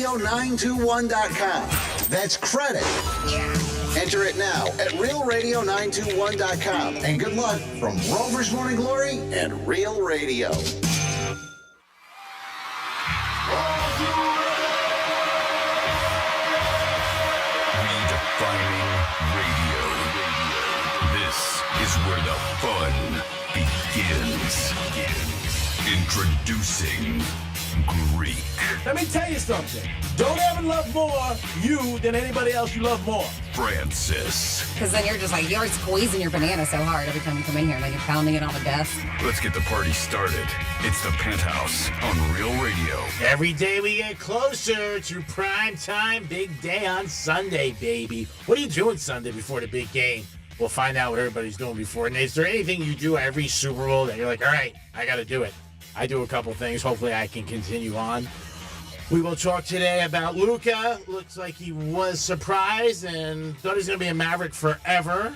realradio921.com. That's credit. Enter it now at realradio921.com. And good luck from Rover's Morning Glory and Real Radio. Redefining radio. This is where the fun begins. Introducing Greek. Let me tell you something. Don't ever love more you than anybody else you love more. Francis. Because then you're just like, you're squeezing your banana so hard every time you come in here, and then you're pounding it on the desk. Let's get the party started. It's the Penthouse on Real Radio. Every day we get closer to prime time, big day on Sunday, baby. What are you doing Sunday before the big game? We'll find out what everybody's doing before. And is there anything you do every Super Bowl that you're like, all right, I got to do it? I do a couple things. Hopefully I can continue on. We will talk today about Luka. Looks like he was surprised and thought he was going to be a Maverick forever.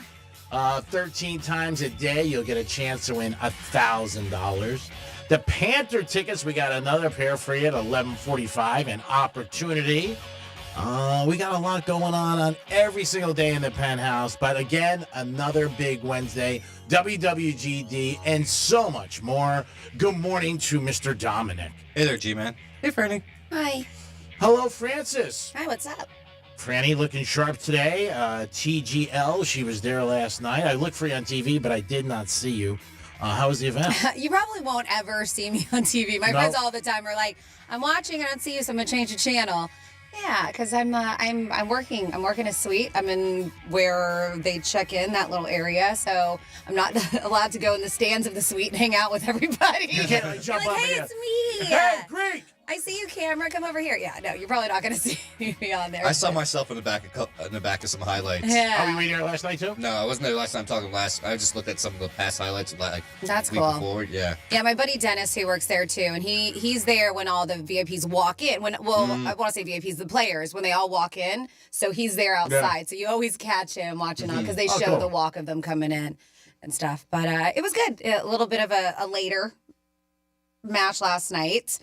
13 times a day, you'll get a chance to win $1,000. The Panther tickets, we got another pair for you at 11:45, an opportunity. We got a lot going on every single day in the Penthouse. But again, another big Wednesday, WWGD, and so much more. Good morning to Mr. Dominic. Hey there, G-Man. Hey, Franny. Hi. Hello, Francis. Hi, what's up? Franny looking sharp today. TGL, she was there last night. I looked for you on TV, but I did not see you. How was the event? You probably won't ever see me on TV. My friends all the time are like, I'm watching, I don't see you, so I'm going to change the channel. Yeah, because I'm working. I'm working a suite. I'm in where they check in, that little area. So I'm not allowed to go in the stands of the suite and hang out with everybody. You can't jump like, up hey, here. it's me. Hey, Greek. I see you, camera. Come over here. Yeah, no, you're probably not going to see me on there. I saw myself in the back of some highlights. Yeah. Oh, were you there last night too? No, I wasn't there last time talking last. I just looked at some of the past highlights like That's week cool. before. Yeah. Yeah, my buddy Dennis, who works there too, and he's there when all the VIPs walk in. I want to say VIPs, the players, when they all walk in. So he's there outside. So you always catch him watching on because they show cool. the walk of them coming in and stuff. But it was good. A little bit of a later match last night.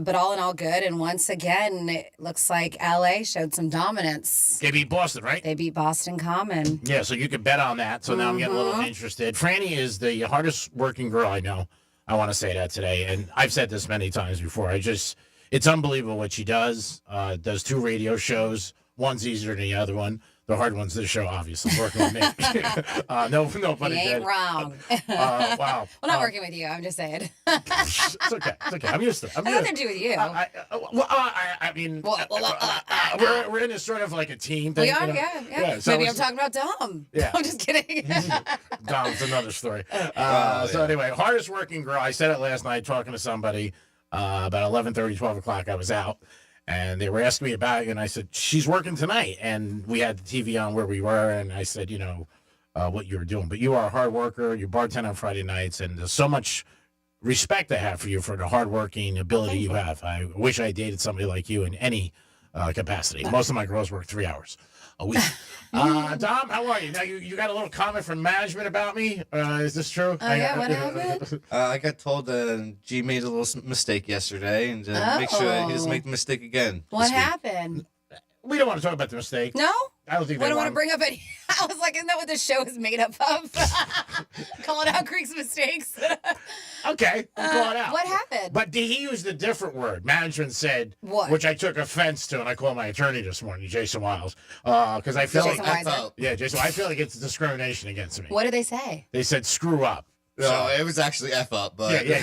But all in all good. And once again, it looks like LA showed some dominance. They beat Boston, right? They beat Boston Common. Yeah, so you could bet on that. So now I'm getting a little interested. Franny is the hardest working girl I know. I want to say that today. And I've said this many times before. It's unbelievable what she does. Does 2 radio shows. One's easier than the other one. The hard one's this show, obviously, working with me. No pun You intended. ain't wrong. Wow. Well, not working with you. I'm just saying. It's okay. It's okay. I'm used to it. Has nothing to do with you. I mean, we're in this sort of like a team thing. We are, you know? yeah. So Maybe I'm it's- talking about Dom. Yeah. I'm just kidding. Dom's another story. So anyway, hardest working girl. I said it last night talking to somebody about 11:30, 12 o'clock. I was out. And they were asking me about you, and I said, she's working tonight. And we had the TV on where we were, and I said, what you were doing. But you are a hard worker. You bartend on Friday nights, and there's so much respect I have for you for the hardworking ability you have. I wish I dated somebody like you in any capacity. Most of my girls work 3 hours a week. Dom, how are you? Now, you got a little comment from management about me. Is this true? Oh, yeah, what happened? I got told G made a little mistake yesterday, and make sure he doesn't make the mistake again. What happened? We don't want to talk about the mistake. No? I don't think We they don't want want to bring up any. I was like, isn't that what this show is made up of? Calling out Greek's mistakes. Okay, we'll call it out. What happened? But he used a different word. Management said, What? Which I took offense to, and I called my attorney this morning, Jason Wiles, because I feel Jason like Weiser. yeah, Jason, I feel like it's discrimination against me. What did they say? They said screw up. No, it was actually F up, but Yeah.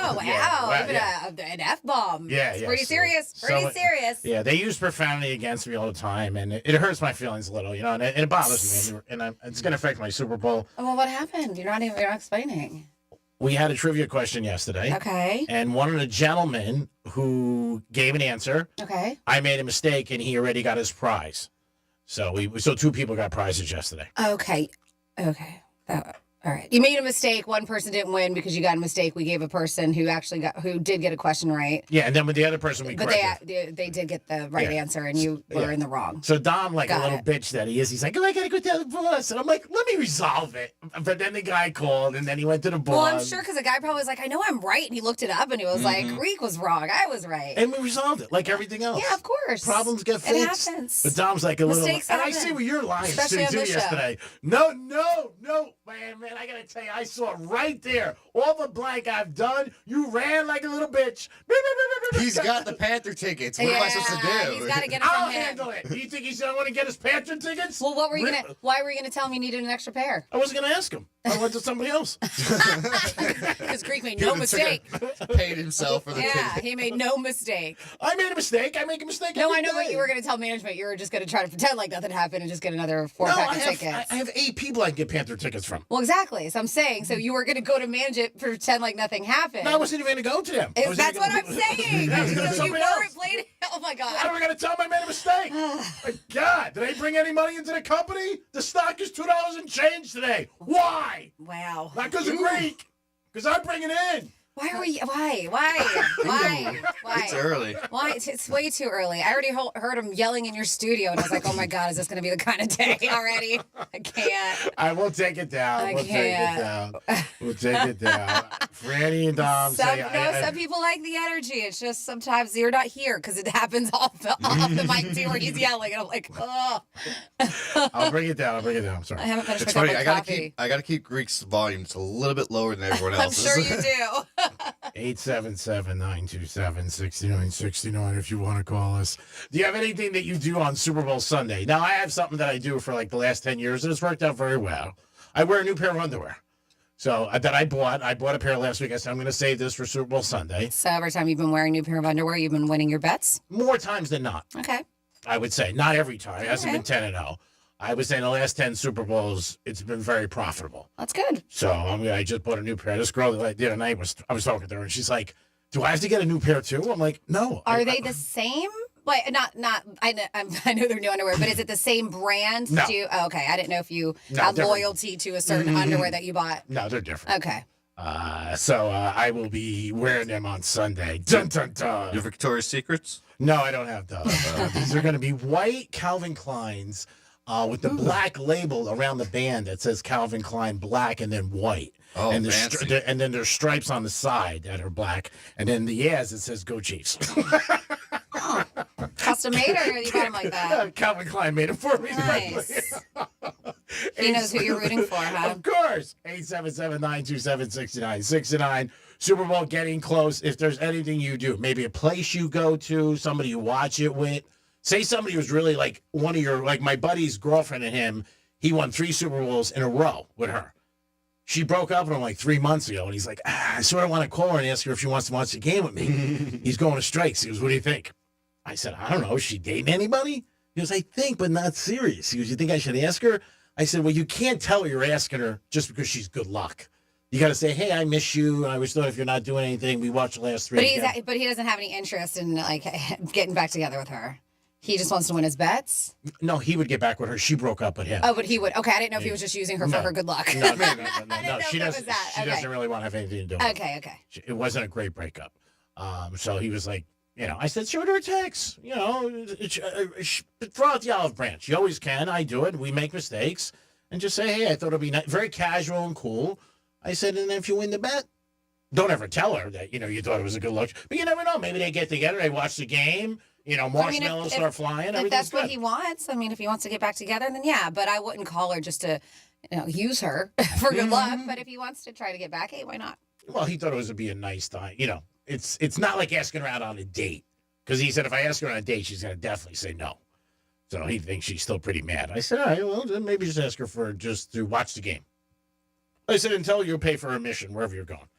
Oh, wow. Yeah, Even an F-bomb. Yeah, It's yeah. pretty serious. Serious. Yeah, they use profanity against me all the time, and it hurts my feelings a little, and it bothers me, and it's going to affect my Super Bowl. Oh, well, what happened? You're not explaining. We had a trivia question yesterday. Okay. And one of the gentlemen who gave an answer, Okay. I made a mistake, and he already got his prize. So 2 people got prizes yesterday. Okay. All right. You made a mistake. One person didn't win because you got a mistake. We gave a person who did get a question right. Yeah, and then with the other person, we corrected. They did get the right answer, and you were in the wrong. So Dom, like a little bitch that he is, he's like, oh, I got to go tell the boss. And I'm like, let me resolve it. But then the guy called, and then he went to the boss. Well, I'm sure because the guy probably was like, I know I'm right. And he looked it up, and he was like, Reek was wrong. I was right. And we resolved it, like everything else. Yeah, of course. Problems get fixed. It happens. But Dom's like a Mistakes little... happen. And I see where you're lying Especially too on this yesterday. No, man, I got to tell you, I saw it right there. All the blank I've done, you ran like a little bitch. He's got the Panther tickets. What am I supposed to do? He's got to get it I'll from him. handle it. Do you think he said I want to get his Panther tickets? Well, why were you gonna tell him you needed an extra pair? I wasn't going to ask him. I went to somebody else. Because Greek made no mistake. Paid himself for the Yeah, ticket. he made no mistake. I made a mistake. I make a mistake No, every I know day. what you were going to tell management. You were just going to try to pretend like nothing happened and just get another 4-pack of tickets. I have 8 people I can get Panther tickets from. Well, exactly. So I'm saying, so you were going to go to management, pretend like nothing happened. No, I wasn't even going to go to them. That's what I'm saying. I was gonna So you somebody else. weren't playing. Oh my God. How am I going to tell them I made a mistake? My God, did I bring any money into the company? The stock is $2 and change today. Why? Wow. Not because of Greek. Because I bring it in. Why are we? Why? It's early. Why? It's way too early. I already heard him yelling in your studio, and I was like, "Oh my God, is this going to be the kind of day already?" I can't. I will take it down. We'll take it down. Franny and Dom Some people like the energy. It's just sometimes you're not here because it happens off the mic too, where he's yelling, and I'm like, "Oh." I'll bring it down. I'm sorry. I haven't finished It's my funny. cup of coffee. I gotta keep Greek's volume just a little bit lower than everyone I'm else's. sure you do. 877-927-6969 if you want to call us. Do you have anything that you do on Super Bowl Sunday? Now, I have something that I do for like the last 10 years, and it's worked out very well. I wear a new pair of underwear. So that I bought a pair last week. I said, I'm going to save this for Super Bowl Sunday. So every time you've been wearing a new pair of underwear, you've been winning your bets? More times than not. Okay. I would say. Not every time. It hasn't been 10-0. I would say in the last 10 Super Bowls, it's been very profitable. That's good. So I just bought a new pair. This girl the other night I was talking to her, and she's like, "Do I have to get a new pair too?" I'm like, "No." Are they the same? Wait, not. I know they're new underwear, but is it the same brand? No. Okay, I didn't know if you had different. loyalty to a certain underwear that you bought. No, they're different. Okay. So I will be wearing them on Sunday. Dun dun dun. Your Victoria's Secrets? No, I don't have those. These are going to be white Calvin Kleins with the black label around the band that says Calvin Klein black and then white. Oh, and fancy. And then there's stripes on the side that are black. And then the it says Go Chiefs. Custom made, or you bought them like that? Calvin Klein made it for me. Nice. He knows who you're rooting for, huh? Of course. 877-927-6969. Super Bowl getting close. If there's anything you do, maybe a place you go to, somebody you watch it with. Say somebody was really like one of your, like my buddy's girlfriend and him, he won 3 Super Bowls in a row with her. She broke up with him like 3 months ago, and he's like, I sort of want to call her and ask her if she wants to watch the game with me. He's going to strikes. He goes, what do you think? I said, I don't know. Is she dating anybody? He goes, I think, but not serious. He goes, you think I should ask her? I said, well, you can't tell her you're asking her just because she's good luck. You got to say, hey, I miss you. I wish thought if you're not doing anything, we watched the last 3. But he doesn't have any interest in like getting back together with her. He just wants to win his bets. No, he would get back with her. She broke up with him. Oh, but he would. Okay, I didn't know if he was just using her for her good luck. No. She doesn't. She doesn't really want to have anything to do with it. Okay. It wasn't a great breakup. So he was like, I said, shoot her a text. Throw out the olive branch. You always can. I do it. We make mistakes. And just say, hey, I thought it'd be nice, very casual and cool. I said, and then if you win the bet, don't ever tell her that, you thought it was a good look. But you never know. Maybe they get together. They watch the game. Marshmallows start flying. If that's what he wants, if he wants to get back together, then yeah. But I wouldn't call her just to, use her for good luck. But if he wants to try to get back, hey, why not? Well, he thought it would be a nice time. It's not like asking her out on a date. Because he said if I ask her on a date, she's going to definitely say no. So he thinks she's still pretty mad. I said, all right, well, then maybe just ask her just to watch the game. I said, until you'll pay for admission wherever you're going.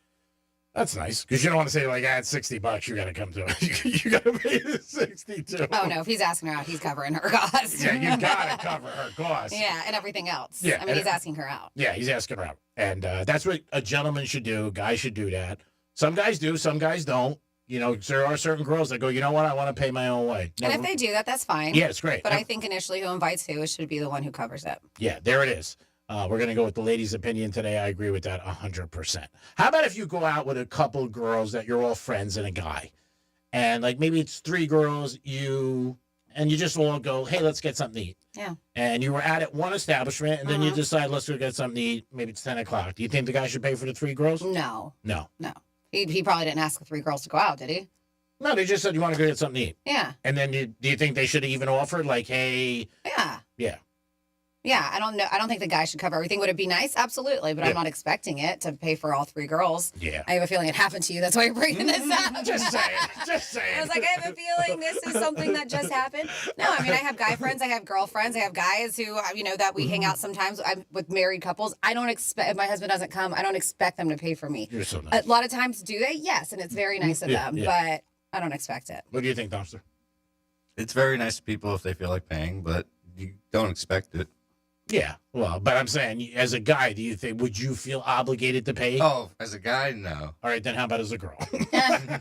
That's nice, because you don't want to say, like, I had $60, you got to come to it. You got to pay the 62. Oh, no, if he's asking her out, he's covering her cost. Yeah, you got to cover her cost. Yeah, and everything else. Yeah, he's asking her out. Yeah, he's asking her out. And that's what a gentleman should do. Guys should do that. Some guys do, some guys don't. There are certain girls that go, you know what, I want to pay my own way. And if they do that, that's fine. Yeah, it's great. But I think initially who invites who should be the one who covers it. Yeah, there it is. We're going to go with the ladies' opinion today. I agree with that 100%. How about if you go out with a couple of girls that you're all friends and a guy, and like maybe it's 3 girls, you just all go, hey, let's get something to eat. Yeah. And you were at one establishment, and then you decide, let's go get something to eat. Maybe it's 10 o'clock. Do you think the guy should pay for the 3 girls? No. No. He probably didn't ask the 3 girls to go out, did he? No, they just said you want to go get something to eat. Yeah. And then do you think they should have even offered, like, hey? Yeah. Yeah. Yeah, I don't know. I don't think the guy should cover everything. Would it be nice? Absolutely. But I'm not expecting it to pay for all 3 girls. Yeah. I have a feeling it happened to you. That's why you're bringing this up. Just saying. I was like, I have a feeling this is something that just happened. No, I mean, I have guy friends. I have girlfriends. I have guys who, that we hang out sometimes. I'm with married couples. I don't expect, if my husband doesn't come, I don't expect them to pay for me. You're so nice. A lot of times, do they? Yes. And it's very nice of them. But I don't expect it. What do you think, Dumpster? It's very nice to people if they feel like paying, but you don't expect it. Yeah, well, but I'm saying, as a guy, would you feel obligated to pay? Oh, as a guy, no. All right, then how about as a girl? Yeah,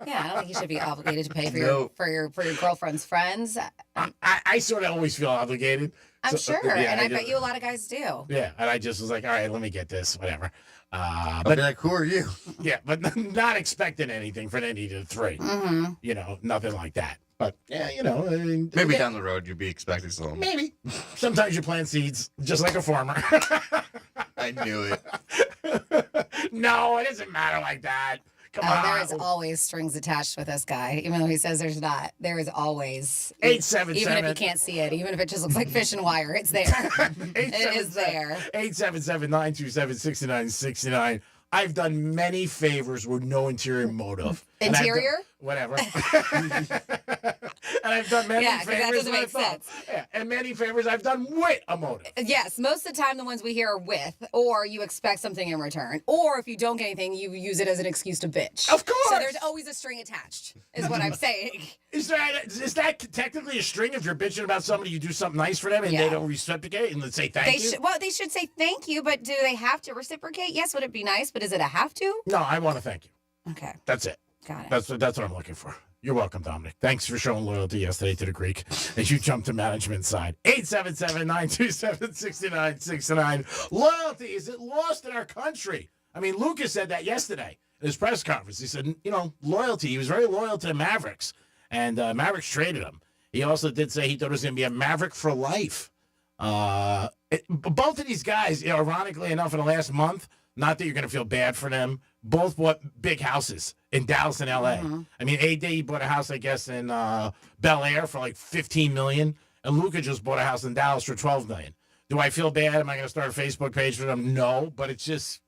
I don't think you should be obligated to pay for your girlfriend's friends. I sort of always feel obligated. I'm sure, and I bet you a lot of guys do. Yeah, and I just was like, all right, let me get this, whatever. But be like, who are you? Yeah, but not expecting anything for any of the 3. Mm-hmm. Nothing like that. But yeah, maybe down the road you'd be expecting something. Maybe. Sometimes you plant seeds, just like a farmer. I knew it. No, it doesn't matter like that. Come on. There is always strings attached with this guy, even though he says there's not. There is always 877. Even if you can't see it, even if it just looks like fish and wire, it's there. It is there. 877-927-6969. I've done many favors with no interior motive. Interior? Whatever. And I've done many favors. Yeah, that doesn't make sense. Yeah, and many favors I've done with a motive. Yes, most of the time the ones we hear are with, or you expect something in return. Or if you don't get anything, you use it as an excuse to bitch. Of course. So there's always a string attached, is what I'm saying. Is that technically a string if you're bitching about somebody, you do something nice for them and they don't reciprocate and say thank you? They should say thank you, but do they have to reciprocate? Yes, would it be nice, but is it a have to? No, I want to thank you. Okay. That's it. Got it. That's what I'm looking for. You're welcome, Dominic. Thanks for showing loyalty yesterday to the Greek as you jumped to management side. 877-927-6969. Loyalty, is it lost in our country? I mean, Lucas said that yesterday in his press conference. He said, loyalty. He was very loyal to the Mavericks, and Mavericks traded him. He also did say he thought it was going to be a Maverick for life. Both of these guys, ironically enough, in the last month, not that you're going to feel bad for them, both bought big houses in Dallas and L.A. Mm-hmm. I mean, A.D. bought a house, I guess, in Bel Air for like $15 million, and Luka just bought a house in Dallas for $12 million. Do I feel bad? Am I going to start a Facebook page for them? No, but it shows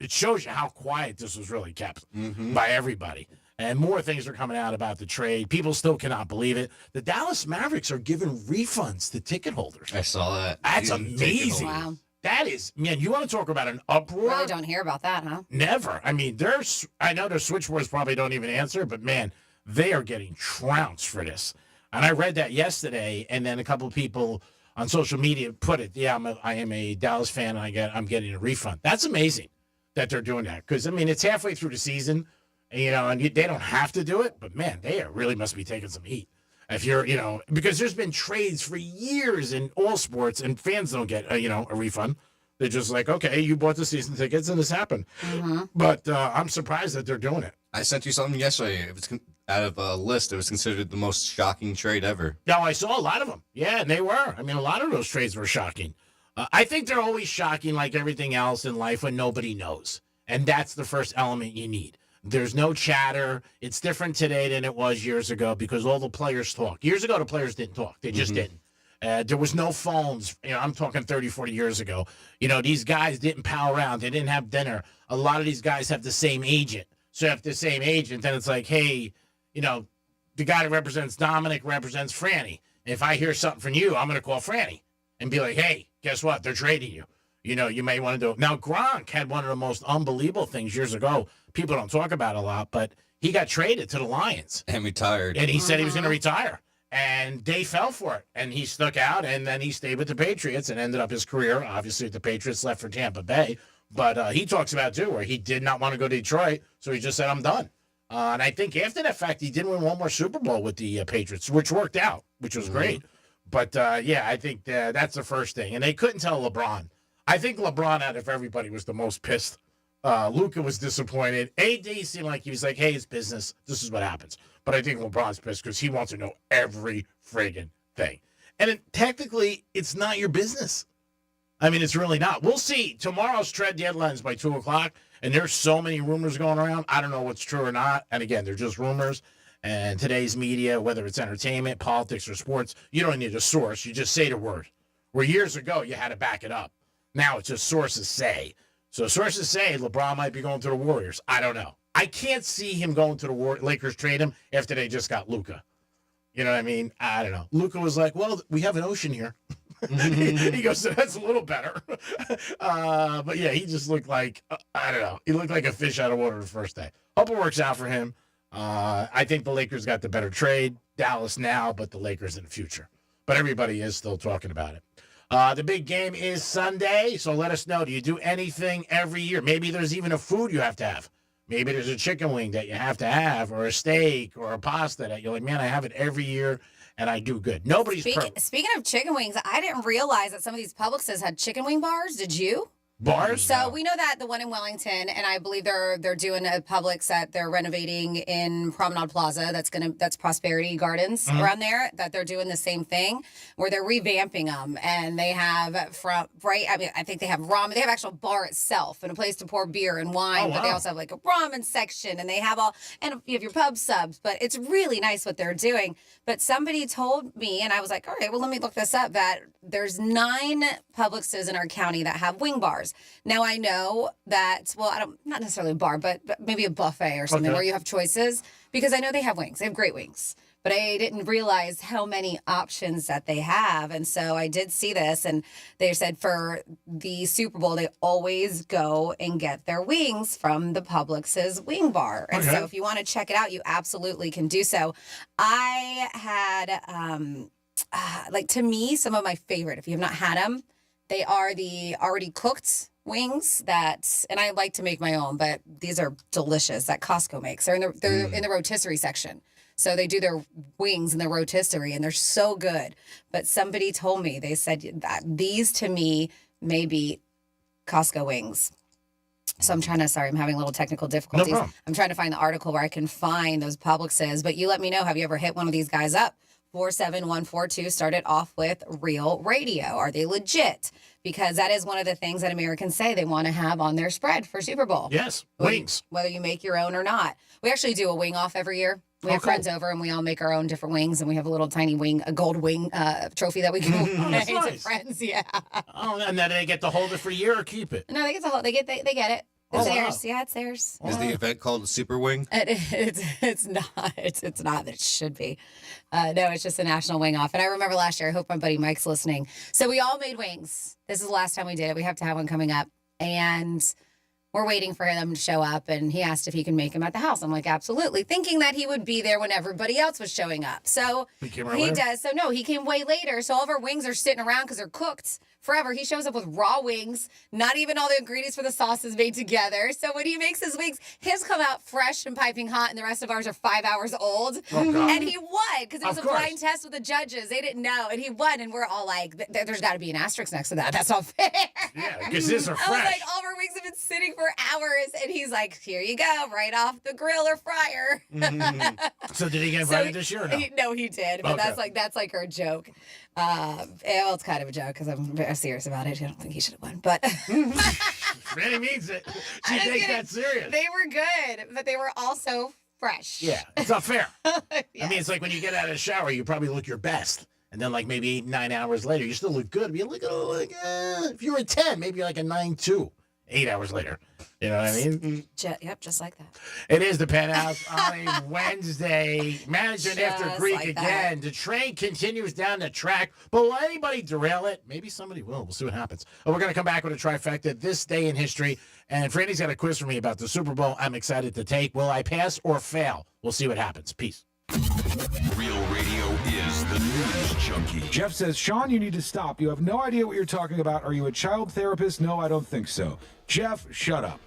you how quiet this was really kept by everybody. And more things are coming out about the trade. People still cannot believe it. The Dallas Mavericks are giving refunds to ticket holders. I saw that. That's amazing. Wow. That is, man, you want to talk about an uproar? Really don't hear about that, huh? Never. I mean, I know their switchboards probably don't even answer, but man, they are getting trounced for this. And I read that yesterday, and then a couple of people on social media put it, I am a Dallas fan, and I'm getting a refund. That's amazing that they're doing that. Because, I mean, it's halfway through the season, and they don't have to do it, but man, they really must be taking some heat. If you're, because there's been trades for years in all sports and fans don't get, a refund. They're just like, okay, you bought the season tickets and this happened. Mm-hmm. But I'm surprised that they're doing it. I sent you something yesterday. It was out of a list. It was considered the most shocking trade ever. No, I saw a lot of them. Yeah, and they were. I mean, a lot of those trades were shocking. I think they're always shocking like everything else in life when nobody knows. And that's the first element you need. There's no chatter. It's different today than it was years ago because all the players talk. Years ago, the players didn't talk. They just didn't. There was no phones. I'm talking 30, 40 years ago. These guys didn't pal around. They didn't have dinner. A lot of these guys have the same agent. So if the same agent, then it's like, hey, the guy that represents Dominic represents Franny. If I hear something from you, I'm going to call Franny and be like, hey, guess what? They're trading you. You may want to do it. Now, Gronk had one of the most unbelievable things years ago. People don't talk about it a lot, but he got traded to the Lions. And retired. And he said he was going to retire. And they fell for it. And he stuck out, and then he stayed with the Patriots and ended up his career, obviously, with the Patriots, left for Tampa Bay. But he talks about, too, where he did not want to go to Detroit, so he just said, I'm done. And I think after that fact, he did win one more Super Bowl with the Patriots, which worked out, which was great. But, I think that's the first thing. And they couldn't tell LeBron. I think LeBron, out of everybody, was the most pissed. Luka was disappointed. AD seemed like he was like, hey, it's business. This is what happens. But I think LeBron's pissed because he wants to know every friggin' thing. And technically, it's not your business. I mean, it's really not. We'll see. Tomorrow's trade deadline's by 2 o'clock, and there's so many rumors going around. I don't know what's true or not. And again, they're just rumors. And today's media, whether it's entertainment, politics, or sports, you don't need a source. You just say the word. Where years ago, you had to back it up. Now it's just sources say. So sources say LeBron might be going to the Warriors. I don't know. I can't see him going to the Lakers, trade him after they just got Luka. You know what I mean? I don't know. Luka was like, well, we have an ocean here. He goes, so that's a little better. But yeah, he just looked like, I don't know. He looked like a fish out of water the first day. Hope it works out for him. I think the Lakers got the better trade. Dallas now, but the Lakers in the future. But everybody is still talking about it. The big game is Sunday, so let us know. Do you do anything every year? Maybe there's even a food you have to have. Maybe there's a chicken wing that you have to have, or a steak, or a pasta that you're like, man, I have it every year, and I do good. Nobody's perfect. Speaking of chicken wings, I didn't realize that some of these Publixes had chicken wing bars. Did you? Bars? So we know that the one in Wellington, and I believe they're doing a Publix that they're renovating in Promenade Plaza. That's Prosperity Gardens around there. That they're doing the same thing where they're revamping them, and they have I think they have ramen. They have actual bar itself and a place to pour beer and wine. But they also have like a ramen section, and they have and you have your pub subs. But it's really nice what they're doing. But somebody told me, and I was like, all right, well, let me look this up. That there's 9 Publixes in our county that have wing bars. Now, I know that, well, not necessarily a bar, but maybe a buffet or something where you have choices, because I know they have wings. They have great wings. But I didn't realize how many options that they have. And so I did see this, and they said for the Super Bowl, they always go and get their wings from the Publix's wing bar. And so if you want to check it out, you absolutely can do so. I had, to me, some of my favorite, if you have not had them, they are the already cooked wings and I like to make my own, but these are delicious that Costco makes. They're in the rotisserie section. So they do their wings in the rotisserie, and they're so good. But somebody told me, they said that these to me may be Costco wings. So I'm having a little technical difficulties. No problem. I'm trying to find the article where I can find those Publixes. But you let me know, have you ever hit one of these guys up? 47142 started off with Real Radio. Are they legit? Because that is one of the things that Americans say they want to have on their spread for Super Bowl. Yes, wings. Whether you make your own or not. We actually do a wing off every year. We have friends over, and we all make our own different wings, and we have a little tiny a gold wing trophy that we give away to friends. Yeah. Oh, and then they get to hold it for a year or keep it? No, they get to hold. They get it. It's theirs. Wow. Yeah, it's theirs. Is the event called the Super Wing? It's not. It's not. It should be. No, it's just a national wing off. And I remember last year, I hope my buddy Mike's listening. So we all made wings. This is the last time we did it. We have to have one coming up. And we're waiting for them to show up. And he asked if he can make them at the house. I'm like, absolutely. Thinking that he would be there when everybody else was showing up. So he does. So no, he came way later. So all of our wings are sitting around because they're cooked forever. He shows up with raw wings, not even all the ingredients for the sauces made together. So when he makes his wings, his come out fresh and piping hot, and the rest of ours are 5 hours old. And he won because it was a blind test with the judges. They didn't know, and he won. And we're all like, there's got to be an asterisk next to that. That's not fair. Yeah, because these are fresh. I was like, all of our wings have been sitting for hours, and he's like, here you go, right off the grill or fryer. So did he get invited this year or no? No, he did. But that's like our joke. It's kind of a joke because I'm very serious about it. I don't think he should have won, but Randy means it. She takes that serious. They were good, but they were also fresh. Yeah, it's not fair. Yes. I mean, it's like when you get out of the shower, you probably look your best. And then like maybe 8, 9 hours later, you still look good. You look if you were a 10, maybe like a 9.2. 8 hours later. You know what I mean? Yep, just like that. It is the Penthouse on a Wednesday. Managing after Greek like again. The train continues down the track, but will anybody derail it? Maybe somebody will. We'll see what happens. But we're going to come back with a trifecta this day in history. And Franny's got a quiz for me about the Super Bowl I'm excited to take. Will I pass or fail? We'll see what happens. Peace. Real Radio is the news junkie. Jeff says, Sean, you need to stop. You have no idea what you're talking about. Are you a child therapist? No, I don't think so. Jeff, shut up.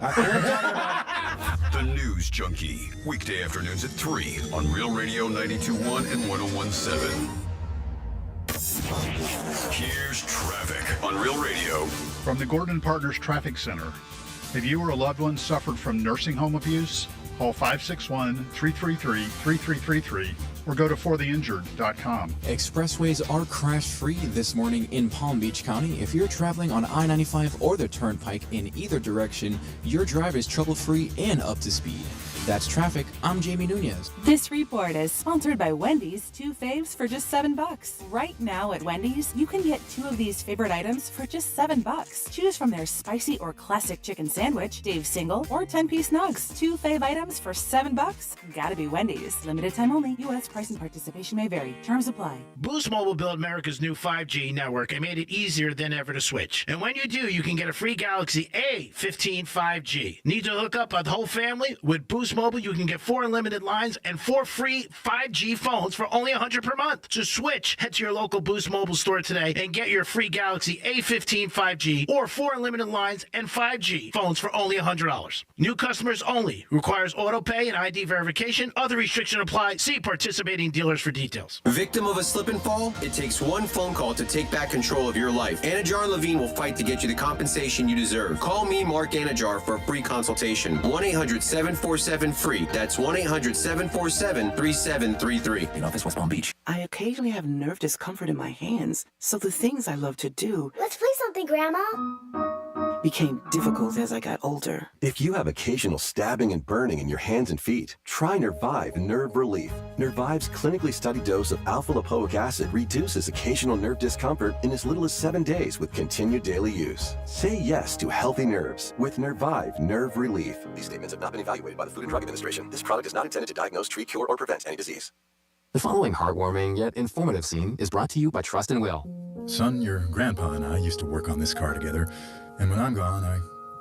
The News Junkie. Weekday afternoons at 3 on Real Radio 92.1 and 101.7. Here's traffic on Real Radio. From the Gordon Partners Traffic Center. If you or a loved one suffered from nursing home abuse, call 561-333-3333 or go to fortheinjured.com. Expressways are crash-free this morning in Palm Beach County. If you're traveling on I-95 or the Turnpike in either direction, your drive is trouble-free and up to speed. That's traffic. I'm Jamie Nunez. This report is sponsored by Wendy's. 2 faves for just $7. Right now at Wendy's, you can get 2 of these favorite items for just $7. Choose from their spicy or classic chicken sandwich, Dave's single, or 10-piece nugs. 2 fave items for $7. Gotta be Wendy's. Limited time only. U.S. price and participation may vary. Terms apply. Boost Mobile built America's new 5G network and made it easier than ever to switch. And when you do, you can get a free Galaxy A15 5G. Need to hook up a whole family? With Boost Mobile, you can get 4 unlimited lines and 4 free 5G phones for only $100 per month. So switch. Head to your local Boost Mobile store today and get your free Galaxy A15 5G or 4 unlimited lines and 5G phones for only $100. New customers only. Requires auto pay and ID verification. Other restrictions apply. See participating dealers for details. Victim of a slip and fall? It takes one phone call to take back control of your life. Anajar and Levine will fight to get you the compensation you deserve. Call me, Mark Anajar, for a free consultation. 1-800-747-FREE. That's 1-800-747-3733. In office, West Palm Beach. I occasionally have nerve discomfort in my hands, so the things I love to do... Let's play something, Grandma. ...became difficult as I got older. If you have occasional stabbing and burning in your hands and feet, try Nervive Nerve Relief. Nervive's clinically studied dose of alpha-lipoic acid reduces occasional nerve discomfort in as little as 7 days with continued daily use. Say yes to healthy nerves with Nervive Nerve Relief. These statements have not been evaluated by the Food and Drug Administration. This product is not intended to diagnose, treat, cure, or prevent any disease. The following heartwarming yet informative scene is brought to you by Trust and Will. Son, your grandpa and I used to work on this car together, and when I'm gone, I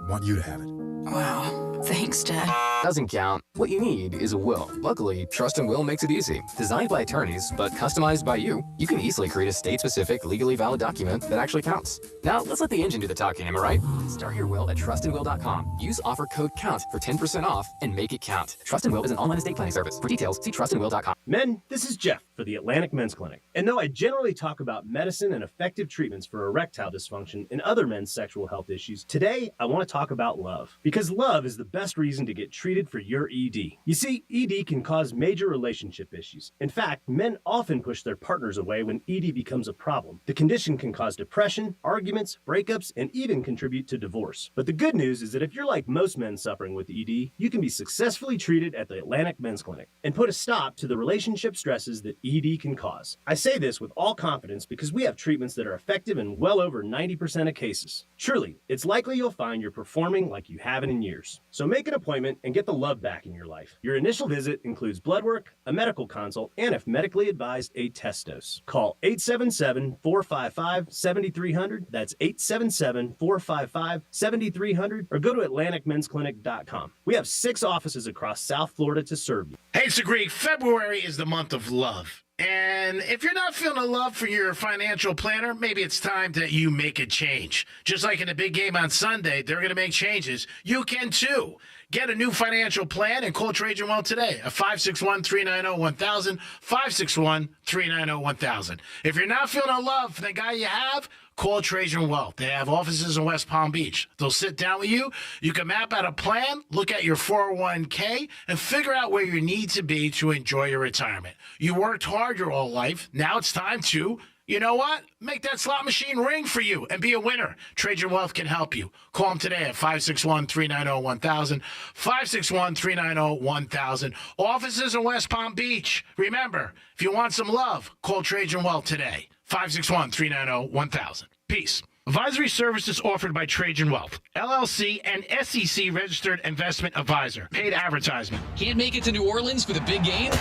want you to have it. Wow. Thanks, Dad. Doesn't count. What you need is a will. Luckily, Trust and Will makes it easy. Designed by attorneys, but customized by you, you can easily create a state-specific, legally valid document that actually counts. Now, let's let the engine do the talking, am I right? Start your will at trustandwill.com. Use offer code COUNT for 10% off and make it count. Trust and Will is an online estate planning service. For details, see trustandwill.com. Men, this is Jeff for the Atlantic Men's Clinic. And though I generally talk about medicine and effective treatments for erectile dysfunction and other men's sexual health issues, today I want to talk about love. Because love is the best reason to get treated for your ED. You see, ED can cause major relationship issues. In fact, men often push their partners away when ED becomes a problem. The condition can cause depression, arguments, breakups, and even contribute to divorce. But the good news is that if you're like most men suffering with ED, you can be successfully treated at the Atlantic Men's Clinic and put a stop to the relationship stresses that ED can cause. I say this with all confidence because we have treatments that are effective in well over 90% of cases. Truly, it's likely you'll find you're performing like you haven't in years. So make an appointment and get the love back in your life. Your initial visit includes blood work, a medical consult, and if medically advised, a test dose. Call 877-455-7300. That's 877-455-7300 or go to AtlanticMen'sClinic.com. We have 6 offices across South Florida to serve you. Hey, it's Greg. February is the month of love. And if you're not feeling the love for your financial planner, maybe it's time that you make a change. Just like in the big game on Sunday, they're going to make changes. You can too. Get a new financial plan and call Trajan Well today at 561-390-1000, 561-390-1000. If you're not feeling the love for the guy you have, call Trajan Wealth. They have offices in West Palm Beach. They'll sit down with you. You can map out a plan, look at your 401k, and figure out where you need to be to enjoy your retirement. You worked hard your whole life. Now it's time to, you know what? Make that slot machine ring for you and be a winner. Trajan Wealth can help you. Call them today at 561-390-1000, 561-390-1000. Offices in West Palm Beach. Remember, if you want some love, call Trajan Wealth today. 561-390-1000. Peace. Advisory services offered by Trajan Wealth, LLC, and SEC registered investment advisor. Paid advertisement. Can't make it to New Orleans for the big game?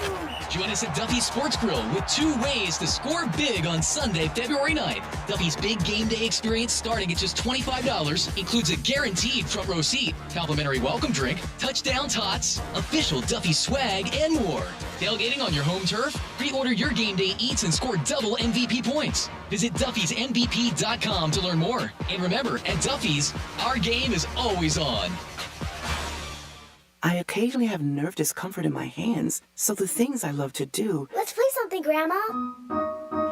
Join us at Duffy's Sports Grill with 2 ways to score big on Sunday, February 9th. Duffy's big game day experience starting at just $25 includes a guaranteed front row seat, complimentary welcome drink, touchdown tots, official Duffy swag, and more. Tailgating on your home turf? Pre-order your game day eats and score double MVP points. Visit Duffy'sMVP.com to learn more. And remember, at Duffy's, our game is always on. I occasionally have nerve discomfort in my hands, so the things I love to do... Let's play something, Grandma.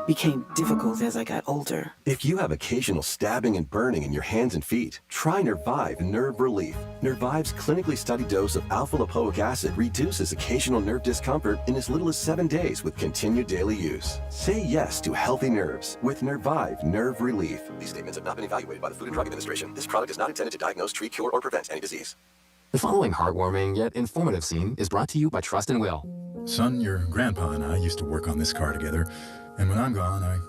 became difficult as I got older. If you have occasional stabbing and burning in your hands and feet, try Nervive Nerve Relief. Nervive's clinically studied dose of alpha-lipoic acid reduces occasional nerve discomfort in as little as 7 days with continued daily use. Say yes to healthy nerves with Nervive Nerve Relief. These statements have not been evaluated by the Food and Drug Administration. This product is not intended to diagnose, treat, cure, or prevent any disease. The following heartwarming yet informative scene is brought to you by Trust and Will. Son, your grandpa and I used to work on this car together, and when I'm gone, I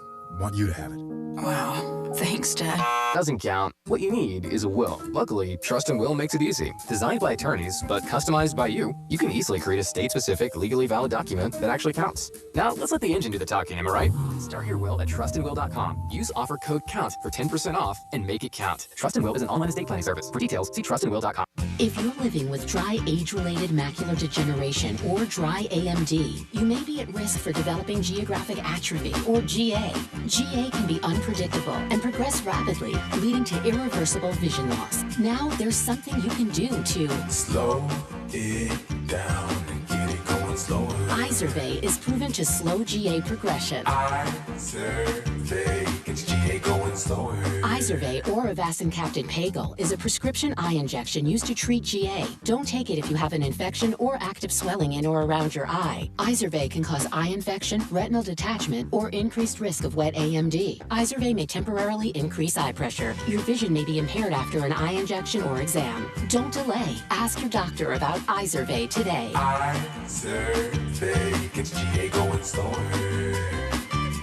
want you to have it. Wow. Thanks, Dad. Doesn't count. What you need is a will. Luckily, Trust and Will makes it easy. Designed by attorneys, but customized by you, you can easily create a state-specific, legally valid document that actually counts. Now, let's let the engine do the talking, am I right? Start your will at trustandwill.com. Use offer code COUNT for 10% off and make it count. Trust and Will is an online estate planning service. For details, see trustandwill.com. If you're living with dry age-related macular degeneration or dry AMD, you may be at risk for developing geographic atrophy or GA. GA can be unpredictable and progress rapidly, leading to irreversible vision loss. Now there's something you can do to slow it down and get it going slower. Izervay is proven to slow GA progression. Izervay gets GA going slower. Izervay or avacincaptad pagel is a prescription eye injection used to treat GA. Don't take it if you have an infection or active swelling in or around your eye. Izervay can cause eye infection, retinal detachment, or increased risk of wet AMD. Izervay may temporarily increase eye pressure. Your vision may be impaired after an eye injection or exam. Don't delay. Ask your doctor about Izervay today. Izervay gets GA going slower.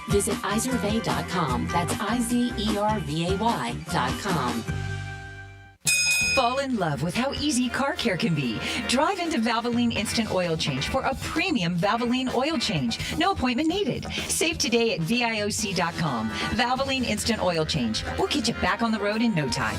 Visit Izervay.com. That's IZERVAY.com. Fall in love with how easy car care can be. Drive into Valvoline Instant Oil Change for a premium Valvoline oil change. No appointment needed. Save today at VIOC.com. Valvoline Instant Oil Change. We'll get you back on the road in no time.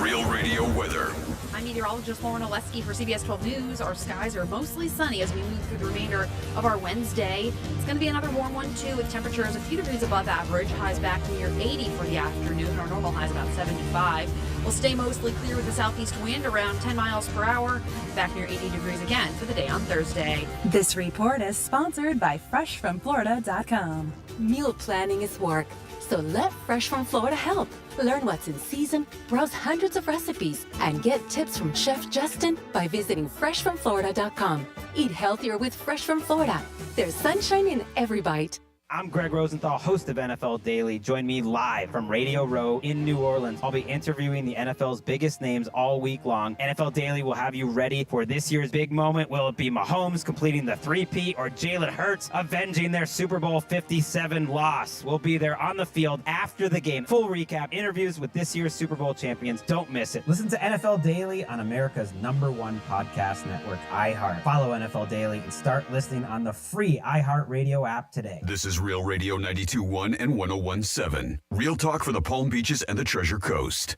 Real Radio weather. I'm meteorologist Lauren Oleski for CBS 12 News. Our skies are mostly sunny as we move through the remainder of our Wednesday. It's going to be another warm one, too, with temperatures a few degrees above average. Highs back near 80 for the afternoon. Our normal high is about 75. We'll stay mostly clear with the southeast wind around 10 miles per hour. Back near 80 degrees again for the day on Thursday. This report is sponsored by FreshFromFlorida.com. Meal planning is work, so let Fresh from Florida help. Learn what's in season, browse hundreds of recipes, and get tips from Chef Justin by visiting FreshFromFlorida.com. Eat healthier with Fresh from Florida. There's sunshine in every bite. I'm Greg Rosenthal, host of NFL Daily. Join me live from Radio Row in New Orleans. I'll be interviewing the NFL's biggest names all week long. NFL Daily will have you ready for this year's big moment. Will it be Mahomes completing the three-peat or Jalen Hurts avenging their Super Bowl 57 loss? We'll be there on the field after the game. Full recap, interviews with this year's Super Bowl champions. Don't miss it. Listen to NFL Daily on America's #1 podcast network, iHeart. Follow NFL Daily and start listening on the free iHeart Radio app today. This is Real Radio 92.1 and 101.7. Real talk for the Palm Beaches and the Treasure Coast.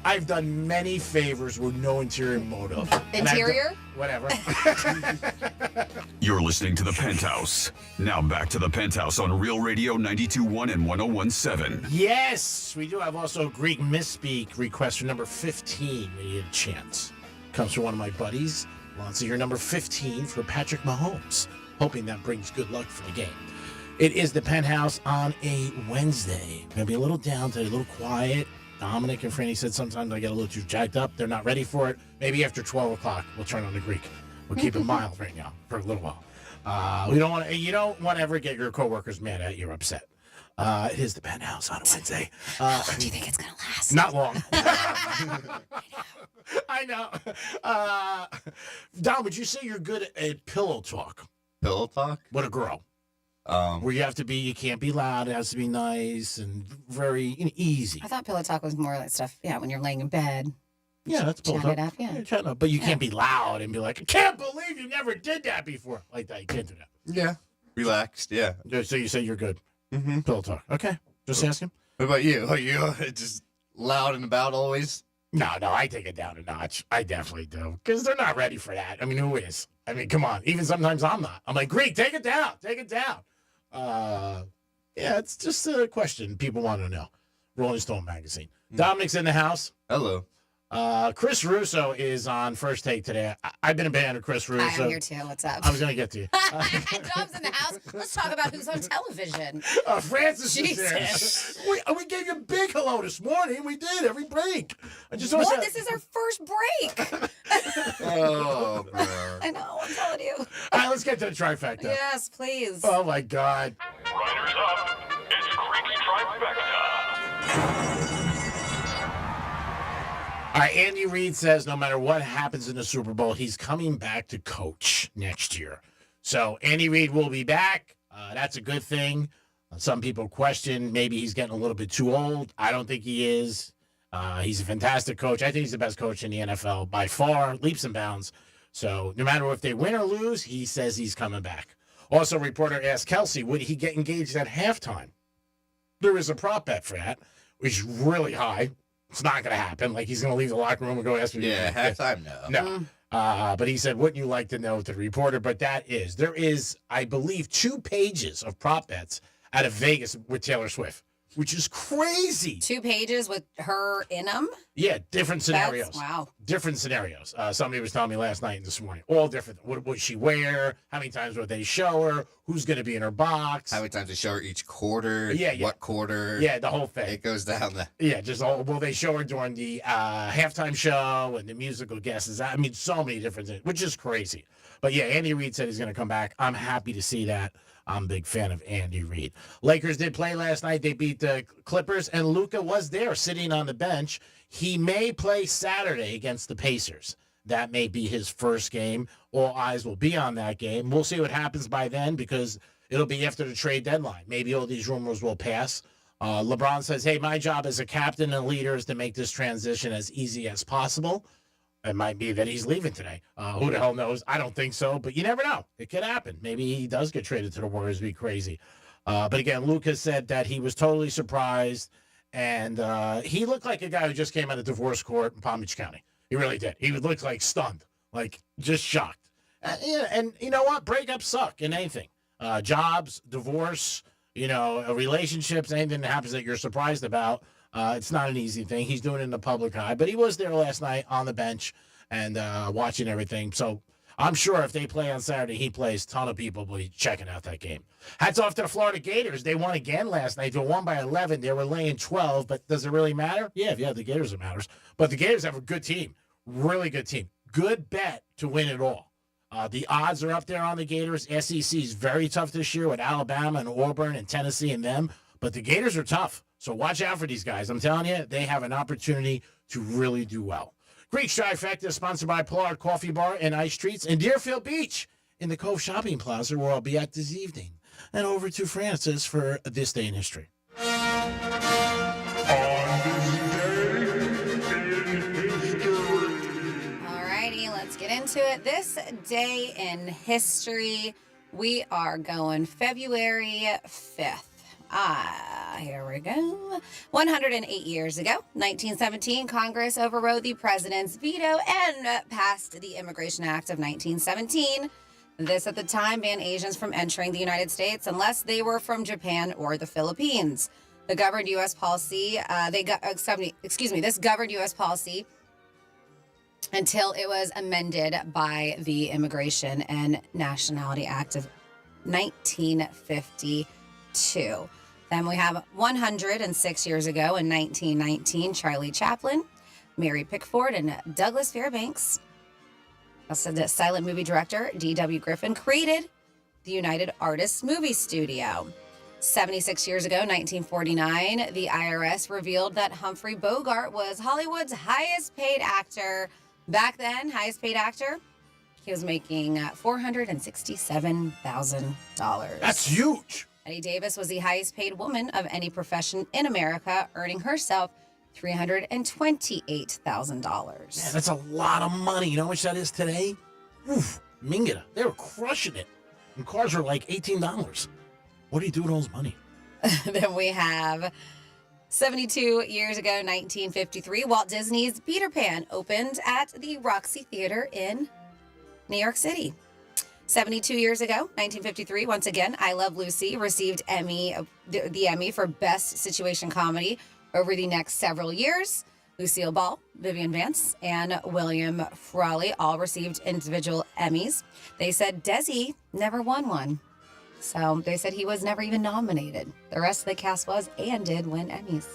I've done many favors with no interior motive. Interior? Whatever. You're listening to The Penthouse. Now back to The Penthouse on Real Radio 92.1 and 101.7. Yes, we do have also a Greek misspeak request for number 15 when you get a chance. Comes from one of my buddies. Wants to hear number 15 for Patrick Mahomes. Hoping that brings good luck for the game. It is The Penthouse on a Wednesday. Going to be a little down today, a little quiet. Dominic and Franny said sometimes I get a little too jacked up. They're not ready for it. Maybe after 12 o'clock, we'll turn on the Greek. We'll keep it mild right now for a little while. You don't want to ever get your coworkers mad at you or upset. It is The Penthouse on a Wednesday. How long do you think it's going to last? Not long. I know. Dom, would you say you're good at pillow talk? Pillow talk? What a girl. Where you can't be loud, it has to be nice and very easy. I thought pillow talk was more like stuff, when you're laying in bed. Yeah, that's pillow chat talk. it up, yeah. Chat it up. But you can't be loud and be like, I can't believe you never did that before. Like that, you can't do that. Yeah. Relaxed, yeah. So you say you're good. Mm-hmm. Pillow talk. Okay. Just asking. What about you? Are you just loud and about always? No, I take it down a notch. I definitely do. Because they're not ready for that. I mean, who is? I mean, come on. Even sometimes I'm not. I'm like, Greek, take it down. Take it down. Yeah, it's just a question people want to know. Rolling Stone magazine. Dominic's in the house. Hello. Chris Russo is on First Take today. I've been a fan of Chris Russo. Hi, I'm here too. What's up? I was going to get to you. Dom's in the house. Let's talk about who's on television. Francis Jesus. is there. We gave you a big hello this morning. We did every break. I just What? This is our first break. Oh, bro. I know. I'm telling you. All right, let's get to the trifecta. Yes, please. Oh, my God. Riders up. It's Creek's Trifecta. All right, Andy Reid says no matter what happens in the Super Bowl, he's coming back to coach next year. So Andy Reid will be back. That's a good thing. Some people question maybe he's getting a little bit too old. I don't think he is. He's a fantastic coach. I think he's the best coach in the NFL by far, leaps and bounds. So no matter if they win or lose, he says he's coming back. Also, a reporter asked Kelsey, would he get engaged at halftime? There is a prop bet for that, which is really high. It's not going to happen. Like, he's going to leave the locker room and go ask me. Yeah, halftime, no. But he said, wouldn't you like to know to the reporter? But there is, I believe, 2 pages of prop bets out of Vegas with Taylor Swift, which is crazy. 2 pages with her in them? Yeah, different scenarios. Wow. Different scenarios. Somebody was telling me last night and this morning. All different. What would she wear? How many times would they show her? Who's going to be in her box? How many times they show her each quarter? Yeah. What quarter? Yeah, the whole thing. It goes down the... Yeah, just all. Will they show her during the halftime show and the musical guests? I mean, so many different things, which is crazy. But yeah, Andy Reid said he's going to come back. I'm happy to see that. I'm a big fan of Andy Reid. Lakers did play last night. They beat the Clippers, and Luka was there sitting on the bench. He may play Saturday against the Pacers. That may be his first game. All eyes will be on that game. We'll see what happens by then because it'll be after the trade deadline. Maybe all these rumors will pass. LeBron says, hey, my job as a captain and leader is to make this transition as easy as possible. It might be that he's leaving today. Who the hell knows? I don't think so, but you never know. It could happen. Maybe he does get traded to the Warriors. It'd be crazy. But again, Lucas said that he was totally surprised, and he looked like a guy who just came out of divorce court in Palm Beach County. He really did. He would look like stunned, like just shocked. And you know what? Breakups suck in anything. Jobs, divorce, relationships, anything that happens that you're surprised about. It's not an easy thing. He's doing it in the public eye, but he was there last night on the bench and watching everything. So I'm sure if they play on Saturday, he plays. A ton of people will be checking out that game. Hats off to the Florida Gators. They won again last night. They won by 11. They were laying 12, but does it really matter? Yeah, if you have the Gators, it matters. But the Gators have a good team, really good team. Good bet to win it all. The odds are up there on the Gators. SEC is very tough this year with Alabama and Auburn and Tennessee and them, but the Gators are tough. So watch out for these guys. I'm telling you, they have an opportunity to really do well. Greek Trifecta is sponsored by Pollard Coffee Bar and Ice Treats in Deerfield Beach in the Cove Shopping Plaza, where I'll be at this evening. And over to Francis for This Day in History. Alrighty, let's get into it. This day in history, we are going February 5th. Here we go. 108 years ago, 1917, Congress overrode the president's veto and passed the Immigration Act of 1917. This at the time banned Asians from entering the United States unless they were from Japan or the Philippines. The governed U.S. policy, this governed U.S. policy until it was amended by the Immigration and Nationality Act of 1952. Then we have 106 years ago in 1919, Charlie Chaplin, Mary Pickford, and Douglas Fairbanks, also the silent movie director D.W. Griffin, created the United Artists Movie Studio. 76 years ago, 1949, the IRS revealed that Humphrey Bogart was Hollywood's highest paid actor. Back then, highest paid actor, he was making $467,000. That's huge. Betty Davis was the highest paid woman of any profession in America, earning herself $328,000. Yeah, that's a lot of money. You know how much that is today? Oof, Minga. They were crushing it. And cars were like $18. What do you do with all this money? Then we have 72 years ago, 1953, Walt Disney's Peter Pan opened at the Roxy Theater in New York City. 72 years ago, 1953, once again, I Love Lucy received the Emmy for Best Situation Comedy. Over the next several years, Lucille Ball, Vivian Vance, and William Frawley all received individual Emmys. They said Desi never won one. So they said he was never even nominated. The rest of the cast was and did win Emmys.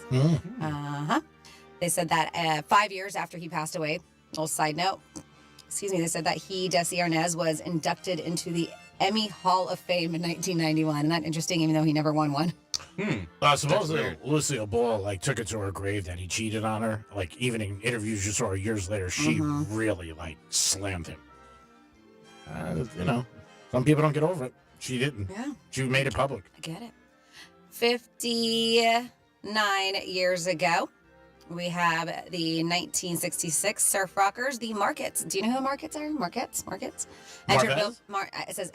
They said that 5 years after he passed away, little side note, they said that Desi Arnaz was inducted into the Emmy Hall of Fame in 1991. Isn't that interesting, even though he never won one? Supposedly Lucille Ball took it to her grave that he cheated on her. Even in interviews you saw her years later, she really slammed him. Some people don't get over it. She didn't. Yeah. She made it public. I get it. 59 years ago, we have the 1966 surf rockers, the Markets. Do you know who Markets are? Markets? Marquez? It says Marketts.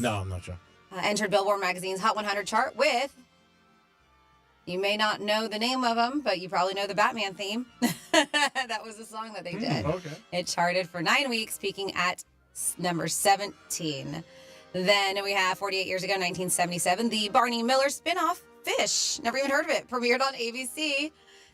No, I'm not sure. Entered Billboard Magazine's Hot 100 chart with, you may not know the name of them, but you probably know the Batman theme. That was the song that they did. Okay. It charted for 9 weeks, peaking at number 17. Then we have 48 years ago, 1977, the Barney Miller spinoff, Fish. Never even heard of it. Premiered on ABC.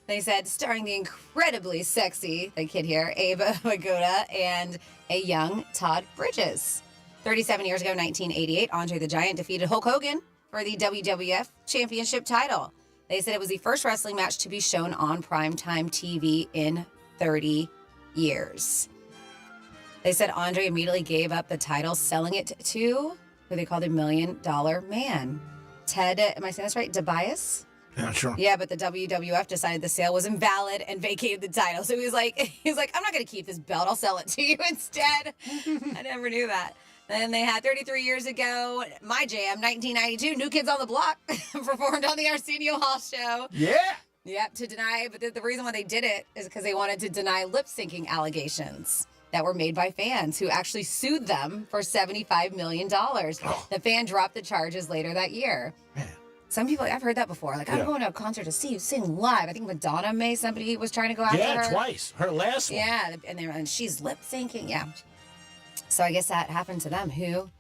They said starring the incredibly sexy, the kid here, Ava Magoda, and a young Todd Bridges. 37 years ago, 1988, Andre the Giant defeated Hulk Hogan for the WWF Championship title. They said it was the first wrestling match to be shown on primetime TV in 30 years. They said Andre immediately gave up the title, selling it to who they called a $1 Million Man. Ted, am I saying this right? DiBiase? Yeah, sure. Yeah, but the WWF decided the sale was invalid and vacated the title. So he was like, I'm not going to keep this belt. I'll sell it to you instead. I never knew that. Then they had 33 years ago, my jam, 1992, New Kids on the Block performed on the Arsenio Hall show. Yeah. Yep, to deny, but the reason why they did it is because they wanted to deny lip syncing allegations that were made by fans who actually sued them for $75 million. The fan dropped the charges later that year. Man. Some people, I've heard that before. I'm going to a concert to see you sing live. I think Madonna somebody was trying to go after her. Yeah, twice. Her last one. Yeah, and she's lip syncing. Yeah. So I guess that happened to them. Who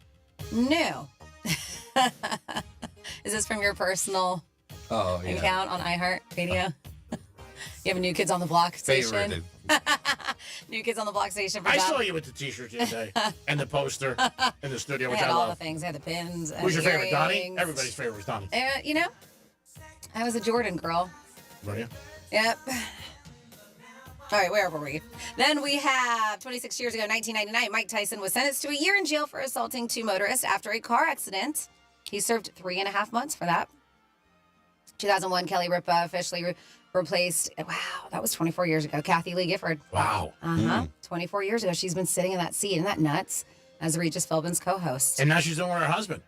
knew? Is this from your personal account on iHeartRadio? You have a New Kids on the Block station? New Kids on the Block station. I saw you with the t-shirt the other day and the poster in the studio, which I had all love. the things. I had the pins. Who's your favorite, Donnie? earrings. Everybody's favorite was Donnie. I was a Jordan girl. Were you? Yep. All right, where were we? Then we have 26 years ago, 1999, Mike Tyson was sentenced to a year in jail for assaulting two motorists after a car accident. He served 3.5 months for that. 2001, Kelly Ripa officially replaced, wow, that was 24 years ago, Kathy Lee Gifford. Wow. 24 years ago, she's been sitting in that seat. Isn't that nuts? As Regis Philbin's co-host. And now she's doing with her husband.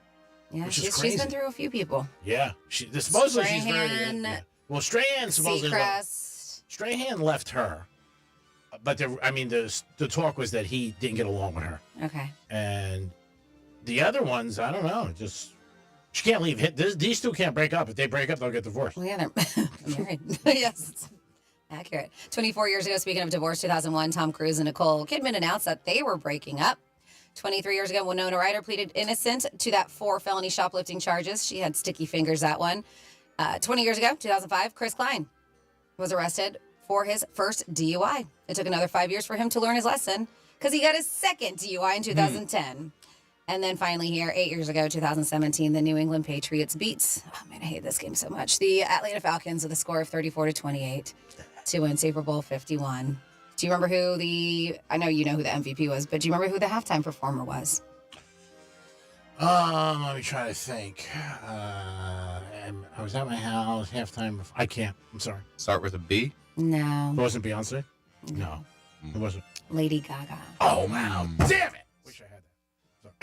Yeah, which is crazy. she's been through a few people. Yeah. Supposedly she's very... Strahan, Well, Strahan supposedly... Seacrest. Strahan left her. But the talk was that he didn't get along with her. Okay. And the other ones, I don't know. She can't leave. These two can't break up. If they break up, they'll get divorced. Well, yeah, they're married. Yes, it's accurate. 24 years ago, speaking of divorce, 2001, Tom Cruise and Nicole Kidman announced that they were breaking up. 23 years ago, Winona Ryder pleaded innocent to that 4 felony shoplifting charges. She had sticky fingers, that one. 20 years ago, 2005, Chris Klein was arrested for his first DUI. It took another 5 years for him to learn his lesson because he got his second DUI in 2010. And then finally here, 8 years ago, 2017, the New England Patriots beats, oh man, I hate this game so much, the Atlanta Falcons with a score of 34-28 to win Super Bowl 51. Do you remember I know you know who the MVP was, but do you remember who the halftime performer was? Let me try to think. I was at my house, halftime. I can't. I'm sorry. Start with a B? No. It wasn't Beyonce? No. It wasn't. Lady Gaga. Oh, wow. Damn it. Wish I had that.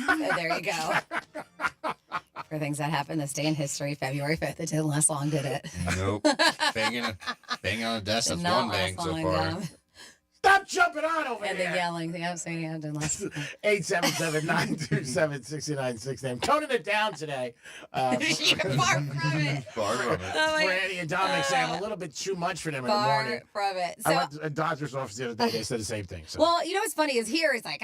So there you go. For things that happened this day in history, February 5th. It didn't last long, did it? Nope. Banging on a desk, that's one bang so far. Stop jumping on over And here. the yelling. Yeah, I'm saying yeah, didn't last. 877-927-6969. Toning it down today. You're far from it. Far from it. Oh my- Franny and Dominic say I'm a little bit too much for them in the Far morning. from it. I So, went to a doctor's office the other day. They said the same thing. So. well, you know what's funny is here it's like,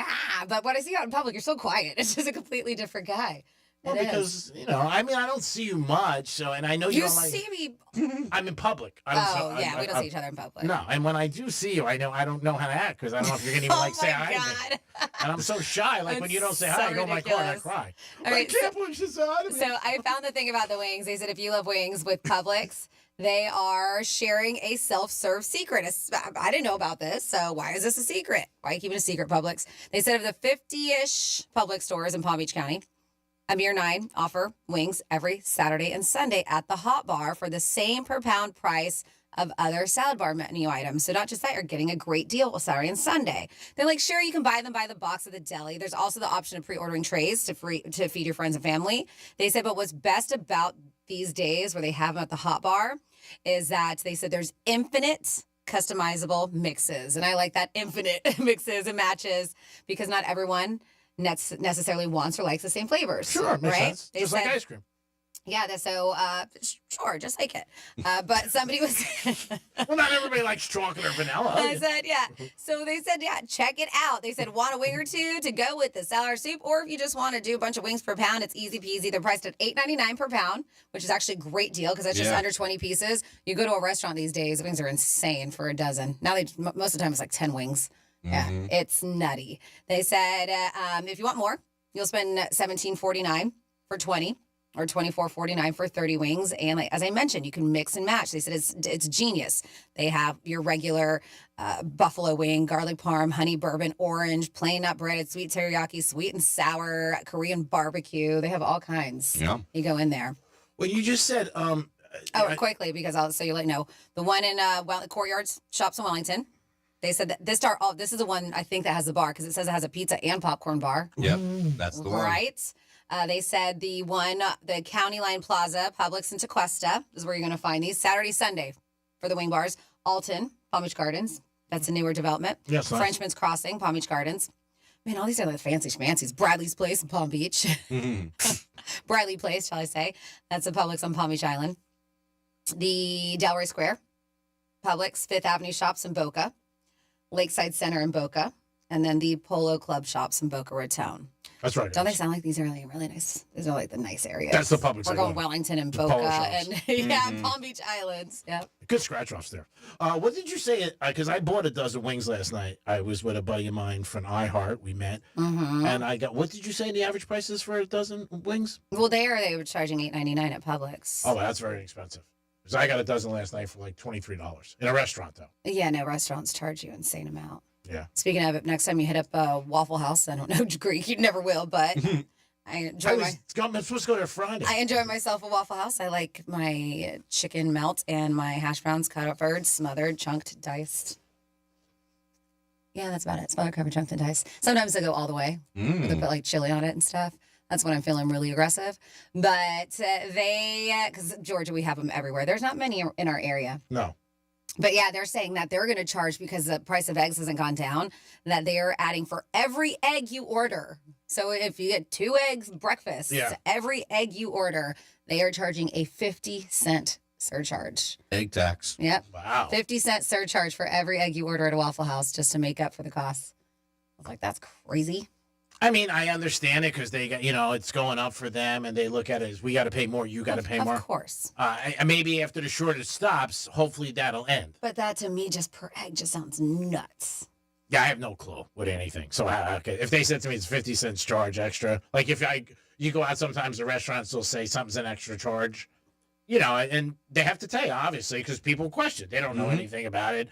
but when I see you out in public, you're so quiet. It's just a completely different guy. Well, It is. because, you know, I mean, I don't see you much, so, and I know you You don't like... see me. I'm in public. We don't see each other in public. No, and when I do see you, I don't know how to act, because I don't know if you're going to even, like, say hi. to me. And I'm so shy, like, when you don't say It's hi, so I go in my car and I ridiculous. cry. All right, I can't believe she said hi to me. So I found the thing about the wings. They said if you love wings with Publix, they are sharing a self-serve secret. I didn't know about this, so why is this a secret? Why are you keeping a secret, Publix? They said of the 50-ish Publix stores in Palm Beach County, a mere 9 offer wings every Saturday and Sunday at the Hot Bar for the same per pound price of other salad bar menu items. So not just that, you're getting a great deal with Saturday and Sunday. They're like, sure, you can buy them by the box at the deli. There's also the option of pre-ordering trays to feed your friends and family. They said, but what's best about these days where they have them at the Hot Bar is that they said there's infinite customizable mixes. And I like that infinite mixes and matches because not everyone necessarily wants or likes the same flavors. Sure, makes right? sense. They Just said, like ice cream. Yeah, so sure, just like it. But somebody was Well, not everybody likes chocolate or vanilla. I said, yeah. So they said, yeah, check it out. They said, want a wing or two to go with the salad or soup, or if you just want to do a bunch of wings per pound, it's easy peasy. They're priced at $8.99 per pound, which is actually a great deal because that's just under 20 pieces. You go to a restaurant these days, wings are insane for a dozen. Now most of the time it's like 10 wings. Yeah, it's nutty. They said, if you want more, you'll spend $17.49 for 20. Or $24.49 for 30 wings. And like, as I mentioned, you can mix and match. They said it's genius. They have your regular buffalo wing, garlic parm, honey bourbon, orange, plain nut breaded, sweet teriyaki, sweet and sour, Korean barbecue. They have all kinds. Yeah. You go in there. Well, you just said... quickly, because so you let know. The one in Courtyards Shops in Wellington. They said that this is the one I think that has the bar because it says it has a pizza and popcorn bar. Yep, that's the one. Right. They said the County Line Plaza, Publix in Tequesta is where you're going to find these. Saturday, Sunday for the wing bars. Alton, Palm Beach Gardens. That's a newer development. Yes, nice. Frenchman's Crossing, Palm Beach Gardens. Man, all these are the fancy schmancies. Bradley's Place in Palm Beach. Bradley Place, shall I say. That's a Publix on Palm Beach Island. The Delray Square, Publix, Fifth Avenue Shops in Boca. Lakeside Center in Boca. And then the Polo Club Shops in Boca Raton. That's right. Don't they sound like these are really, really nice? These are like the nice areas. That's the Publix. We're going Wellington and The polo Boca shops. and Palm Beach Islands. Yeah. Good scratch offs there. What did you say? Because I bought a dozen wings last night. I was with a buddy of mine from iHeart. We met. And I got, what did you say the average price is for a dozen wings? Well, they were charging $8.99 at Publix. Oh, that's very expensive. Because I got a dozen last night for like $23 in a restaurant, though. Yeah, no, restaurants charge you an insane amount. Yeah. Speaking of it, next time you hit up Waffle House, I don't know Greek, you never will, but I enjoy I'm supposed to go there Friday. I enjoy myself at Waffle House. I like my chicken melt and my hash browns cut up birds, smothered, chunked, diced. Yeah, that's about it. Smothered, covered, chunked, and diced. Sometimes I go all the way. They put like chili on it and stuff. That's when I'm feeling really aggressive. But because Georgia, we have them everywhere. There's not many in our area. No. But yeah, they're saying that they're going to charge because the price of eggs hasn't gone down, that they are adding for every egg you order. So if you get 2 eggs breakfast, every egg you order, they are charging a 50-cent surcharge. Egg tax. Yep. Wow. 50-cent surcharge for every egg you order at a Waffle House just to make up for the cost. I was like, that's crazy. I mean, I understand it because they got, it's going up for them and they look at it as we got to pay more, you got to pay more. Of course. Maybe after the shortage stops, hopefully that'll end. But that to me, just per egg, just sounds nuts. Yeah, I have no clue with anything. So if they said to me it's 50 cents charge extra, like if you go out sometimes to restaurants, they'll say something's an extra charge, and they have to tell you, obviously, because people question. They don't know anything about it.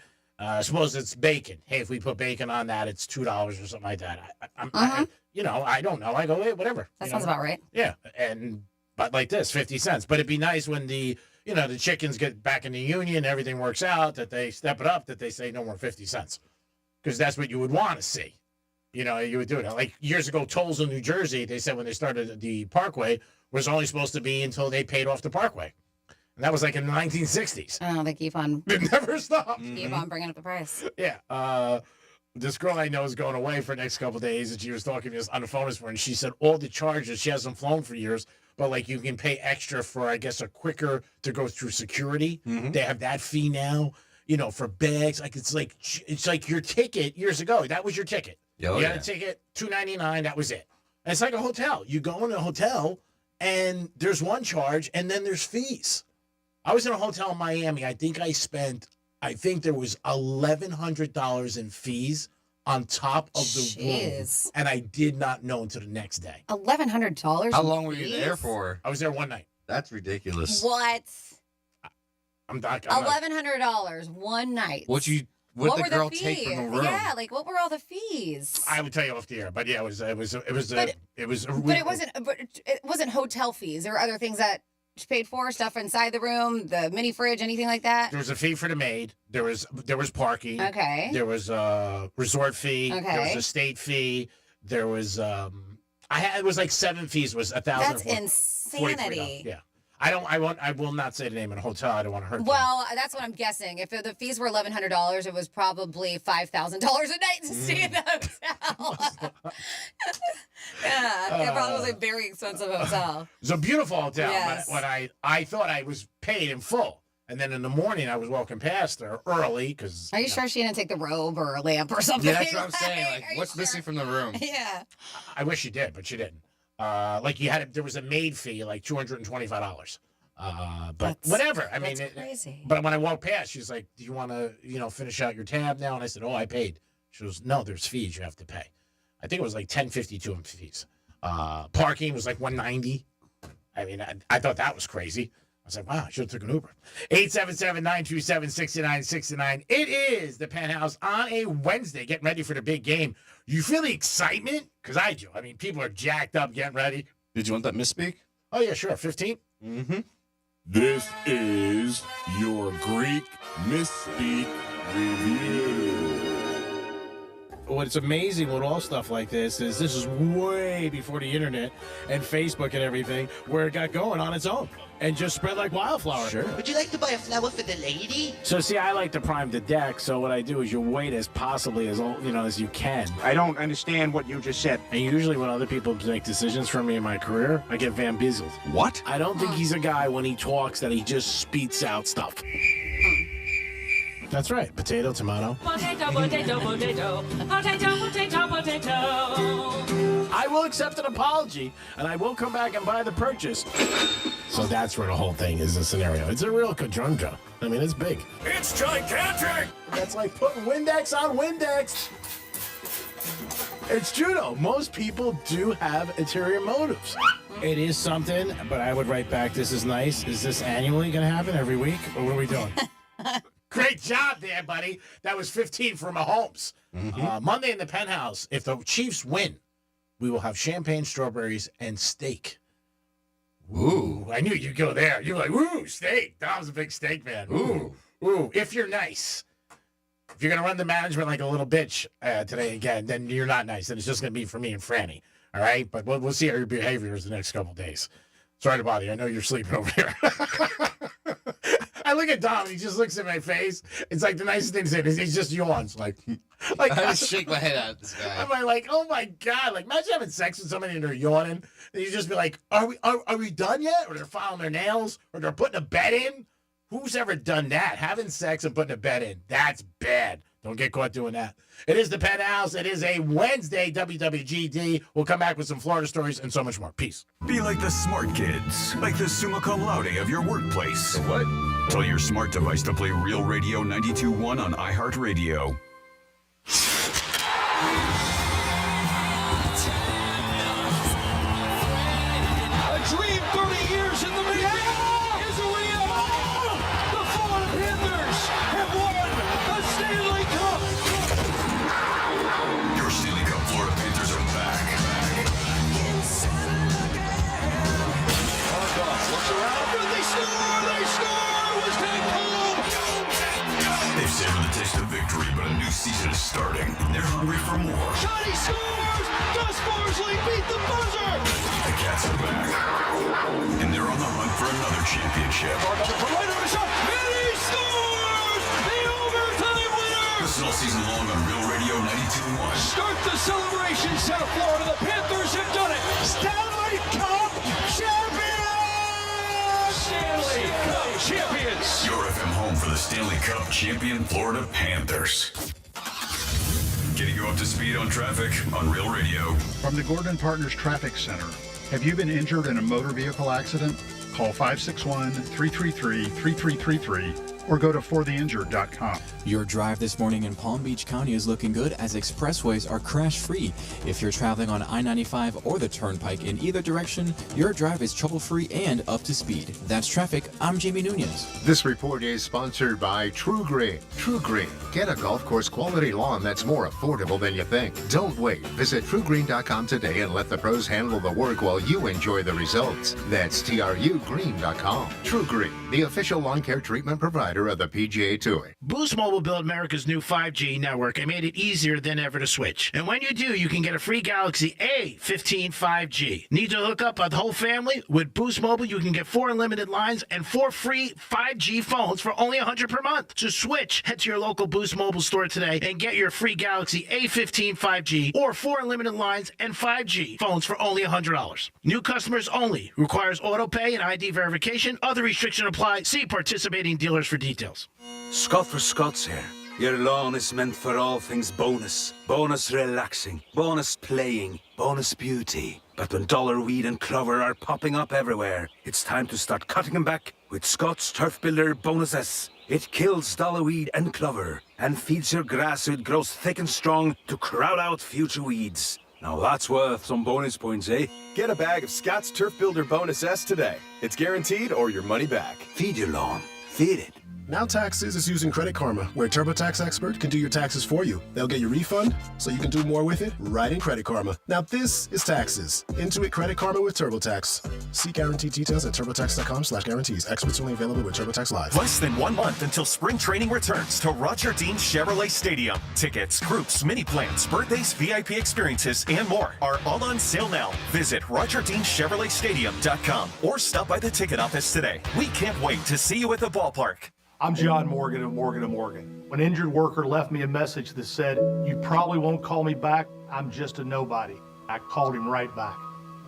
Suppose it's bacon. Hey, if we put bacon on that, it's $2 or something like that. I don't know. I go, hey, whatever. That sounds about right. Yeah, but like this, 50 cents. But it'd be nice when the chickens get back in the union, everything works out, that they step it up, that they say no more 50 cents. Because that's what you would want to see. You would do it. Like years ago, tolls in New Jersey, they said when they started the Parkway, was only supposed to be until they paid off the Parkway. And that was like in the 1960s. Oh, they keep on. It never stopped. Keep on bringing up the price. Yeah. This girl I know is going away for the next couple of days, and she was talking to us on the phone this morning. She said all the charges, she hasn't flown for years, but like you can pay extra for, I guess, a quicker to go through security. They have that fee now, for bags. Like it's like your ticket years ago. That was your ticket. You had a ticket, $2.99. That was it. And it's like a hotel. You go in a hotel, and there's one charge, and then there's fees. I was in a hotel in Miami. I think there was $1,100 in fees on top of the room. And I did not know until the next day. $1,100? How long were you there for? I was there one night. That's ridiculous. What? I'm not. $1,100 one night. What the girl take from the room? Yeah, like what were all the fees? I would tell you off the air, but yeah, But it wasn't hotel fees. There were other things that she paid for, stuff inside the room, the mini fridge, anything like that. There was a fee for the maid. There was parking. Okay. There was a resort fee. Okay. There was a state fee. There was it was like 7 fees. Was $1,000. That's insanity. Yeah. I will not say the name of a hotel. I don't want to hurt them. Well, that's what I'm guessing. If the fees were $1,100, it was probably $5,000 a night to stay in the hotel. Yeah, it probably was a very expensive hotel. It's a beautiful hotel. Yes. But I thought I was paid in full. And then in the morning, I was walking past her early because. Are you sure she didn't take the robe or a lamp or something? Yeah, that's what I'm saying. Like, what's missing from the room? Yeah. I wish she did, but she didn't. There was a maid fee, like $225. But whatever. I mean, that's crazy. But when I walked past, she's like, "Do you want to, finish out your tab now?" And I said, "Oh, I paid." She goes, "No, there's fees you have to pay." I think it was like $10.52 in fees. Parking was like $190. I mean, I thought that was crazy. I was like, wow, I should have took an Uber. 877-927-6969. It is the Penthouse on a Wednesday, getting ready for the big game. You feel the excitement? Because I do. I mean, people are jacked up, getting ready. Did you want that misspeak? Oh, yeah, sure. 15? Mm-hmm. This is your Greek Misspeak Review. What's amazing with all stuff like this is way before the internet and Facebook and everything, where it got going on its own and just spread like wildflower. Sure. Would you like to buy a flower for the lady? So see, I like to prime the deck. So what I do is you wait as possibly as as you can. I don't understand what you just said. And usually when other people make decisions for me in my career, I get bamboozled. What? I don't think he's a guy when he talks that he just speaks out stuff. That's right. Potato, tomato. Potato, potato, potato. Potato, potato, potato. I will accept an apology, and I will come back and buy the purchase. So that's where the whole thing is a scenario. It's a real conundrum. I mean, it's big. It's gigantic! That's like putting Windex on Windex. It's true, though. Most people do have ulterior motives. It is something, but I would write back, this is nice. Is this annually going to happen every week, or what are we doing? Great job there, buddy. That was 15 for Mahomes. Monday in the Penthouse, if the Chiefs win, we will have champagne, strawberries, and steak. Ooh. I knew you'd go there. You're like, ooh, steak. Dom's a big steak man. Ooh. Ooh. If you're nice. If you're going to run the management like a little bitch today again, then you're not nice. Then it's just going to be for me and Franny. All right? But we'll see how your behavior is the next couple of days. Sorry to bother you. I know you're sleeping over here. I look at Dom, and he just looks at my face. It's like the nicest thing to say is he just yawns. Like I just shake my head at this guy. I'm like, oh my God. Like, imagine having sex with somebody and they're yawning. And you just be like, are we done yet? Or they're filing their nails? Or they're putting a bed in? Who's ever done that? Having sex and putting a bed in. That's bad. Don't get caught doing that. It is the Penthouse. It is a Wednesday WWGD. We'll come back with some Florida stories and so much more. Peace. Be like the smart kids, like the summa cum laude of your workplace. What? Tell your smart device to play Real Radio 92.1 on iHeartRadio. A dream 30 years in the making is a reality. The Florida Panthers have won a Stanley Cup. Your Stanley Cup Florida Panthers are back. Looks around. They score! They score! Was take home! They've savored the taste of victory, but a new season is starting. They're hungry for more. Johnny scores! Gus Barsley beat the buzzer! The Cats are back. And they're on the hunt for another championship. Another shot, and he scores! The overtime winner! The Listen all season long on Real Radio 92.1. Start the celebration, South Florida. The Panthers have done it. Stanley Cup champions! Stanley Cup champions! Your FM home for the Stanley Cup champion Florida Panthers. Getting you up to speed on traffic on Real Radio. From the Gordon Partners Traffic Center. Have you been injured in a motor vehicle accident? Call 561-333-3333 or go to fortheinjured.com. Your drive this morning in Palm Beach County is looking good as expressways are crash-free. If you're traveling on I-95 or the Turnpike in either direction, your drive is trouble-free and up to speed. That's traffic. I'm Jamie Nunez. This report is sponsored by True Green. True Green. Get a golf course quality lawn that's more affordable than you think. Don't wait. Visit TrueGreen.com today and let the pros handle the work while you enjoy the results. That's TrueGreen.com. True Green, the official lawn care treatment provider of the PGA Tour. Boost Mobile built America's new 5G network and made it easier than ever to switch. And when you do, you can get a free Galaxy A15 5G. Need to hook up a whole family? With Boost Mobile, you can get 4 unlimited lines and 4 free 5G phones for only $100 per month. To switch, head to your local Boost Mobile store today and get your free Galaxy A15 5G or 4 unlimited lines and 5G phones for only $100. New customers only. Requires auto pay and ID verification. Other restrictions apply. See participating dealers for details. Scott for Scott's here. Your lawn is meant for all things bonus. Bonus relaxing, bonus playing, bonus beauty. But when dollar weed and clover are popping up everywhere, it's time to start cutting them back with Scott's Turf Builder Bonus S. It kills dollar weed and clover and feeds your grass so it grows thick and strong to crowd out future weeds. Now that's worth some bonus points, eh? Get a bag of Scott's Turf Builder Bonus S today. It's guaranteed or your money back. Feed your lawn. Feed it. Now Taxes is using Credit Karma, where TurboTax Expert can do your taxes for you. They'll get your refund, so you can do more with it right in Credit Karma. Now this is taxes. Intuit Credit Karma with TurboTax. See guaranteed details at turbotax.com/guarantees. Experts only available with TurboTax Live. Less than 1 month until spring training returns to Roger Dean Chevrolet Stadium. Tickets, groups, mini plans, birthdays, VIP experiences, and more are all on sale now. Visit RogerDeanChevroletStadium.com or stop by the ticket office today. We can't wait to see you at the ballpark. I'm John Morgan of Morgan & Morgan. When an injured worker left me a message that said, "You probably won't call me back, I'm just a nobody," I called him right back.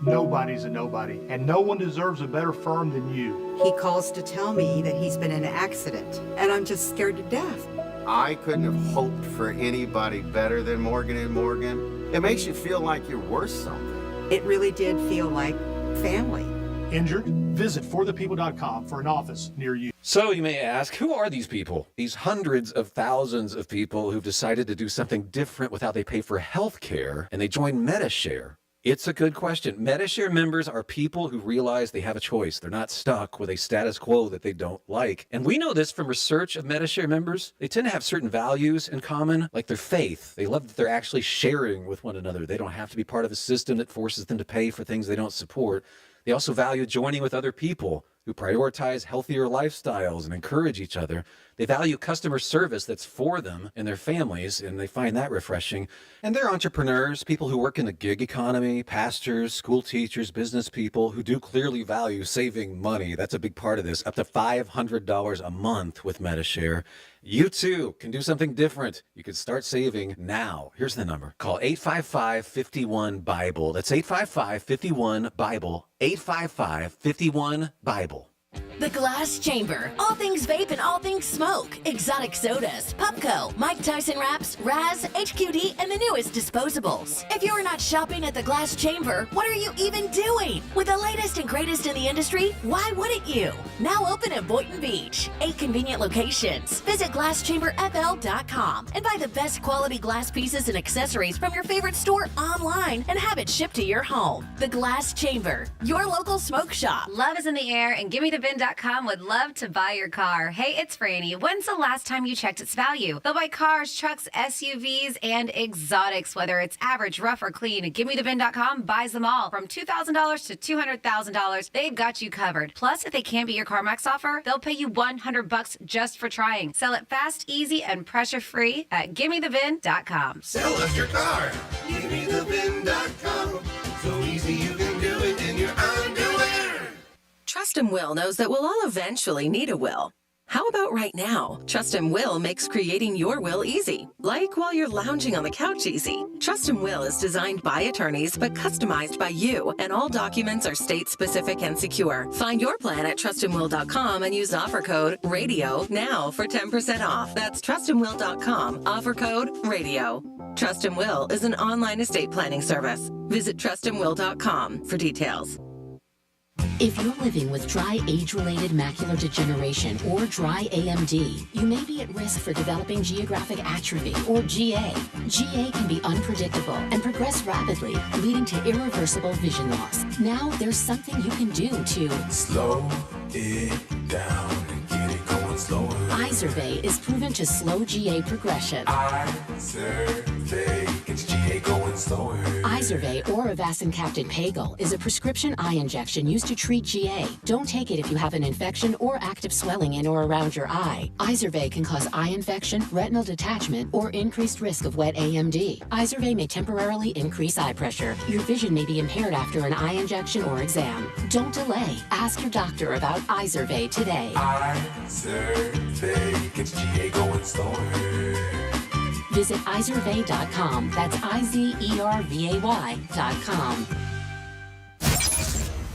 Nobody's a nobody, and no one deserves a better firm than you. He calls to tell me that he's been in an accident, and I'm just scared to death. I couldn't have hoped for anybody better than Morgan & Morgan. It makes you feel like you're worth something. It really did feel like family. Injured? Visit forthepeople.com for an office near you. So you may ask, who are these people? These hundreds of thousands of people who've decided to do something different with how they pay for health care, and they join MediShare. It's a good question. MediShare members are people who realize they have a choice. They're not stuck with a status quo that they don't like. And we know this from research of MediShare members. They tend to have certain values in common, like their faith. They love that they're actually sharing with one another. They don't have to be part of a system that forces them to pay for things they don't support. They also value joining with other people who prioritize healthier lifestyles and encourage each other. They value customer service that's for them and their families, and they find that refreshing. And they're entrepreneurs, people who work in the gig economy, pastors, school teachers, business people who do clearly value saving money. That's a big part of this, up to $500 a month with MediShare. You too can do something different. You can start saving now. Here's the number. Call 855-51-BIBLE. That's 855-51-BIBLE. 855-51-BIBLE. The Glass Chamber. All things vape and all things smoke. Exotic sodas, Pupco, Mike Tyson wraps, Raz, HQD, and the newest disposables. If you're not shopping at the Glass Chamber, what are you even doing? With the latest and greatest in the industry, why wouldn't you? Now open at Boynton Beach. 8 convenient locations. Visit GlassChamberFL.com and buy the best quality glass pieces and accessories from your favorite store online and have it shipped to your home. The Glass Chamber, your local smoke shop. Love is in the air, and GimmeTheVin.com would love to buy your car. Hey, it's Franny. When's the last time you checked its value? They'll buy cars, trucks, SUVs, and exotics, whether it's average, rough, or clean. GimmeTheVin.com buys them all. From $2,000 to $200,000, they've got you covered. Plus, if they can't beat your CarMax offer, they'll pay you $100 just for trying. Sell it fast, easy, and pressure-free at GimmeTheVin.com. Sell us your car. GimmeTheVin.com. So easy you can do it in your underwear. Trust and Will knows that we'll all eventually need a will. How about right now? Trust and Will makes creating your will easy, like while you're lounging on the couch easy. Trust and Will is designed by attorneys but customized by you, and all documents are state-specific and secure. Find your plan at trustandwill.com and use offer code RADIO now for 10% off. That's trustandwill.com, offer code RADIO. Trust and Will is an online estate planning service. Visit trustandwill.com for details. If you're living with dry age-related macular degeneration or dry AMD, you may be at risk for developing geographic atrophy or GA. GA can be unpredictable and progress rapidly, leading to irreversible vision loss. Now there's something you can do to slow it down and get it going slower. Izervay is proven to slow GA progression. Izervay gets GA going slower. Izervay or avacincaptad pagel is a prescription eye injection used to treat GA. Don't take it if you have an infection or active swelling in or around your eye. Izervay can cause eye infection, retinal detachment, or increased risk of wet AMD. Izervay may temporarily increase eye pressure. Your vision may be impaired after an eye injection or exam. Don't delay. Ask your doctor about Izervay today. Izervay gets GA going slower. Visit Izervay.com. That's IZERVAY.com.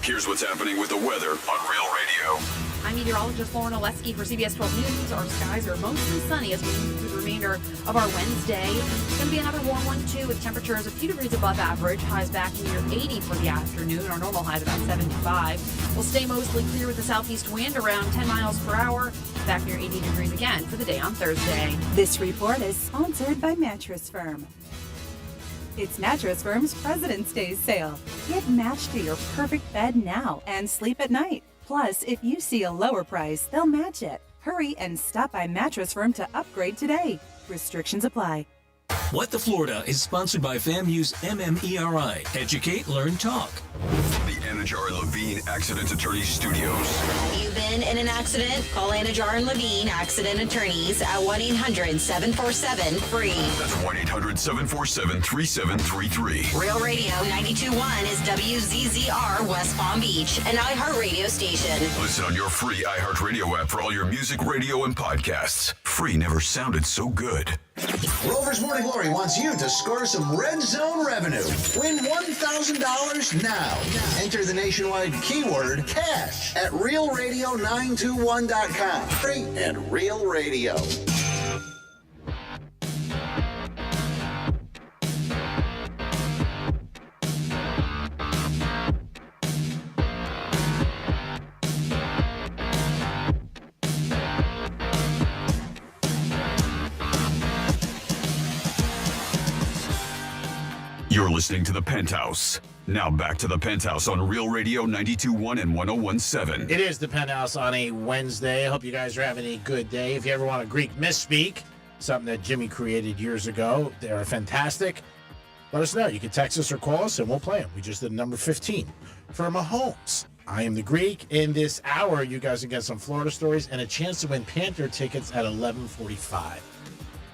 Here's what's happening with the weather on Real Radio. I'm meteorologist Lauren Oleski for CBS 12 News. Our skies are mostly sunny as we move through the remainder of our Wednesday. It's going to be another warm one, too, with temperatures a few degrees above average. Highs back near 80 for the afternoon. Our normal high is about 75. We'll stay mostly clear with the southeast wind around 10 miles per hour. Back near 80 degrees again for the day on Thursday. This report is sponsored by Mattress Firm. It's Mattress Firm's President's Day sale. Get matched to your perfect bed now and sleep at night. Plus, if you see a lower price, they'll match it. Hurry and stop by Mattress Firm to upgrade today. Restrictions apply. What the Florida is sponsored by FAMU's MMERI. Educate, Learn, Talk. From the Anajar and Levine Accident Attorneys Studios. You've been in an accident? Call Anajar and Levine Accident Attorneys at 1-800-747-FREE. That's 1-800-747-3733. Real Radio 92.1 is WZZR West Palm Beach, an iHeartRadio station. Listen on your free iHeartRadio app for all your music, radio, and podcasts. Free never sounded so good. Rover's Morning Glory wants you to score some Red Zone revenue. Win $1,000 now. Enter the nationwide keyword cash at realradio921.com. Free and Real Radio. You're listening to The Penthouse. Now back to The Penthouse on Real Radio 92.1 and 101.7. It is The Penthouse on a Wednesday. I hope you guys are having a good day. If you ever want a Greek misspeak, something that Jimmy created years ago, they are fantastic. Let us know. You can text us or call us, and we'll play them. We just did number 15 for Mahomes. I am the Greek. In this hour, you guys can get some Florida stories and a chance to win Panther tickets at 11:45.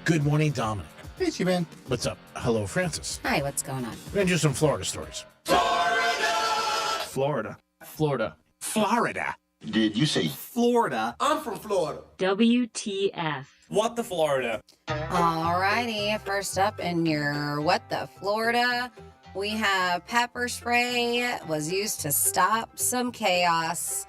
Good morning, Dominic. Hey, G-Man. What's up? Hello, Francis. Hi, what's going on? We're going to do some Florida stories. Florida. Florida. Did you say Florida? I'm from Florida. WTF. What the Florida? Alrighty, first up in your What the Florida, we have pepper spray was used to stop some chaos.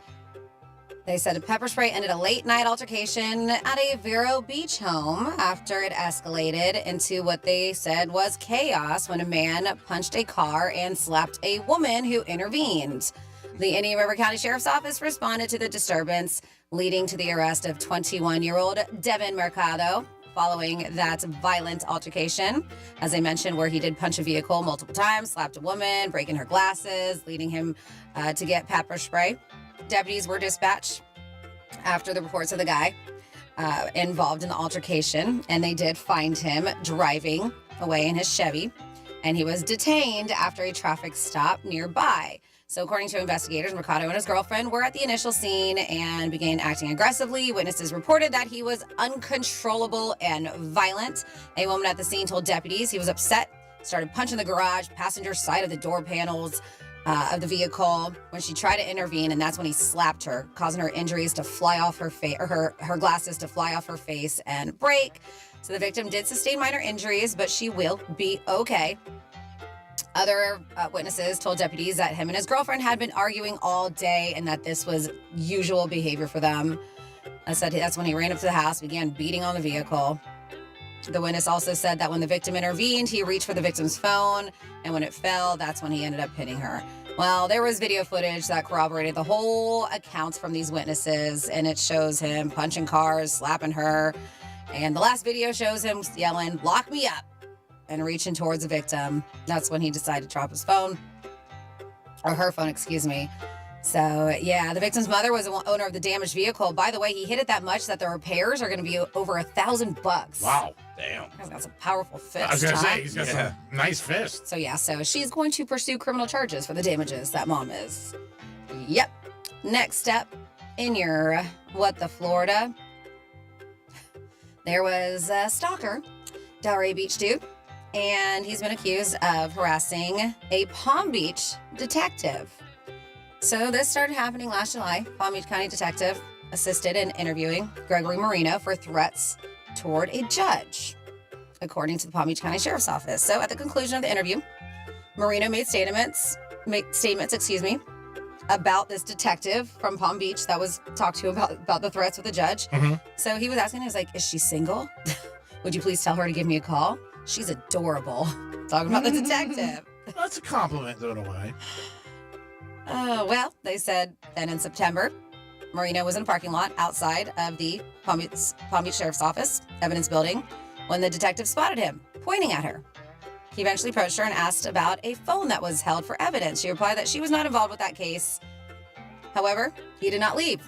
They said a pepper spray ended a late night altercation at a Vero Beach home after it escalated into what they said was chaos when a man punched a car and slapped a woman who intervened. The Indian River County Sheriff's Office responded to the disturbance, leading to the arrest of 21-year-old Devin Mercado following that violent altercation, as I mentioned, where he did punch a vehicle multiple times, slapped a woman, breaking her glasses, leading him to get pepper spray. Deputies were dispatched after the reports of the guy involved in the altercation, and they did find him driving away in his Chevy, and he was detained after a traffic stop nearby. So according to investigators, Mercado and his girlfriend were at the initial scene and began acting aggressively. Witnesses reported that he was uncontrollable and violent. A woman at the scene told deputies he was upset, started punching the garage passenger side of the door panels, of the vehicle when she tried to intervene, and that's when he slapped her, causing her injuries to fly off her face, or her glasses to fly off her face and break. So the victim did sustain minor injuries, but she will be okay. Other witnesses told deputies that him and his girlfriend had been arguing all day and that this was usual behavior for them. I said that's when he ran up to the house, began beating on the vehicle. The witness also said that when the victim intervened, he reached for the victim's phone, and when it fell, that's when he ended up hitting her. Well, there was video footage that corroborated the whole accounts from these witnesses, and it shows him punching cars, slapping her, and the last video shows him yelling, "Lock me up," and reaching towards the victim. That's when he decided to drop his phone, or her phone, excuse me. So, yeah, the victim's mother was the owner of the damaged vehicle. By the way, he hit it that much that the repairs are going to be over $1,000. Wow. Damn. He's got some powerful fists. I was going to say, he's got some nice fists. So, yeah, so she's going to pursue criminal charges for the damages that mom is. Yep. Next step in your What the Florida. There was a stalker, Delray Beach dude, and he's been accused of harassing a Palm Beach detective. So this started happening last July. Palm Beach County detective assisted in interviewing Gregory Marino for threats toward a judge, according to the Palm Beach County Sheriff's Office. So at the conclusion of the interview, Marino made statements, about this detective from Palm Beach that was talked to about the threats with the judge. Mm-hmm. So he was asking, he was like, "Is she single? Would you please tell her to give me a call? She's adorable." Talking about the detective. That's a compliment, though, in a way. Well, they said then in September, Marino was in a parking lot outside of the Palm Beach Sheriff's Office evidence building when the detective spotted him, pointing at her. He eventually approached her and asked about a phone that was held for evidence. She replied that she was not involved with that case. However, he did not leave.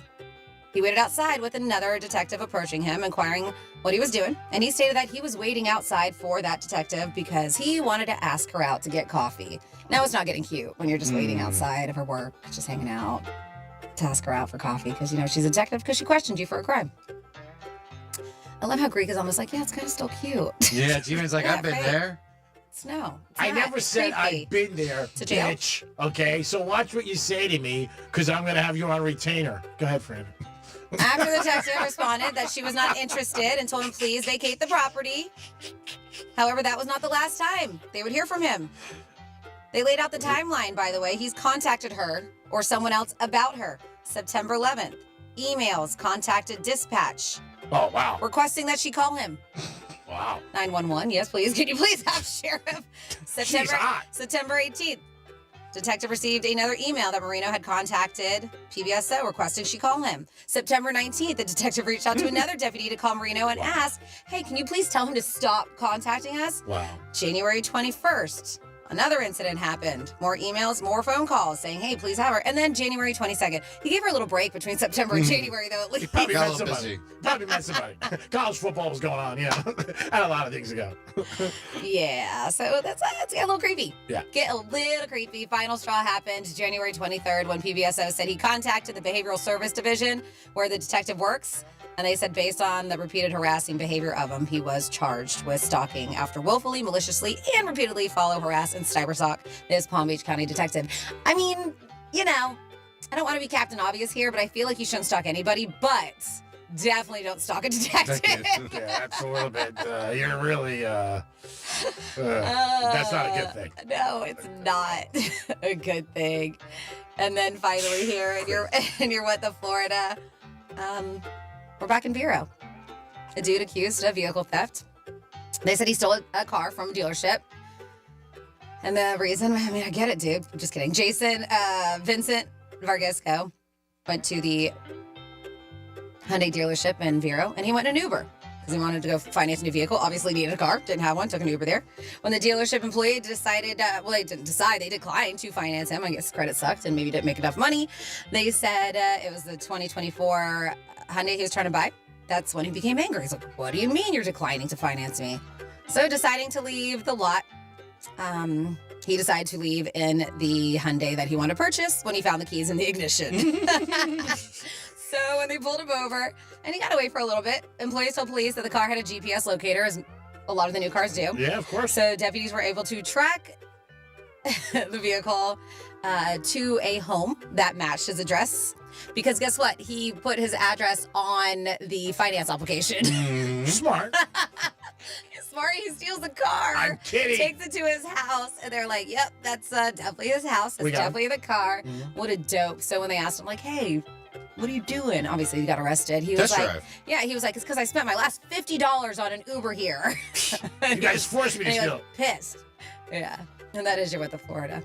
He waited outside with another detective approaching him, inquiring what he was doing, and he stated that he was waiting outside for that detective because he wanted to ask her out to get coffee. Now, it's not getting cute when you're just waiting outside of her work, just hanging out, to ask her out for coffee because, you know, she's a detective because she questioned you for a crime. I love how Greek is almost like, yeah, it's kind of still cute. Yeah, G-Man's like, I've been there. No, I never said I've been there, To jail? bitch. Okay, so watch what you say to me because I'm going to have you on retainer. Go ahead, Fran. After the detective responded that she was not interested and told him please vacate the property. However, that was not the last time they would hear from him. They laid out the timeline, by the way. He's contacted her or someone else about her. September 11th. Emails, contacted dispatch. Oh, wow. Requesting that she call him. Wow. 911, yes, please. Can you please have Sheriff? She's hot. September 18th. Detective received another email that Marino had contacted PBSO requesting she call him. September 19th, the detective reached out to another deputy to call Marino and ask, "Hey, can you please tell him to stop contacting us?" Wow. January 21st, another incident happened. More emails, more phone calls saying, "Hey, please have her." And then January 22nd. He gave her a little break between September and January, though, at least. Probably met somebody. Probably met somebody. College football was going on, yeah. Had a lot of things to go. Yeah, so that's get a little creepy. Yeah. Get a little creepy. Final straw happened January 23rd when PBSO said he contacted the Behavioral Service Division where the detective works. And they said based on the repeated harassing behavior of him, he was charged with stalking after willfully, maliciously, and repeatedly follow, harass, and cyberstalk this Palm Beach County detective. I mean, you know, I don't want to be Captain Obvious here, but I feel like you shouldn't stalk anybody, but definitely don't stalk a detective. Yeah, that's a little bit, you're really, that's not a good thing. No, it's not a good thing. And then finally here in your What the Florida, we're back in Vero. A dude accused of vehicle theft. They said he stole a car from a dealership. And the reason, I mean, I get it, dude. I'm just kidding. Vincent Vargasco went to the Hyundai dealership in Vero, and he went in an Uber because he wanted to go finance a new vehicle. Obviously needed a car, didn't have one, took an Uber there. When the dealership employee decided, they didn't decide, they declined to finance him. I guess credit sucked and maybe didn't make enough money. They said it was the 2024 Hyundai he was trying to buy. That's when he became angry. He's like, "What do you mean you're declining to finance me?" So deciding to leave the lot, he decided to leave in the Hyundai that he wanted to purchase when he found the keys in the ignition. So when they pulled him over, and he got away for a little bit, employees told police that the car had a GPS locator, as a lot of the new cars do. Yeah, of course. So deputies were able to track the vehicle to a home that matched his address. Because guess what? He put his address on the finance application. Smart. Smart. He steals the car. I'm kidding. Takes it to his house, and they're like, "Yep, that's definitely his house. That's We got him. definitely the car." What a dope. So when they asked him, like, "Hey, what are you doing?" Obviously, he got arrested. He was That's like, right. "Yeah," he was like, "It's because I spent my last $50 on an Uber here." You guys forced me to And he steal. was pissed. Yeah, and that is your With the Florida.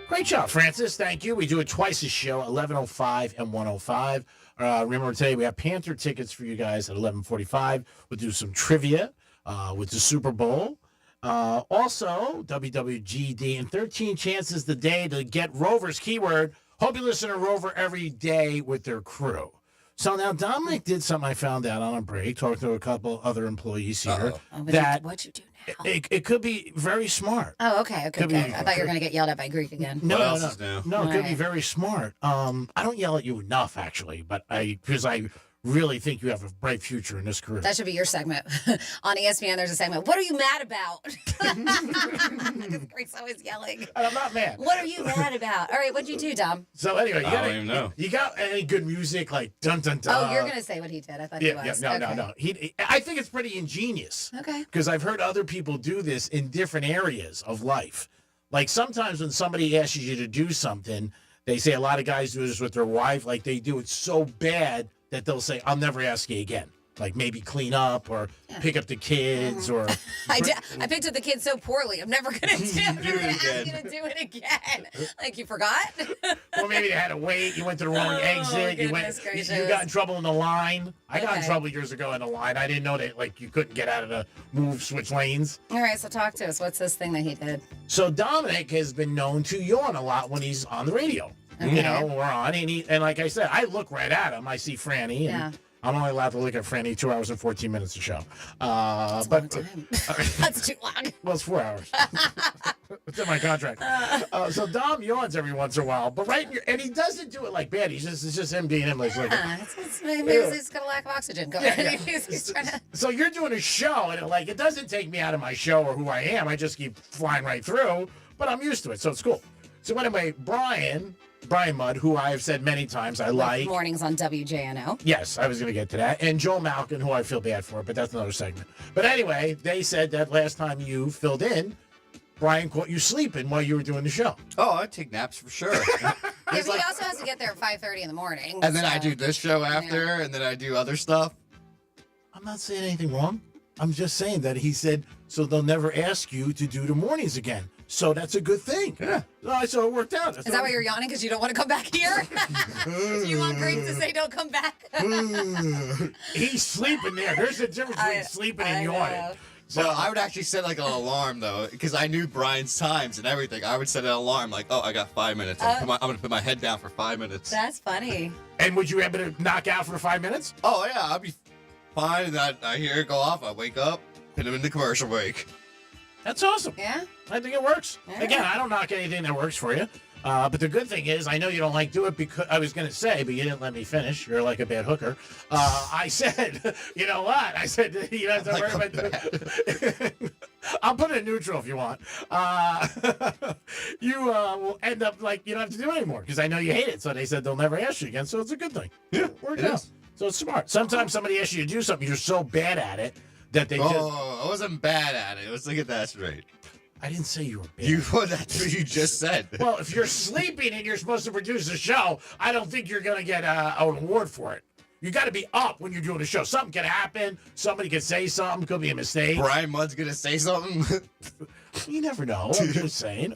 Great job, Francis. Thank you. We do it twice a show, 11:05 and 1:05. Remember today we have Panther tickets for you guys at 11:45. We'll do some trivia with the Super Bowl. Also, WWGD and 13 chances the day to get Rover's keyword. Hope you listen to Rover every day with their crew. So now Dominic did something I found out on a break, talking to a couple other employees here, that What'd you do now? it could be very smart. Oh, okay, Could good. be- I thought you were going to get yelled at by Greek again. No, What else no, is new? no, it All could be right. very smart. I don't yell at you enough, actually, but because I really think you have a bright future in this career. That should be your segment. On ESPN, there's a segment. What are you mad about? Because Greg's always yelling. And I'm not mad. What are you mad about? All right, what'd you do, Dom? So anyway, you I got don't even know. You got any good music like dun dun dun? Oh, you're going to say what he did. I thought he Yeah, was. no, Okay. no. I think it's pretty ingenious. Okay. Because I've heard other people do this in different areas of life. Like sometimes when somebody asks you to do something, they say a lot of guys do this with their wife. Like they do it so bad that they'll say, "I'll never ask you again." Like maybe clean up or pick up the kids or. I picked up the kids so poorly. I'm never going to ask you to do it again. Like you forgot? Or maybe they had to wait. You went to the wrong exit. You goodness you gracious. got in trouble in the line. I got in Okay. trouble years ago in the line. I didn't know that like you couldn't get out of the switch lanes. All right, so talk to us. What's this thing that he did? So Dominic has been known to yawn a lot when he's on the radio. Okay. You know, when we're on, and like I said, I look right at him. I see Franny, and Yeah. I'm only allowed to look at Franny 2 hours and 14 minutes a show. But That's too long. well, it's 4 hours. It's in my contract. So Dom yawns every once in a while, but and he doesn't do it like bad. It's just him being him. Like, Maybe he's got a lack of oxygen. Go ahead. He's trying to... So you're doing a show, and it doesn't take me out of my show or who I am. I just keep flying right through, but I'm used to it, so it's cool. So anyway, Brian Mudd, who I have said many times I like. Mornings on WJNO. Yes, I was going to get to that. And Joe Malkin, who I feel bad for, but that's another segment. But anyway, they said that last time you filled in, Brian caught you sleeping while you were doing the show. Oh, I take naps for sure. Yeah, but he also has to get there at 5:30 in the morning. And then I so- do this show after, and then I do other stuff. I'm not saying anything wrong. I'm just saying that he said, so they'll never ask you to do the mornings again. So that's a good thing. Yeah. So it worked out. Is that why you're yawning? Because you don't want to come back here? You want Greg to say don't come back? He's sleeping there. There's a difference between sleeping and yawning. So I would actually set like an alarm though, because I knew Brian's times and everything. I would set an alarm like, oh, I got 5 minutes. I'm gonna put my head down for 5 minutes. That's funny. And would you be able to knock out for 5 minutes? Oh yeah, I'd be fine. And I hear it go off. I wake up, put him in the commercial break. That's awesome. Yeah. I think it works. Yeah. Again, I don't knock anything that works for you. But the good thing is, I know you don't like do it because I was going to say, but you didn't let me finish. You're like a bad hooker. I said, you know what? I said, you don't have to worry about I'll put it in neutral if you want. You will end up like you don't have to do it anymore because I know you hate it. So they said they'll never ask you again. So it's a good thing. Yeah, worked out. So it's smart. Sometimes somebody asks you to do something, you're so bad at it that they just. Oh, I wasn't bad at it. Let's get that straight. I didn't say you were bad. That's what you just said. Well, if you're sleeping and you're supposed to produce a show, I don't think you're going to get an award for it. You got to be up when you're doing a show. Something can happen. Somebody could say something. Could be a mistake. Brian Mudd's gonna say something. You never know. I'm just saying.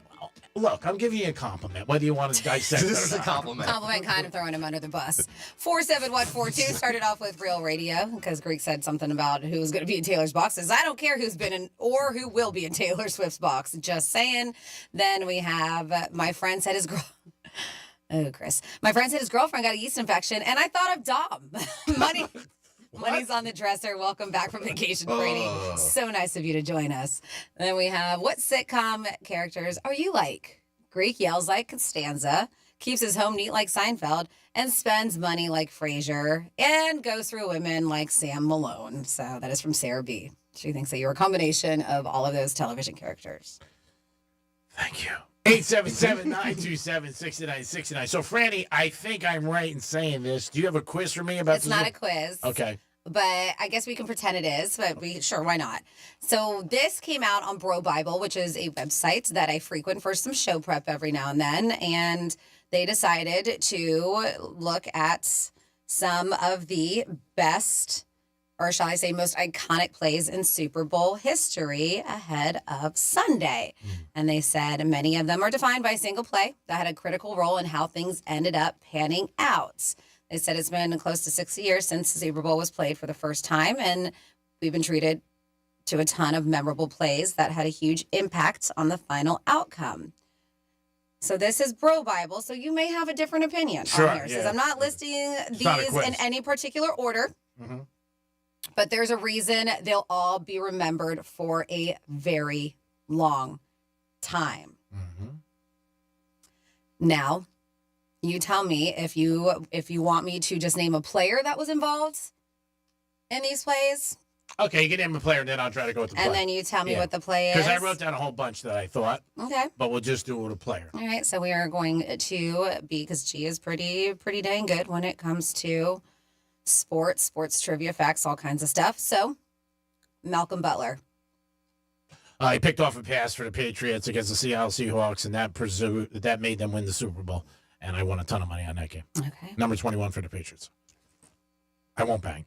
Look, I'm giving you a compliment, whether you want to dissect it. This is a compliment. Compliment, kind of throwing him under the bus. 47142 started off with Real Radio because Greek said something about who's going to be in Taylor's boxes. I don't care who's been in or who will be in Taylor Swift's box. Just saying. Then we have my friend said his girl. Oh, Chris. My friend said his girlfriend got a yeast infection, and I thought of Dom. Money's on the dresser. Welcome back from vacation, Brady. So nice of you to join us. Then we have, what sitcom characters are you like? Greek yells like Costanza, keeps his home neat like Seinfeld, and spends money like Frasier, and goes through women like Sam Malone. So that is from Sarah B. She thinks that you're a combination of all of those television characters. Thank you. 877-927-6969. So, Franny, I think I'm right in saying this. Do you have a quiz for me about It's not a quiz. Okay. But I guess we can pretend it is, but sure, why not? So this came out on Bro Bible, which is a website that I frequent for some show prep every now and then. And they decided to look at some of the best, or shall I say most iconic plays in Super Bowl history ahead of Sunday. And they said many of them are defined by a single play that had a critical role in how things ended up panning out. They said it's been close to 6 years since the Super Bowl was played for the first time, and we've been treated to a ton of memorable plays that had a huge impact on the final outcome. So this is Bro Bible, so you may have a different opinion on here. It says I'm not listing these in any particular order, but there's a reason they'll all be remembered for a very long time. Now, you tell me if you want me to just name a player that was involved in these plays. Okay, you can name a player, and then I'll try to go with the player. And then you tell me what the play is. Because I wrote down a whole bunch that I thought. Okay. But we'll just do it with a player. All right, so we are going to be, because G is pretty dang good when it comes to sports trivia, facts, all kinds of stuff. So, Malcolm Butler. He picked off a pass for the Patriots against the Seattle Seahawks, and that made them win the Super Bowl. And I won a ton of money on that game. Okay. Number 21 for the Patriots. I won't bang.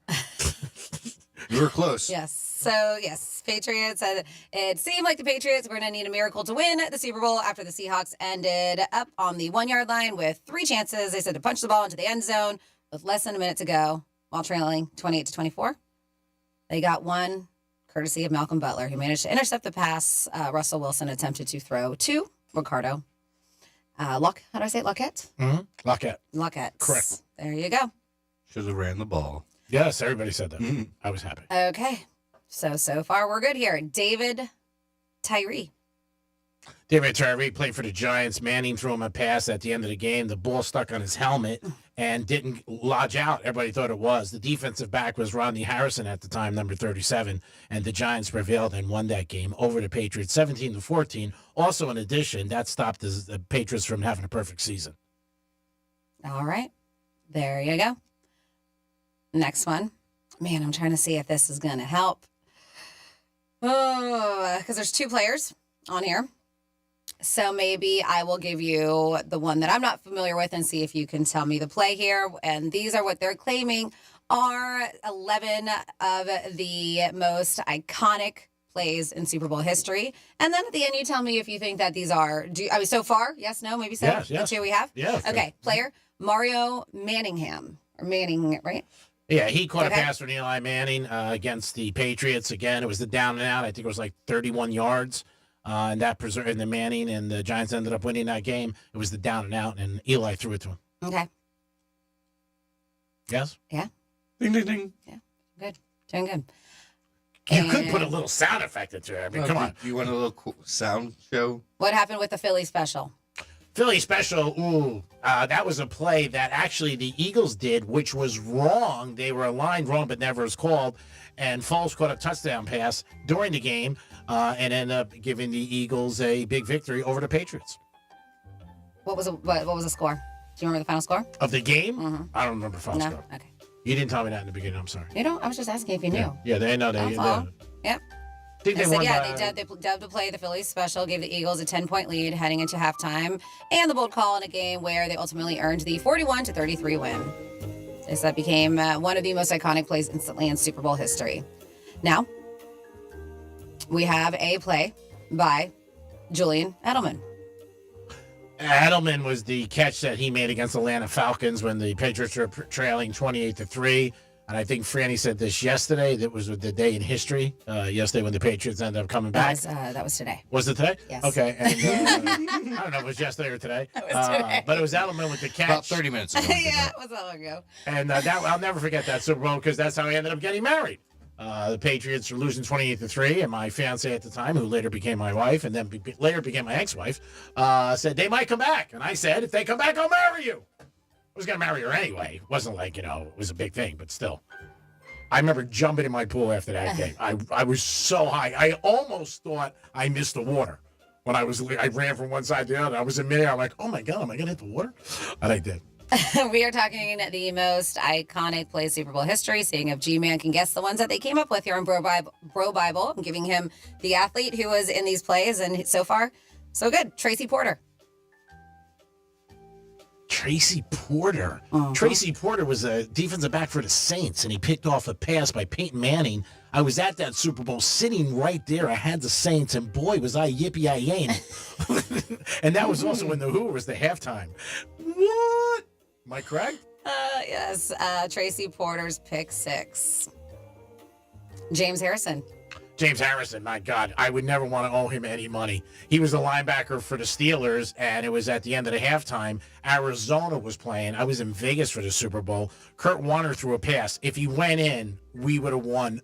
You were close. Yes. So, yes, Patriots. It seemed like the Patriots were going to need a miracle to win the Super Bowl after the Seahawks ended up on the 1 yard line with 3 chances. They said to punch the ball into the end zone with less than a minute to go while trailing 28-24. They got one courtesy of Malcolm Butler, who managed to intercept the pass Russell Wilson attempted to throw to Ricardo. How do I say it? Lockett? Lockett. Correct. There you go. Should have ran the ball. Yes, everybody said that. I was happy. Okay. So far we're good here. David Tyree. David Tyree played for the Giants. Manning threw him a pass at the end of the game. The ball stuck on his helmet and didn't lodge out. Everybody thought it was. The defensive back was Rodney Harrison at the time, number 37, and the Giants prevailed and won that game over the Patriots, 17-14. Also, in addition, that stopped the Patriots from having a perfect season. All right. There you go. Next one. Man, I'm trying to see if this is going to help. Oh, because there's 2 players on here. So maybe I will give you the one that I'm not familiar with and see if you can tell me the play here. And these are what they're claiming are 11 of the most iconic plays in Super Bowl history. And then at the end, you tell me if you think that these are, so far, yes, no, maybe so? Yes. The 2 we have? Yes. Okay, player, Mario Manningham. Or Manning, right? Yeah, he caught a pass from Eli Manning against the Patriots. Again, it was the down and out. I think it was like 31 yards. And that preserved the Manning, and the Giants ended up winning that game. It was the down and out, and Eli threw it to him. Okay. Yes? Yeah. Ding, ding, ding. Yeah, good. Doing good. You could put a little sound effect into it. I mean, come on. You want a little cool sound show? What happened with the Philly special? Philly special, that was a play that actually the Eagles did, which was wrong. They were aligned wrong, but never was called. And Foles caught a touchdown pass during the game and ended up giving the Eagles a big victory over the Patriots. What was the score? Do you remember the final score? Of the game? Mm-hmm. I don't remember the final score. Okay. You didn't tell me that in the beginning. I'm sorry. You don't? I was just asking if you knew. Yeah, they know. They Yep. Think they won by... They dubbed the play the Phillies special, gave the Eagles a 10-point lead heading into halftime, and the bold call in a game where they ultimately earned the 41-33 win. This that became one of the most iconic plays instantly in Super Bowl history. Now, we have a play by Julian Edelman. Edelman was the catch that he made against Atlanta Falcons when the Patriots were trailing 28-3. And I think Franny said this yesterday. That was the day in history. Yesterday when the Patriots ended up coming back. That was today. Was it today? Yes. Okay. And, I don't know if it was yesterday or today. It was today. But it was Edelman with the catch. About 30 minutes ago. Yeah, it was that long ago. And I'll never forget that Super Bowl because that's how he ended up getting married. The Patriots were losing 28-3, and my fiance at the time, who later became my wife and then later became my ex-wife, said they might come back. And I said, if they come back, I'll marry you. I was going to marry her anyway. It wasn't like, it was a big thing, but still. I remember jumping in my pool after that game. I was so high. I almost thought I missed the water when I ran from one side to the other. I was in midair. I'm like, oh my God, am I going to hit the water? And I did. We are talking the most iconic plays Super Bowl history, seeing if G-Man can guess the ones that they came up with here on Bro Bible. I'm giving him the athlete who was in these plays, and so far, so good. Tracy Porter. Tracy Porter. Tracy Porter was a defensive back for the Saints, and he picked off a pass by Peyton Manning. I was at that Super Bowl sitting right there. I had the Saints, and boy, was I yippee-yi-yaying. And that was also when the Who was the halftime. What? Am I correct? Yes. Tracy Porter's pick 6. James Harrison. James Harrison, my God, I would never want to owe him any money. He was a linebacker for the Steelers, and it was at the end of the halftime. Arizona was playing. I was in Vegas for the Super Bowl. Kurt Warner threw a pass. If he went in, we would have won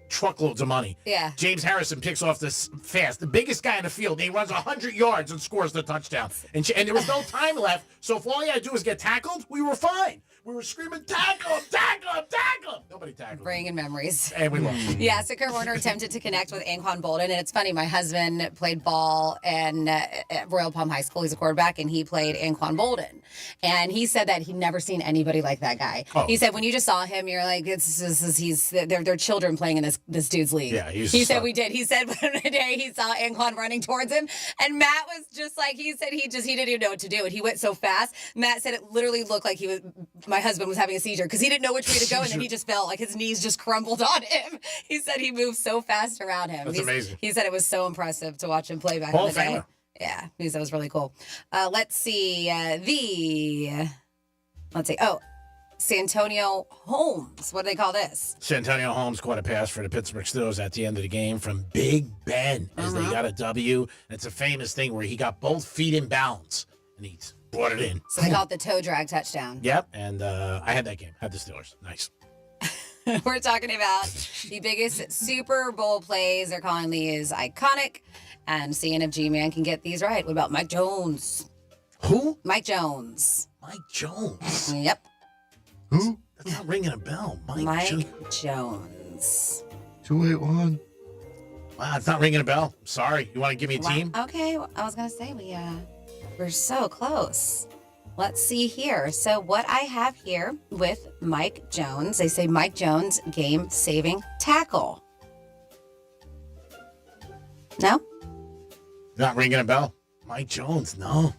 truckloads of money. Yeah. James Harrison picks off this fast, the biggest guy in the field. And he runs 100 yards and scores the touchdown. And there was no time left, so if all he had to do was get tackled, we were fine. We were screaming, tackle him, tackle him, tackle him. Nobody tackled him. Bringing memories. And we lost. Yeah, so Kurt Warner attempted to connect with Anquan Bolden, and it's funny, my husband played ball at Royal Palm High School. He's a quarterback, and he played Anquan Bolden. And he said that he'd never seen anybody like that guy. Oh. He said when you just saw him, you're like, they're children playing in this dude's league. Yeah, he said we did. He said one day he saw Anquan running towards him, and Matt was just like, he said he didn't even know what to do, and he went so fast. Matt said it literally looked like my husband was having a seizure because he didn't know which way to go, and then he just felt like his knees just crumbled on him. He said he moved so fast around him. That's amazing. He said it was so impressive to watch him play back in the day. Famer. Yeah, he said it was really cool. Let's see. Santonio Holmes. What do they call this? Santonio Holmes caught a pass for the Pittsburgh Steelers at the end of the game from Big Ben as they got a W. And it's a famous thing where he got both feet in bounds, and he brought it in. So they call it the toe drag touchdown. Yep, and I had that game. Had the Steelers. Nice. We're talking about the biggest Super Bowl plays. They're calling these iconic, and seeing if G-Man can get these right. What about Mike Jones? Who? Mike Jones. Mike Jones? Yep. Who? That's not ringing a bell. Mike Jones. 281. Wow, it's not ringing a bell. Sorry. You want to give me a team? Okay, I was going to say we're so close. Let's see here. So what I have here with Mike Jones, they say Mike Jones game-saving tackle. No? Not ringing a bell. Mike Jones, no.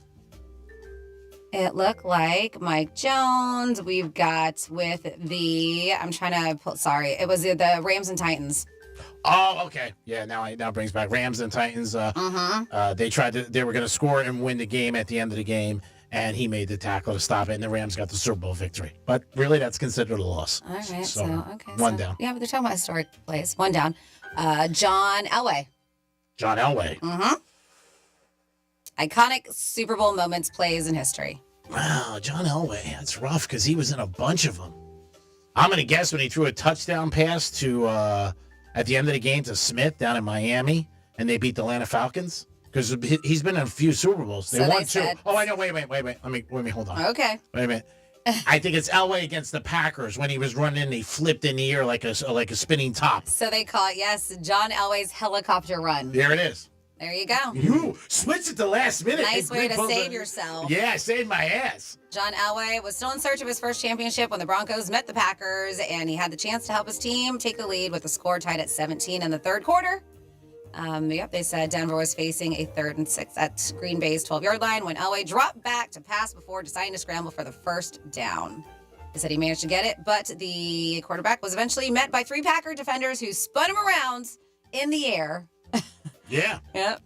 It looked like Mike Jones. We've got with I'm trying to pull, sorry. It was the Rams and Titans. Oh, okay. Yeah, now brings back Rams and Titans. They were going to score and win the game at the end of the game, and he made the tackle to stop it, and the Rams got the Super Bowl victory. But really, that's considered a loss. All right, one down. Yeah, but they're talking about historic plays. One down. John Elway. John Elway. Mm-hmm. Iconic Super Bowl moments, plays in history. Wow, John Elway. That's rough because he was in a bunch of them. I'm going to guess when he threw a touchdown pass to at the end of the game to Smith down in Miami, and they beat the Atlanta Falcons. Because he's been in a few Super Bowls. They won two. Oh, I know. Wait. Let me hold on. Okay. Wait a minute. I think it's Elway against the Packers when he was running and he flipped in the air like a spinning top. So they call it, yes, John Elway's helicopter run. There it is. There you go. You switched at the last minute. Nice way to save yourself. Yeah, saved my ass. John Elway was still in search of his first championship when the Broncos met the Packers, and he had the chance to help his team take the lead with the score tied at 17 in the third quarter. They said Denver was facing a 3rd and 6 at Green Bay's 12-yard line when Elway dropped back to pass before deciding to scramble for the first down. They said he managed to get it, but the quarterback was eventually met by 3 Packer defenders who spun him around in the air. Yeah. Yep.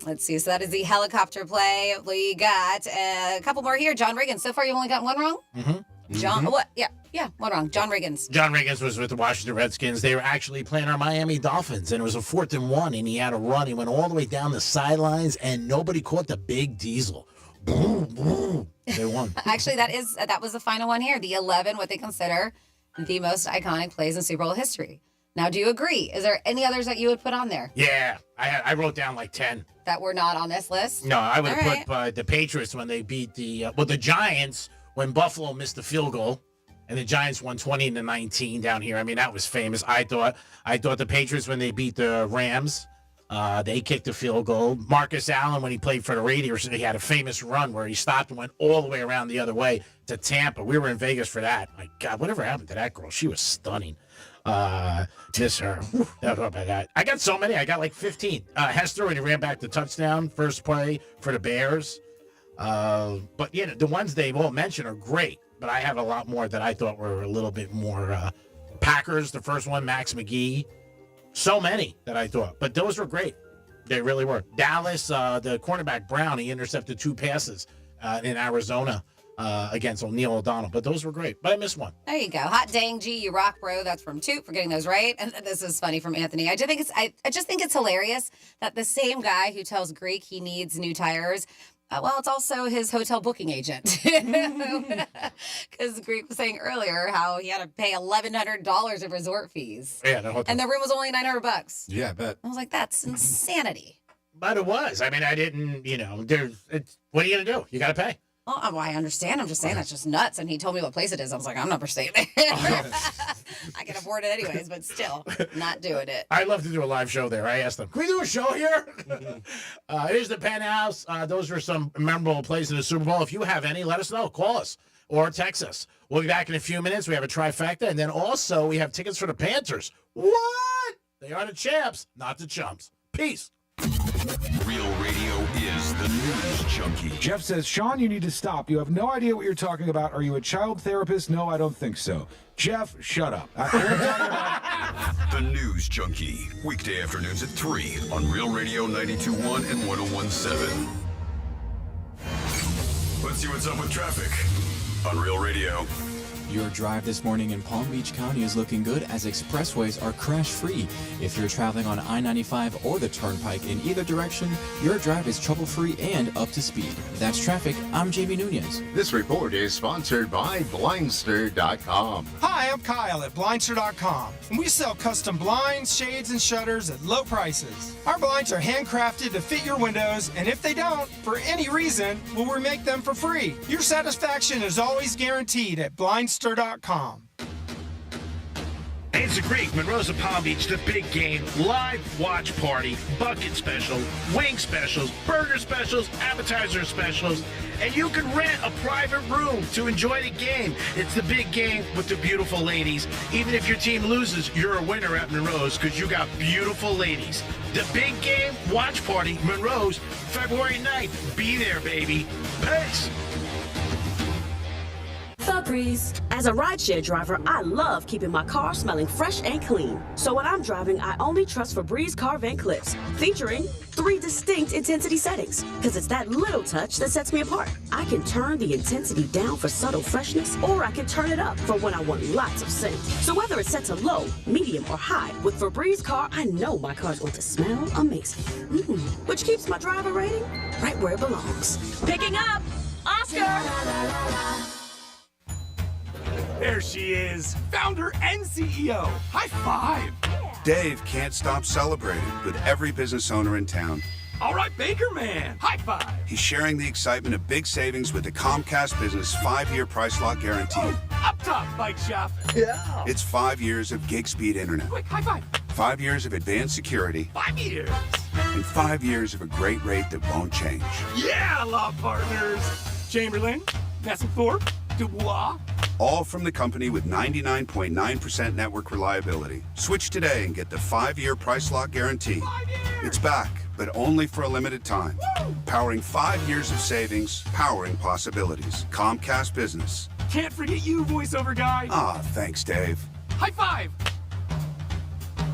Let's see. So that is the helicopter play. We got a couple more here. John Riggins. So far, you've only got one wrong? Mm-hmm. John, what? Yeah, one wrong. John Riggins. John Riggins was with the Washington Redskins. They were actually playing our Miami Dolphins, and it was a 4th and 1, and he had a run. He went all the way down the sidelines, and nobody caught the big diesel. Boom, boom. They won. Actually, that was the final one here. The 11, what they consider the most iconic plays in Super Bowl history. Now, do you agree? Is there any others that you would put on there? Yeah, I wrote down like 10. That were not on this list? No, I would have put the Patriots when they beat the Giants when Buffalo missed the field goal, and the Giants won 20-19 down here. I mean, that was famous. I thought the Patriots when they beat the Rams They kicked a field goal. Marcus Allen, when he played for the Raiders, he had a famous run where he stopped and went all the way around the other way to Tampa. We were in Vegas for that. My God, whatever happened to that girl? She was stunning. Miss her. I got so many. I got like 15. Hester, when he ran back the touchdown, first play for the Bears. But yeah, the ones they all mentioned are great. But I have a lot more that I thought were a little bit more. Packers, the first one, Max McGee. So many that I thought. But those were great. They really were. Dallas, the cornerback Brown, he intercepted 2 passes in Arizona against O'Neal O'Donnell. But those were great. But I missed one. There you go. Hot dang, G, you rock, bro. That's from Toot for getting those right. And this is funny from Anthony. I just think it's hilarious that the same guy who tells Greek he needs new tires, well, it's also his hotel booking agent. Because Greek was saying earlier how he had to pay $1,100 of resort fees. Yeah, and the room was only $900. Yeah, I bet. I was like, that's insanity. But it was. I mean, I didn't, what are you going to do? You got to pay. Well, I understand. I'm just saying that's just nuts. And he told me what place it is. I was like, I'm never staying there. I can afford it anyways, but still, not doing it. I'd love to do a live show there. I asked them, can we do a show here? Here's the Penthouse. Those are some memorable plays in the Super Bowl. If you have any, let us know. Call us or text us. We'll be back in a few minutes. We have a trifecta. And then also we have tickets for the Panthers. What? They are the champs, not the chumps. Peace. Real radio is the news junkie. Jeff says, Sean, you need to stop. You have no idea what you're talking about. Are you a child therapist? No, I don't think so. Jeff, shut up. The News Junkie. Weekday afternoons at 3 on Real Radio 92.1 and 101.7. Let's see what's up with traffic on Real Radio. Your drive this morning in Palm Beach County is looking good as expressways are crash-free. If you're traveling on I-95 or the Turnpike in either direction, your drive is trouble-free and up to speed. That's traffic. I'm Jamie Nunez. This report is sponsored by Blindster.com. Hi, I'm Kyle at Blindster.com, and we sell custom blinds, shades, and shutters at low prices. Our blinds are handcrafted to fit your windows, and if they don't, for any reason, we'll remake them for free. Your satisfaction is always guaranteed at Blindster.com. Hey, it's the Greek, Monroe's of Palm Beach, the big game, live watch party, bucket special, wing specials, burger specials, appetizer specials, and you can rent a private room to enjoy the game. It's the big game with the beautiful ladies. Even if your team loses, you're a winner at Monroe's because you got beautiful ladies. The big game watch party, Monroe's, February 9th. Be there, baby. Peace. Febreze. As a rideshare driver, I love keeping my car smelling fresh and clean. So when I'm driving, I only trust Febreze car vent clips, featuring 3 distinct intensity settings, because it's that little touch that sets me apart. I can turn the intensity down for subtle freshness, or I can turn it up for when I want lots of scent. So whether it's set to low, medium, or high, with Febreze car, I know my car's going to smell amazing. Which keeps my driver rating right where it belongs. Picking up Oscar! There she is, founder and CEO. High five. Dave can't stop celebrating with every business owner in town. All right, Baker Man, high five. He's sharing the excitement of big savings with the Comcast Business 5-year price lock guarantee. Up top, bike shop. Yeah. It's 5 years of gig speed internet. Quick, high five. 5 years of advanced security. 5 years. And 5 years of a great rate that won't change. Yeah, law partners. Chamberlain, Messingthorpe, Dubois. All from the company with 99.9% network reliability. Switch today and get the 5-year price lock guarantee. It's back, but only for a limited time. Woo! Powering 5 years of savings, powering possibilities. Comcast Business. Can't forget you, voiceover guy. Ah, thanks, Dave. High five.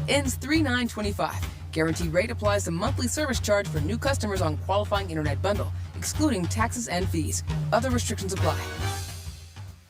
Ends 3/9/25. Guaranteed rate applies to monthly service charge for new customers on qualifying internet bundle, excluding taxes and fees. Other restrictions apply.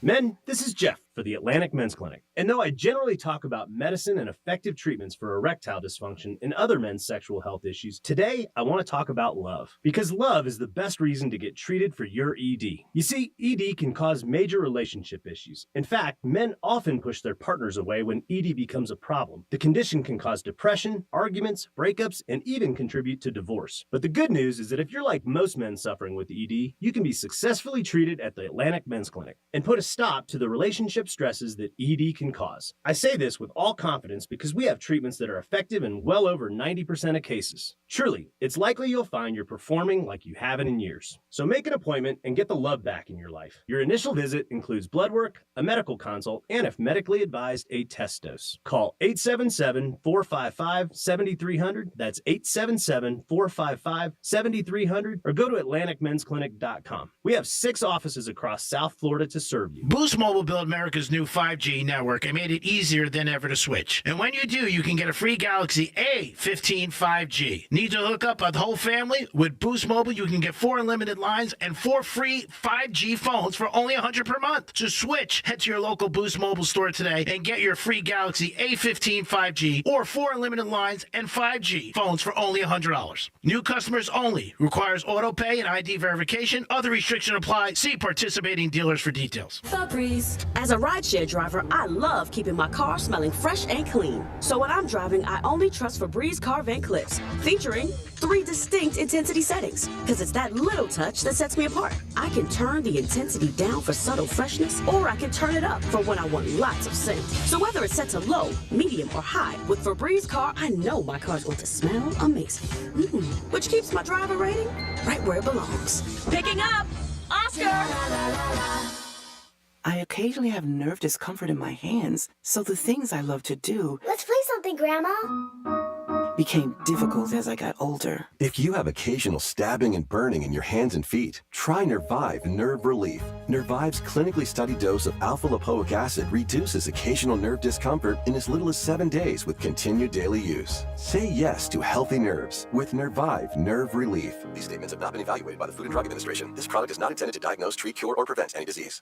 Men, this is Jeff for the Atlantic Men's Clinic. And though I generally talk about medicine and effective treatments for erectile dysfunction and other men's sexual health issues, today I want to talk about love. Because love is the best reason to get treated for your ED. You see, ED can cause major relationship issues. In fact, men often push their partners away when ED becomes a problem. The condition can cause depression, arguments, breakups, and even contribute to divorce. But the good news is that if you're like most men suffering with ED, you can be successfully treated at the Atlantic Men's Clinic and put a stop to the relationship trip stresses that ED can cause. I say this with all confidence because we have treatments that are effective in well over 90% of cases. Truly, it's likely you'll find you're performing like you haven't in years. So make an appointment and get the love back in your life. Your initial visit includes blood work, a medical consult, and if medically advised, a test dose. Call 877-455-7300. That's 877-455-7300 or go to AtlanticMen'sClinic.com. We have 6 offices across South Florida to serve you. Boost Mobile built America's new 5G network and made it easier than ever to switch. And when you do, you can get a free Galaxy A15 5G. Need to hook up a whole family? With Boost Mobile, you can get 4 unlimited lines and 4 free 5G phones for only $100 per month. So switch. Head to your local Boost Mobile store today and get your free Galaxy A15 5G or 4 unlimited lines and 5G phones for only $100. New customers only. Requires auto pay and ID verification. Other restrictions apply. See participating dealers for details. Febreze. As a rideshare driver, I love keeping my car smelling fresh and clean. So when I'm driving, I only trust Febreze car vent clips, featuring 3 distinct intensity settings, because it's that little touch that sets me apart. I can turn the intensity down for subtle freshness, or I can turn it up for when I want lots of scent. So whether it's set to low, medium, or high, with Febreze car, I know my car's going to smell amazing. Which keeps my driver rating right where it belongs. Picking up! Oscar! I occasionally have nerve discomfort in my hands, so the things I love to do... Let's play something, Grandma. ...became difficult as I got older. If you have occasional stabbing and burning in your hands and feet, try Nervive Nerve Relief. Nervive's clinically studied dose of alpha-lipoic acid reduces occasional nerve discomfort in as little as 7 days with continued daily use. Say yes to healthy nerves with Nervive Nerve Relief. These statements have not been evaluated by the Food and Drug Administration. This product is not intended to diagnose, treat, cure, or prevent any disease.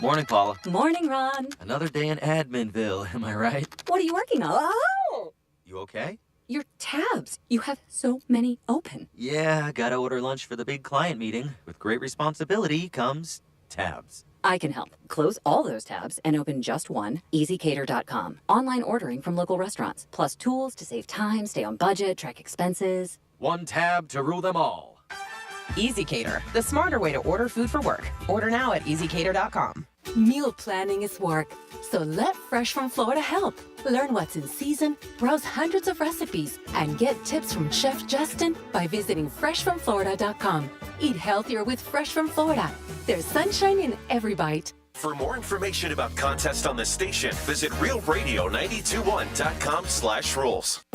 Morning, Paula. Morning, Ron. Another day in Adminville, am I right? What are you working on? Oh! You okay? Your tabs. You have so many open. Yeah, gotta order lunch for the big client meeting. With great responsibility comes tabs. I can help. Close all those tabs and open just one, easycater.com. Online ordering from local restaurants, plus tools to save time, stay on budget, track expenses. One tab to rule them all. EasyCater, the smarter way to order food for work. Order now at easycater.com. Meal planning is work, so let Fresh from Florida help. Learn what's in season, browse hundreds of recipes, and get tips from Chef Justin by visiting freshfromflorida.com. Eat healthier with Fresh from Florida. There's sunshine in every bite. For more information about contests on the station, visit realradio921.com/rules.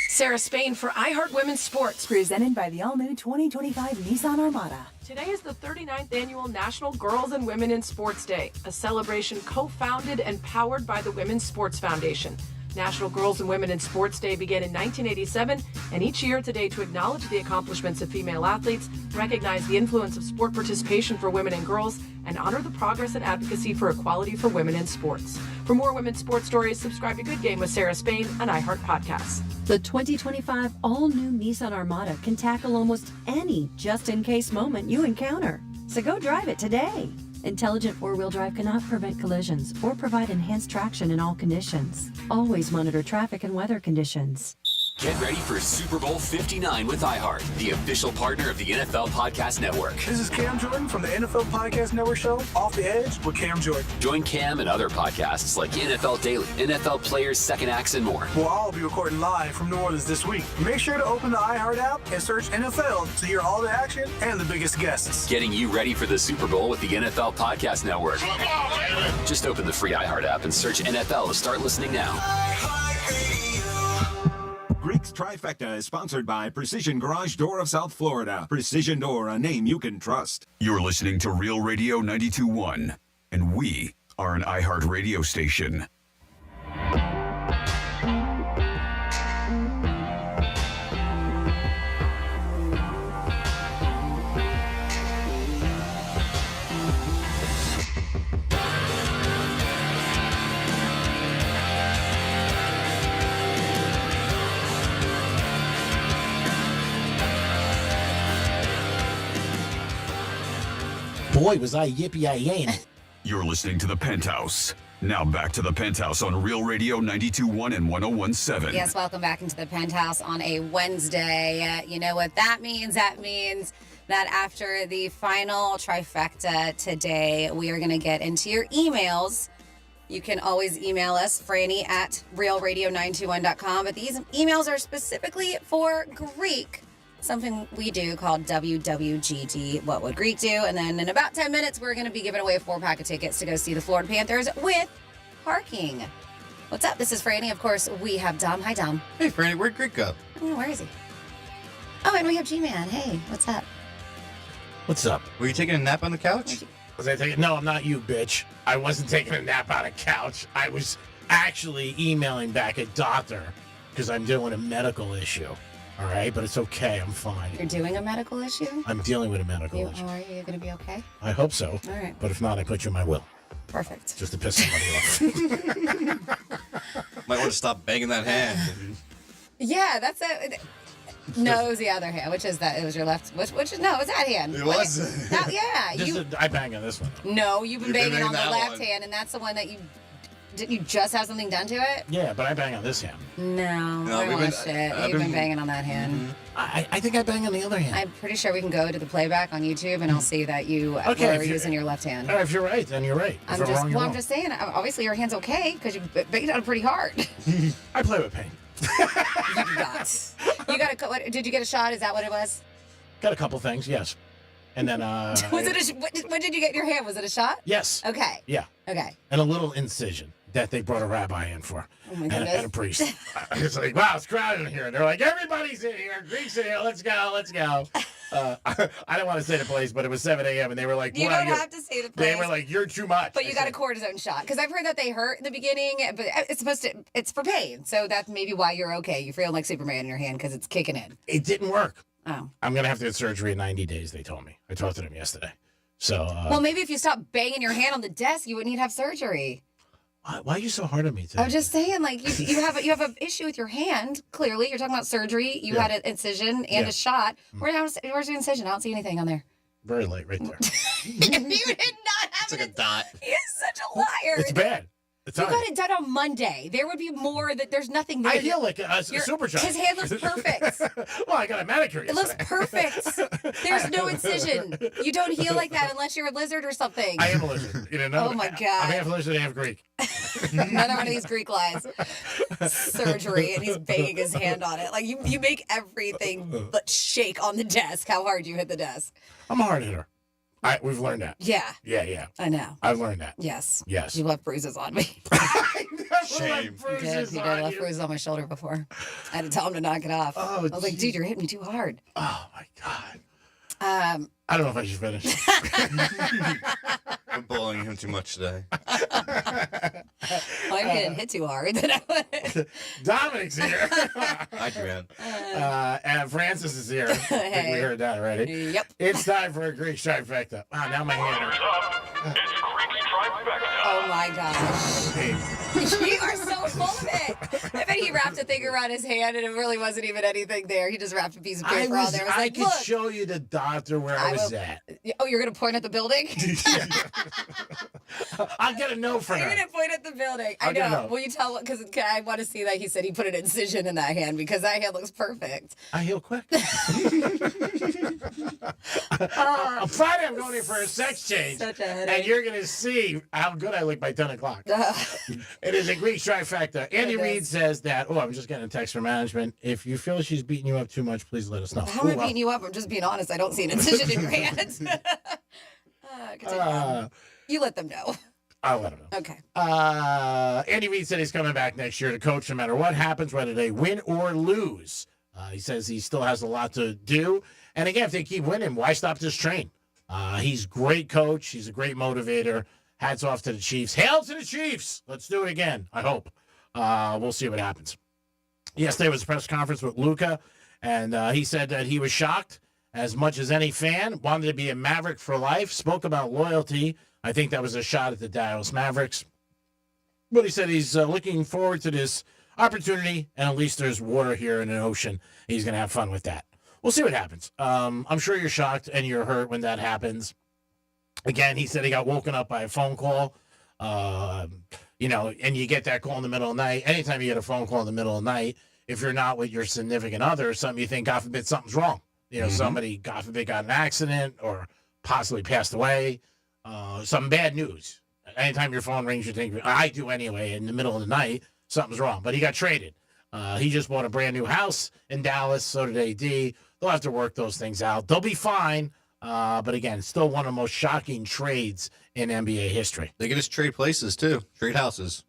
Sarah Spain for iHeart Women's Sports. Presented by the all-new 2025 Nissan Armada. Today is the 39th annual National Girls and Women in Sports Day, a celebration co-founded and powered by the Women's Sports Foundation. National Girls and Women in Sports Day began in 1987, and each year today to acknowledge the accomplishments of female athletes, recognize the influence of sport participation for women and girls, and honor the progress and advocacy for equality for women in sports. For more women's sports stories, subscribe to Good Game with Sarah Spain on iHeart Podcasts. The 2025 all-new Nissan Armada can tackle almost any just-in-case moment you encounter. So go drive it today. Intelligent four-wheel drive cannot prevent collisions or provide enhanced traction in all conditions. Always monitor traffic and weather conditions. Get ready for Super Bowl 59 with iHeart, the official partner of the NFL Podcast Network. This is Cam Jordan from the NFL Podcast Network show, Off the Edge with Cam Jordan. Join Cam and other podcasts like NFL Daily, NFL Players, Second Acts, and more. We'll all be recording live from New Orleans this week. Make sure to open the iHeart app and search NFL to hear all the action and the biggest guests. Getting you ready for the Super Bowl with the NFL Podcast Network. Just open the free iHeart app and search NFL to start listening now. Greek's Trifecta is sponsored by Precision Garage Door of South Florida. Precision Door, a name you can trust. You're listening to Real Radio 92.1, and we are an iHeart radio station. Boy, was I yippee-yay-yaying. You're listening to the Penthouse, Now back to the Penthouse on Real Radio 92.1 and 101.7. Yes, welcome back into the Penthouse on a Wednesday. You know what that means? That means that after the final trifecta today, we are going to get into your emails. You can always email us, Franny at realradio921.com. But these emails are specifically for Greek, something we do called WWGD, What Would Greek Do? And then in about 10 minutes, we're going to be giving away a 4-pack of tickets to go see the Florida Panthers with parking. What's up? This is Franny. Of course, we have Dom. Hi, Dom. Hey, Franny, where'd Greek go? Where is he? Oh, and we have G-Man. Hey, what's up? What's up? Were you taking a nap on the couch? Was I taking? No, I'm not you, bitch. I wasn't taking a nap on a couch. I was actually emailing back a doctor because I'm dealing with a medical issue. All right, but it's okay. I'm fine. You're doing a medical issue? I'm dealing with a medical issue. Are you going to be okay? I hope so. All right. But if not, I put you in my will. Perfect. Just to piss somebody off. Might want to stop banging that hand. Yeah, that's it. No, it was the other hand. Which is that? It was your left. Which is no, it was that hand. It was. Yeah, I bang on this one. No, you've been banging on the that left one. hand, and that's the one that you. Didn't you just have something done to it? Yeah, but I bang on this hand. No, I we've watched it. You've been banging on that hand. Mm-hmm. I think I bang on the other hand. I'm pretty sure we can go to the playback on YouTube, and I'll see that you were using your left hand. If you're right, then you're right. If I'm wrong, you're I'm wrong. just saying. Obviously, your hand's okay because you banged on it pretty hard. I play with pain. You got a. What, did you get a shot? Is that what it was? Got a couple things, yes. And then Was it what did you get in your hand? Was it a shot? Yes. Okay. Yeah. Okay. And a little incision that they brought a rabbi in for. Oh my and goodness. a priest. It's like, wow, it's crowded in here. And they're like, everybody's in here. Greeks in here. Let's go. Let's go. I don't want to say the place, but it was 7 a.m. And they were like, You don't have to say the place. They were like, you're too much. But you got a cortisone shot because I've heard that they hurt in the beginning, but it's for pain. So that's maybe why you're okay. You're feeling like Superman in your hand because it's kicking in. It didn't work. Oh. I'm going to have to get surgery in 90 days, they told me. I talked to them yesterday. So. Well, maybe if you stop banging your hand on the desk, you wouldn't need to have surgery. Why are you so hard on me today? I'm just saying, like you have an issue with your hand. Clearly, you're talking about surgery. You had an incision and a shot. Where's the incision? I don't see anything on there. Very late, right there. You did not have It's like a dot. He is such a liar. It's bad. It's You on. got it done on Monday. There would be more that there's nothing there. I feel like a supercharged. His hand looks perfect. Well, I got a manicure. It looks perfect. There's no incision. You don't heal like that unless you're a lizard or something. I am a lizard. You didn't know? Oh my God. I'm half lizard, half Greek. Another one of these Greek lies. Surgery, and he's banging his hand on it. Like you make everything but shake on the desk. How hard you hit the desk. I'm a hard hitter. We've learned that. Yeah. Yeah. I know. I've learned that. Yes. Yes. You left bruises on me. Shame. You did. You left bruises on my shoulder before. I had to tell him to knock it off. I was like, dude, you're hitting me too hard. Oh my God. I don't know if I should finish. I'm bullying him too much today. Well, I didn't hit too hard. Then I would. Dominic's here. Hi, Joanne. And Francis is here. I think we heard that already. Yep. It's time for a Greek trifecta. Wow, now my hand hurts. Oh my gosh. You are so full of it. I bet he wrapped a thing around his hand and it really wasn't even anything there. He just wrapped a piece of paper on there. It was I like, could look. show you the doctor where I was at. Oh, you're going to point at the building? I'll get a note from You're her. going to point at the building. I I'll get a know. note. Will you tell? Because I want to see that he said he put an incision in that hand because that hand looks perfect. I heal quick. On Friday, I'm going in for a sex change. Such a headache. And you're going to see how good I look by 10 o'clock. It is a Greek trifecta. Andy Reid says that, I'm just getting a text from management. If you feel she's beating you up too much, please let us know. How am I beating you up? I'm just being honest. I don't see an incision in your hand. You let them know. I'll let him know. Okay. Andy Reid said he's coming back next year to coach no matter what happens, whether they win or lose. He says he still has a lot to do. And again, if they keep winning, why stop this train? He's a great coach. He's a great motivator. Hats off to the Chiefs. Hail to the Chiefs. Let's do it again, I hope. We'll see what happens. Yesterday was a press conference with Luka, and he said that he was shocked as much as any fan, wanted to be a Maverick for life, spoke about loyalty. I think that was a shot at the Dallas Mavericks. But he said he's looking forward to this opportunity, and at least there's water here in an ocean. He's going to have fun with that. We'll see what happens. I'm sure you're shocked and you're hurt when that happens. Again, he said he got woken up by a phone call. and you get that call in the middle of the night. Anytime you get a phone call in the middle of the night, if you're not with your significant other or something, you think, God forbid, something's wrong. Somebody, God forbid, got in an accident or possibly passed away. Some bad news. Anytime your phone rings, you think, I do anyway, in the middle of the night, something's wrong. But he got traded. He just bought a brand new house in Dallas, so did AD. They'll have to work those things out. They'll be fine. But again, it's still one of the most shocking trades in NBA history. They can just trade places, too. Trade houses.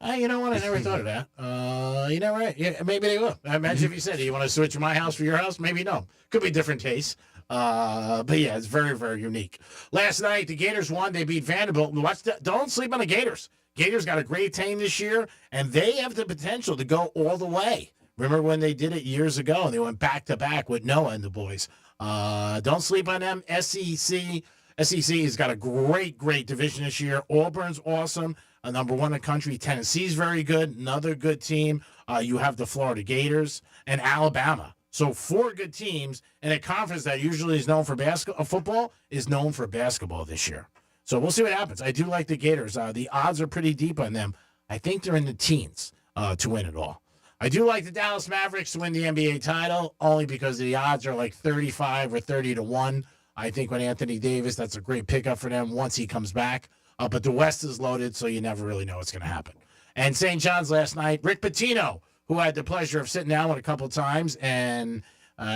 You know what? I never thought of that. Right. Yeah, maybe they will. Imagine if you said, do you want to switch my house for your house? Maybe no. Could be different tastes. But yeah, it's very, very unique. Last night, the Gators won. They beat Vanderbilt. Don't sleep on the Gators. Gators got a great team this year, and they have the potential to go all the way. Remember when they did it years ago, and they went back-to-back with Noah and the boys. Don't sleep on them. SEC has got a great, great division this year. Auburn's awesome. Number one in the country. Tennessee's very good. Another good team. You have the Florida Gators and Alabama. So 4 good teams in a conference that usually is known for football is known for basketball this year. So we'll see what happens. I do like the Gators. The odds are pretty deep on them. I think they're in the teens to win it all. I do like the Dallas Mavericks to win the NBA title only because the odds are like 35 or 30 to 1. I think with Anthony Davis, that's a great pickup for them once he comes back. But the West is loaded, so you never really know what's going to happen. And St. John's last night, Rick Pitino, who I had the pleasure of sitting down with a couple of times and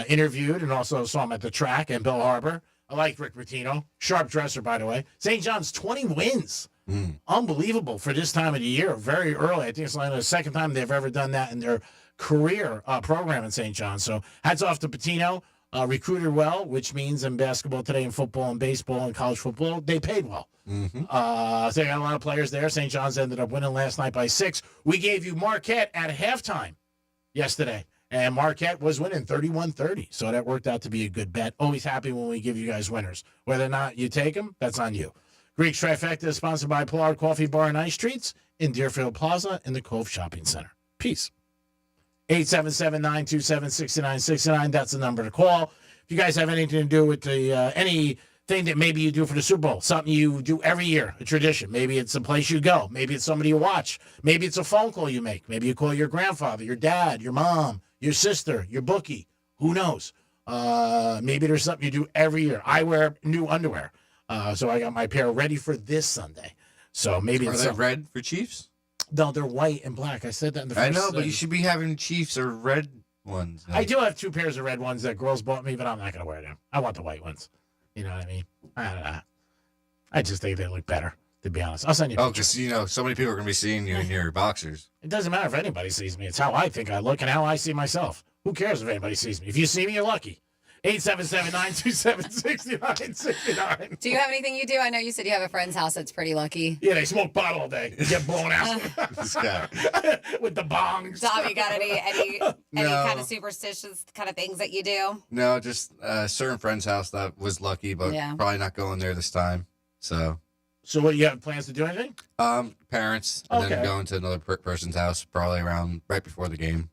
interviewed, and also saw him at the track, and Bill Harbor. I like Rick Pitino. Sharp dresser, by the way. St. John's 20 wins. Unbelievable for this time of the year. Very early. I think it's like the second time they've ever done that in their career program in St. John's. So hats off to Pitino. Recruited well, which means in basketball today, in football and baseball and college football, they paid well. So they got a lot of players there. St. John's ended up winning last night by 6. We gave you Marquette at halftime yesterday, and Marquette was winning 31-30. So that worked out to be a good bet. Always happy when we give you guys winners. Whether or not you take them, that's on you. Greek's Trifecta is sponsored by Pollard Coffee Bar and Ice Treats in Deerfield Plaza in the Cove Shopping Center. Peace. 877-927-6969. That's the number to call. If you guys have anything to do with the anything that maybe you do for the Super Bowl, something you do every year, a tradition. Maybe it's a place you go. Maybe it's somebody you watch. Maybe it's a phone call you make. Maybe you call your grandfather, your dad, your mom, your sister, your bookie. Who knows? Maybe there's something you do every year. I wear new underwear. So I got my pair ready for this Sunday. So maybe Are they red for Chiefs? No, they're white and black. I said that in the first. I know, but you should be having Chiefs or red ones. I do have 2 pairs of red ones that girls bought me, but I'm not going to wear them. I want the white ones. You know what I mean? I don't know. I just think they look better, to be honest. I'll send you a picture. Because, so many people are going to be seeing you in your boxers. It doesn't matter if anybody sees me. It's how I think I look and how I see myself. Who cares if anybody sees me? If you see me, you're lucky. 877-927-6969. Do you have anything you do? I know you said you have a friend's house that's pretty lucky. Yeah, they smoke pot all day. Get blown out. This guy. With the bongs. Tom, you got any No. kind of superstitious kind of things that you do? No, just a certain friend's house that was lucky, but probably not going there this time. So what, do you have plans to do anything? Parents, and then going to another person's house probably around right before the game.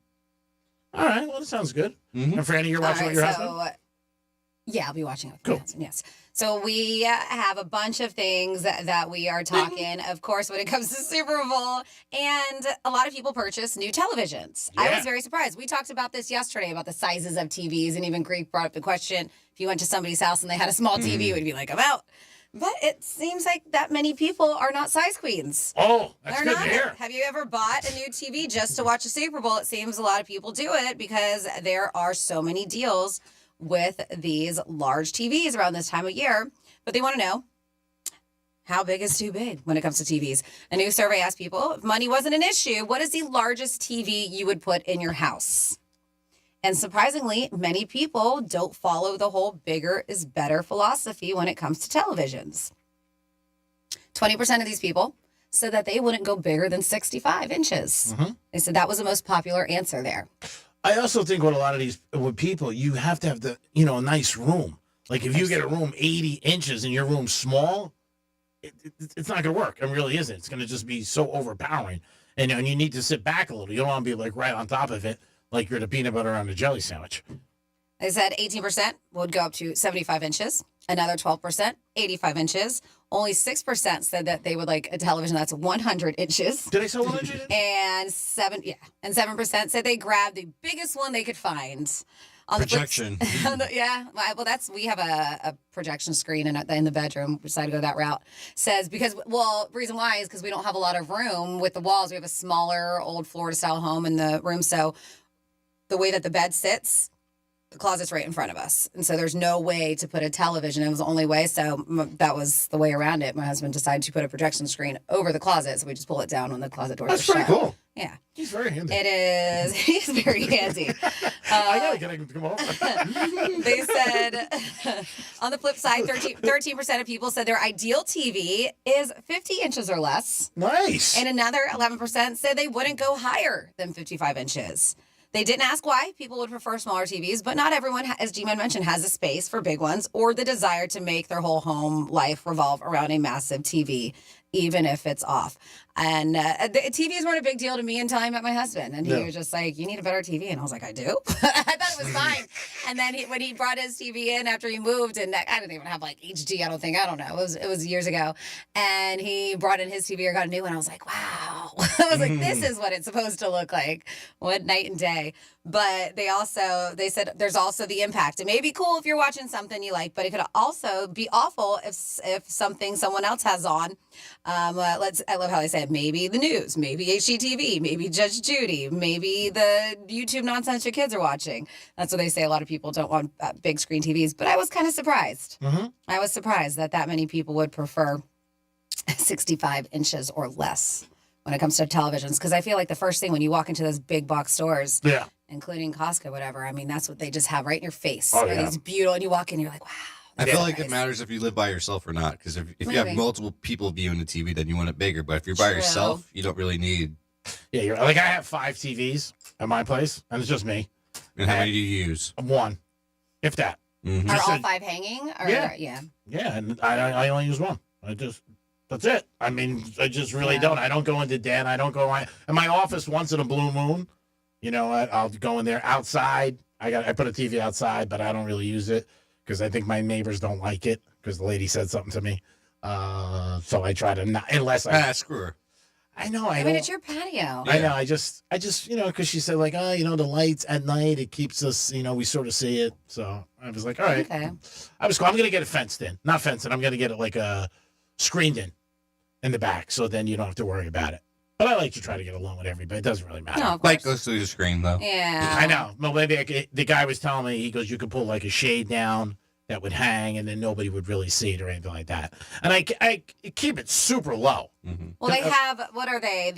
All right, well, that sounds good. And Franny, you're watching with your husband? Yeah, I'll be watching with my husband, yes. So we have a bunch of things that we are talking, of course, when it comes to Super Bowl. And a lot of people purchase new televisions. Yeah. I was very surprised. We talked about this yesterday, about the sizes of TVs. And even Greek brought up the question, if you went to somebody's house and they had a small TV, you would be like, I'm out. But it seems like that many people are not size queens. Oh, that's They're good not. to hear. Have you ever bought a new TV just to watch a Super Bowl? It seems a lot of people do it because there are so many deals with these large TVs around this time of year. But they want to know, how big is too big when it comes to TVs? A new survey asked people, if money wasn't an issue, what is the largest TV you would put in your house? And surprisingly, many people don't follow the whole bigger is better philosophy when it comes to televisions. 20% of these people said that they wouldn't go bigger than 65 inches. They said that was the most popular answer there. I also think with a lot of these with people, you have to have a nice room. Like if you get a room 80 inches and your room's small, it's not going to work. It really isn't. It's going to just be so overpowering. And you need to sit back a little. You don't want to be like right on top of it, like you're the peanut butter on a jelly sandwich. They said 18% would go up to 75 inches. Another 12%, 85 inches. Only 6% said that they would like a television that's 100 inches. Did I say 100? And 7% said they grabbed the biggest one they could find. On projection. Yeah, well, we have a projection screen in the bedroom. We decided to go that route. Says reason why is because we don't have a lot of room with the walls. We have a smaller old Florida style home in the room, so the way that the bed sits, the closet's right in front of us. And so there's no way to put a television. It was the only way. So that was the way around it. My husband decided to put a projection screen over the closet. So we just pull it down when the closet doors are shut. That's pretty cool. Yeah. He's very handy. It is. He's very handy. I got to get him to come over. They said, on the flip side, 13% of people said their ideal TV is 50 inches or less. Nice. And another 11% said they wouldn't go higher than 55 inches. They didn't ask why people would prefer smaller TVs, but not everyone, as G-Man mentioned, has a space for big ones or the desire to make their whole home life revolve around a massive TV, even if it's off. And the TVs weren't a big deal to me until I met my husband. And he was just like, you need a better TV. And I was like, I do? I thought it was fine. And then when he brought his TV in after he moved, and I didn't even have like HD, I don't know. It was years ago. And he brought in his TV or got a new one. I was like, wow. I was like, this is what it's supposed to look like. What night and day. But they said there's also the impact. It may be cool if you're watching something you like, but it could also be awful if something someone else has on. I love how they say it. Maybe the news, maybe HGTV, maybe Judge Judy, maybe the YouTube nonsense your kids are watching. That's what they say. A lot of people don't want big screen TVs, but I was kind of surprised. Mm-hmm. I was surprised that many people would prefer 65 inches or less when it comes to televisions, because I feel like the first thing when you walk into those big box stores, including Costco, whatever, I mean, that's what they just have right in your face. Oh, yeah. It's beautiful, and you walk in, you're like, wow. I feel like it matters if you live by yourself or not, because if you have multiple people viewing the TV, then you want it bigger. But if you're by yourself, you don't really need. Yeah, you're like I have 5 TVs at my place, and it's just me. And how many do you use? 1, if that. Mm-hmm. Are all 5 hanging? Or, yeah, and I only use 1. That's it. I mean, I just really don't. I don't go into den. I don't go in my office once in a blue moon. You know, I'll go in there outside. I put a TV outside, but I don't really use it because I think my neighbors don't like it because the lady said something to me. So I try to not, unless I screw her. I know. I mean, it's your patio. I know. I just, because she said like, the lights at night, it keeps us, we sort of see it. So I was like, all right. Okay. I was cool. I'm going to get it fenced in. Not fenced in. I'm going to get it like screened in the back, so then you don't have to worry about it. But I like to try to get along with everybody. It doesn't really matter. No, of Light goes through the screen, though. Yeah. I know. Well, maybe the guy was telling me, he goes, you could pull like a shade down that would hang, and then nobody would really see it or anything like that. And I keep it super low. Mm-hmm. Well, they have, what are they?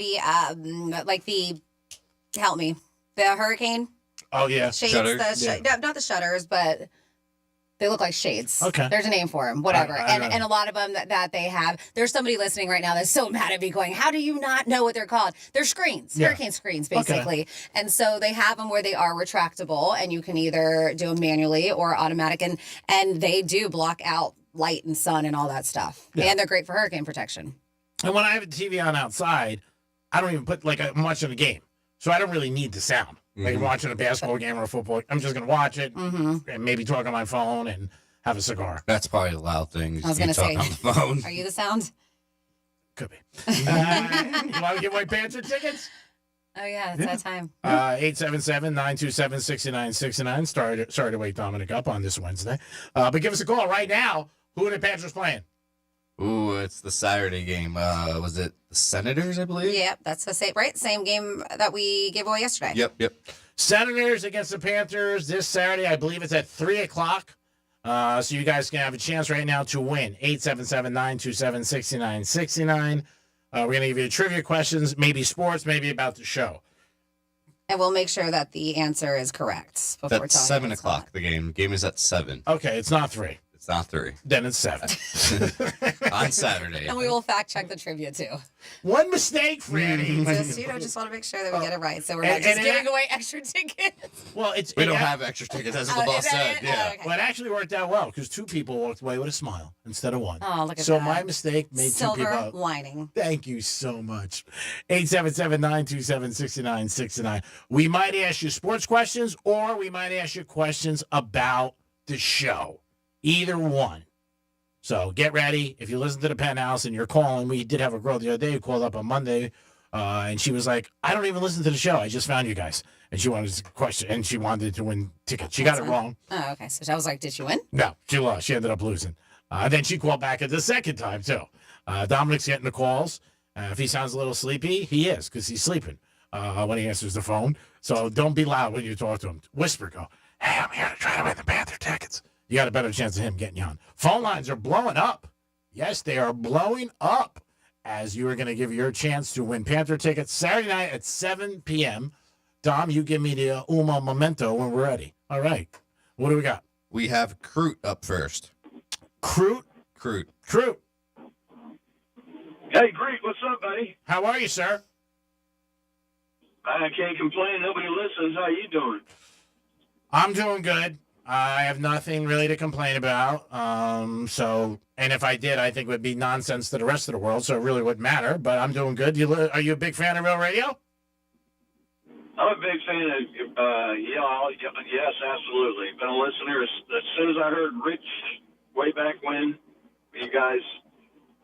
Help me. The hurricane? Oh, yeah. Shades. Shutters? No, not the shutters, but they look like shades. Okay. There's a name for them, whatever. I And a lot of them that they have. There's somebody listening right now that's so mad at me going, how do you not know what they're called? They're screens, hurricane screens, basically. Okay. And so they have them where they are retractable, and you can either do them manually or automatic. And they do block out light and sun and all that stuff. Yeah. And they're great for hurricane protection. And when I have a TV on outside, I don't even put, I'm watching a game. So I don't really need the sound. Like watching a basketball game or a football. I'm just going to watch it and maybe talk on my phone and have a cigar. That's probably a loud thing. I was going to say, on the phone. Are you the sound? Could be. You want to give away Panther tickets? Oh, yeah, it's that time. 877-927-6969. Sorry to wake Dominic up on this Wednesday. But give us a call right now. Who are the Panthers playing? Ooh, it's the Saturday game. Was it the Senators, I believe? Yep, that's the same game that we gave away yesterday. Yep. Senators against the Panthers this Saturday. I believe it's at 3 o'clock. So you guys can have a chance right now to win. 877-927-6969. We're going to give you trivia questions, maybe sports, maybe about the show. And we'll make sure that the answer is correct. Before That's 7 o'clock, the game. The game is at 7. Okay, it's not 3. It's not 3. Then it's 7. On Saturday. And we will fact check the trivia too. One mistake, Franny. Just want to make sure that we get it right. So we're not just giving away extra tickets. Well, we don't have extra tickets, as the boss said. Yeah. Okay. Well, it actually worked out well because 2 people walked away with a smile instead of 1. Oh, look at so that. my mistake made Silver 2 people. lining. Thank you so much. 877-927-6969. We might ask you sports questions or we might ask you questions about the show. Either one. So get ready. If you listen to the Penthouse and you're calling, we did have a girl the other day who called up on Monday, and she was like, I don't even listen to the show. I just found you guys. And she wanted to question, and she wanted to win tickets. She got it wrong. Oh, okay. So I was like, did she win? No, she lost. She ended up losing. Then she called back at the second time, too. Dominic's getting the calls. If he sounds a little sleepy, he is, because he's sleeping when he answers the phone. So don't be loud when you talk to him. Whisper, go, hey, I'm here to try to win the Panther tickets. You got a better chance of him getting you on. Phone lines are blowing up. Yes, they are blowing up as you are going to give your chance to win Panther tickets Saturday night at 7 p.m. Dom, you give me the Uma memento when we're ready. All right. What do we got? We have Crute up first. Crute? Crute. Crute. Hey, Greek, what's up, buddy? How are you, sir? I can't complain. Nobody listens. How you doing? I'm doing good. I have nothing really to complain about. And if I did, I think it would be nonsense to the rest of the world, so it really wouldn't matter. But I'm doing good. Are you a big fan of Real Radio? I'm a big fan of, yes, absolutely. Been a listener as soon as I heard Rich way back when, you guys,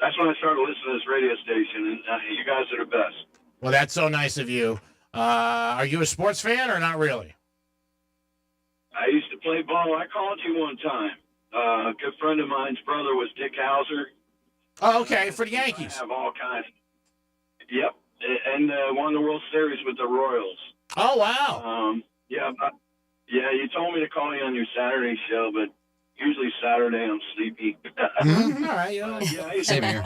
that's when I started listening to this radio station, and you guys are the best. Well, that's so nice of you. Are you a sports fan or not really? I used to play ball. I called you one time. A good friend of mine's brother was Dick Hauser. Oh, okay, for the Yankees. I have all kinds. Yep, and won the World Series with the Royals. Oh, wow. You told me to call you on your Saturday show, but usually Saturday I'm sleepy. All right, same here.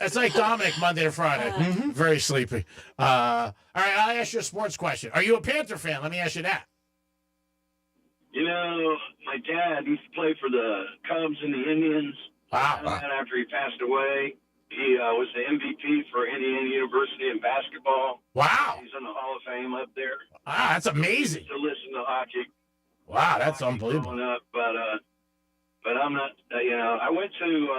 It's like Dominic Monday to Friday. Very sleepy. All right, I'll ask you a sports question. Are you a Panther fan? Let me ask you that. You know, my dad used to play for the Cubs and the Indians. Wow. And after he passed away, he was the MVP for Indiana University in basketball. Wow. He's in the Hall of Fame up there. Wow, that's amazing. To listen to hockey. Wow, that's unbelievable. Growing up, but I'm not, I went to,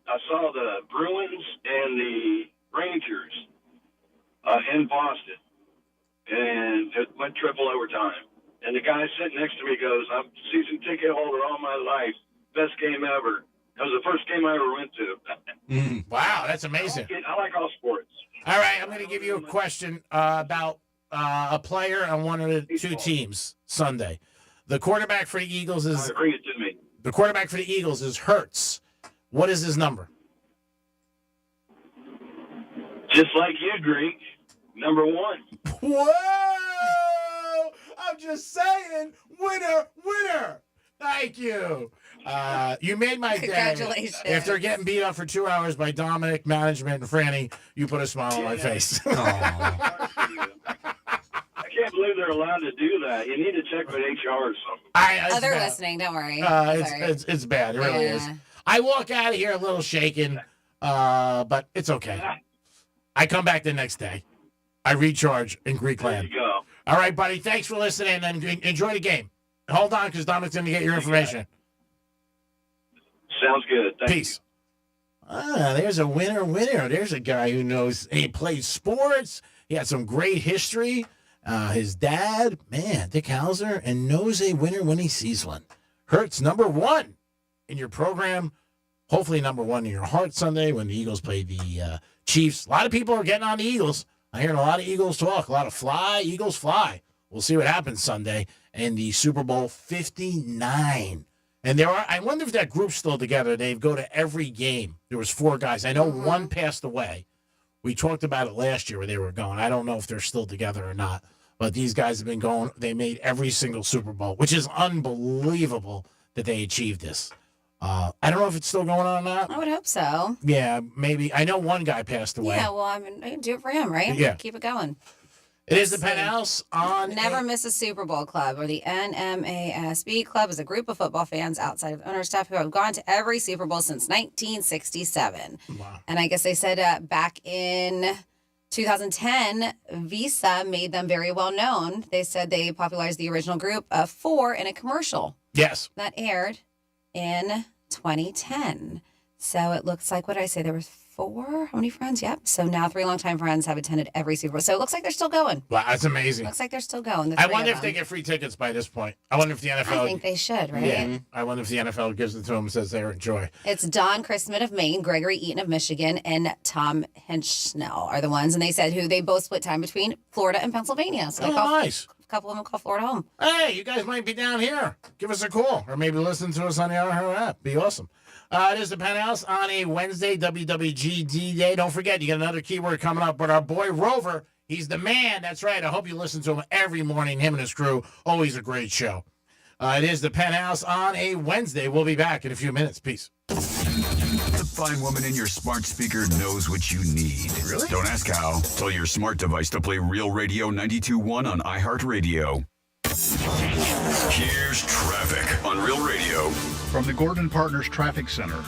I saw the Bruins and the Rangers in Boston, and it went triple overtime. And the guy sitting next to me goes, I'm a season ticket holder all my life. Best game ever. That was the first game I ever went to. Wow, that's amazing. I like all sports. All right, I'm going to give you a question about a player on one of the 2 teams Sunday. The quarterback for the Eagles is... Bring it to me. The quarterback for the Eagles is Hurts. What is his number? Just like you, Greek. Number 1. Whoa! I'm just saying, winner. Thank you. You made my day. Congratulations. If they're getting beat up for 2 hours by Dominic, management, and Franny, you put a smile on my face. I can't believe they're allowed to do that. You need to check with HR or something. They're listening. Don't worry. It's bad. It really is. I walk out of here a little shaken, but it's okay. I come back the next day. I recharge in Greek land. There you go. All right, buddy. Thanks for listening, and enjoy the game. Hold on, because Dominic's going to get your information. Sounds good. Peace. There's a winner. There's a guy who knows. He plays sports. He had some great history. His dad, Dick Hauser, and knows a winner when he sees one. Hurts, number 1 in your program. Hopefully number 1 in your heart Sunday when the Eagles play the Chiefs. A lot of people are getting on the Eagles. I hear a lot of Eagles talk. A lot of Eagles fly. We'll see what happens Sunday in the Super Bowl 59. And I wonder if that group's still together. They go to every game. There was 4 guys. I know one passed away. We talked about it last year where they were going. I don't know if they're still together or not. But these guys have been going. They made every single Super Bowl, which is unbelievable that they achieved this. I don't know if it's still going on or not. I would hope so. Yeah, maybe. I know one guy passed away. Yeah, well, I can do it for him, right? Yeah. Keep it going. It is the Penthouse on... Never Miss a Super Bowl Club, or the NMASB Club, is a group of football fans outside of owner staff who have gone to every Super Bowl since 1967. Wow. And I guess they said back in 2010, Visa made them very well known. They said they popularized the original group of 4 in a commercial. Yes. That aired in 2010. So it looks like, what did I say? There were 4? How many friends? Yep. So now 3 longtime friends have attended every Super Bowl. So it looks like they're still going. Wow, that's amazing. Looks like they're still going. I wonder if they get free tickets by this point. I wonder if the NFL... I think they should, right? Yeah. I wonder if the NFL gives it to them and says they enjoy. It's Don Christman of Maine, Gregory Eaton of Michigan, and Tom Hinchnell are the ones. And they said who they both split time between Florida and Pennsylvania. So nice. A couple of them call Florida home. Hey, you guys might be down here. Give us a call. Or maybe listen to us on the iHeart app. Be awesome. It is the Penthouse on a Wednesday, WWGD Day. Don't forget, you get another keyword coming up. But our boy Rover, he's the man. That's right. I hope you listen to him every morning, him and his crew. Always a great show. It is the Penthouse on a Wednesday. We'll be back in a few minutes. Peace. The fine woman in your smart speaker knows what you need. Really? Don't ask how. Tell your smart device to play Real Radio 92.1 on iHeartRadio. Here's traffic on Real Radio. From the Gordon Partners Traffic Center.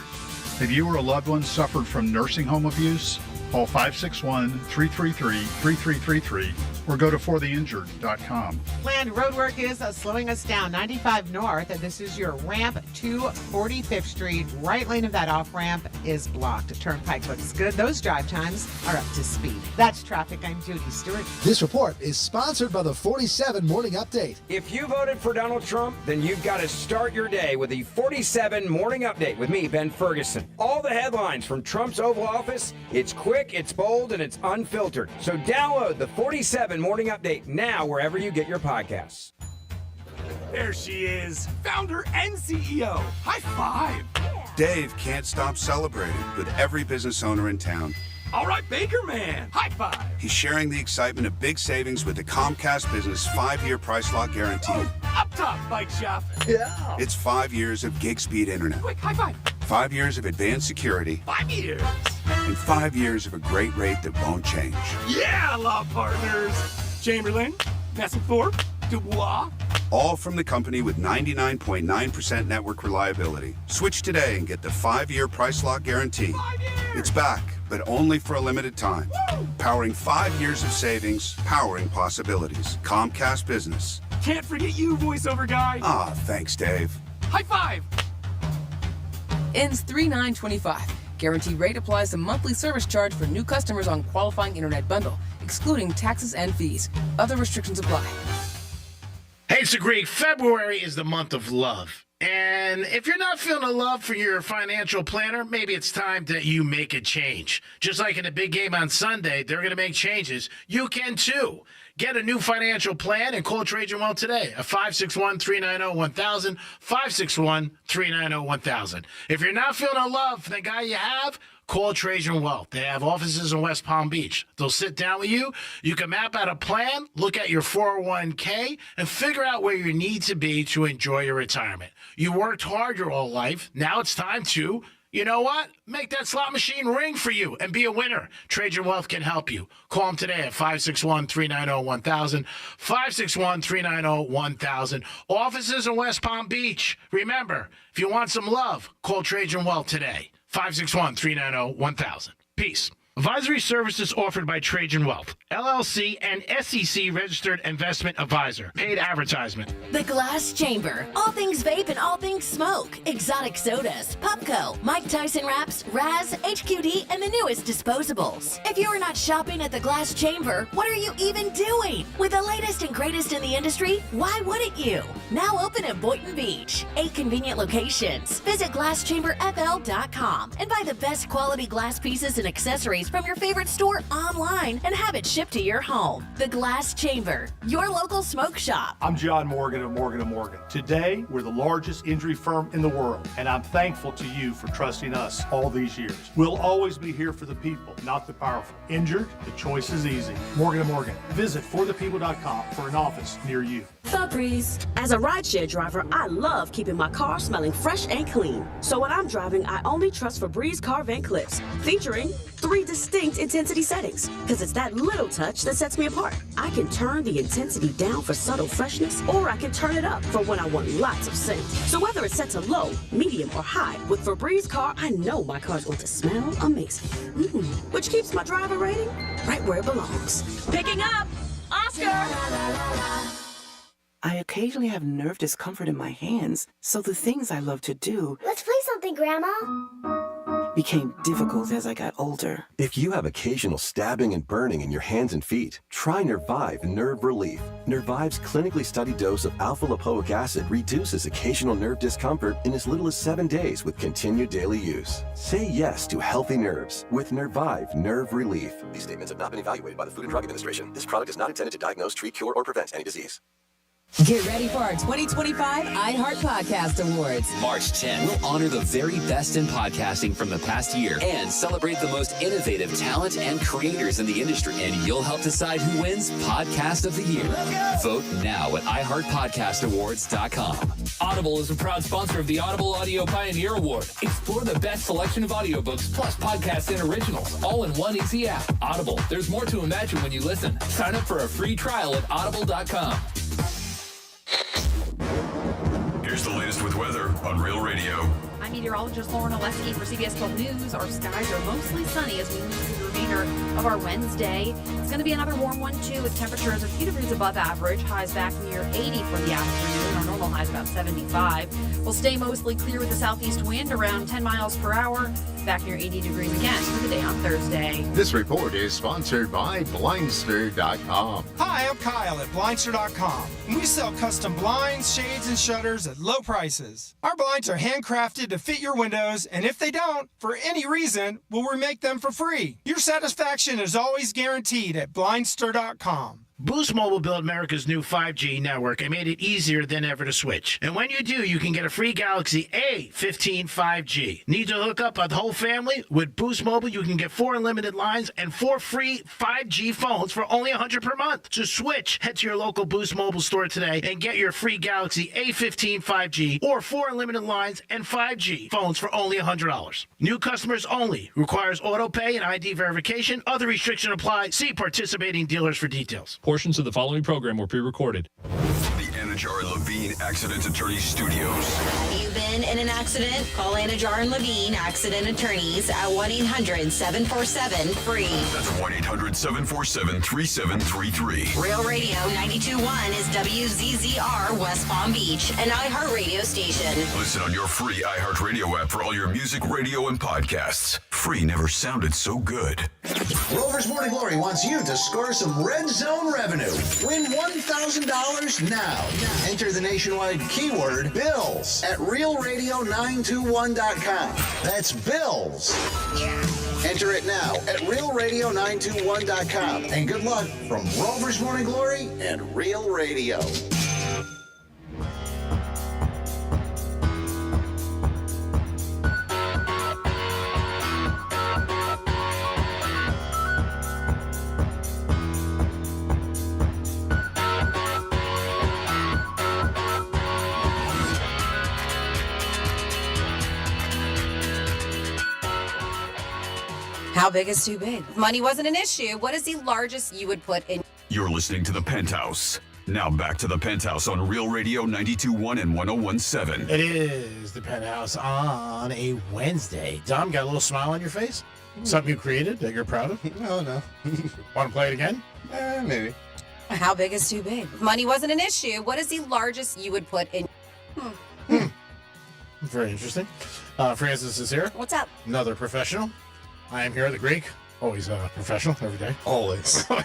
If you or a loved one suffered from nursing home abuse, call 561-333-3333 or go to fortheinjured.com. Planned roadwork is slowing us down 95 north, and this is your ramp to 45th Street. Right lane of that off-ramp is blocked. Turnpike looks good. Those drive times are up to speed. That's traffic. I'm Judy Stewart. This report is sponsored by the 47 Morning Update. If you voted for Donald Trump, then you've got to start your day with the 47 Morning Update with me, Ben Ferguson. All the headlines from Trump's Oval Office, it's quick, it's bold, and it's unfiltered. So download the 47 Morning Update now wherever you get your podcasts. There she is, founder and CEO. High five. Dave can't stop celebrating with every business owner in town. All right, Baker Man. High five. He's sharing the excitement of big savings with the Comcast Business 5-year price lock guarantee. Up top, bike shop. Yeah. It's 5 years of gig speed internet. Quick, high five. 5 years of advanced security. 5 years. And 5 years of a great rate that won't change. Yeah, law partners. Chamberlain, Nesselthorpe, Dubois. All from the company with 99.9% network reliability. Switch today and get the 5-year price lock guarantee. 5 years. It's back, but only for a limited time. Woo! Powering 5 years of savings, powering possibilities. Comcast Business. Can't forget you, voiceover guy. Ah, thanks, Dave. High five. Ends 3/9/25. Guaranteed rate applies to monthly service charge for new customers on qualifying internet bundle, excluding taxes and fees. Other restrictions apply. Hey, it's the Greek. February is the month of love. And if you're not feeling the love for your financial planner, maybe it's time that you make a change. Just like in the big game on Sunday, they're going to make changes. You can too. Get a new financial plan and call Trajan Well today at 561-390-1000, 561-390-1000. If you're not feeling the love for the guy you have, call Trajan Wealth. They have offices in West Palm Beach. They'll sit down with you. You can map out a plan, look at your 401k, and figure out where you need to be to enjoy your retirement. You worked hard your whole life. Now it's time to, you know what? Make that slot machine ring for you and be a winner. Trajan Wealth can help you. Call them today at 561-390-1000, 561-390-1000. Offices in West Palm Beach. Remember, if you want some love, call Trajan Wealth today. 561-390-1000. Peace. Advisory services offered by Trajan Wealth, LLC, and SEC registered investment advisor. Paid advertisement. The Glass Chamber. All things vape and all things smoke. Exotic sodas, Pupco, Mike Tyson wraps, Raz, HQD, and the newest disposables. If you are not shopping at the Glass Chamber, what are you even doing? With the latest and greatest in the industry, why wouldn't you? Now open at Boynton Beach. 8 convenient locations. Visit GlassChamberFL.com and buy the best quality glass pieces and accessories from your favorite store online and have it shipped to your home. The Glass Chamber, your local smoke shop. I'm John Morgan of Morgan & Morgan. Today, we're the largest injury firm in the world, and I'm thankful to you for trusting us all these years. We'll always be here for the people, not the powerful. Injured? The choice is easy. Morgan & Morgan. Visit forthepeople.com for an office near you. Febreze. As a a rideshare driver, I love keeping my car smelling fresh and clean. So when I'm driving, I only trust Febreze car vent clips, featuring 3 distinct intensity settings. Because it's that little touch that sets me apart. I can turn the intensity down for subtle freshness, or I can turn it up for when I want lots of scent. So whether it's set to low, medium, or high, with Febreze car, I know my car's going to smell amazing. Which keeps my driver rating right where it belongs. Picking up, Oscar! I occasionally have nerve discomfort in my hands, so the things I love to do Let's play something, Grandma. became difficult as I got older. If you have occasional stabbing and burning in your hands and feet, try Nervive Nerve Relief. Nervive's clinically studied dose of alpha-lipoic acid reduces occasional nerve discomfort in as little as 7 days with continued daily use. Say yes to healthy nerves with Nervive Nerve Relief. These statements have not been evaluated by the Food and Drug Administration. This product is not intended to diagnose, treat, cure, or prevent any disease. Get ready for our 2025 iHeart Podcast Awards. March 10th, we'll honor the very best in podcasting from the past year and celebrate the most innovative talent and creators in the industry. And you'll help decide who wins Podcast of the Year. Vote now at iHeartPodcastAwards.com. Audible is a proud sponsor of the Audible Audio Pioneer Award. Explore the best selection of audiobooks plus podcasts and originals, all in one easy app. Audible, there's more to imagine when you listen. Sign up for a free trial at audible.com. Here's the latest with weather on Real Radio. I'm meteorologist Lauren Oleski for CBS 12 News. Our skies are mostly sunny as we move through the remainder of our Wednesday. It's going to be another warm one, too, with temperatures a few degrees above average. Highs back near 80 for the afternoon. Our normal high is about 75. We'll stay mostly clear with the southeast wind around 10 miles per hour. Back near 80 degrees again for the day on Thursday. This report is sponsored by Blindster.com. Hi, I'm Kyle at Blindster.com. We sell custom blinds, shades, and shutters at low prices. Our blinds are handcrafted to fit your windows, and if they don't, for any reason, we'll remake them for free. Your satisfaction is always guaranteed at Blindster.com. Boost Mobile built America's new 5G network and made it easier than ever to switch. And when you do, you can get a free Galaxy A15 5G. Need to hook up a whole family? With Boost Mobile, you can get 4 unlimited lines and 4 free 5G phones for only $100 per month. To switch, head to your local Boost Mobile store today and get your free Galaxy A15 5G or 4 unlimited lines and 5G phones for only $100. New customers only. Requires auto pay and ID verification. Other restrictions apply. See participating dealers for details. Portions of the following program were pre-recorded. The Anajar and Levine Accident Attorney Studios. You've been in an accident? Call Anajar and Levine Accident Attorneys at 1-800-747-FREE. That's 1-800-747-3733. Real Radio 92.1 is WZZR West Palm Beach, an iHeartRadio station. Listen on your free iHeartRadio app for all your music, radio, and podcasts. Free never sounded so good. Rover's Morning Glory wants you to score some red zone revenue. Win $1,000 now. Enter the nationwide keyword BILLS at realradio921.com. That's BILLS. Enter it now at realradio921.com. And good luck from Rover's Morning Glory and Real Radio. How big is too big? If money wasn't an issue, what is the largest you would put in? You're listening to The Penthouse. Now back to The Penthouse on Real Radio 92.1 and 101.7. It is The Penthouse on a Wednesday. Dom, got a little smile on your face? Something you created that you're proud of? No. Want to play it again? Maybe. How big is too big? If money wasn't an issue, what is the largest you would put in? Very interesting. Francis is here. What's up? Another professional. I am here, the Greek. Always professional, every day. Always. And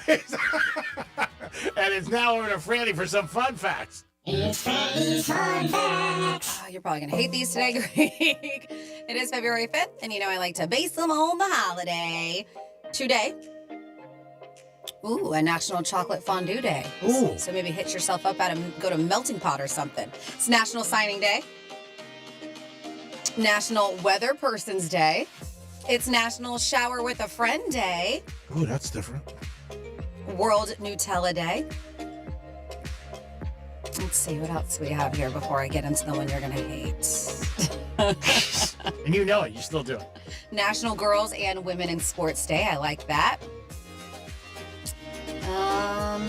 it's now over to Franny for some fun facts. It's Franny's Fun Facts. You're probably going to hate these today, Greek. It is February 5th, and you know I like to base them on the holiday. Today, a National Chocolate Fondue Day. Ooh. So maybe hit yourself up go to Melting Pot or something. It's National Signing Day. National Weather Person's Day. It's National Shower with a Friend Day. Ooh, that's different. World Nutella Day. Let's see what else we have here before I get into the one you're going to hate. And you know it. You still do it. National Girls and Women in Sports Day. I like that. Yeah,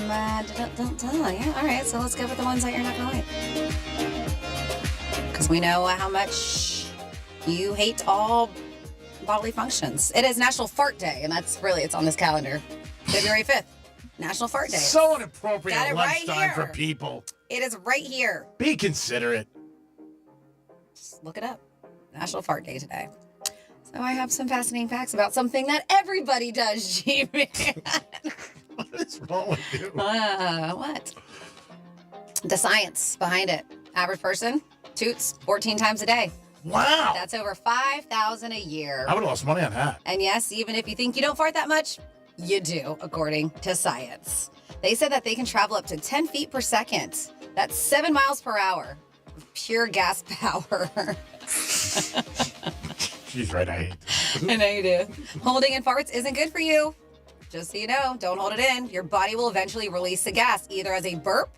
all right. So let's go with the ones that you're not going to like. Because we know how much you hate all bodily functions. It is National Fart Day, and it's on this calendar. February 5th. National Fart Day. So inappropriate Got at it right lunchtime here. for people. It is right here. Be considerate. Just look it up. National Fart Day today. So I have some fascinating facts about something that everybody does, G-Man. What is wrong with you? What? The science behind it. Average person toots 14 times a day. Wow. That's over 5,000 a year. I would have lost money on that. And yes, even if you think you don't fart that much, you do, according to science. They said that they can travel up to 10 feet per second. That's 7 miles per hour. Pure gas power. She's right, I hate this. I know you do. Holding in farts isn't good for you. Just so you know, don't hold it in. Your body will eventually release the gas, either as a burp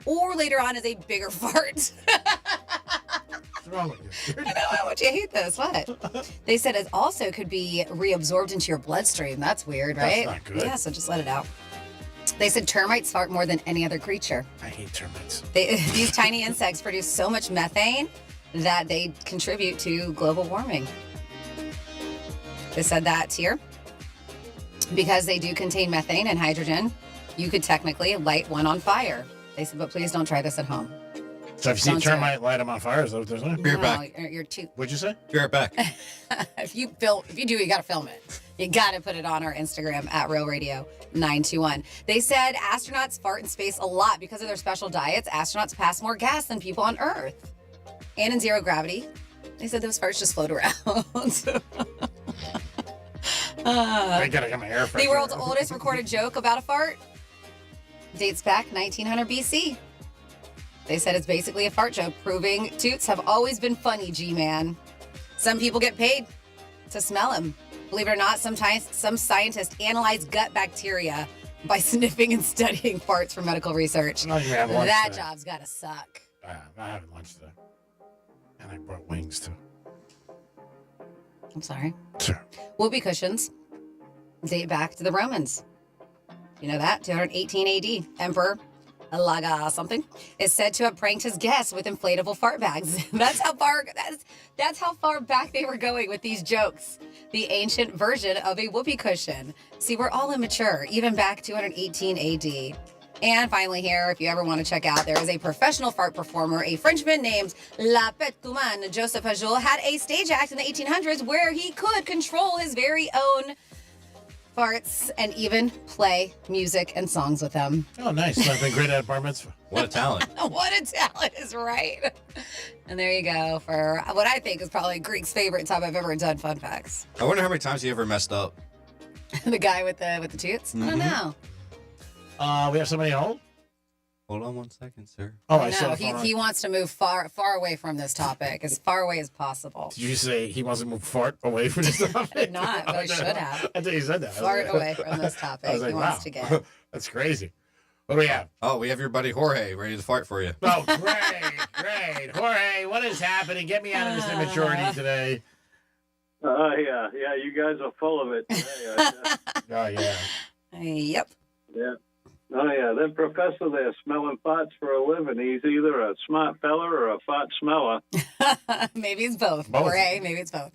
or later on as a bigger fart. What's wrong with you? I know how much you hate this. What? They said it also could be reabsorbed into your bloodstream. That's weird, right? That's not good. Yeah, so just let it out. They said termites fart more than any other creature. I hate termites. These tiny insects produce so much methane that they contribute to global warming. They said that here. Because they do contain methane and hydrogen, you could technically light one on fire. They said, but please don't try this at home. So if you see a termite, light them on fire. Is that what they're saying? Be right back. You're too. What'd you say? Be right back. If you do, you got to film it. You got to put it on our Instagram at Real Radio 921. They said astronauts fart in space a lot because of their special diets. Astronauts pass more gas than people on Earth. And in zero gravity, they said those farts just float around. I gotta get my air The world's oldest recorded joke about a fart dates back 1900 BC. They said it's basically a fart joke, proving toots have always been funny, G-Man. Some people get paid to smell them. Believe it or not, some scientists analyze gut bacteria by sniffing and studying farts for medical research. Not even have lunch That today. job's gotta suck. I'm not having lunch today. And I brought wings too. I'm sorry. Sure. Whoopee cushions date back to the Romans. You know that? 218 AD. Emperor Alaga something is said to have pranked his guests with inflatable fart bags. That's how far back they were going with these jokes. The ancient version of a whoopee cushion. See, we're all immature, even back 218 AD. And finally here, if you ever want to check out, there is a professional fart performer, a Frenchman named La Petouman. Joseph Pajol had a stage act in the 1800s where he could control his very own farts and even play music and songs with them. Oh, nice. I've been great at bar mitzvah. What a talent. What a talent is right. And there you go for what I think is probably Greek's favorite time I've ever done fun facts. I wonder how many times you ever messed up. The guy with the toots? I don't know. We have somebody at home? Hold on 1 second, sir. Oh, I know. He wants to move far away from this topic, as far away as possible. Did you say he wants to move fart away from this topic? Not, but I should have. I thought you said that. Fart away from this topic. I was like, He wants to get. That's crazy. What do we have? Oh, we have your buddy Jorge ready to fart for you. Oh, great. Jorge, what is happening? Get me out of this immaturity today. Yeah, you guys are full of it today. Oh, yeah. Yep. Yeah. Oh, yeah, that professor there smelling farts for a living. He's either a smart fella or a fart smeller. Maybe it's both. Both. Jorge, maybe it's both.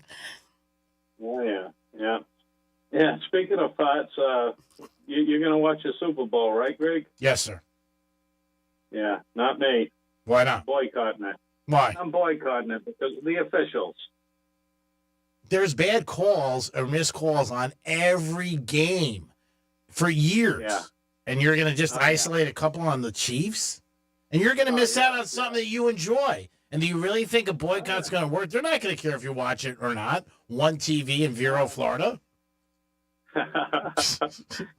Oh, yeah. Yeah, speaking of farts, you're going to watch the Super Bowl, right, Greg? Yes, sir. Yeah, not me. Why not? Boycotting it. Why? I'm boycotting it because of the officials. There's bad calls or missed calls on every game for years. Yeah. And you're going to just isolate a couple on the Chiefs? And you're going to miss out on something that you enjoy. And do you really think a boycott's going to work? They're not going to care if you watch it or not. One TV in Vero, Florida.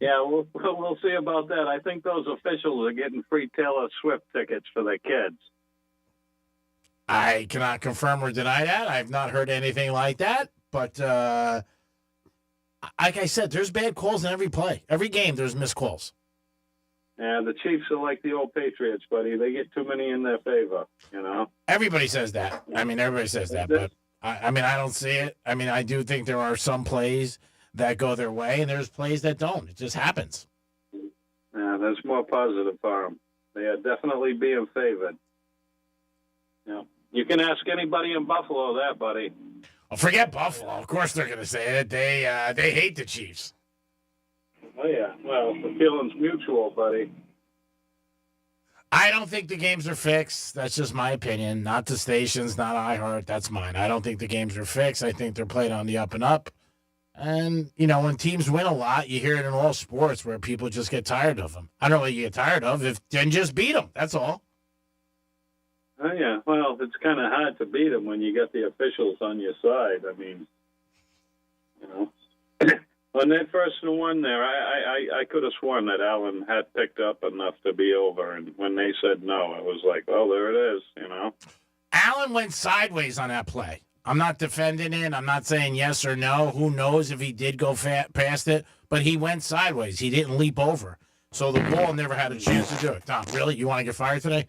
Yeah, we'll see about that. I think those officials are getting free Taylor Swift tickets for their kids. I cannot confirm or deny that. I've not heard anything like that. But like I said, there's bad calls in every play. Every game, there's missed calls. Yeah, the Chiefs are like the old Patriots, buddy. They get too many in their favor, you know? Everybody says that. I mean, everybody says that, but I mean, I don't see it. I mean, I do think there are some plays that go their way, and there's plays that don't. It just happens. Yeah, that's more positive for them. They are definitely being favored. Yeah. You can ask anybody in Buffalo that, buddy. Well, forget Buffalo. Of course they're going to say it. They hate the Chiefs. Oh, yeah. Well, the feeling's mutual, buddy. I don't think the games are fixed. That's just my opinion. Not the stations, not iHeart. That's mine. I don't think the games are fixed. I think they're played on the up and up. And, you know, when teams win a lot, you hear it in all sports where people just get tired of them. I don't know what you get tired of. Then just beat them. That's all. Oh, yeah. Well, it's kind of hard to beat them when you got the officials on your side. I mean, you know. When they first won there, I could have sworn that Allen had picked up enough to be over. And when they said no, it was like, oh, there it is, you know. Allen went sideways on that play. I'm not defending it. I'm not saying yes or no. Who knows if he did go past it. But he went sideways. He didn't leap over. So the ball never had a chance to do it. Tom, really? You want to get fired today?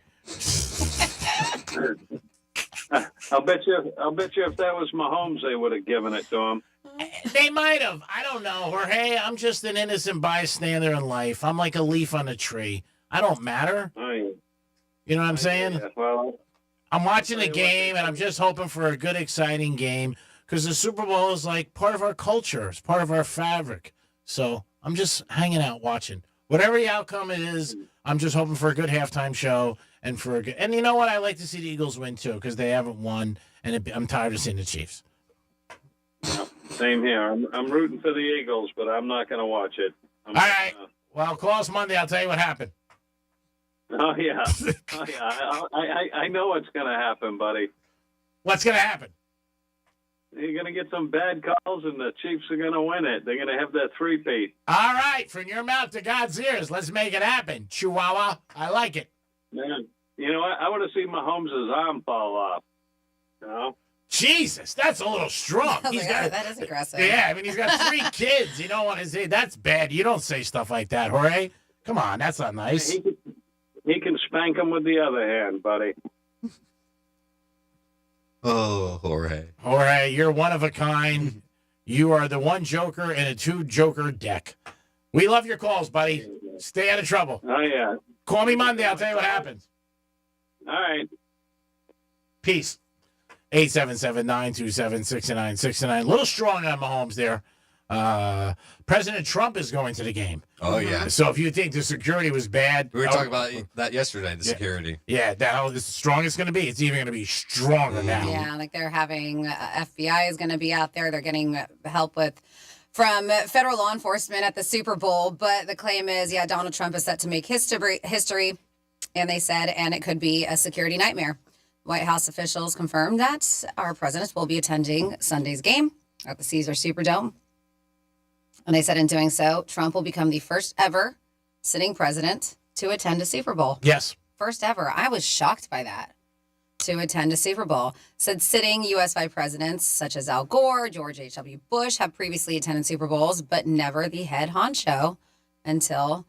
I'll bet you if that was Mahomes, they would have given it to him. They might have. I don't know. Jorge, I'm just an innocent bystander in life. I'm like a leaf on a tree. I don't matter. Oh, yeah. You know what I'm saying? Yeah. Well, I'm watching a game, and I'm just hoping for a good, exciting game because the Super Bowl is like part of our culture. It's part of our fabric. So I'm just hanging out watching. Whatever the outcome is, I'm just hoping for a good halftime show and for a good. And you know what? I like to see the Eagles win too because they haven't won, and I'm tired of seeing the Chiefs. Yeah, same here. I'm rooting for the Eagles, but I'm not going to watch it. All right. Well, call us Monday. I'll tell you what happened. Oh, yeah. Oh, yeah. I know what's going to happen, buddy. What's going to happen? You're going to get some bad calls, and the Chiefs are going to win it. They're going to have that three-peat. All right. From your mouth to God's ears. Let's make it happen. Chihuahua. I like it. Man, you know what? I want to see Mahomes' arm fall off. You know? Jesus, that's a little strong. That is aggressive. Yeah, I mean, he's got 3 kids. You don't want to say that's bad. You don't say stuff like that, Jorge. Come on, that's not nice. He can spank him with the other hand, buddy. Oh, Jorge. Jorge, you're one of a kind. You are the one joker in a 2-joker deck. We love your calls, buddy. Stay out of trouble. Oh, yeah. Call me Monday. I'll tell you what happens. All right. Peace. 877-927-6969. A little strong on Mahomes there. President Trump is going to the game. Oh, yeah. So if you think the security was bad. We were talking about that yesterday, the security. Yeah, that's the strongest it's going to be. It's even going to be stronger now. Yeah, like they're having FBI is going to be out there. They're getting help from federal law enforcement at the Super Bowl. But the claim is, Donald Trump is set to make history. And they said, and it could be a security nightmare. White House officials confirmed that our president will be attending Sunday's game at the Caesars Superdome. And they said in doing so, Trump will become the first ever sitting president to attend a Super Bowl. Yes. First ever. I was shocked by that. To attend a Super Bowl. Said sitting U.S. vice presidents such as Al Gore, George H.W. Bush have previously attended Super Bowls, but never the head honcho until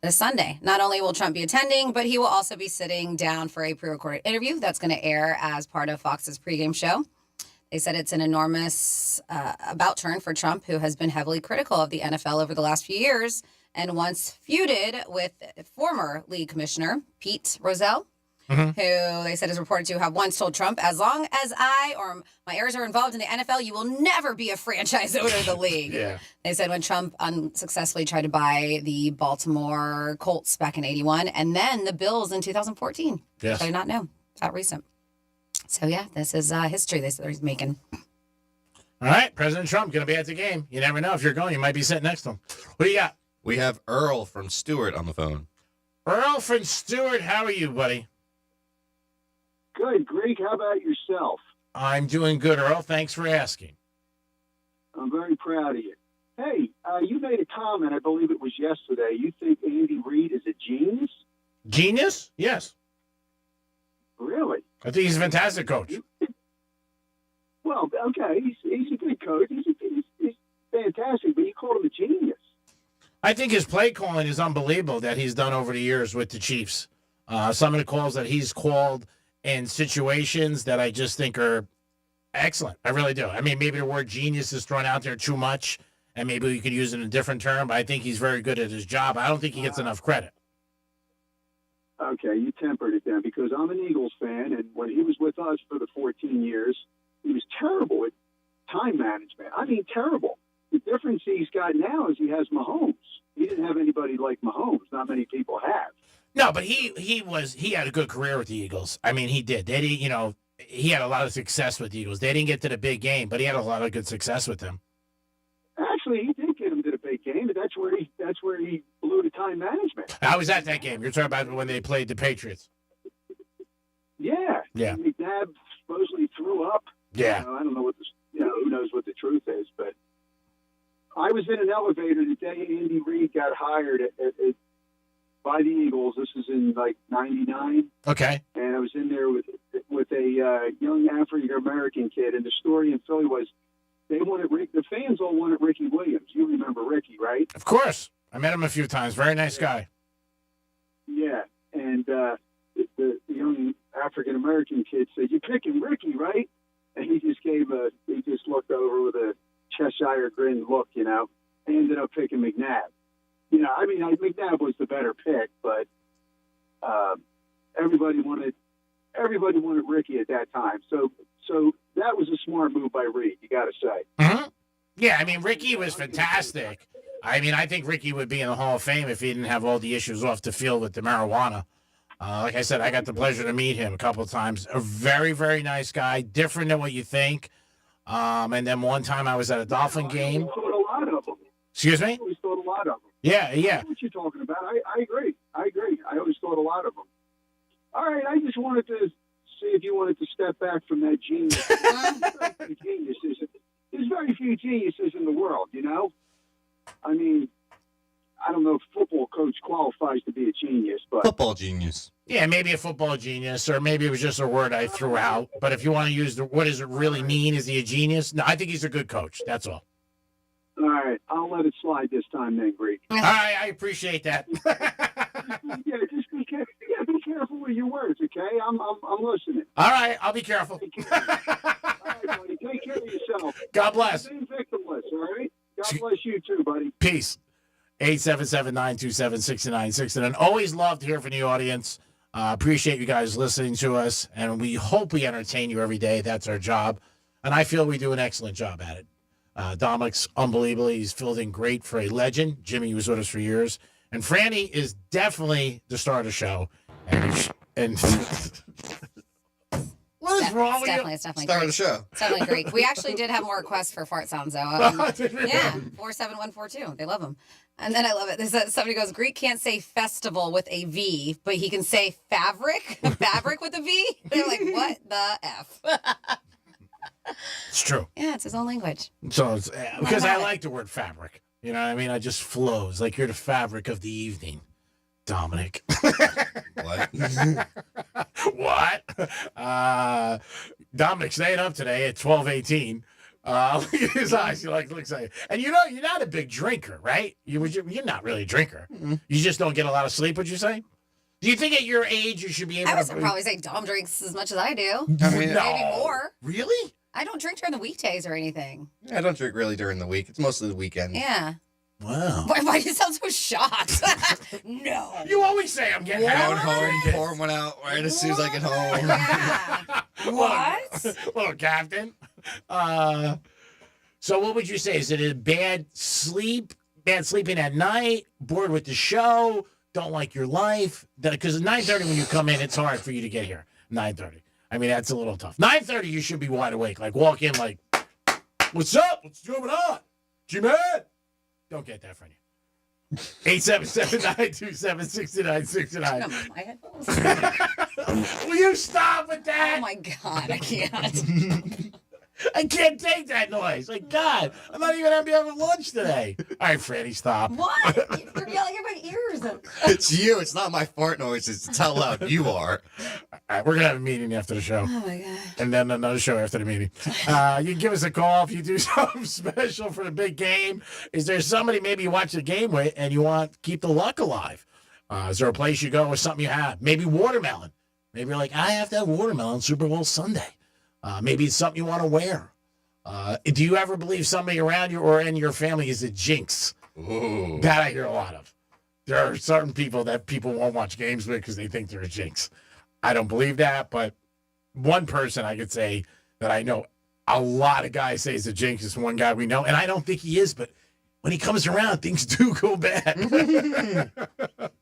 this Sunday. Not only will Trump be attending, but he will also be sitting down for a pre-recorded interview that's going to air as part of Fox's pregame show. They said it's an enormous about turn for Trump, who has been heavily critical of the NFL over the last few years and once feuded with former league commissioner Pete Rozelle, who they said is reported to have once told Trump, as long as I or my heirs are involved in the NFL, you will never be a franchise owner of the league. Yeah. They said when Trump unsuccessfully tried to buy the Baltimore Colts back in 81 and then the Bills in 2014. Yes. I did not know. It's not recent. So, yeah, this is history they said he's making. All right, President Trump going to be at the game. You never know. If you're going, you might be sitting next to him. What do you got? We have Earl from Stewart on the phone. Earl from Stewart, how are you, buddy? Good, Greg. How about yourself? I'm doing good, Earl. Thanks for asking. I'm very proud of you. Hey, you made a comment, I believe it was yesterday. You think Andy Reid is a genius? Genius? Yes. Really? I think he's a fantastic coach. Well, okay, he's a good coach. He's fantastic, but you called him a genius. I think his play calling is unbelievable that he's done over the years with the Chiefs. Some of the calls that he's called in situations that I just think are excellent. I really do. I mean, maybe the word genius is thrown out there too much, and maybe we could use it in a different term, but I think he's very good at his job. I don't think he gets enough credit. Okay, you tempered it then, because I'm an Eagles fan, and when he was with us for the 14 years, he was terrible at time management. I mean, terrible. The difference he's got now is he has Mahomes. He didn't have anybody like Mahomes. Not many people have. No, but he had a good career with the Eagles. I mean, he did. They did, he had a lot of success with the Eagles. They didn't get to the big game, but he had a lot of good success with them. Actually, he did get him to the big game, but that's where he blew the time management. I was at that game. You're talking about when they played the Patriots. Yeah. Yeah. And McNabb supposedly threw up. Yeah. I don't know what who knows what the truth is, but I was in an elevator the day Andy Reid got hired by the Eagles. This is in like '99. Okay. And I was in there with a young African American kid, and the story in Philly was they wanted the fans all wanted Ricky Williams. You remember Ricky, right? Of course. I met him a few times. Very nice guy. Yeah, and the young African American kid said, "You're picking Ricky, right?" And he just looked over with a Cheshire grin look, I ended up picking McNabb. McNabb was the better pick, but everybody wanted Ricky at that time. So that was a smart move by Reid, you got to say. Mm-hmm. Yeah, I mean, Ricky was fantastic. I mean, I think Ricky would be in the Hall of Fame if he didn't have all the issues off the field with the marijuana. Like I said, I got the pleasure to meet him a couple of times. A very, very nice guy, different than what you think. And then one time I was at a Dolphin game. I thought a lot of them. Excuse me? I always thought a lot of them. Yeah. I know what you're talking about. I agree. I always thought a lot of them. All right, I just wanted to see if you wanted to step back from that genius. There's very few geniuses in the world, I mean, I don't know if football coach qualifies to be a genius, but football genius. Yeah, maybe a football genius, or maybe it was just a word I threw out. But if you want to use what does it really mean? Is he a genius? No, I think he's a good coach. That's all. All right, I'll let it slide this time, then, Greek. All right, I appreciate that. Yeah, just be careful. Yeah, be careful with your words, okay? I'm listening. All right, I'll be careful. All right, buddy. Take care of yourself. God bless. Stay victimless, all right? God bless you too, buddy. Peace. 877-927-6969. And always love to hear from the audience. Appreciate you guys listening to us, and we hope we entertain you every day. That's our job, and I feel we do an excellent job at it. Dominic's unbelievable. He's filled in great for a legend. Jimmy was with us for years, and Franny is definitely the star of the show. And what is wrong with you? It's definitely Star of Greek. the show. It's definitely Greek. We actually did have more requests for fart sounds, though. Yeah, 47142. They love them. And then I love it. Somebody goes, Greek can't say festival with a V, but he can say fabric with a V. They're like, what the F? It's true. Yeah, it's his own language. So it's, because I like the word fabric. You know what I mean? It just flows. Like you're the fabric of the evening, Dominic. What? What? Dominic staying up today at 12:18. Look at his eyes. He looks like, and you're not a big drinker, right? You're not really a drinker. Mm-hmm. You just don't get a lot of sleep. Would you say? Do you think at your age you should be able I would to probably say Dom drinks as much as I do. I mean, Maybe more. Really? I don't drink during the weekdays or anything. I don't drink really during the week. It's mostly the weekend. Yeah. Wow. Why do you sound so shocked? No. You always say I'm getting Going home, pouring one out right as soon as I get home. Yeah. What? Little captain. So what would you say? Is it a bad sleeping at night, bored with the show, don't like your life? Because at 9:30 when you come in, it's hard for you to get here. 9:30. I mean, that's a little tough. 9:30, you should be wide awake. Like, walk in like, what's up? What's going on? G-Man? Don't get that from you. 877-927-6969. Will you stop with that? Oh, my God. I can't. I can't take that noise. Like, God, I'm not even going to be having lunch today. All right, Franny, stop. What? You're yelling in my ears. It's you. It's not my fart noise. It's how loud you are. All right, we're going to have a meeting after the show. Oh, my God. And then another show after the meeting. You can give us a call if you do something special for the big game. Is there somebody maybe you watch the game with and you want to keep the luck alive? Is there a place you go or something you have? Maybe watermelon. Maybe you're like, I have to have watermelon Super Bowl Sunday. Maybe it's something you want to wear. Do you ever believe somebody around you or in your family is a jinx? Ooh. That I hear a lot of. There are certain people that people won't watch games with because they think they're a jinx. I don't believe that, but one person I could say that I know a lot of guys say is a jinx is one guy we know, and I don't think he is, but when he comes around, things do go bad. Is I it gonna be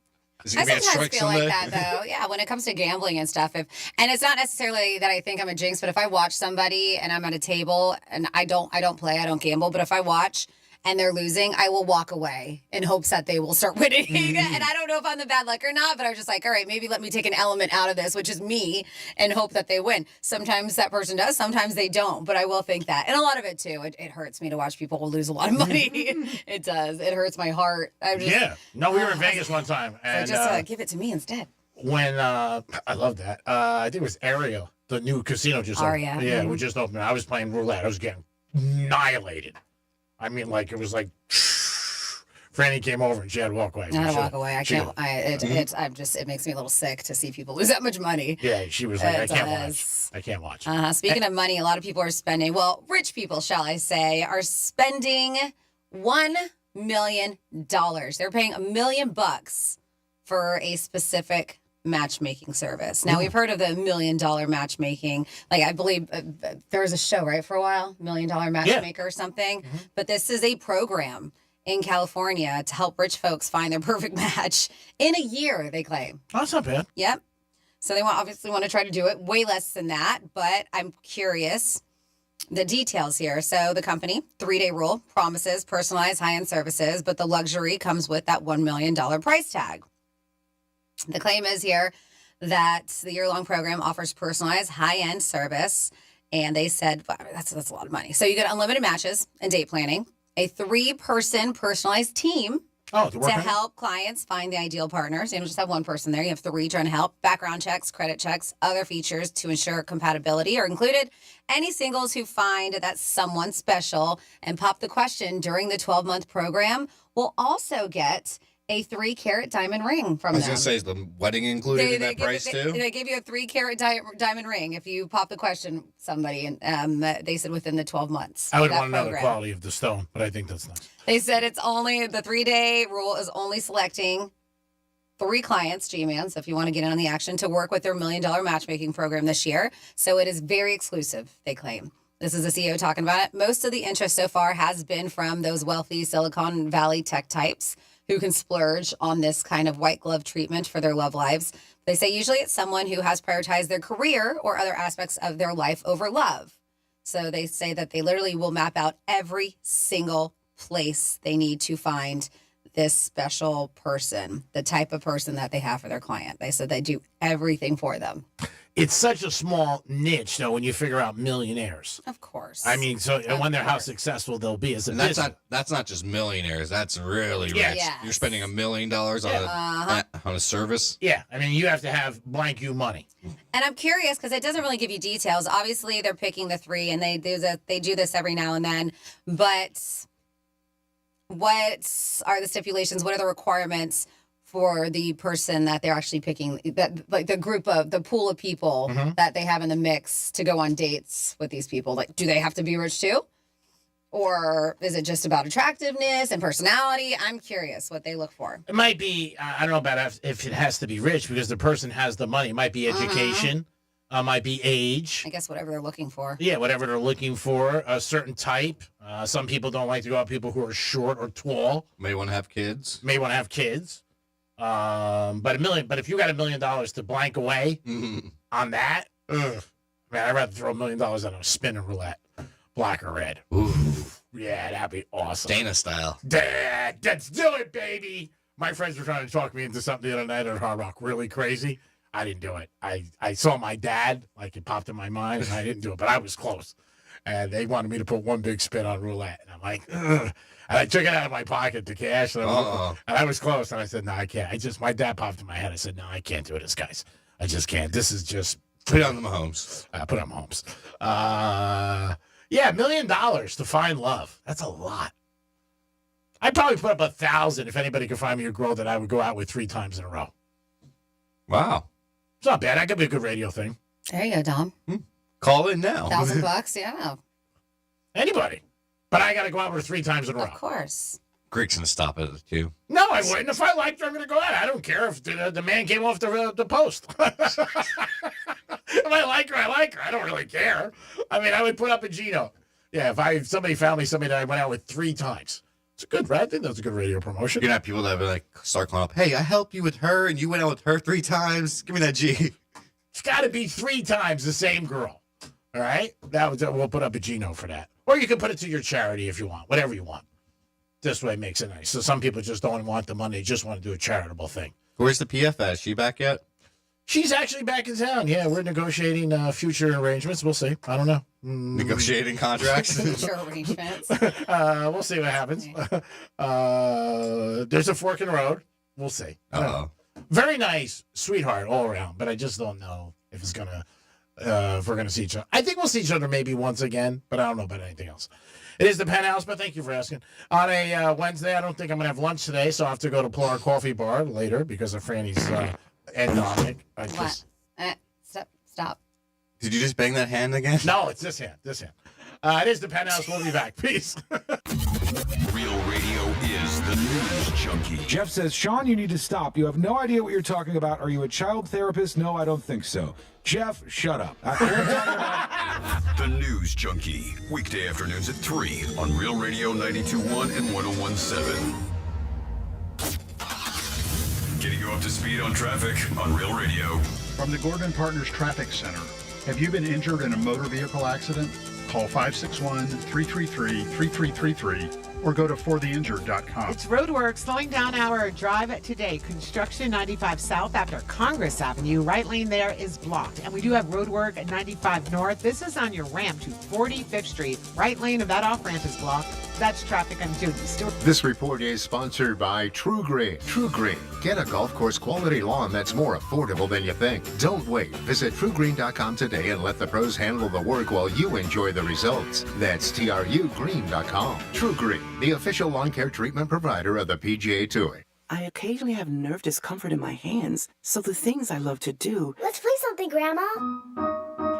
a sometimes strike feel Sunday? like that, though. Yeah, when it comes to gambling and stuff. And it's not necessarily that I think I'm a jinx, but if I watch somebody and I'm at a table and I don't play, I don't gamble, but if I watch and they're losing, I will walk away in hopes that they will start winning. And I don't know if I'm the bad luck or not, but I'm just like, all right, maybe let me take an element out of this, which is me, and hope that they win. Sometimes that person does, sometimes they don't, but I will think that. And a lot of it, too. It hurts me to watch people lose a lot of money. It does. It hurts my heart. No, we were in Vegas one time. And, so just give it to me instead. When, I love that. I think it was Aria, the new casino just opened. Aria. Yeah, Mhm. we just opened. I was playing roulette. I was getting annihilated. I mean, like, it was like, Franny came over and she had to walk away. I had to walk away. I can't. Mm-hmm. It makes me a little sick to see people lose that much money. Yeah, she was like, It I can't does. watch. I can't watch. Speaking of money, a lot of people are spending. Well, rich people, shall I say, are spending $1 million. They're paying $1 million for a specific matchmaking service. Now, we've heard of the $1 million matchmaking. Like, I believe there was a show, right, for a while, $1 Million Matchmaker or something. Mm-hmm. But this is a program in California to help rich folks find their perfect match in a year, they claim. Oh, that's not bad. Yep. So they obviously want to try to do it way less than that, but I'm curious the details here. So the company, 3-day rule, promises personalized high-end services, but the luxury comes with that $1 million price tag. The claim is here that the year-long program offers personalized high-end service, and they said, well, that's a lot of money. So you get unlimited matches and date planning, a 3-person personalized team to help clients find the ideal partners. You don't just have one person there. You have 3 trying to help. Background checks, credit checks, other features to ensure compatibility are included. Any singles who find that someone special and pop the question during the 12-month program will also get a 3-carat diamond ring from them. I was going to say, is the wedding included in that price too? They give you a 3-carat diamond ring if you pop the question somebody, and they said within the 12 months. I would want to know the quality of the stone, but I think that's nice. They said it's only, the 3-day rule is only selecting 3 clients, G-Man, so if you want to get in on the action, to work with their $1 million matchmaking program this year. So it is very exclusive, they claim. This is the CEO talking about it. Most of the interest so far has been from those wealthy Silicon Valley tech types who can splurge on this kind of white glove treatment for their love lives. They say usually it's someone who has prioritized their career or other aspects of their life over love. So they say that they literally will map out every single place they need to find this special person, the type of person that they have for their client. They said they do everything for them. It's such a small niche, though, when you figure out millionaires. Of course. I mean, so I wonder how successful they'll be as a business. That's not just millionaires. That's really rich. Yes. You're spending $1 million on a service. Yeah, I mean, you have to have blank you money. And I'm curious because it doesn't really give you details. Obviously, they're picking the 3, and they do this every now and then. But what are the stipulations? What are the requirements for the person that they're actually picking, that like the pool of people that they have in the mix to go on dates with these people? Like, do they have to be rich too? Or is it just about attractiveness and personality? I'm curious what they look for. It might be, I don't know about if it has to be rich because the person has the money. It might be education, might be age. I guess whatever they're looking for. Yeah, whatever they're looking for, a certain type. Some people don't like to go out with people who are short or tall. May want to have kids. But if you got $1 million to blank away on that, man, I'd rather throw $1 million on a spinning roulette, black or red. Ooh. Yeah, that'd be awesome. Dana style. Dad, let's do it, baby. My friends were trying to talk me into something the other night at Hard Rock. Really crazy. I didn't do it. I saw my dad, like it popped in my mind, and I didn't do it, but I was close. And they wanted me to put one big spin on roulette. And I'm like, ugh. And I took it out of my pocket, the cash, and I was close. And I said, no, I can't. My dad popped in my head. I said, no, I can't do this, guys. I just can't. This is just Put it on the Mahomes. Put it on Mahomes. $1 million to find love. That's a lot. I'd probably put up 1,000 if anybody could find me a girl that I would go out with 3 times in a row. Wow. It's not bad. That could be a good radio thing. There you go, Dom. Call in now. $1,000, yeah. Anybody. But I got to go out with her 3 times in a row. Of course. Greg's going to stop at it, too. No, I wouldn't. If I liked her, I'm going to go out. I don't care if the man came off the post. If I like her, I like her. I don't really care. I mean, I would put up a Gino. Yeah, if somebody found me somebody that I went out with 3 times. It's a good, right? I think that's a good radio promotion. You're not people that would start calling up, hey, I helped you with her and you went out with her 3 times. Give me that G. It's got to be 3 times the same girl. All right? We'll put up a Gino for that. Or you can put it to your charity if you want, whatever you want. This way makes it nice. So some people just don't want the money, they just want to do a charitable thing. Where's the PF at? Is she back yet? She's actually back in town. Yeah, we're negotiating future arrangements. We'll see. I don't know. Negotiating contracts? Future arrangements. We'll see what happens. There's a fork in the road. We'll see. Very nice, sweetheart all around, but I just don't know if it's gonna if we're gonna see each other. I think we'll see each other maybe once again, but I don't know about anything else. It is the Penthouse, but thank you for asking. On a Wednesday, I don't think I'm gonna have lunch today, so I have to go to Polar Coffee Bar later because of Franny's and Dominic. Stop. Did you just bang that hand again? No, it's this hand. It is the Penthouse. We'll be back. Peace. Real Radio is the news junkie. Jeff says, Sean, you need to stop. You have no idea what you're talking about. Are you a child therapist? No, I don't think so. Jeff, shut up. The News Junkie. Weekday afternoons at 3 on Real Radio 92.1 and 101.7. Getting you up to speed on traffic on Real Radio. From the Gordon Partners Traffic Center. Have you been injured in a motor vehicle accident? Call 561-333-3333 or go to fortheinjured.com. It's roadwork slowing down our drive today. Construction 95 South after Congress Avenue. Right lane there is blocked. And we do have roadwork at 95 North. This is on your ramp to 45th Street. Right lane of that off-ramp is blocked. That's traffic on June. This report is sponsored by True Green. True Green. Get a golf course quality lawn that's more affordable than you think. Don't wait. Visit TrueGreen.com today and let the pros handle the work while you enjoy the results. That's TrueGreen.com. True Green, the official lawn care treatment provider of the PGA Tour. I occasionally have nerve discomfort in my hands, so the things I love to do... Let's play something, Grandma.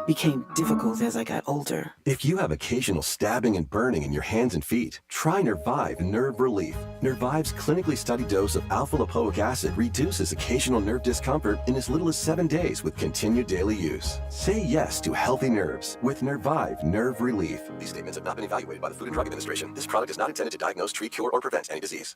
...became difficult as I got older. If you have occasional stabbing and burning in your hands and feet, try Nervive Nerve Relief. Nervive's clinically studied dose of alpha-lipoic acid reduces occasional nerve discomfort in as little as 7 days with continued daily use. Say yes to healthy nerves with Nervive Nerve Relief. These statements have not been evaluated by the Food and Drug Administration. This product is not intended to diagnose, treat, cure, or prevent any disease.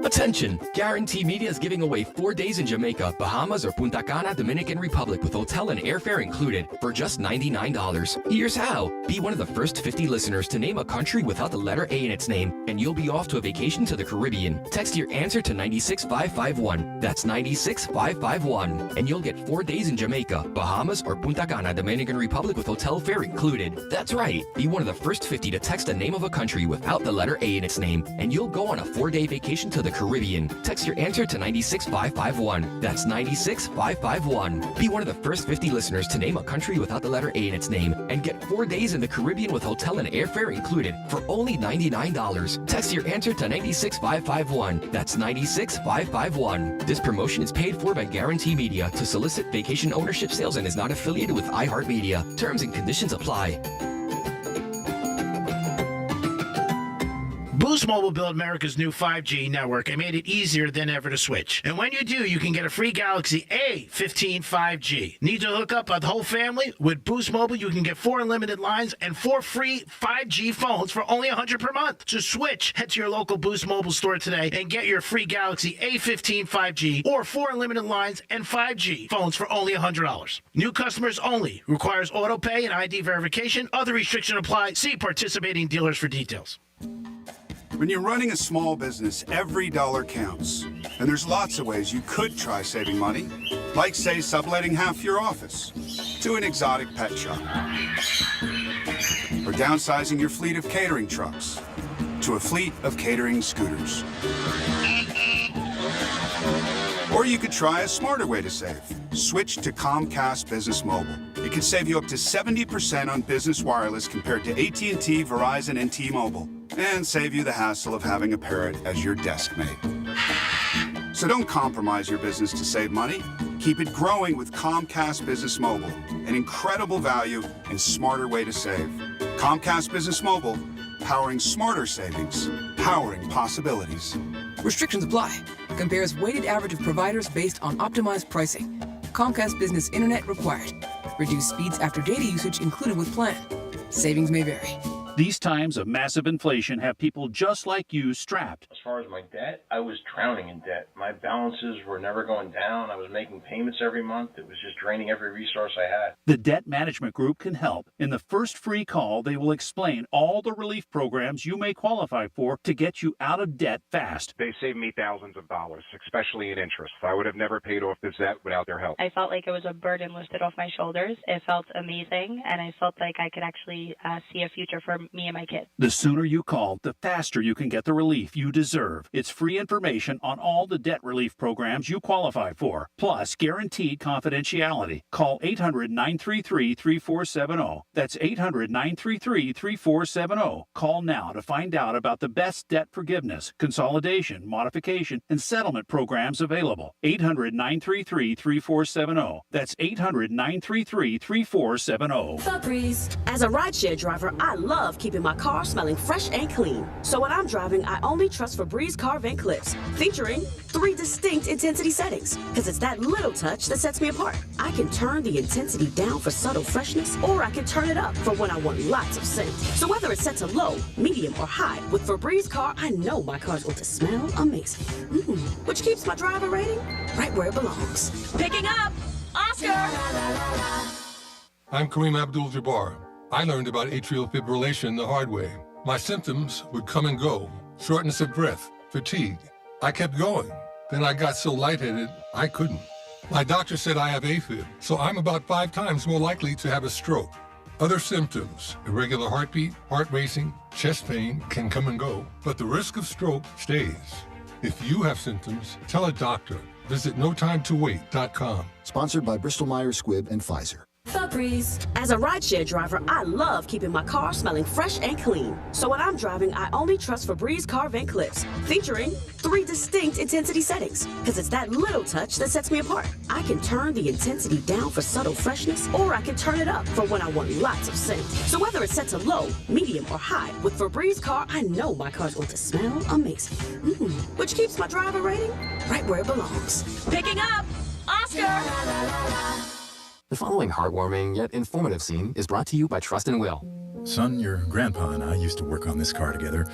Attention! Guarantee Media is giving away 4 days in Jamaica, Bahamas, or Punta Cana, Dominican Republic with hotel and airfare included for just $99. Here's how. Be one of the first 50 listeners to name a country without the letter A in its name, and you'll be off to a vacation to the Caribbean. Text your answer to 96551. That's 96551. And you'll get 4 days in Jamaica, Bahamas, or Punta Cana, Dominican Republic with hotel fare included. That's right. Be one of the first 50 to text the name of a country without the letter A in its name, and you'll go on a 4-day vacation to the Caribbean. Text your answer to 96551. That's 96551. Be one of the first 50 listeners to name a country without the letter A in its name and get 4 days in the Caribbean with hotel and airfare included for only $99. Text your answer to 96551. That's 96551. This promotion is paid for by Guarantee Media to solicit vacation ownership sales and is not affiliated with iHeartMedia. Terms and conditions apply. Boost Mobile built America's new 5G network and made it easier than ever to switch. And when you do, you can get a free Galaxy A15 5G. Need to hook up a whole family? With Boost Mobile, you can get 4 unlimited lines and 4 free 5G phones for only $100 per month. To switch, head to your local Boost Mobile store today and get your free Galaxy A15 5G or 4 unlimited lines and 5G phones for only $100. New customers only. Requires auto pay and ID verification. Other restrictions apply. See participating dealers for details. When you're running a small business, every dollar counts. And there's lots of ways you could try saving money, like, say, subletting half your office to an exotic pet shop, or downsizing your fleet of catering trucks to a fleet of catering scooters, Or you could try a smarter way to save. Switch to Comcast Business Mobile. It can save you up to 70% on business wireless compared to AT&T, Verizon, and T-Mobile. And save you the hassle of having a parrot as your desk mate. So don't compromise your business to save money. Keep it growing with Comcast Business Mobile. An incredible value and smarter way to save. Comcast Business Mobile, powering smarter savings, powering possibilities. Restrictions apply. Compares weighted average of providers based on optimized pricing. Comcast Business Internet required. Reduced speeds after data usage included with plan. Savings may vary. These times of massive inflation have people just like you strapped. As far as my debt, I was drowning in debt. My balances were never going down. I was making payments every month. It was just draining every resource I had. The Debt Management Group can help. In the first free call, they will explain all the relief programs you may qualify for to get you out of debt fast. They saved me thousands of dollars, especially in interest. I would have never paid off this debt without their help. I felt like it was a burden lifted off my shoulders. It felt amazing, and I felt like I could actually see a future for me and my kids. The sooner you call, the faster you can get the relief you deserve. It's free information on all the debt relief programs you qualify for, plus guaranteed confidentiality. Call 800-933-3470. That's 800-933-3470. Call now to find out about the best debt forgiveness, consolidation, modification, and settlement programs available. 800-933-3470. That's 800-933-3470. Febreze. As a rideshare driver, I love keeping my car smelling fresh and clean. So when I'm driving, I only trust Febreze car vent clips, featuring 3 distinct intensity settings, because it's that little touch that sets me apart. I can turn the intensity down for subtle freshness, or I can turn it up for when I want lots of scent. So whether it's set to low, medium, or high, with Febreze car, I know my car's going to smell amazing. Which keeps my driver rating right where it belongs. Picking up Oscar! I'm Kareem Abdul-Jabbar. I learned about atrial fibrillation the hard way. My symptoms would come and go. Shortness of breath, fatigue. I kept going. Then I got so lightheaded, I couldn't. My doctor said I have AFib, so I'm about 5 times more likely to have a stroke. Other symptoms, irregular heartbeat, heart racing, chest pain can come and go, but the risk of stroke stays. If you have symptoms, tell a doctor. Visit notimetowait.com. Sponsored by Bristol-Myers Squibb and Pfizer. Febreze. As a rideshare driver, I love keeping my car smelling fresh and clean. So when I'm driving, I only trust Febreze car vent clips, featuring 3 distinct intensity settings, because it's that little touch that sets me apart. I can turn the intensity down for subtle freshness, or I can turn it up for when I want lots of scent. So whether it's set to low, medium, or high, with Febreze car, I know my car's going to smell amazing. Which keeps my driver rating right where it belongs. Picking up Oscar! The following heartwarming yet informative scene is brought to you by Trust and Will. Son, your grandpa and I used to work on this car together,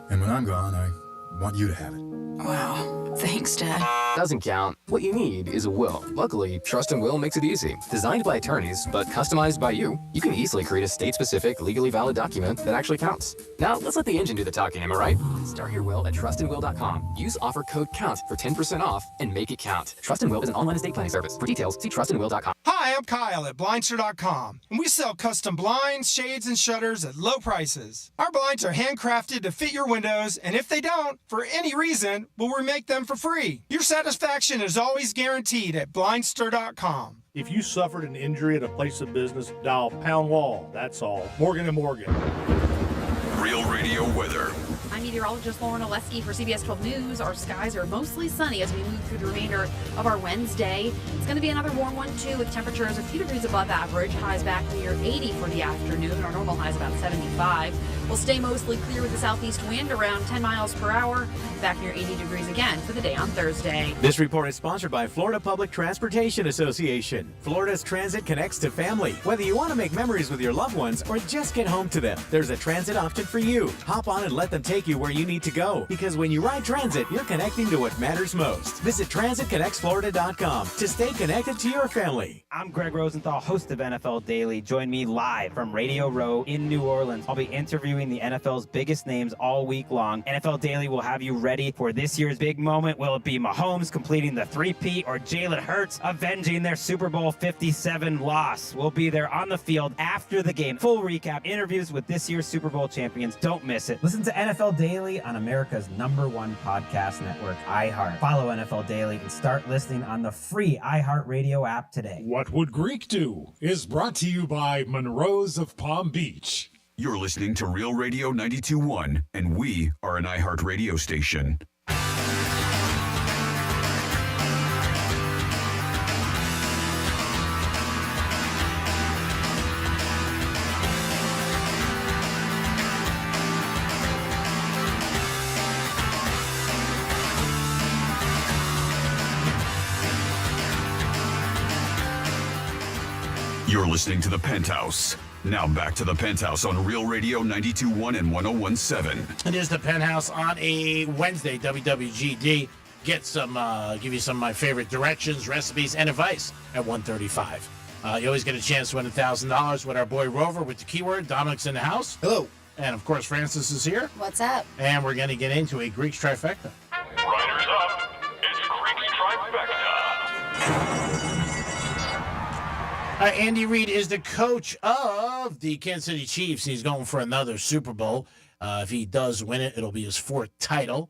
and when I'm gone, I want you to have it. Wow. Thanks, Dad. Doesn't count. What you need is a will. Luckily, Trust and Will makes it easy. Designed by attorneys, but customized by you can easily create a state-specific, legally valid document that actually counts. Now, let's let the engine do the talking, am I right? Start your will at trustandwill.com. Use offer code COUNT for 10% off and make it count. Trust and Will is an online estate planning service. For details, see trustandwill.com. Hi, I'm Kyle at Blindster.com, and we sell custom blinds, shades, and shutters at low prices. Our blinds are handcrafted to fit your windows, and if they don't, for any reason, we'll remake them for free. Your satisfaction is always guaranteed at Blindster.com. If you suffered an injury at a place of business, dial pound wall. That's all. Morgan & Morgan. Real Radio weather. I'm meteorologist Lauren Oleski for CBS 12 News. Our skies are mostly sunny as we move through the remainder of our Wednesday. It's going to be another warm one, too, with temperatures a few degrees above average. Highs back near 80 for the afternoon. Our normal high is about 75. We'll stay mostly clear with the southeast wind around 10 miles per hour. Back near 80 degrees again for the day on Thursday. This report is sponsored by Florida Public Transportation Association. Florida's transit connects to family. Whether you want to make memories with your loved ones or just get home to them, there's a transit option for you. Hop on and let them take you where you need to go. Because when you ride transit, you're connecting to what matters most. Visit transitconnectsflorida.com to stay connected to your family. I'm Greg Rosenthal, host of NFL Daily. Join me live from Radio Row in New Orleans. I'll be interviewing previewing the NFL's biggest names all week long. NFL Daily will have you ready for this year's big moment. Will it be Mahomes completing the three-peat or Jalen Hurts avenging their Super Bowl 57 loss? We'll be there on the field after the game. Full recap, interviews with this year's Super Bowl champions. Don't miss it. Listen to NFL Daily on America's #1 podcast network, iHeart. Follow NFL Daily and start listening on the free iHeartRadio app today. What Would Greek Do is brought to you by Monroe's of Palm Beach. You're listening to Real Radio 92.1, and we are an iHeart radio station. You're listening to The Penthouse. Now back to The Penthouse on Real Radio 92.1 and 101.7. It is The Penthouse on a Wednesday, WWGD. Give you some of my favorite directions, recipes, and advice at 1:35. You always get a chance to win $1,000 with our boy Rover with the keyword. Dominic's in the house. Hello. And, of course, Francis is here. What's up? And we're going to get into a Greek trifecta. Riders up. It's Greek's Trifecta. Andy Reid is the coach of the Kansas City Chiefs. He's going for another Super Bowl. If he does win it, it'll be his 4th title.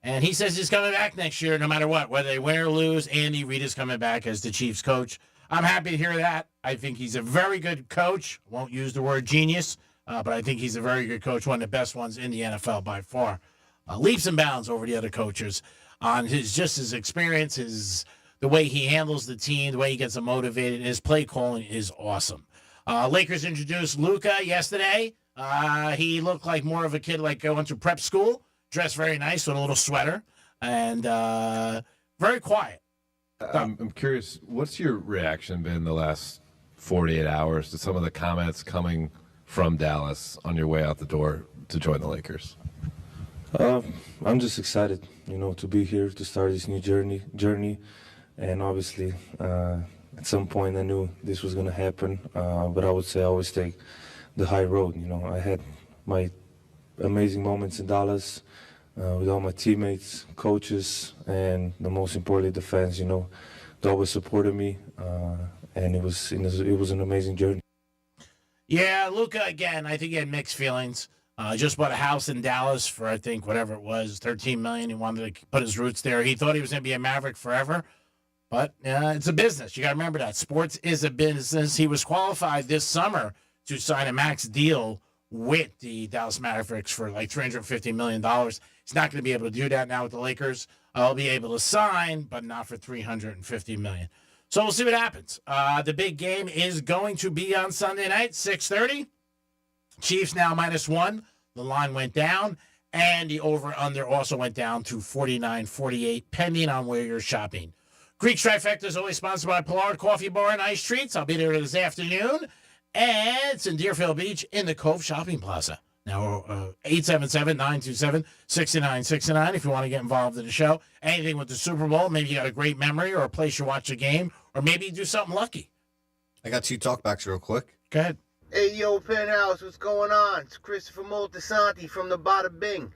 And he says he's coming back next year no matter what. Whether they win or lose, Andy Reid is coming back as the Chiefs coach. I'm happy to hear that. I think he's a very good coach. Won't use the word genius, but I think he's a very good coach, one of the best ones in the NFL by far. Leaps and bounds over the other coaches on his experience, the way he handles the team, the way he gets them motivated, his play calling is awesome. Lakers introduced Luka yesterday. He looked like more of a kid like going to prep school, dressed very nice with a little sweater, and very quiet. I'm curious, what's your reaction been the last 48 hours to some of the comments coming from Dallas on your way out the door to join the Lakers? I'm just excited, to be here, to start this new journey. And obviously, at some point I knew this was going to happen, but I would say I always take the high road. I had my amazing moments in Dallas with all my teammates, coaches, and the most importantly, the fans, they always supported me, and it was an amazing journey. Yeah, Luka, again, I think he had mixed feelings. Just bought a house in Dallas for, I think, whatever it was, $13 million. He wanted to put his roots there. He thought he was going to be a Maverick forever. But it's a business. You got to remember that. Sports is a business. He was qualified this summer to sign a max deal with the Dallas Mavericks for like $350 million. He's not going to be able to do that now with the Lakers. He'll be able to sign, but not for $350 million. So we'll see what happens. The big game is going to be on Sunday night, 6:30. Chiefs now -1. The line went down, and the over-under also went down to 49-48, pending on where you're shopping. Greek Trifecta is always sponsored by Pollard Coffee Bar and Ice Treats. I'll be there this afternoon. And it's in Deerfield Beach in the Cove Shopping Plaza. Now, 877-927-6969 if you want to get involved in the show. Anything with the Super Bowl. Maybe you got a great memory or a place you watch a game. Or maybe you do something lucky. I got 2 talkbacks real quick. Go ahead. Hey, yo, Penthouse, what's going on? It's Christopher Moltisanti from the Bada Bing.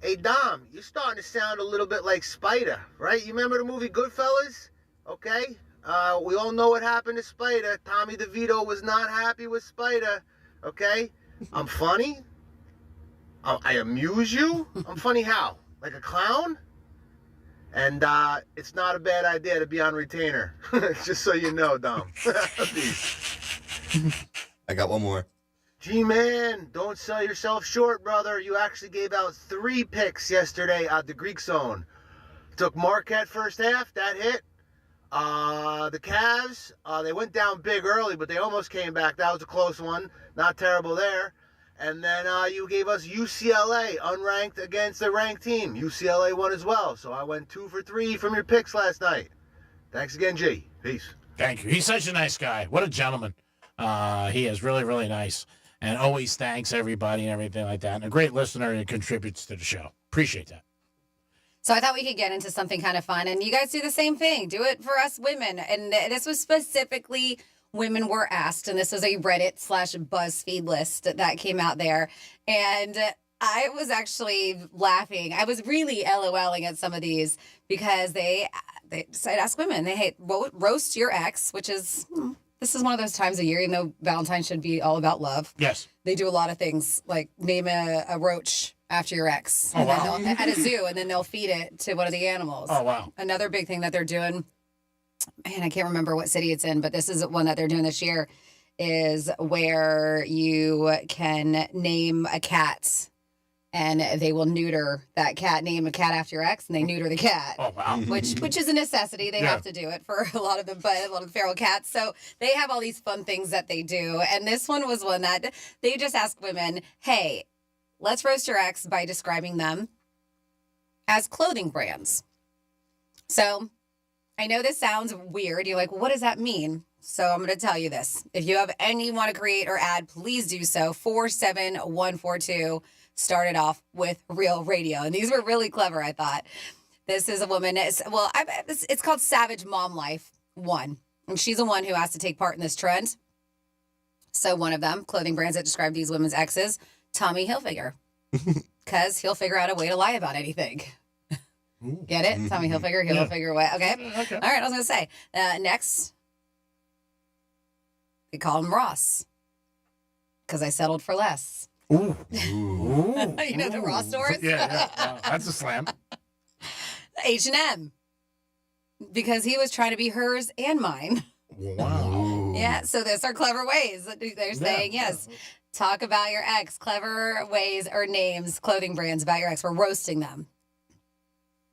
Hey, Dom, you're starting to sound a little bit like Spider, right? You remember the movie Goodfellas? Okay? We all know what happened to Spider. Tommy DeVito was not happy with Spider, okay? I'm funny? I amuse you? I'm funny how? Like a clown? And it's not a bad idea to be on retainer. Just so you know, Dom. I got one more. G-Man, don't sell yourself short, brother. You actually gave out 3 picks yesterday at the Greek Zone. Took Marquette first half, that hit. The Cavs, they went down big early, but they almost came back. That was a close one. Not terrible there. And then you gave us UCLA, unranked against a ranked team. UCLA won as well. So I went 2 for 3 from your picks last night. Thanks again, G. Peace. Thank you. He's such a nice guy. What a gentleman. He is really, really nice. And always thanks everybody and everything like that. And a great listener and contributes to the show. Appreciate that. So I thought we could get into something kind of fun. And you guys do the same thing. Do it for us women. And this was specifically women were asked, and this was a Reddit/BuzzFeed list that came out there. And I was actually laughing. I was really LOLing at some of these because they decided to ask women, roast your ex, which is, this is one of those times of year, even though Valentine's should be all about love. Yes. They do a lot of things like name a roach after your ex at a zoo, and then they'll feed it to one of the animals. Oh, wow. Another big thing that they're doing, man, I can't remember what city it's in, but this is one that they're doing this year, is where you can name a cat and they will neuter that cat. Name a cat after your ex, and they neuter the cat. Oh, wow. Which is a necessity. They have to do it for a lot of them, but a lot of the feral cats. So they have all these fun things that they do. And this one was one that they just ask women, hey, let's roast your ex by describing them as clothing brands. So I know this sounds weird. You're like, what does that mean? So I'm going to tell you this. If you have any want to create or add, please do so. 47142 started off with Real Radio. And these were really clever, I thought. This is a woman. It's called Savage Mom Life 1. And she's the one who has to take part in this trend. So one of them, clothing brands that describe these women's exes, Tommy Hilfiger. Because he'll figure out a way to lie about anything. Get it? Tommy Hilfiger, he'll figure a way. Okay. All right, I was going to say. Next, they call him Ross. Because I settled for less. Ooh. You know the Ross stores? Yeah. Wow. That's a slam. H&M. Because he was trying to be hers and mine. Wow. Yeah, so those are clever ways. They're saying, yes, talk about your ex. Clever ways or names, clothing brands about your ex. We're roasting them.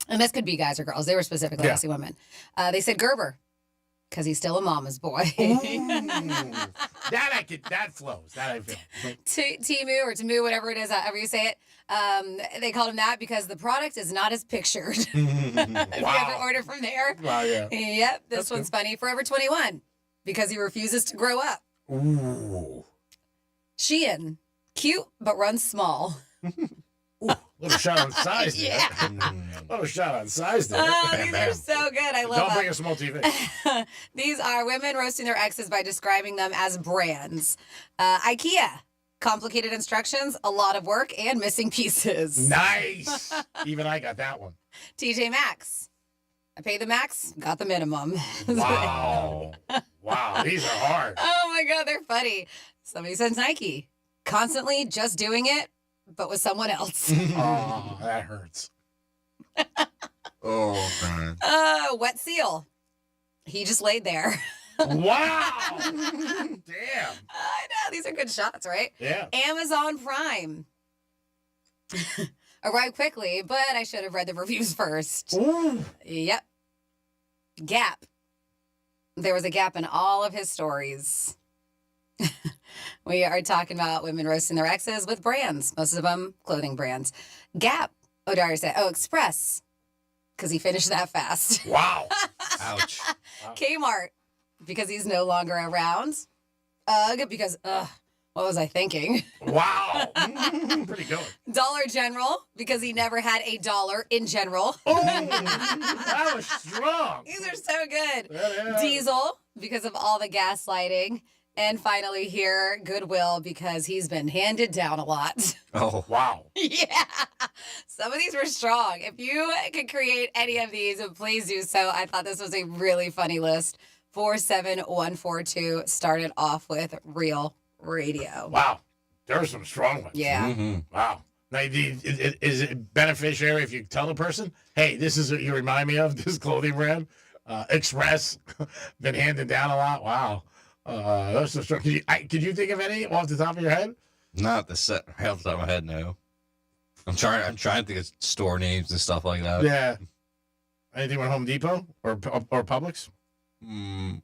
And this could be guys or girls. They were specifically asking women. They said Gerber. Because he's still a mama's boy. That flows. That I feel. Timu or Tamu, whatever it is, however you say it. They called him that because the product is not as pictured. If you ever order from there. Wow, yeah. Yep, this one's funny. Forever 21 because he refuses to grow up. Ooh. Shein, cute but runs small. Little shot on size there. Yeah. Little shot on size there. Oh, these are so good. I love them. Don't bring a small TV. These are women roasting their exes by describing them as brands. IKEA, complicated instructions, a lot of work, and missing pieces. Nice. Even I got that one. TJ Maxx. I paid the max, got the minimum. Wow. Wow, these are hard. Oh my God, they're funny. Somebody says Nike. Constantly just doing it, but with someone else. Oh, that hurts. Oh, man. Wet Seal. He just laid there. Wow. Damn. I know. These are good shots, right? Yeah. Amazon Prime. Arrived quickly, but I should have read the reviews first. Ooh. Yep. Gap. There was a gap in all of his stories. We are talking about women roasting their exes with brands. Most of them clothing brands. Gap. Oh, Daria said, Express. Because he finished that fast. Wow. Ouch. Kmart. Because he's no longer around. UGG. Because, what was I thinking? Wow. Pretty good. Dollar General. Because he never had a dollar in general. Oh, that was strong. These are so good. Yeah. Diesel. Because of all the gaslighting. And finally here, Goodwill, because he's been handed down a lot. Oh, wow. Yeah. Some of these were strong. If you could create any of these, please do so. I thought this was a really funny list. 47142 started off with Real Radio. Wow. There are some strong ones. Yeah. Mm-hmm. Wow. Now, is it beneficiary if you tell the person, hey, this is what you remind me of, this clothing brand? Express. Been handed down a lot. Wow. That's so strong. Could you think of any off the top of your head? Not the set right off the top of my head, no. I'm trying to think of store names and stuff like that. Yeah. Anything with Home Depot or Publix? Don't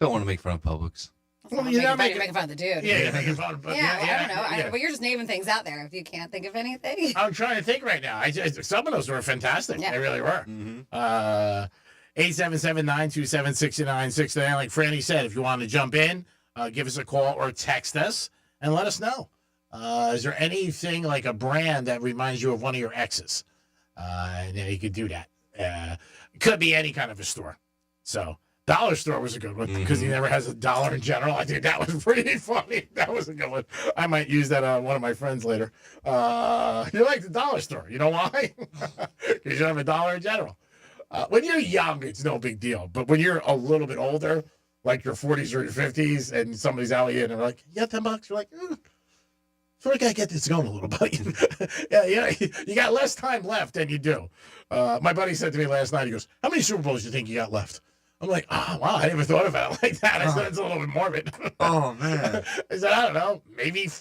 want to make fun of Publix. Well, you're making fun of the dude. Yeah, you're making fun of. Well, I don't know. But you're just naming things out there. If you can't think of anything, I'm trying to think right now. Some of those were fantastic. Yeah. They really were. 877-927-6969. Like Franny said, if you want to jump in, give us a call or text us and let us know. Is there anything like a brand that reminds you of one of your exes? And you could do that. It could be any kind of a store. So Dollar store was a good one because he never has a dollar in general. I think that was pretty funny. That was a good one. I might use that on one of my friends later. You like the dollar store. You know why? Because you don't have a dollar in general. When you're young, it's no big deal. But when you're a little bit older, like your 40s or your 50s, and somebody's out here and they're like, "You got $10?" You're like, so I got to get this going a little bit. yeah, you got less time left than you do. My buddy said to me last night, he goes, "How many Super Bowls do you think you got left?" I'm like, "Oh, wow, I never thought about it like that." I said, "It's a little bit morbid." Oh, man. I said, "I don't know, maybe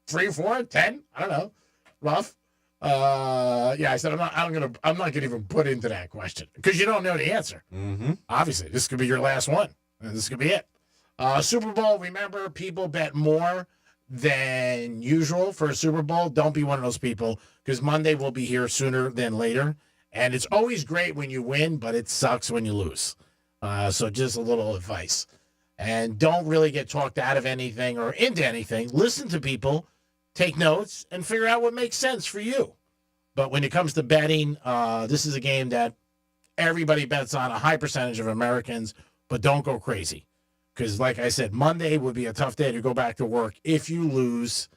3, 4, 10. I don't know. Rough." Yeah, I said, I'm not gonna even put into that question because you don't know the answer. Mm-hmm. Obviously, this could be your last one. This could be it. Super Bowl, remember, people bet more than usual for a Super Bowl. Don't be one of those people because Monday will be here sooner than later. And it's always great when you win, but it sucks when you lose. So just a little advice. And don't really get talked out of anything or into anything. Listen to people, take notes, and figure out what makes sense for you. But when it comes to betting, this is a game that everybody bets on, a high percentage of Americans, but don't go crazy. Because like I said, Monday would be a tough day to go back to work if you lose.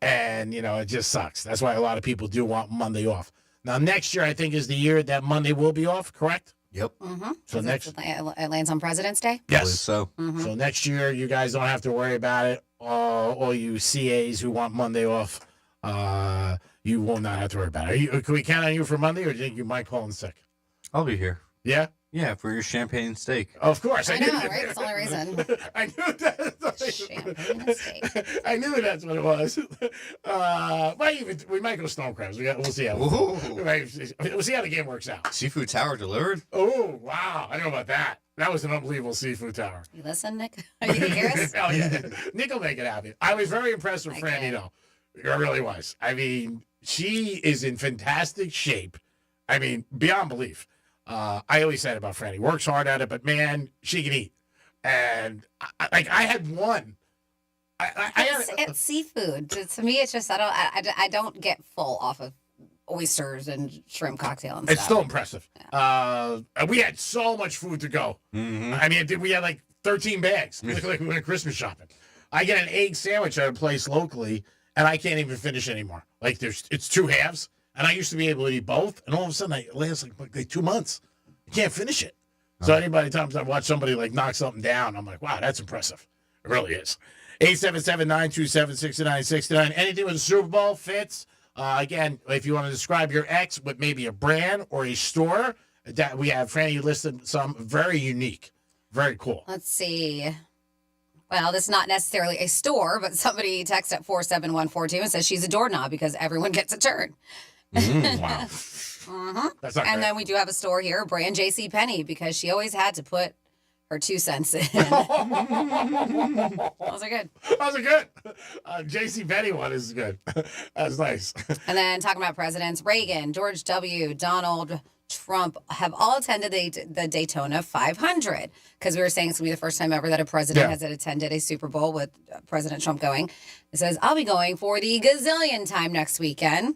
And, it just sucks. That's why a lot of people do want Monday off. Now, next year, I think, is the year that Monday will be off, correct? Yep. Mm-hmm. So next, it lands on President's Day? yes. So. Mm-hmm. So next year, you guys don't have to worry about it. All you CAs who want Monday off, you will not have to worry about it. Can we count on you for Monday, or do you think you might call in sick? I'll be here. Yeah? Yeah, for your champagne steak. Of course. I know, right? That's the only reason. I knew that. Champagne steak. I knew that's what it was. We might go stone crabs. We'll see how. We'll see how the game works out. Seafood tower delivered? Oh, wow. I know about that. That was an unbelievable seafood tower. You listen, Nick? Are you hear us? Oh, yeah. Nick will make it happen. I was very impressed with Franny, though. I really was. I mean, she is in fantastic shape. I mean, beyond belief. I always said about Franny, works hard at it, but man, she can eat. And I had one. It's seafood. To me, it's just I don't get full off of oysters and shrimp cocktail and It's stuff. still impressive. We had so much food to go. Mm-hmm. I mean, we had like 13 bags. Like we went Christmas shopping. I get an egg sandwich at a place locally, and I can't even finish anymore. Like it's 2 halves. And I used to be able to eat both, and all of a sudden, it lasts like 2 months. I can't finish it. So times I watch somebody like knock something down, I'm like, wow, that's impressive. It really is. 877-927-6969. Anything with the Super Bowl fits. Again, if you want to describe your ex with maybe a brand or a store, that we have Franny listed some very unique, very cool. Let's see. Well, this is not necessarily a store, but somebody texted at 47142 and says she's a doorknob because everyone gets a turn. Wow. Mm-hmm. That's not and great. then we do have a store here, brand JCPenney, because she always had to put her 2 cents in. Those are good. Those are good. JCPenney one is good. That's nice. And then talking about presidents, Reagan, George W., Donald Trump have all attended the Daytona 500 because we were saying it's going to be the first time ever that a president has attended a Super Bowl with President Trump going. It says, I'll be going for the gazillion time next weekend.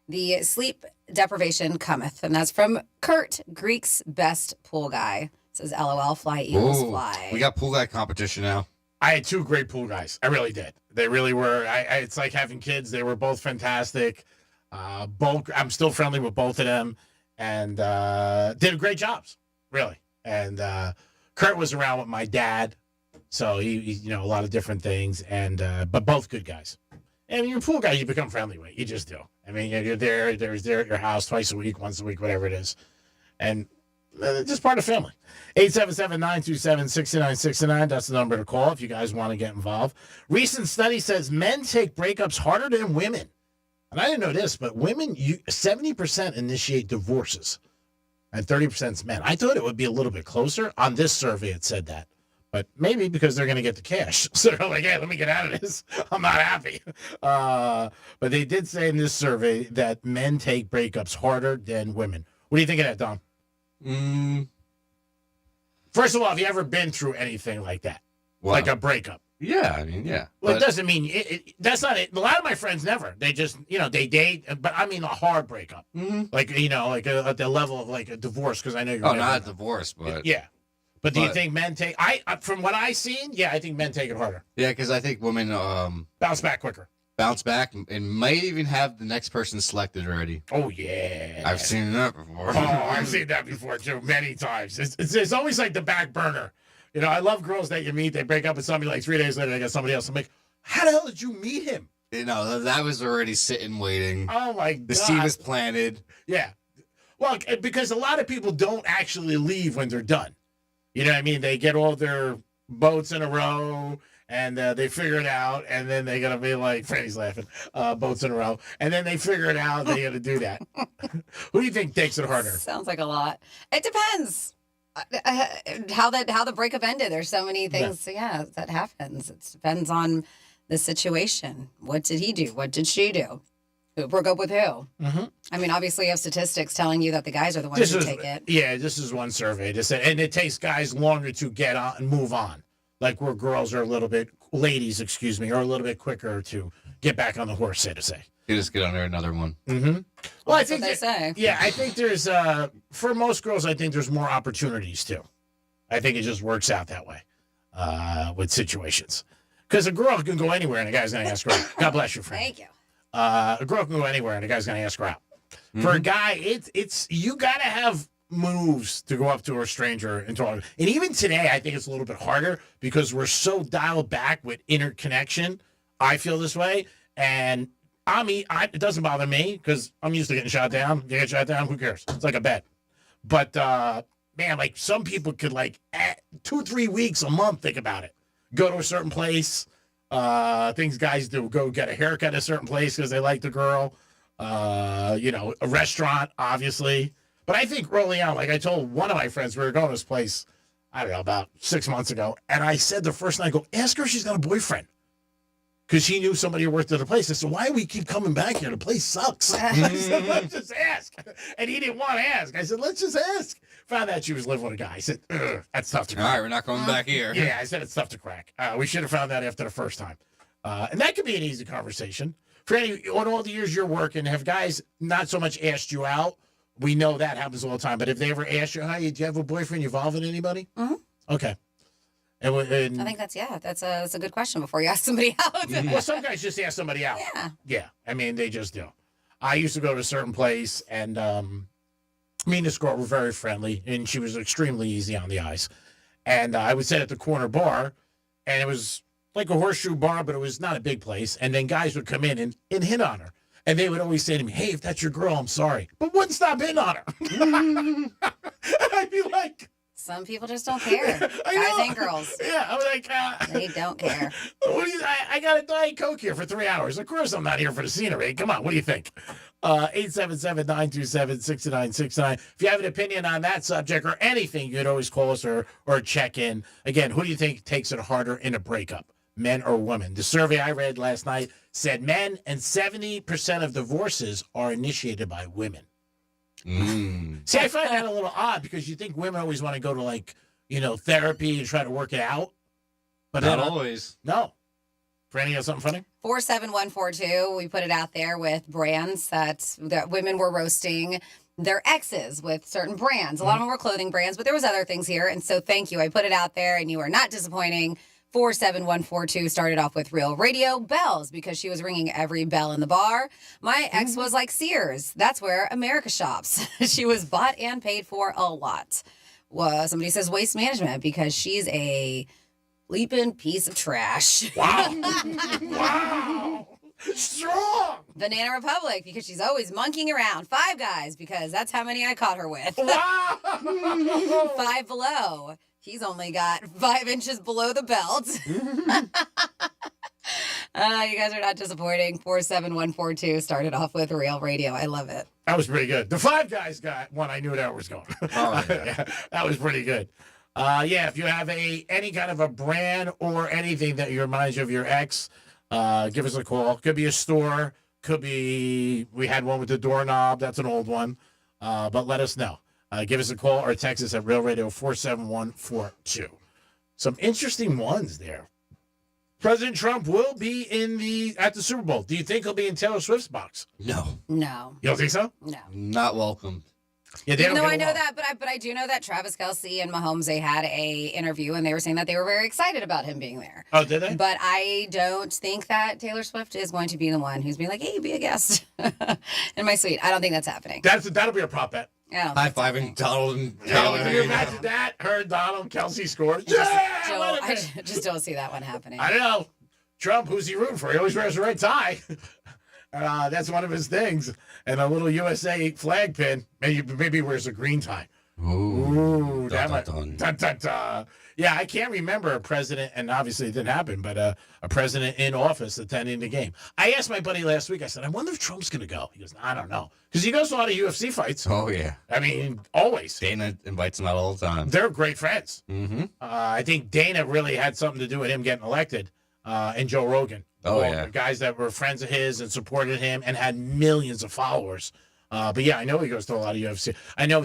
The sleep deprivation cometh. And that's from Kurt, Greek's best pool guy. It says, LOL, fly, Eagles, fly. We got pool guy competition now. I had 2 great pool guys. I really did. They really were. It's like having kids. They were both fantastic. I'm still friendly with both of them. And did great jobs, really. And Kurt was around with my dad, so he a lot of different things. And but both good guys. And you're a pool guy, you become friendly with. You just do. I mean, you're there at your house twice a week, once a week, whatever it is, and just part of the family. 877-927-6969. That's the number to call if you guys want to get involved. Recent study says men take breakups harder than women. And I didn't know this, but women, 70% initiate divorces, and 30% is men. I thought it would be a little bit closer. On this survey, it said that. But maybe because they're going to get the cash. So they're like, hey, let me get out of this. I'm not happy. But they did say in this survey that men take breakups harder than women. What do you think of that, Dom? First of all, have you ever been through anything like that? Wow. Like a breakup? Yeah, I mean, yeah. Well, it doesn't mean that's not it. A lot of my friends never. They just, they date, but I mean a hard breakup. Mm-hmm. Like, like at the level of like a divorce, because I know you're. Oh, not a divorce, but yeah. But do you think men take? From what I've seen, yeah, I think men take it harder. Yeah, because I think women bounce back quicker. Bounce back and might even have the next person selected already. Oh yeah, I've seen that before. Oh, I've seen that before too, many times. It's always like the back burner. You know, I love girls that you meet. They break up with somebody like 3 days later. They got somebody else. I'm like, how the hell did you meet him? You know, that was already sitting waiting. Oh my God, the seed was planted. Yeah, well, because a lot of people don't actually leave when they're done. You know what I mean? They get all their boats in a row and they figure it out. And then they're going to be like, Franny's laughing, boats in a row. And then they figure it out. They're going to do that. Who do you think takes it harder? Sounds like a lot. It depends how the breakup ended. There's so many things, that happens. It depends on the situation. What did he do? What did she do? Who broke up with who? Mm-hmm. I mean, obviously, you have statistics telling you that the guys are the ones who take it. Yeah, this is one survey. And it takes guys longer to get on and move on. Like where girls are ladies, are a little bit quicker to get back on the horse, so to say. You just get under another one. Mm-hmm. Well, I think they say. Yeah, I think there's, for most girls, I think there's more opportunities too. I think it just works out that way with situations. Because a girl can go anywhere and a guy's going to ask her out. God bless you, friend. Thank you. A girl can go anywhere and a guy's going to ask her out. Mm-hmm. For a guy, it's you got to have moves to go up to a stranger and talk. And even today, I think it's a little bit harder because we're so dialed back with interconnection. I feel this way. And it doesn't bother me because I'm used to getting shot down. You get shot down, who cares? It's like a bet. But, man, like some people could 2-3 weeks, a month, think about it. Go to a certain place. Things guys do, go get a haircut at a certain place because they like the girl. A restaurant, obviously. But I think early on, like I told one of my friends, we were going to this place, I don't know, about 6 months ago. And I said the first night, I go, ask her if she's got a boyfriend. Because she knew somebody who worked at the place. I said, why do we keep coming back here? The place sucks. I said, let's just ask. And he didn't want to ask. I said, let's just ask. Found out she was living with a guy. I said, that's tough to crack. All right, we're not going back here. Yeah, I said it's tough to crack. We should have found that after the first time. And that could be an easy conversation. Franny, on all the years you're working, have guys not so much asked you out? We know that happens all the time. But if they ever ask you, hi, do you have a boyfriend? You involved in anybody? Mm-hmm. Okay. And I think that's a good question before you ask somebody out. Well, some guys just ask somebody out. Yeah. Yeah. I mean, they just do. I used to go to a certain place, and me and this girl were very friendly, and she was extremely easy on the eyes. And I would sit at the corner bar, and it was like a horseshoe bar, but it was not a big place. And then guys would come in and hit on her. And they would always say to me, hey, if that's your girl, I'm sorry. But wouldn't stop hitting on her. I'd be like... Some people just don't care. Guys and girls. Yeah, I'm like... they don't care. I got a Diet Coke here for 3 hours. Of course I'm not here for the scenery. Come on, what do you think? 877-927-6969. If you have an opinion on that subject or anything, you could always call us or check in. Again, who do you think takes it harder in a breakup? Men or women? The survey I read last night said men, and 70% of divorces are initiated by women. See, I find that a little odd because you think women always want to go to therapy and try to work it out. But not always. No. Franny, you have something funny? 47142, we put it out there with brands that women were roasting their exes with certain brands. A lot of them were clothing brands, but there was other things here. And so thank you. I put it out there and you are not disappointing. 47142 started off with Real Radio bells because she was ringing every bell in the bar. My ex was like Sears. That's where America shops. She was bought and paid for a lot. Somebody says Waste Management because she's a bleeping piece of trash. Wow. Wow. Strong. Banana Republic because she's always monkeying around. Five Guys because that's how many I caught her with. Wow. Five Below. He's only got 5 inches below the belt. You guys are not disappointing. 47142 started off with Real Radio. I love it. That was pretty good. The Five Guys got one. I knew that was going. Oh, yeah. That was pretty good. If you have any kind of a brand or anything that reminds you of your ex, give us a call. Could be a store. Could be, we had one with the doorknob. That's an old one. But let us know. Give us a call or text us at Real Radio 47142. Some interesting ones there. President Trump will be at the Super Bowl. Do you think he'll be in Taylor Swift's box? No. No. You don't think so? No. Not welcome. Yeah, they Even don't though get I know along. that, but I do know that Travis Kelce and Mahomes, they had a interview and they were saying that they were very excited about him being there. Oh, did they? But I don't think that Taylor Swift is going to be the one who's being like, hey, be a guest in my suite. I don't think that's happening. That'll be a prop bet. Yeah. High-fiving Donald and Yeah, Taylor. can you imagine that? Her, Donald, Kelsey scores. I just don't see that one happening. I don't know. Trump, who's he rooting for? He always wears the red tie. That's one of his things. And a little USA flag pin. Maybe he wears a green tie. Ooh, that might. Dun, dun, dun. Yeah, I can't remember a president, and obviously it didn't happen, but a president in office attending the game. I asked my buddy last week, I said, I wonder if Trump's going to go. He goes, I don't know. Because he goes to a lot of UFC fights. Oh, yeah. I mean, always. Dana invites him out all the time. They're great friends. Mm-hmm. I think Dana really had something to do with him getting elected, and Joe Rogan. Oh, All yeah. the guys that were friends of his and supported him and had millions of followers. But yeah, I know he goes to a lot of UFC. I know.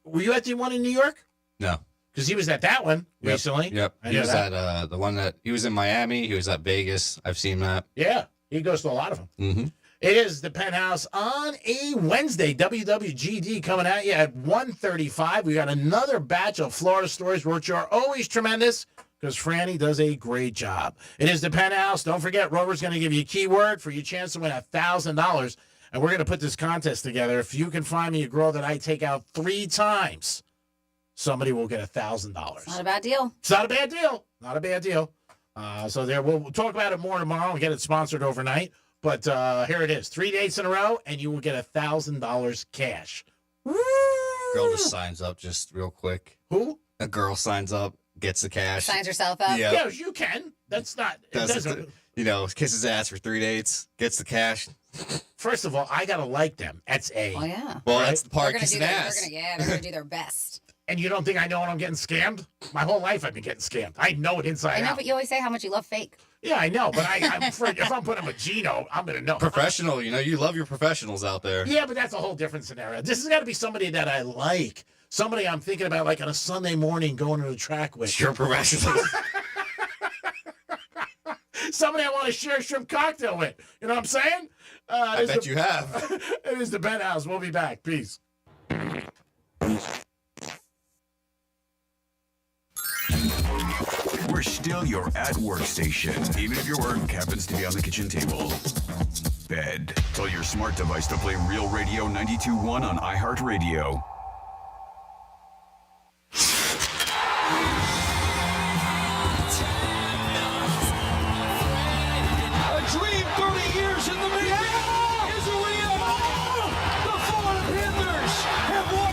Were you at the one in New York? No. Because he was at that one recently. Yep. I He know was that. at the one that he was in Miami. He was at Vegas. I've seen that. Yeah, he goes to a lot of them. Mm-hmm. It is the Penthouse on a Wednesday. WWGD coming at you at 1:35. We got another batch of Florida stories, which are always tremendous because Franny does a great job. It is the Penthouse. Don't forget, Rover's going to give you a keyword for your chance to win $1,000. And we're going to put this contest together. If you can find me a girl that I take out 3 times, somebody will get $1,000. Not a bad deal. It's not a bad deal. Not a bad deal. So there, we'll talk about it more tomorrow and get it sponsored overnight. But here it is. 3 dates in a row, and you will get $1,000 cash. Girl just signs up just real quick. Who? A girl signs up, gets the cash. Signs herself up. Yeah. Yeah, you can. That's not. It doesn't. Kisses ass for 3 dates, gets the cash. First of all, I gotta like them. That's A. Oh yeah. Well, that's the part. They're gonna Kissing ass. they're gonna do their best. And you don't think I know when I'm getting scammed? My whole life I've been getting scammed. I know it inside I know, out. but you always say how much you love fake. Yeah, I know, but if I'm putting a Gino, I'm gonna know. Professional, you love your professionals out there. Yeah, but that's a whole different scenario. This has got to be somebody that I like. Somebody I'm thinking about, like on a Sunday morning, going to the track with. You're professional. Somebody I want to share a shrimp cocktail with. You know what I'm saying? I bet you have. It is the Penthouse. We'll be back. Peace. We're still your at-work station, even if your work happens to be on the kitchen table. Bed. Tell your smart device to play Real Radio 92.1 on iHeartRadio. A dream 30 years in the making is a reality. The Florida Panthers have won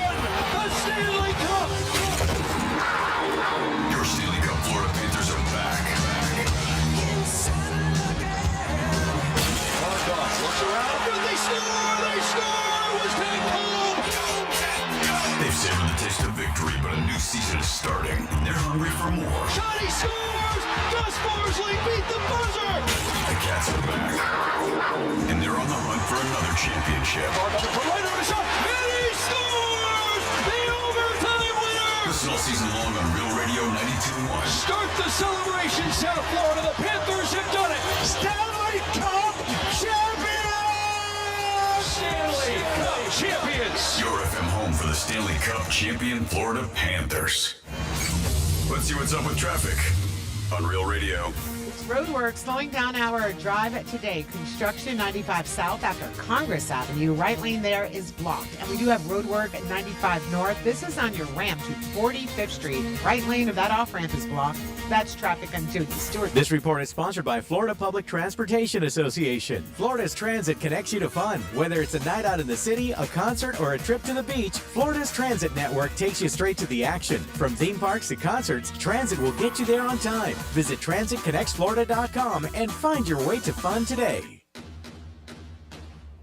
the Stanley Cup. Your Stanley Cup Florida Panthers are back. Markov looks around. Did they score? They score! It was Hank Cole. They've savored the taste of victory, but a new season is starting, and they're hungry for more. Johnny scores! Gus Borsley beat the buzzer! The Cats are back, and they're on the hunt for another championship. Right on the shot, and he scores! The overtime winner! Listen all season long on Real Radio 92.1. Start the celebration, South Florida. The Panthers have done it. Stanley Cup champions! Stanley Cup champions! Your FM home for the Stanley Cup champion Florida Panthers. Let's see what's up with traffic on Real Radio. It's roadwork slowing down our drive today. Construction 95 South after Congress Avenue. Right lane there is blocked. And we do have roadwork at 95 North. This is on your ramp to 45th Street. Right lane of that off-ramp is blocked. That's traffic on Jody Stewart. This report is sponsored by Florida Public Transportation Association. Florida's Transit connects you to fun. Whether it's a night out in the city, a concert, or a trip to the beach, Florida's Transit Network takes you straight to the action. From theme parks to concerts, Transit will get you there on time. Visit transitconnectsflorida.com and find your way to fun today.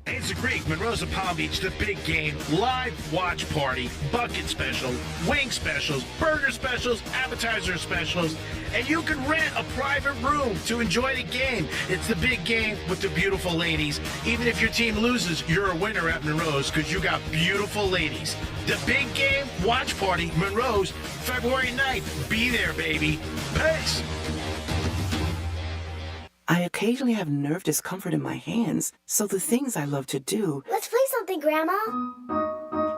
It's the Greek, Monroe's of Palm Beach, the big game, live watch party, bucket special, wing specials, burger specials, appetizer specials, and you can rent a private room to enjoy the game. It's the big game with the beautiful ladies. Even if your team loses, you're a winner at Monroe's because you got beautiful ladies. The big game watch party, Monroe's, February 9th. Be there, baby. Peace. I occasionally have nerve discomfort in my hands, so the things I love to do Let's play something, Grandma.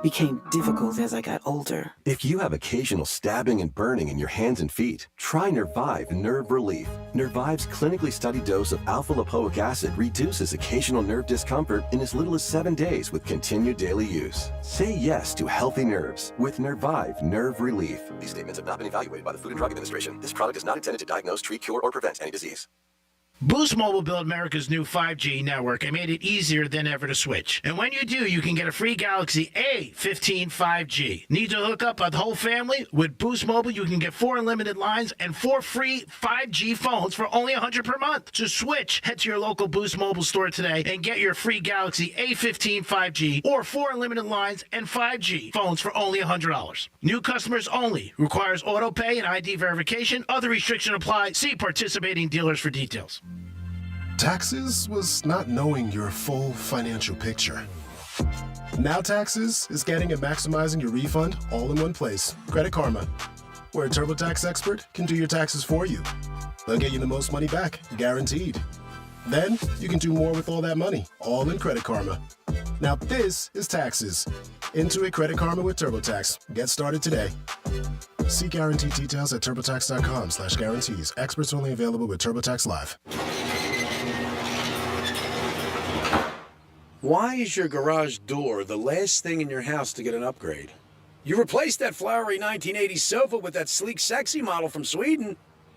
became difficult as I got older. If you have occasional stabbing and burning in your hands and feet, try Nervive Nerve Relief. Nervive's clinically studied dose of alpha-lipoic acid reduces occasional nerve discomfort in as little as 7 days with continued daily use. Say yes to healthy nerves with Nervive Nerve Relief. These statements have not been evaluated by the Food and Drug Administration. This product is not intended to diagnose, treat, cure, or prevent any disease. Boost Mobile built America's new 5G network and made it easier than ever to switch. And when you do, you can get a free Galaxy A15 5G. Need to hook up a whole family? With Boost Mobile, you can get 4 unlimited lines and 4 free 5G phones for only $100 per month. To switch, head to your local Boost Mobile store today and get your free Galaxy A15 5G or 4 unlimited lines and 5G phones for only $100. New customers only. Requires auto pay and ID verification. Other restrictions apply. See participating dealers for details. Taxes was not knowing your full financial picture. Now Taxes is getting and maximizing your refund all in one place. Credit Karma, where a TurboTax expert can do your taxes for you. They'll get you the most money back, guaranteed. Then you can do more with all that money, all in Credit Karma. Now this is Taxes. Intuit Credit Karma with TurboTax. Get started today. See guarantee details at turbotax.com/guarantees. Experts only available with TurboTax Live. Why is your garage door the last thing in your house to get an upgrade? You replaced that flowery 1980s sofa with that sleek, sexy model from Sweden.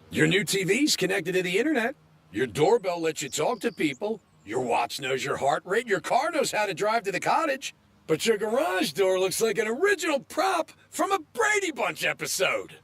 Your new TV's connected to the internet. Your doorbell lets you talk to people. Your watch knows your heart rate. Your car knows how to drive to the cottage. But your garage door looks like an original prop from a Brady Bunch episode.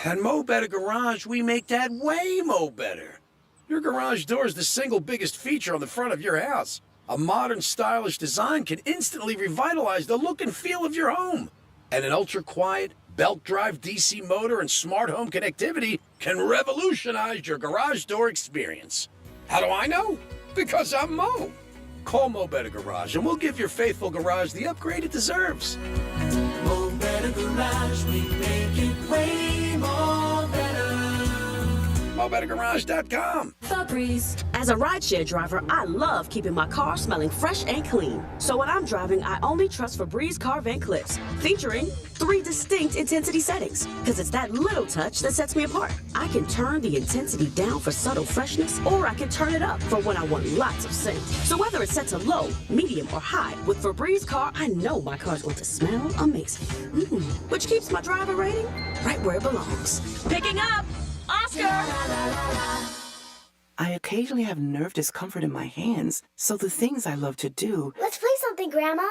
At Mo Better Garage, we make that way mo better. Your garage door is the single biggest feature on the front of your house. A modern, stylish design can instantly revitalize the look and feel of your home. And an ultra-quiet, belt-drive DC motor and smart home connectivity can revolutionize your garage door experience. How do I know? Because I'm Mo. Call Mo Better Garage and we'll give your faithful garage the upgrade it deserves. Mo Better Garage, we make it way more better. MoBetterGarage.com. Febreze. As a rideshare driver, I love keeping my car smelling fresh and clean. So when I'm driving, I only trust Febreze car vent clips, featuring 3 distinct intensity settings. Because it's that little touch that sets me apart. I can turn the intensity down for subtle freshness, or I can turn it up for when I want lots of scent. So whether it's set to low, medium, or high, with Febreze car, I know my car's going to smell amazing. Which keeps my driver rating right where it belongs. Picking up Oscar! I occasionally have nerve discomfort in my hands, so the things I love to do Let's play something, Grandma.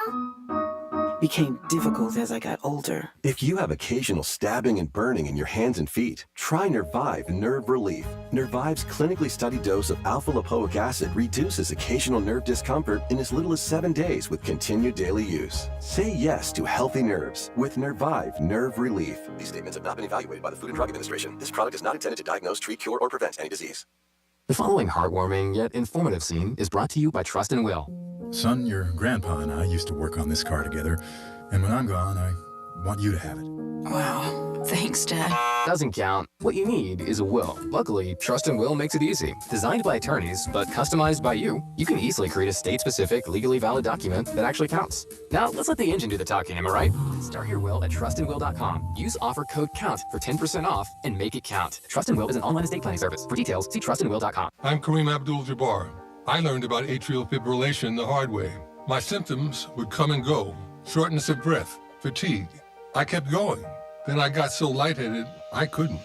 became difficult as I got older. If you have occasional stabbing and burning in your hands and feet, try Nervive Nerve Relief. Nervive's clinically studied dose of alpha-lipoic acid reduces occasional nerve discomfort in as little as 7 days with continued daily use. Say yes to healthy nerves with Nervive Nerve Relief. These statements have not been evaluated by the Food and Drug Administration. This product is not intended to diagnose, treat, cure, or prevent any disease. The following heartwarming yet informative scene is brought to you by Trust and Will. Son, your grandpa and I used to work on this car together, and when I'm gone, I want you to have it. Wow. Thanks, Dad. Doesn't count. What you need is a will. Luckily, Trust and Will makes it easy. Designed by attorneys, but customized by you, you can easily create a state-specific, legally valid document that actually counts. Now, let's let the engine do the talking, am I right? Start your will at trustandwill.com. Use offer code COUNT for 10% off and make it count. Trust and Will is an online estate planning service. For details, see trustandwill.com. I'm Kareem Abdul-Jabbar. I learned about atrial fibrillation the hard way. My symptoms would come and go. Shortness of breath, fatigue. I kept going. Then I got so lightheaded, I couldn't.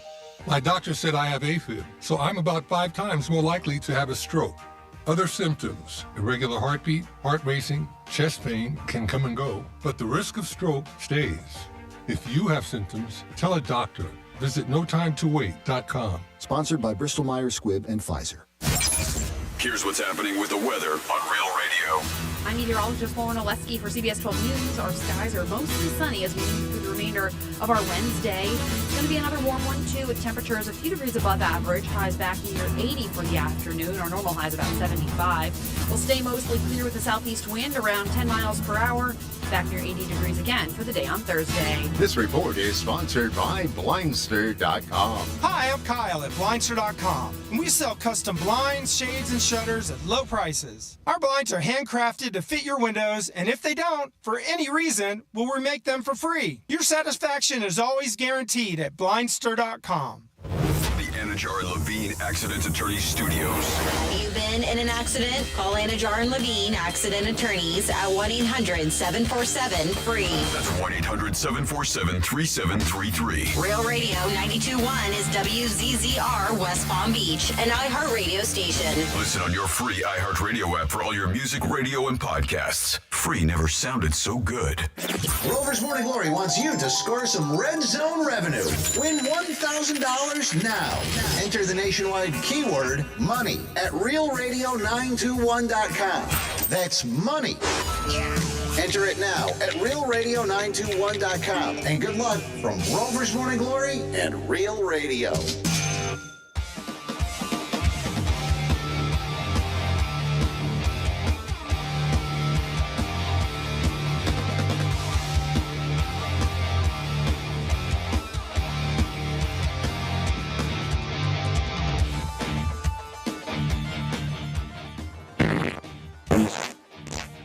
My doctor said I have AFib, so I'm about 5 times more likely to have a stroke. Other symptoms, irregular heartbeat, heart racing, chest pain can come and go, but the risk of stroke stays. If you have symptoms, tell a doctor. Visit NoTimeToWait.com. Sponsored by Bristol Myers Squibb and Pfizer. Here's what's happening with the weather on Real Radio. I'm meteorologist Lauren Oleski for CBS 12 News. Our skies are mostly sunny as we move through the remainder of our Wednesday. It's going to be another warm one, too, with temperatures a few degrees above average. Highs back near 80 for the afternoon. Our normal high is about 75. We'll stay mostly clear with the southeast wind around 10 miles per hour. back near 80 degrees again for the day on Thursday. This report is sponsored by Blindster.com. Hi, I'm Kyle at Blindster.com, and we sell custom blinds, shades, and shutters at low prices. Our blinds are handcrafted to fit your windows, and if they don't, for any reason, we'll remake them for free. Your satisfaction is always guaranteed at Blindster.com. Anajar and Levine Accident Attorney Studios. Have you been in an accident? Call Anajar and Levine Accident Attorneys at 1-800-747-FREE. That's 1-800-747-3733. Real Radio 92.1 is WZZR West Palm Beach, an iHeartRadio station. Listen on your free iHeartRadio app for all your music, radio, and podcasts. Free never sounded so good. Rover's Morning Glory wants you to score some red zone revenue. Win $1,000 now. Enter the nationwide keyword money at realradio921.com. That's money. Enter it now at realradio921.com. And good luck from Rover's Morning Glory and Real Radio.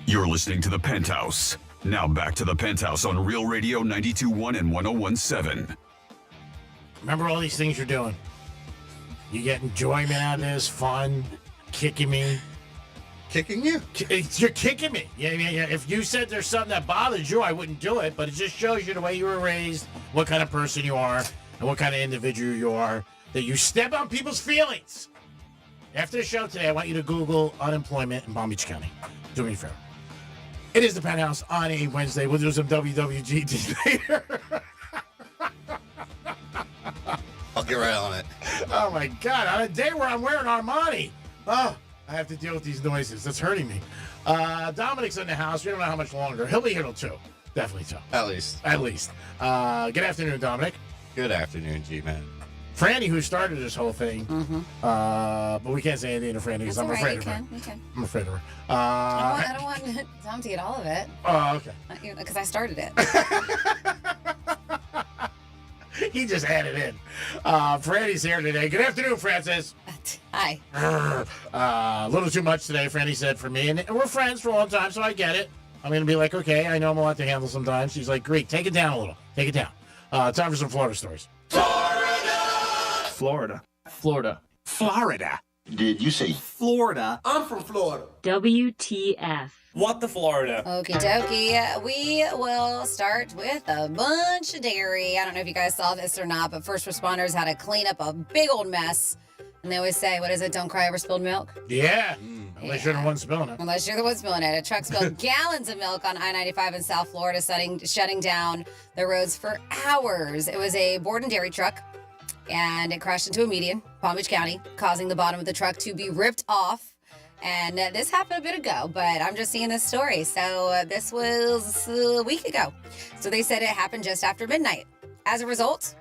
You're listening to The Penthouse. Now back to The Penthouse on Real Radio 92.1 and 101.7. Remember all these things you're doing. You get enjoyment out of this, fun, kicking me. Kicking you? You're kicking me. Yeah. If you said there's something that bothers you, I wouldn't do it, but it just shows you the way you were raised, what kind of person you are, and what kind of individual you are, that you step on people's feelings. After the show today, I want you to Google unemployment in Palm Beach County. Do me a favor. It is The Penthouse on a Wednesday. We'll do some WWGT later. I'll get right on it. Oh, my God. On a day where I'm wearing Armani. Oh, I have to deal with these noises. That's hurting me. Dominic's in the house. We don't know how much longer. He'll be here till 2. Definitely 2. At least. Good afternoon, Dominic. Good afternoon, G-Man. Franny, who started this whole thing, but we can't say anything to Franny because I'm afraid of her. You can. I'm afraid of her. I don't want Tom to get all of it. Oh, okay. Because I started it. He just added in. Franny's here today. Good afternoon, Francis. Hi. A little too much today, Franny said for me. And we're friends for a long time, so I get it. I'm going to be like, okay, I know I'm a lot to handle sometimes. She's like, great, take it down a little. Take it down. Time for some Florida stories. Florida. Did you say Florida? I'm from Florida. WTF. What the Florida? Okie dokie. We will start with a bunch of dairy. I don't know if you guys saw this or not, but first responders had to clean up a big old mess. And they always say, what is it? Don't cry over spilled milk? Yeah. Unless you're the one spilling it. Unless you're the one spilling it. A truck spilled gallons of milk on I-95 in South Florida, shutting down the roads for hours. It was a board and dairy truck, and it crashed into a median, Palm Beach County, causing the bottom of the truck to be ripped off. And this happened a bit ago, but I'm just seeing this story. So this was a week ago. So they said it happened just after midnight. As a result,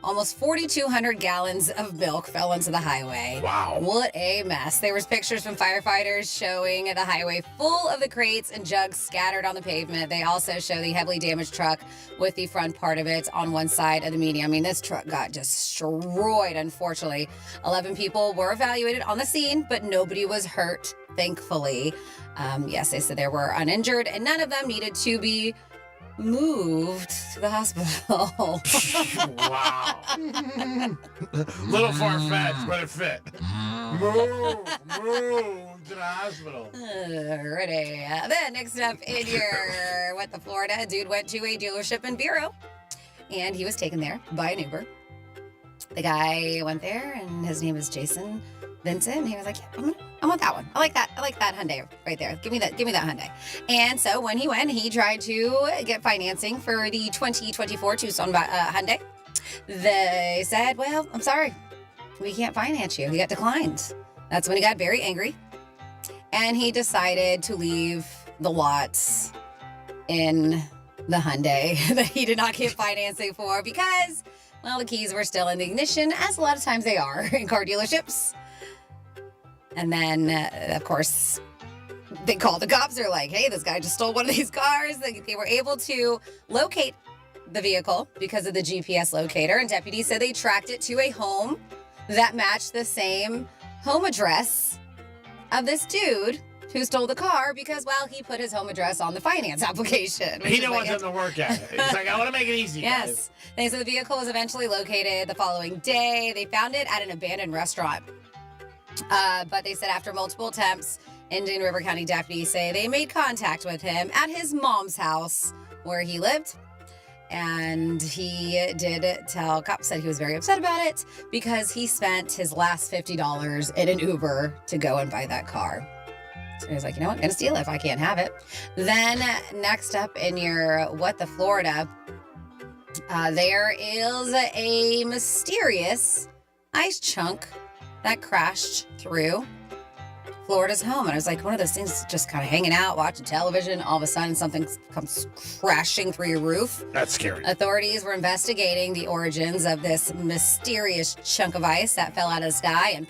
almost 4,200 gallons of milk fell into the highway. Wow. What a mess. There was pictures from firefighters showing the highway full of the crates and jugs scattered on the pavement. They also show the heavily damaged truck with the front part of it on one side of the median. I mean, this truck got destroyed, unfortunately. 11 people were evaluated on the scene, but nobody was hurt, thankfully. Yes, they said they were uninjured, and none of them needed to be moved to the hospital. Wow. Little far-fetched, but it fit. Move to the hospital. Alrighty. Then next up in your What the Florida, a dude went to a dealership in Bureau, and he was taken there by an Uber. The guy went there, and his name is Jason Vincent, and he was like, yeah, I want that one. I like that Hyundai right there. Give me that Hyundai. And so when he went, he tried to get financing for the 2024 Tucson Hyundai. They said, well, I'm sorry, we can't finance you. He got declined. That's when he got very angry, and he decided to leave the lots in the Hyundai that he did not get financing for because, well, the keys were still in the ignition, as a lot of times they are in car dealerships. And then, of course, they called the cops. They're like, hey, this guy just stole one of these cars. They were able to locate the vehicle because of the GPS locator, and deputies said they tracked it to a home that matched the same home address of this dude who stole the car because, well, he put his home address on the finance application. He didn't want them to work at it. He's like, I want to make it easy. Yes. Guys. They said the vehicle was eventually located the following day. They found it at an abandoned restaurant. But they said after multiple attempts, Indian River County deputies say they made contact with him at his mom's house where he lived. And he did tell cops that he was very upset about it because he spent his last $50 in an Uber to go and buy that car. So he was like, you know what, I'm going to steal it if I can't have it. Then next up in your What the Florida, there is a mysterious ice chunk that crashed through Florida's home. And I was like, one of those things just kind of hanging out, watching television. All of a sudden, something comes crashing through your roof. That's scary. Authorities were investigating the origins of this mysterious chunk of ice that fell out of the sky and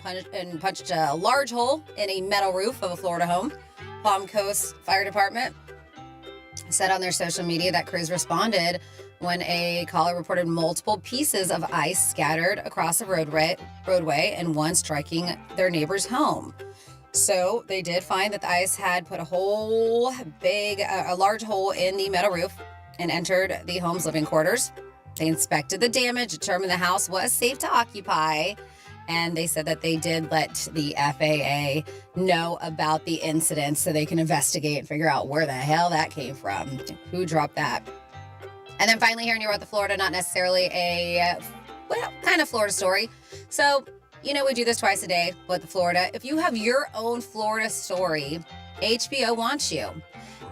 punched a large hole in a metal roof of a Florida home. Palm Coast Fire Department said on their social media that crews responded when a caller reported multiple pieces of ice scattered across the roadway and one striking their neighbor's home. So they did find that the ice had put a large hole in the metal roof and entered the home's living quarters. They inspected the damage, determined the house was safe to occupy, and they said that they did let the FAA know about the incident so they can investigate and figure out where the hell that came from, who dropped that. And then finally here in your What the Florida, not necessarily a, kind of Florida story. So, you know, we do this twice a day, What the Florida. If you have your own Florida story, HBO wants you.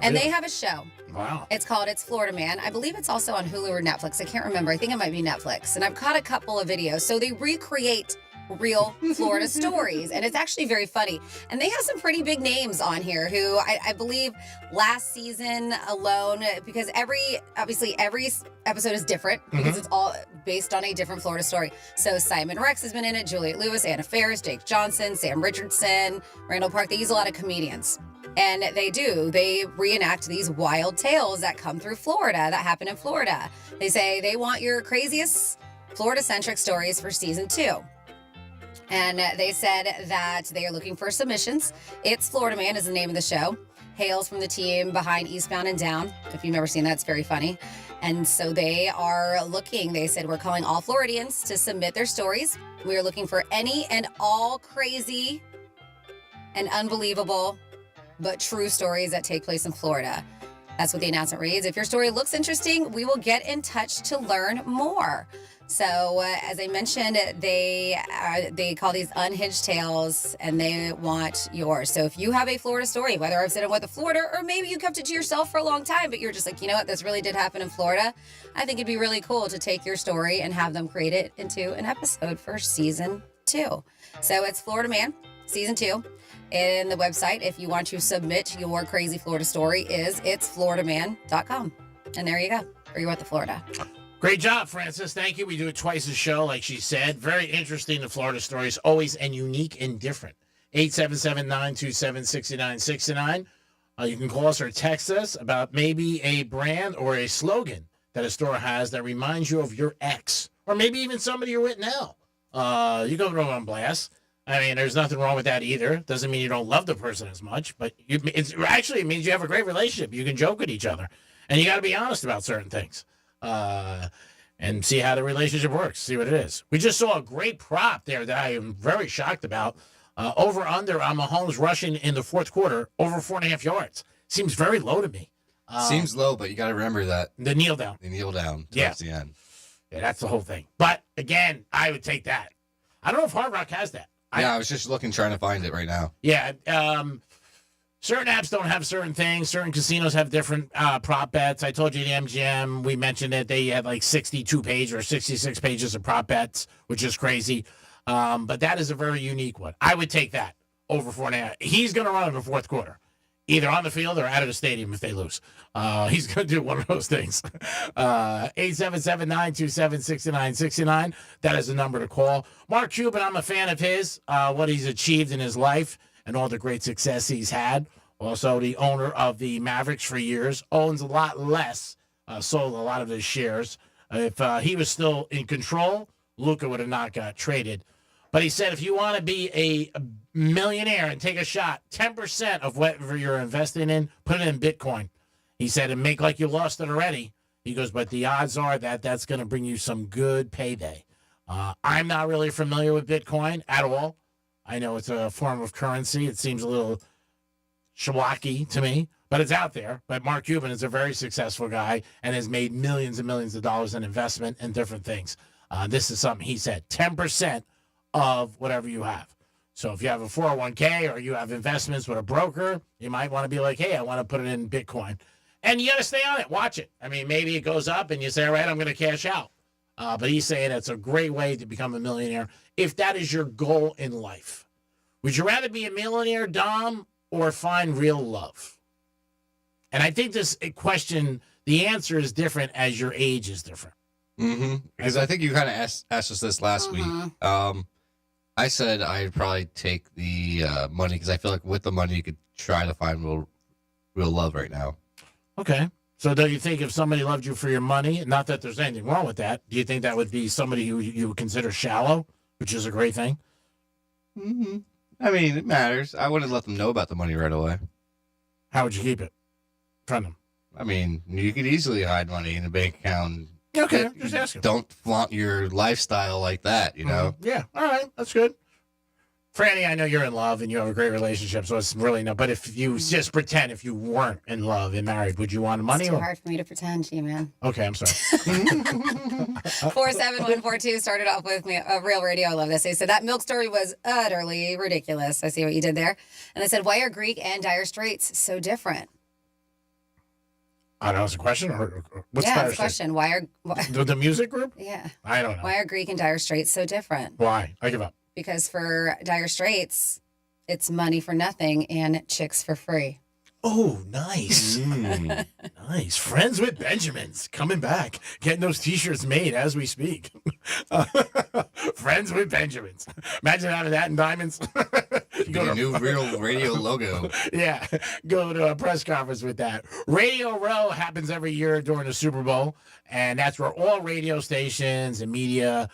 And they have a show. Wow. It's called It's Florida Man. I believe it's also on Hulu or Netflix. I can't remember. I think it might be Netflix. And I've caught a couple of videos. So they recreate real Florida stories. And it's actually very funny. And they have some pretty big names on here who I believe last season alone, because every episode is different because it's all based on a different Florida story. So Simon Rex has been in it, Juliette Lewis, Anna Faris, Jake Johnson, Sam Richardson, Randall Park. They use a lot of comedians. And they reenact these wild tales that come through Florida, that happen in Florida. They say they want your craziest Florida-centric stories for season 2. And they said that they are looking for submissions. It's Florida Man is the name of the show. Hails from the team behind Eastbound and Down. If you've never seen that, it's very funny. And so they are looking. They said, we're calling all Floridians to submit their stories. We are looking for any and all crazy and unbelievable but true stories that take place in Florida. That's what the announcement reads. If your story looks interesting, we will get in touch to learn more. So, as I mentioned, they call these unhinged tales, and they want yours. So if you have a Florida story, whether I've said it with Florida, or maybe you kept it to yourself for a long time, but you're just like, you know what, this really did happen in Florida, I think it'd be really cool to take your story and have them create it into an episode for season 2. So it's Florida Man, season 2. And the website, if you want to submit your crazy Florida story, is itsfloridaman.com. And there you go, for your What the Florida. Great job, Francis. Thank you. We do it twice a show, like she said. Very interesting, the Florida stories, always and unique and different. 877-927-6969. You can call us or text us about maybe a brand or a slogan that a store has that reminds you of your ex, or maybe even somebody you're with now. You go on blast. I mean, there's nothing wrong with that either. Doesn't mean you don't love the person as much, but it means you have a great relationship. You can joke with each other, and you got to be honest about certain things. And see how the relationship works, see what it is. We just saw a great prop there that I am very shocked about. Over under on Mahomes rushing in the fourth quarter, over 4.5 yards. Seems very low to me. Seems low, but you got to remember that. The kneel down. The kneel down towards the end. Yeah, that's the whole thing. But, again, I would take that. I don't know if Hard Rock has that. I was just trying to find it right now. Yeah, certain apps don't have certain things. Certain casinos have different prop bets. I told you the MGM, we mentioned it. They have like 62 pages or 66 pages of prop bets, which is crazy. But that is a very unique one. I would take that over 4.5. He's going to run in the fourth quarter, either on the field or out of the stadium if they lose. He's going to do one of those things. 877-927-6969. That is the number to call. Mark Cuban, I'm a fan of his, what he's achieved in his life and all the great success he's had. Also the owner of the Mavericks for years, owns a lot less, sold a lot of his shares. If he was still in control, Luka would have not got traded. But he said if you want to be a millionaire and take a shot, 10% of whatever you're investing in, put it in Bitcoin. He said, and make like you lost it already. He goes, but the odds are that that's going to bring you some good payday. I'm not really familiar with Bitcoin at all. I know it's a form of currency. It seems a little schlocky to me, but it's out there. But Mark Cuban is a very successful guy and has made millions and millions of dollars in investment and different things. This is something he said, 10% of whatever you have. So if you have a 401k or you have investments with a broker, you might want to be like, hey, I want to put it in Bitcoin. And you got to stay on it. Watch it. I mean, maybe it goes up and you say, all right, I'm going to cash out. But he's saying it's a great way to become a millionaire if that is your goal in life. Would you rather be a millionaire, Dom, or find real love? And I think this question, the answer is different as your age is different. Mm-hmm. Because I think you kind of asked us this last week. I said I'd probably take the money because I feel like with the money you could try to find real love right now. Okay. So do you think if somebody loved you for your money, not that there's anything wrong with that, do you think that would be somebody who you would consider shallow, which is a great thing? Mm-hmm. I mean, it matters. I wouldn't let them know about the money right away. How would you keep it from them? I mean, you could easily hide money in a bank account. Okay, just asking. Don't flaunt your lifestyle like that, you know? Yeah, all right, that's good. Franny, I know you're in love and you have a great relationship, so it's really no. But if you just pretend if you weren't in love and married, would you want money? It's too hard for me to pretend, G-Man. Okay, I'm sorry. 47142 started off with me, Real Radio. I love this. They said that milk story was utterly ridiculous. I see what you did there. And they said, why are Greek and Dire Straits so different? I don't know. It's a question or what's yeah, Dire it's a question. Why? The music group? Yeah. I don't know. Why are Greek and Dire Straits so different? Why? I give up. Because for Dire Straits, it's money for nothing and chicks for free. Oh, nice. Nice. Friends with Benjamins coming back. Getting those T-shirts made as we speak. Friends with Benjamins. Imagine having that in diamonds. Go a new Real Radio logo. Yeah. Go to a press conference with that. Radio Row happens every year during the Super Bowl. And that's where all radio stations and media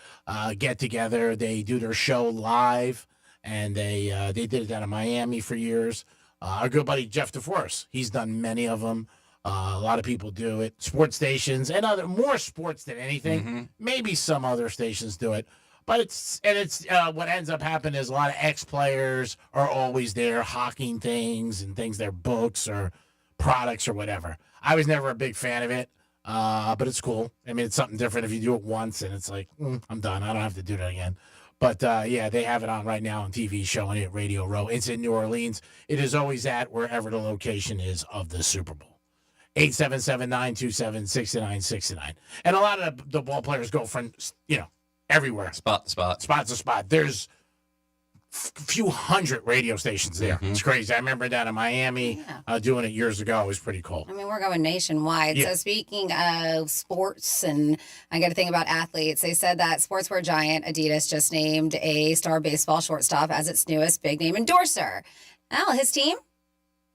get together. They do their show live. And they did it down in Miami for years. Our good buddy Jeff DeForest, he's done many of them. A lot of people do it. Sports stations and more sports than anything. Mm-hmm. Maybe some other stations do it. But it's what ends up happening is a lot of ex-players are always there hawking things and things, their books or products or whatever. I was never a big fan of it, but it's cool. I mean, it's something different if you do it once and it's like, I'm done. I don't have to do that again. But, yeah, they have it on right now on TV showing it, Radio Row. It's in New Orleans. It is always at wherever the location is of the Super Bowl. 877-927-6969. And a lot of the ball players go from, everywhere. Spot to spot. Spot to spot. There's a few hundred radio stations there. Mm-hmm. It's crazy. I remember down in Miami doing it years ago. It was pretty cool. I mean, we're going nationwide. Yeah. So speaking of sports, and I got to think about athletes, they said that sportswear giant Adidas just named a star baseball shortstop as its newest big name endorser. Well, his team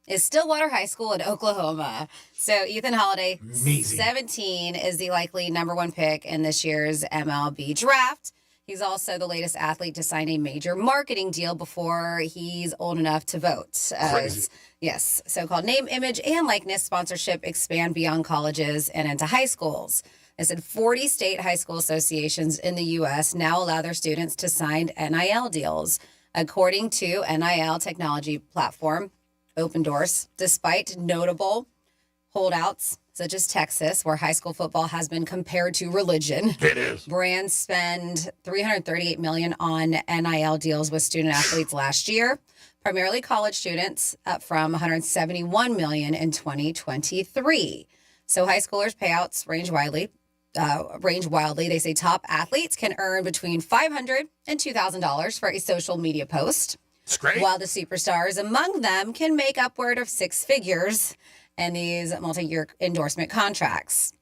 is Stillwater High School in Oklahoma. So Ethan Holiday, Amazing. 17, is the likely number one pick in this year's MLB draft. He's also the latest athlete to sign a major marketing deal before he's old enough to vote. Crazy. Yes, so-called name, image, and likeness sponsorship expand beyond colleges and into high schools. They said 40 state high school associations in the U.S. now allow their students to sign NIL deals, according to NIL technology platform Open Doors, despite notable holdouts such as Texas, where high school football has been compared to religion. It is. Brands spend $338 million on NIL deals with student athletes last year, primarily college students, up from $171 million in 2023. So high schoolers' payouts range wildly. They say top athletes can earn between $500 and $2,000 for a social media post. It's great. While the superstars among them can make upward of six figures in these multi-year endorsement contracts.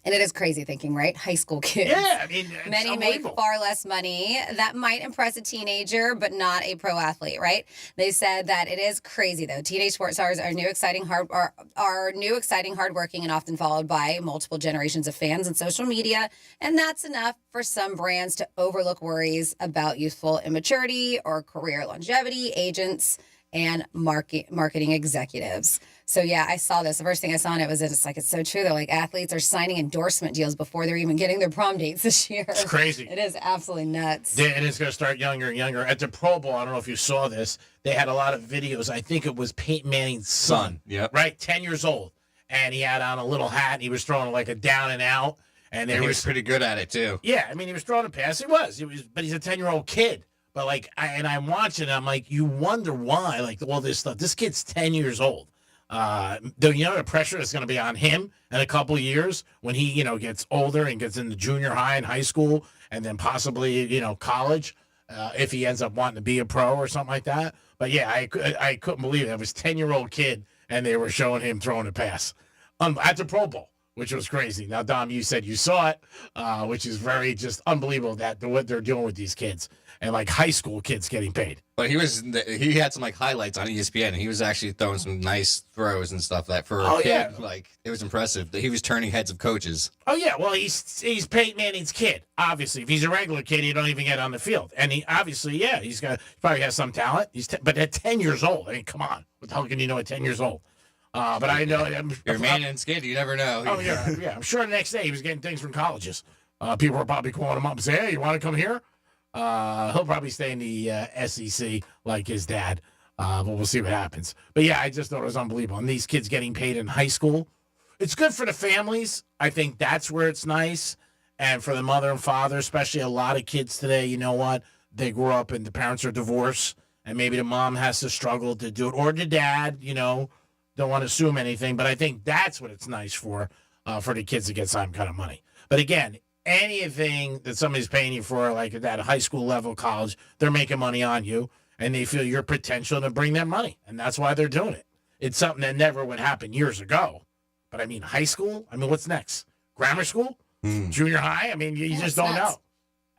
And it is crazy thinking, right? High school kids. Yeah, I mean, it's many make unbelievable. far less money. That might impress a teenager, but not a pro athlete, right? They said that it is crazy though. Teenage sports stars are new, exciting, hardworking, and often followed by multiple generations of fans and social media. And that's enough for some brands to overlook worries about youthful immaturity or career longevity. Agents and marketing executives. So yeah, I saw this. The first thing I saw on it was it's so true. They're like, athletes are signing endorsement deals before they're even getting their prom dates this year. It's crazy. It is absolutely nuts. And it's going to start younger and younger. At the Pro Bowl, I don't know if you saw this, they had a lot of videos. I think it was Peyton Manning's son. Yep. Right? 10 years old. And he had on a little hat and he was throwing like a down and out. And he was pretty good at it too. Yeah, I mean, he was throwing a pass. He was, but he's a 10-year-old kid. But I'm watching it, I'm like, you wonder why, like all this stuff. This kid's 10 years old. The pressure that's going to be on him in a couple of years when he, gets older and gets into junior high and high school and then possibly, college, if he ends up wanting to be a pro or something like that. But yeah, I couldn't believe it. It was a 10-year-old kid and they were showing him throwing a pass at the Pro Bowl, which was crazy. Now, Dom, you said you saw it, which is very just unbelievable what they're doing with these kids. And like high school kids getting paid. But he had some like highlights on ESPN, and he was actually throwing some nice throws and stuff that for a kid, it was impressive. He was turning heads of coaches. Oh yeah, well he's Peyton Manning's kid. Obviously, if he's a regular kid, he don't even get on the field. And he obviously, he probably has some talent. But at 10 years old, I mean, come on, what the hell can you know at 10 years old? But I know you're a man and kid. You never know. Oh yeah. I'm sure the next day he was getting things from colleges. People were probably calling him up and saying, "Hey, you want to come here?" He'll probably stay in the SEC like his dad, but we'll see what happens. But yeah, I just thought it was unbelievable. And these kids getting paid in high school, it's good for the families. I think that's where it's nice. And for the mother and father, especially a lot of kids today, you know what? They grew up and the parents are divorced, and maybe the mom has to struggle to do it, or the dad, don't want to assume anything. But I think that's what it's nice for the kids to get some kind of money. But again, anything that somebody's paying you for, like at that high school level, college, they're making money on you, and they feel your potential to bring them money, and that's why they're doing it. It's something that never would happen years ago. But I mean, high school. I mean, what's next? Grammar school, junior high. I mean, you just don't know.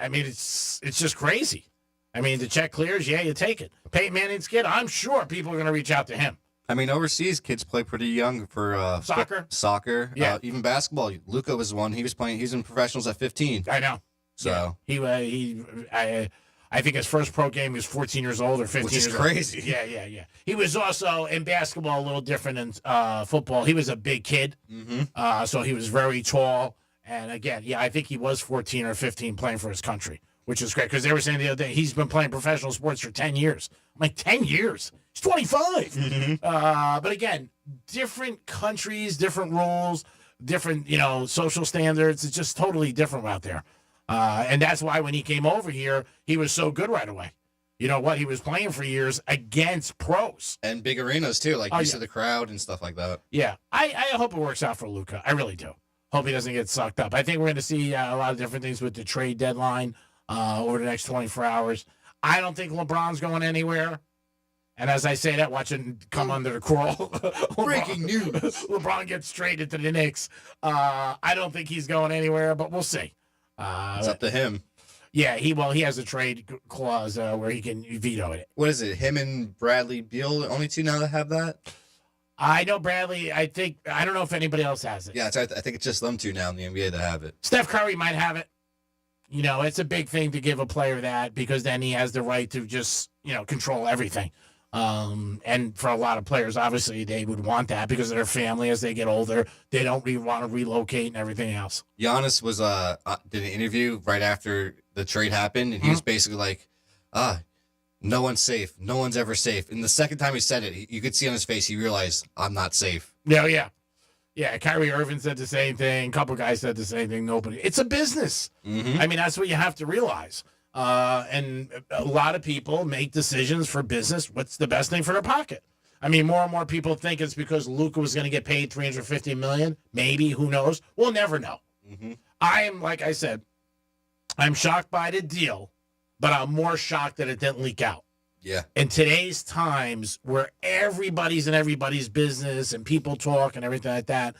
I mean, it's just crazy. I mean, the check clears, you take it. Peyton Manning's kid. I'm sure people are going to reach out to him. I mean, overseas kids play pretty young for soccer. Yeah, even basketball. Luka was one. He was playing. He's in professionals at 15. I know. So I think his first pro game he was 14 years old or 15 which is years crazy. old. Yeah. He was also in basketball a little different than football. He was a big kid, so he was very tall. And again, I think he was 14 or 15 playing for his country, which is great because they were saying the other day he's been playing professional sports for 10 years. I'm like, 10 years? He's 25. But again, different countries, different rules, different, social standards. It's just totally different out there. And that's why when he came over here, he was so good right away. You know what? He was playing for years against pros. And big arenas, too, like used to the crowd and stuff like that. Yeah. I hope it works out for Luka. I really do. Hope he doesn't get sucked up. I think we're going to see a lot of different things with the trade deadline over the next 24 hours. I don't think LeBron's going anywhere. And as I say that, watch it come under the crawl. Breaking news. LeBron gets traded to the Knicks. I don't think he's going anywhere, but we'll see. It's up to him. Yeah, he has a trade clause where he can veto it. What is it? Him and Bradley Beal, only two now that have that? I know Bradley. I don't know if anybody else has it. Yeah, I think it's just them two now in the NBA that have it. Steph Curry might have it. It's a big thing to give a player that because then he has the right to just, control everything. And for a lot of players, obviously, they would want that because of their family as they get older. They don't really want to relocate and everything else. Giannis was did an interview right after the trade happened, and he was basically like, no one's safe. No one's ever safe. And the second time he said it, you could see on his face, he realized, I'm not safe. Yeah. Kyrie Irving said the same thing. A couple guys said the same thing. Nobody. It's a business. I mean, that's what you have to realize. And a lot of people make decisions for business. What's the best thing for their pocket? I mean, more and more people think it's because Luka was going to get paid $350 million. Maybe, who knows? We'll never know. I am, like I said, I'm shocked by the deal, but I'm more shocked that it didn't leak out. Yeah. In today's times where everybody's in everybody's business and people talk and everything like that,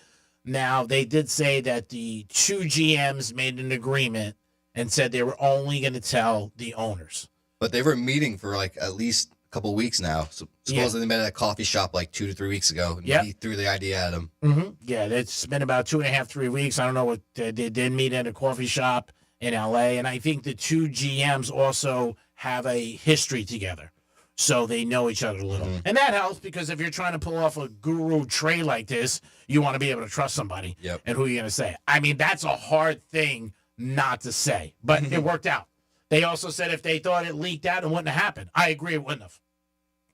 Now, they did say that the two GMs made an agreement and said they were only going to tell the owners. But they were meeting for like at least a couple weeks now. So supposedly they met at a coffee shop like 2 to 3 weeks ago. And he threw the idea at him. Mm-hmm. Yeah, it's been about 2.5, 3 weeks. I don't know what they did meet at a coffee shop in LA. And I think the two GMs also have a history together. So they know each other a little. And that helps because if you're trying to pull off a guru trade like this, you want to be able to trust somebody. And who are you going to say? I mean, that's a hard thing not to say. But it worked out. They also said if they thought it leaked out, it wouldn't have happened. I agree it wouldn't have.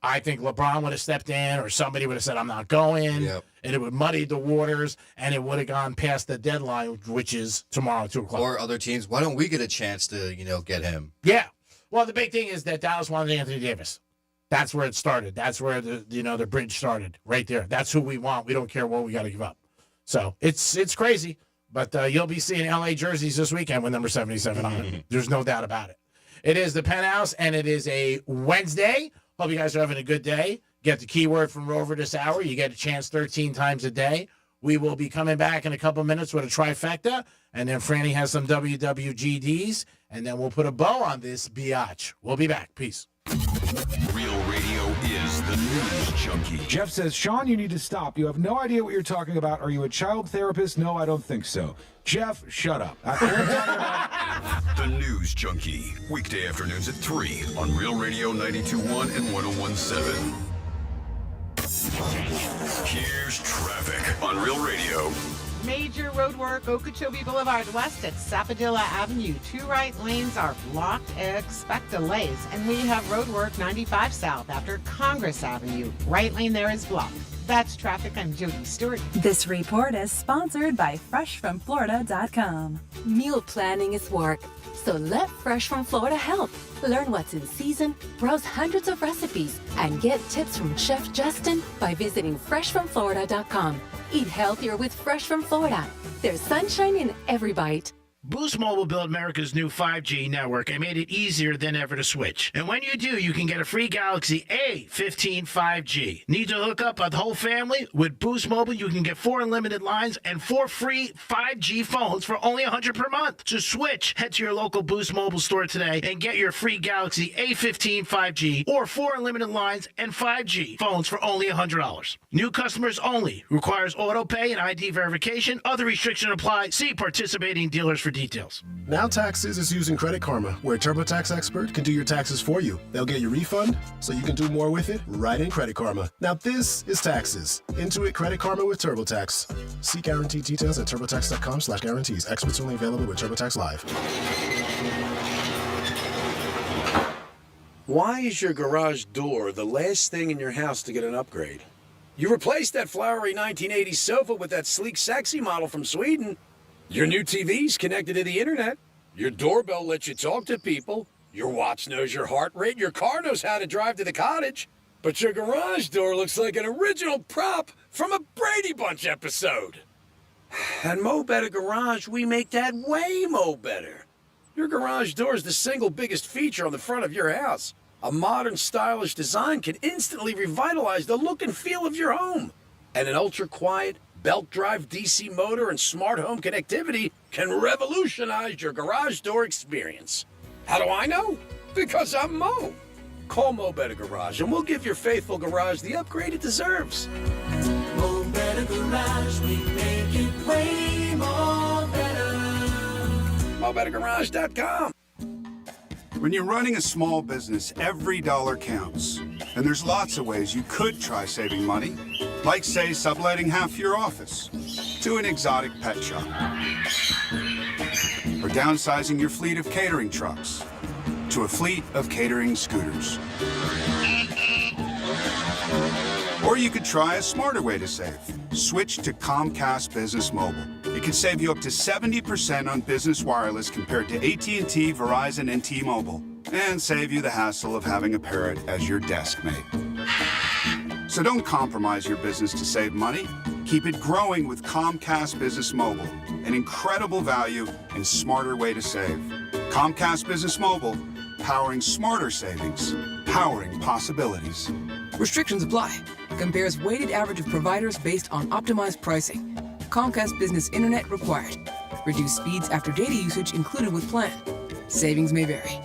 I think LeBron would have stepped in or somebody would have said, I'm not going. And it would muddy the waters and it would have gone past the deadline, which is tomorrow, 2 o'clock. Or other teams, why don't we get a chance to, get him? Yeah. Well, the big thing is that Dallas wanted Anthony Davis. That's where it started. That's where the bridge started right there. That's who we want. We don't care what we got to give up. So it's crazy, but you'll be seeing LA jerseys this weekend with number 77 on it. There's no doubt about it. It is the Penthouse, and it is a Wednesday. Hope you guys are having a good day. Get the keyword from Rover this hour. You get a chance 13 times a day. We will be coming back in a couple minutes with a trifecta, and then Franny has some WWGDs, and then we'll put a bow on this biatch. We'll be back. Peace. Real Radio is the news junkie. Jeff says, Sean, you need to stop. You have no idea what you're talking about. Are you a child therapist? No, I don't think so. Jeff, shut up. The News Junkie. Weekday afternoons at 3 on Real Radio 92.1 and 101.7. Here's traffic on Real Radio. Major road work, Okeechobee Boulevard West at Sapodilla Avenue. 2 right lanes are blocked. Expect delays. And we have road work 95 South after Congress Avenue. Right lane there is blocked. That's traffic. I'm Jody Stewart. This report is sponsored by FreshFromFlorida.com. Meal planning is work, so let Fresh from Florida help. Learn what's in season, browse hundreds of recipes, and get tips from Chef Justin by visiting FreshFromFlorida.com. Eat healthier with Fresh from Florida. There's sunshine in every bite. Boost Mobile built America's new 5G network and made it easier than ever to switch. And when you do, you can get a free Galaxy A15 5G. Need to hook up a whole family? With Boost Mobile, you can get 4 unlimited lines and 4 free 5G phones for only $100 per month. To switch, head to your local Boost Mobile store today and get your free Galaxy A15 5G or 4 unlimited lines and 5G phones for only $100. New customers only. Requires auto pay and ID verification. Other restrictions apply. See participating dealers for details. Now Taxes is using Credit Karma, where a TurboTax expert can do your taxes for you. They'll get your refund so you can do more with it right in Credit Karma. Now this is taxes. Intuit Credit Karma with TurboTax. See guaranteed details at turbotax.com/guarantees. Experts only available with TurboTax Live. Why is your garage door the last thing in your house to get an upgrade? You replaced that flowery 1980s sofa with that sleek, sexy model from Sweden. Your new TV's connected to the internet. Your doorbell lets you talk to people. Your watch knows your heart rate. Your car knows how to drive to the cottage. But your garage door looks like an original prop from a Brady Bunch episode. At Mo Better Garage, we make that way mo better. Your garage door is the single biggest feature on the front of your house. A modern, stylish design can instantly revitalize the look and feel of your home. And an ultra-quiet, belt-drive DC motor and smart home connectivity can revolutionize your garage door experience. How do I know? Because I'm Mo. Call Mo Better Garage and we'll give your faithful garage the upgrade it deserves. Mo Better Garage, we make it way more better. MoBetterGarage.com. When you're running a small business, every dollar counts. And there's lots of ways you could try saving money. Like, say, subletting half your office to an exotic pet shop. Or downsizing your fleet of catering trucks to a fleet of catering scooters. Or you could try a smarter way to save. Switch to Comcast Business Mobile. It can save you up to 70% on business wireless compared to AT&T, Verizon, and T-Mobile. And save you the hassle of having a parrot as your desk mate. So don't compromise your business to save money. Keep it growing with Comcast Business Mobile. An incredible value and smarter way to save. Comcast Business Mobile, powering smarter savings, powering possibilities. Restrictions apply. Compares weighted average of providers based on optimized pricing. Comcast Business Internet required. Reduced speeds after data usage included with plan. Savings may vary.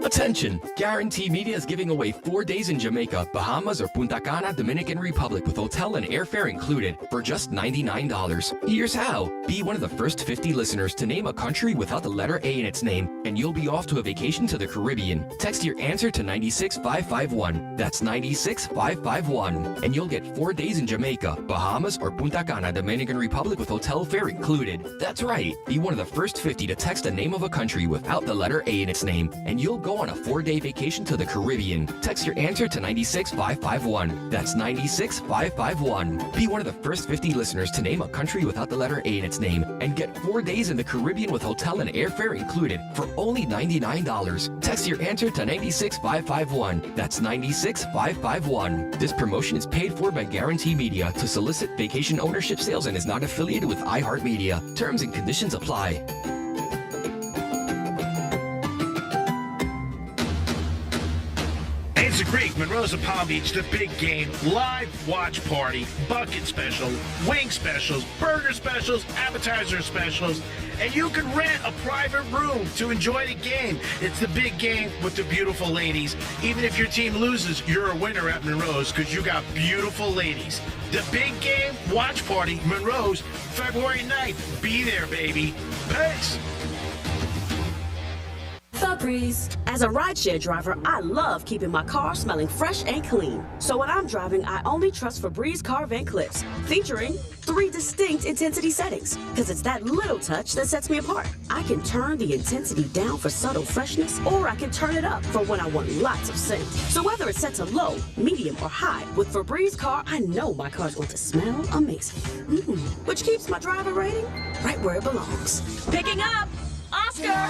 Attention! Guarantee Media is giving away 4 days in Jamaica, Bahamas, or Punta Cana, Dominican Republic with hotel and airfare included for just $99. Here's how. Be one of the first 50 listeners to name a country without the letter A in its name, and you'll be off to a vacation to the Caribbean. Text your answer to 96551. That's 96551. And you'll get 4 days in Jamaica, Bahamas, or Punta Cana, Dominican Republic with hotel fare included. That's right. Be one of the first 50 to text the name of a country without the letter A in its name, and you'll go on a 4-day vacation to the Caribbean. Text your answer to 96551. That's 96551. Be one of the first 50 listeners to name a country without the letter A in its name and get 4 days in the Caribbean with hotel and airfare included for only $99. Text your answer to 96551. That's 96551. This promotion is paid for by Guarantee Media to solicit vacation ownership sales and is not affiliated with iHeartMedia. Terms and conditions apply. It's a Greek, Monroe's of Palm Beach, the big game, live watch party, bucket special, wing specials, burger specials, appetizer specials, and you can rent a private room to enjoy the game. It's the big game with the beautiful ladies. Even if your team loses, you're a winner at Monroe's because you got beautiful ladies. The big game watch party, Monroe's, February 9th. Be there, baby. Peace. Febreze. As a rideshare driver, I love keeping my car smelling fresh and clean. So when I'm driving, I only trust Febreze car vent clips, featuring 3 distinct intensity settings, because it's that little touch that sets me apart. I can turn the intensity down for subtle freshness, or I can turn it up for when I want lots of scent. So whether it's set to low, medium, or high, with Febreze car, I know my car's going to smell amazing. Which keeps my driver rating right where it belongs. Picking up Oscar!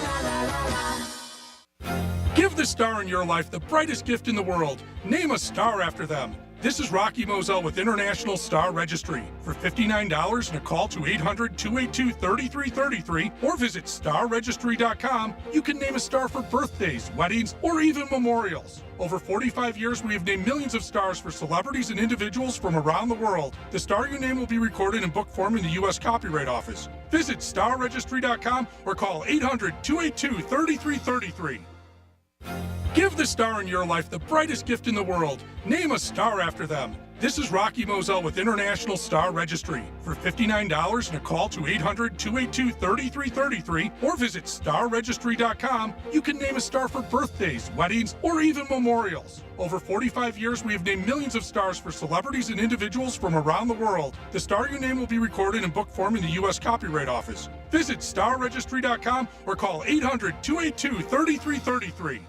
Give the star in your life the brightest gift in the world. Name a star after them. This is Rocky Moselle with International Star Registry. For $59 and a call to 800-282-3333 or visit starregistry.com, you can name a star for birthdays, weddings, or even memorials. Over 45 years, we have named millions of stars for celebrities and individuals from around the world. The star you name will be recorded in book form in the U.S. Copyright Office. Visit starregistry.com or call 800-282-3333. Give the star in your life the brightest gift in the world. Name a star after them. This is Rocky Moselle with International Star Registry. For $59 and a call to 800-282-3333 or visit starregistry.com, you can name a star for birthdays, weddings, or even memorials. Over 45 years, we have named millions of stars for celebrities and individuals from around the world. The star you name will be recorded in book form in the U.S. Copyright Office. Visit starregistry.com or call 800-282-3333.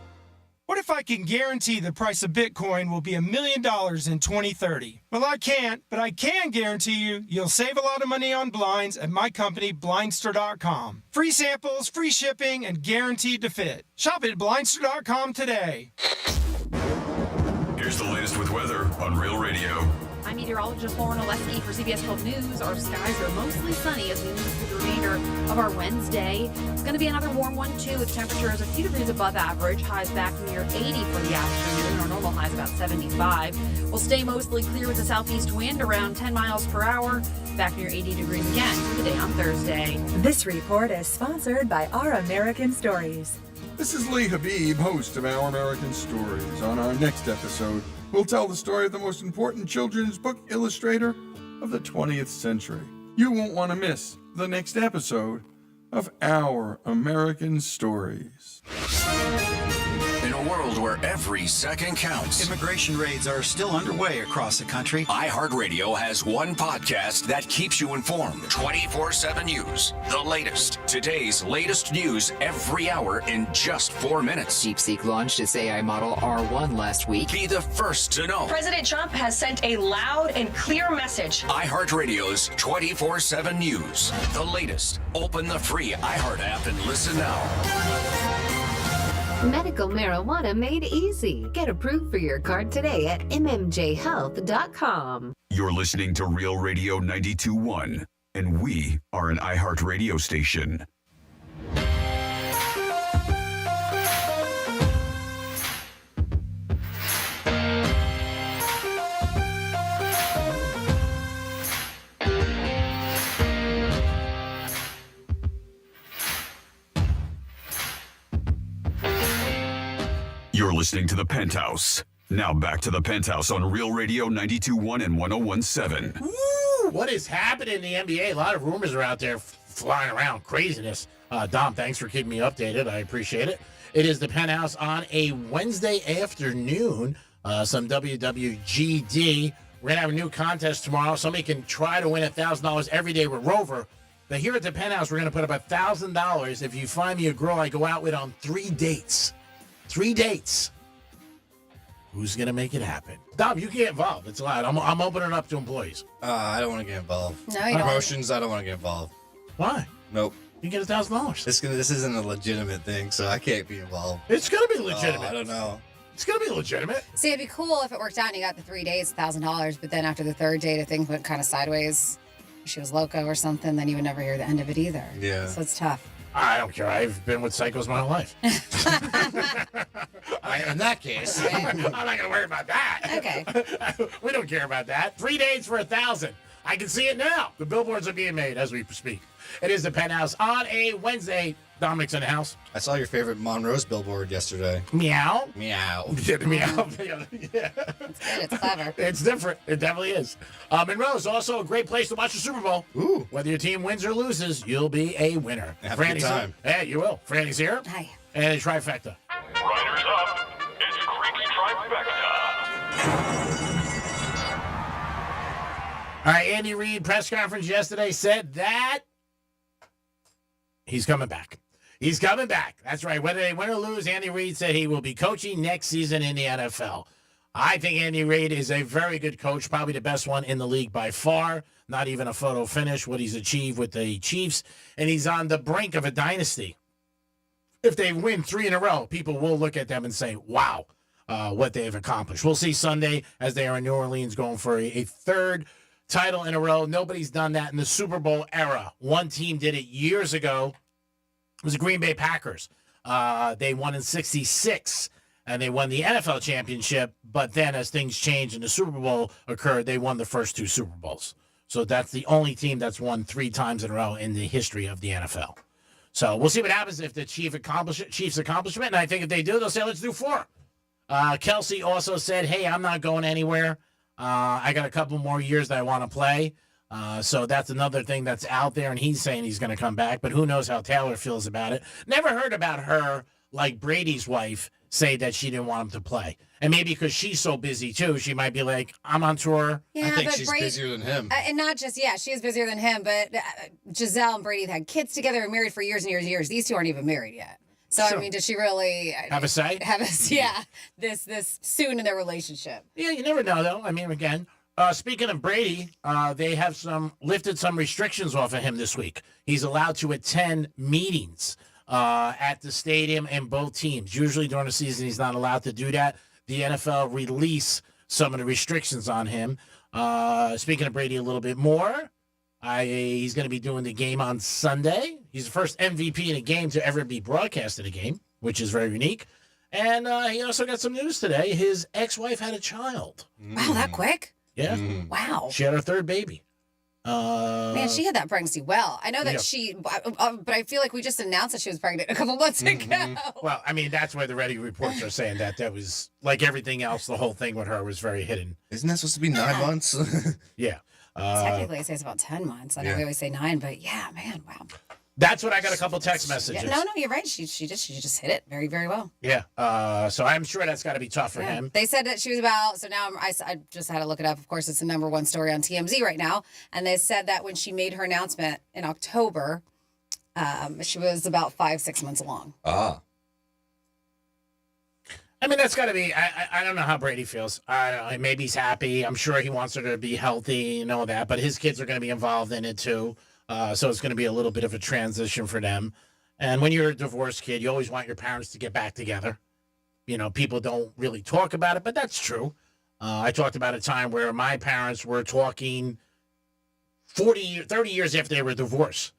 What if I can guarantee the price of Bitcoin will be $1 million in 2030? Well, I can't, but I can guarantee you'll save a lot of money on blinds at my company, Blindster.com. Free samples, free shipping, and guaranteed to fit. Shop at Blindster.com today. Here's the latest with weather on Real Radio. I'm meteorologist Lauren Oleski for CBS 12 News. Our skies are mostly sunny as we move through the remainder of our Wednesday. It's going to be another warm one, too, with temperatures a few degrees above average. Highs back near 80 for the afternoon. Our normal high is about 75. We'll stay mostly clear with a southeast wind around 10 miles per hour. Back near 80 degrees again for the day on Thursday. This report is sponsored by Our American Stories. This is Lee Habib, host of Our American Stories. On our next episode, we'll tell the story of the most important children's book illustrator of the 20th century. You won't want to miss the next episode of Our American Stories. In a world where every second counts, immigration raids are still underway across the country. iHeartRadio has one podcast that keeps you informed. 24/7 News. The latest. Today's latest news every hour in just 4 minutes. DeepSeek launched its AI model R1 last week. Be the first to know. President Trump has sent a loud and clear message. iHeartRadio's 24/7 News. The latest. Open the free iHeart app and listen now. Medical marijuana made easy. Get approved for your card today at mmjhealth.com. You're listening to Real Radio 92.1, and we are an iHeart radio station. You're listening to The Penthouse. Now back to The Penthouse on Real Radio 92.1 and 101.7. Woo! What is happening in the NBA? A lot of rumors are out there flying around. Craziness. Dom, thanks for keeping me updated. I appreciate it. It is The Penthouse on a Wednesday afternoon. Some WWGD. We're going to have a new contest tomorrow. Somebody can try to win $1,000 every day with Rover. But here at The Penthouse, we're going to put up $1,000 if you find me a girl I go out with on 3 dates. 3 dates. Who's going to make it happen? Dom, you get involved. It's allowed. I'm opening it up to employees. I don't want to get involved. No, you don't. Promotions, I don't want to get involved. Why? Nope. You get $1,000. This isn't a legitimate thing, so I can't be involved. It's going to be legitimate. I don't know. It's going to be legitimate. See, it'd be cool if it worked out and you got the 3 days, $1,000, but then after the third date, if things went kind of sideways, she was loco or something, then you would never hear the end of it either. Yeah. So it's tough. I don't care. I've been with psychos my whole life. In that case, I'm not going to worry about that. Okay. We don't care about that. 3 days for $1,000. I can see it now. The billboards are being made as we speak. It is The Penthouse on a Wednesday. Dominic's in the house. I saw your favorite Monroe's billboard yesterday. Meow. Meow. Yeah, the meow. Yeah. It's good. It's clever. It's different. It definitely is. Monroe's also a great place to watch the Super Bowl. Ooh. Whether your team wins or loses, you'll be a winner. Have a good time. Yeah, you will. Franny's here. Hi. And a trifecta. Riders up. It's Creek's trifecta. All right, Andy Reid, press conference yesterday, said that he's coming back. He's coming back. That's right. Whether they win or lose, Andy Reid said he will be coaching next season in the NFL. I think Andy Reid is a very good coach, probably the best one in the league by far. Not even a photo finish, what he's achieved with the Chiefs. And he's on the brink of a dynasty. If they win 3 in a row, people will look at them and say, wow, what they've accomplished. We'll see Sunday as they are in New Orleans going for a third title in a row. Nobody's done that in the Super Bowl era. One team did it years ago. It was the Green Bay Packers. They won in 1966, and they won the NFL championship. But then as things changed and the Super Bowl occurred, they won the first 2 Super Bowls. So that's the only team that's won 3 times in a row in the history of the NFL. So we'll see what happens if the Chiefs accomplish it. And I think if they do, they'll say, let's do 4. Kelsey also said, hey, I'm not going anywhere. I got a couple more years that I want to play. So that's another thing that's out there, and he's saying he's going to come back, but who knows how Taylor feels about it. Never heard about her, like Brady's wife, say that she didn't want him to play. And maybe because she's so busy, too, she might be like, I'm on tour. Yeah, I think but she's busier than him. And not just, she is busier than him, but Giselle and Brady had kids together and married for years and years and years. These two aren't even married yet. So, Sure. I mean, does she really Have a say? this soon in their relationship? Yeah, you never know, though. I mean, again, speaking of Brady, they have lifted some restrictions off of him this week. He's allowed to attend meetings at the stadium and both teams. Usually during the season, he's not allowed to do that. The NFL released some of the restrictions on him. Speaking of Brady a little bit more, he's going to be doing the game on Sunday. He's the first MVP in a game to ever be broadcasted a game, which is very unique. And he also got some news today. His ex-wife had a child. Wow, that quick? Yeah. Wow. She had her 3rd baby. Man, she had that pregnancy well. I know that but I feel like we just announced that she was pregnant a couple months ago. Well, I mean, that's why the Ready reports are saying that was, like everything else, the whole thing with her was very hidden. Isn't that supposed to be 9 months? Yeah. Technically, I say it's about 10 months. I know we always say 9, but yeah, man, wow. That's what I got a couple text messages. Yeah, no, you're right. She just hit it very, very well. Yeah. So I'm sure that's got to be tough for him. They said that she was about, so now I just had to look it up. Of course, it's the #1 story on TMZ right now. And they said that when she made her announcement in October, she was about 5-6 months along. Ah. I mean, that's got to be, I don't know how Brady feels. I don't know. Maybe he's happy. I'm sure he wants her to be healthy and all that. But his kids are going to be involved in it, too. So it's going to be a little bit of a transition for them. And when you're a divorced kid, you always want your parents to get back together. You know, people don't really talk about it, but that's true. I talked about a time where my parents were talking 30 years after they were divorced.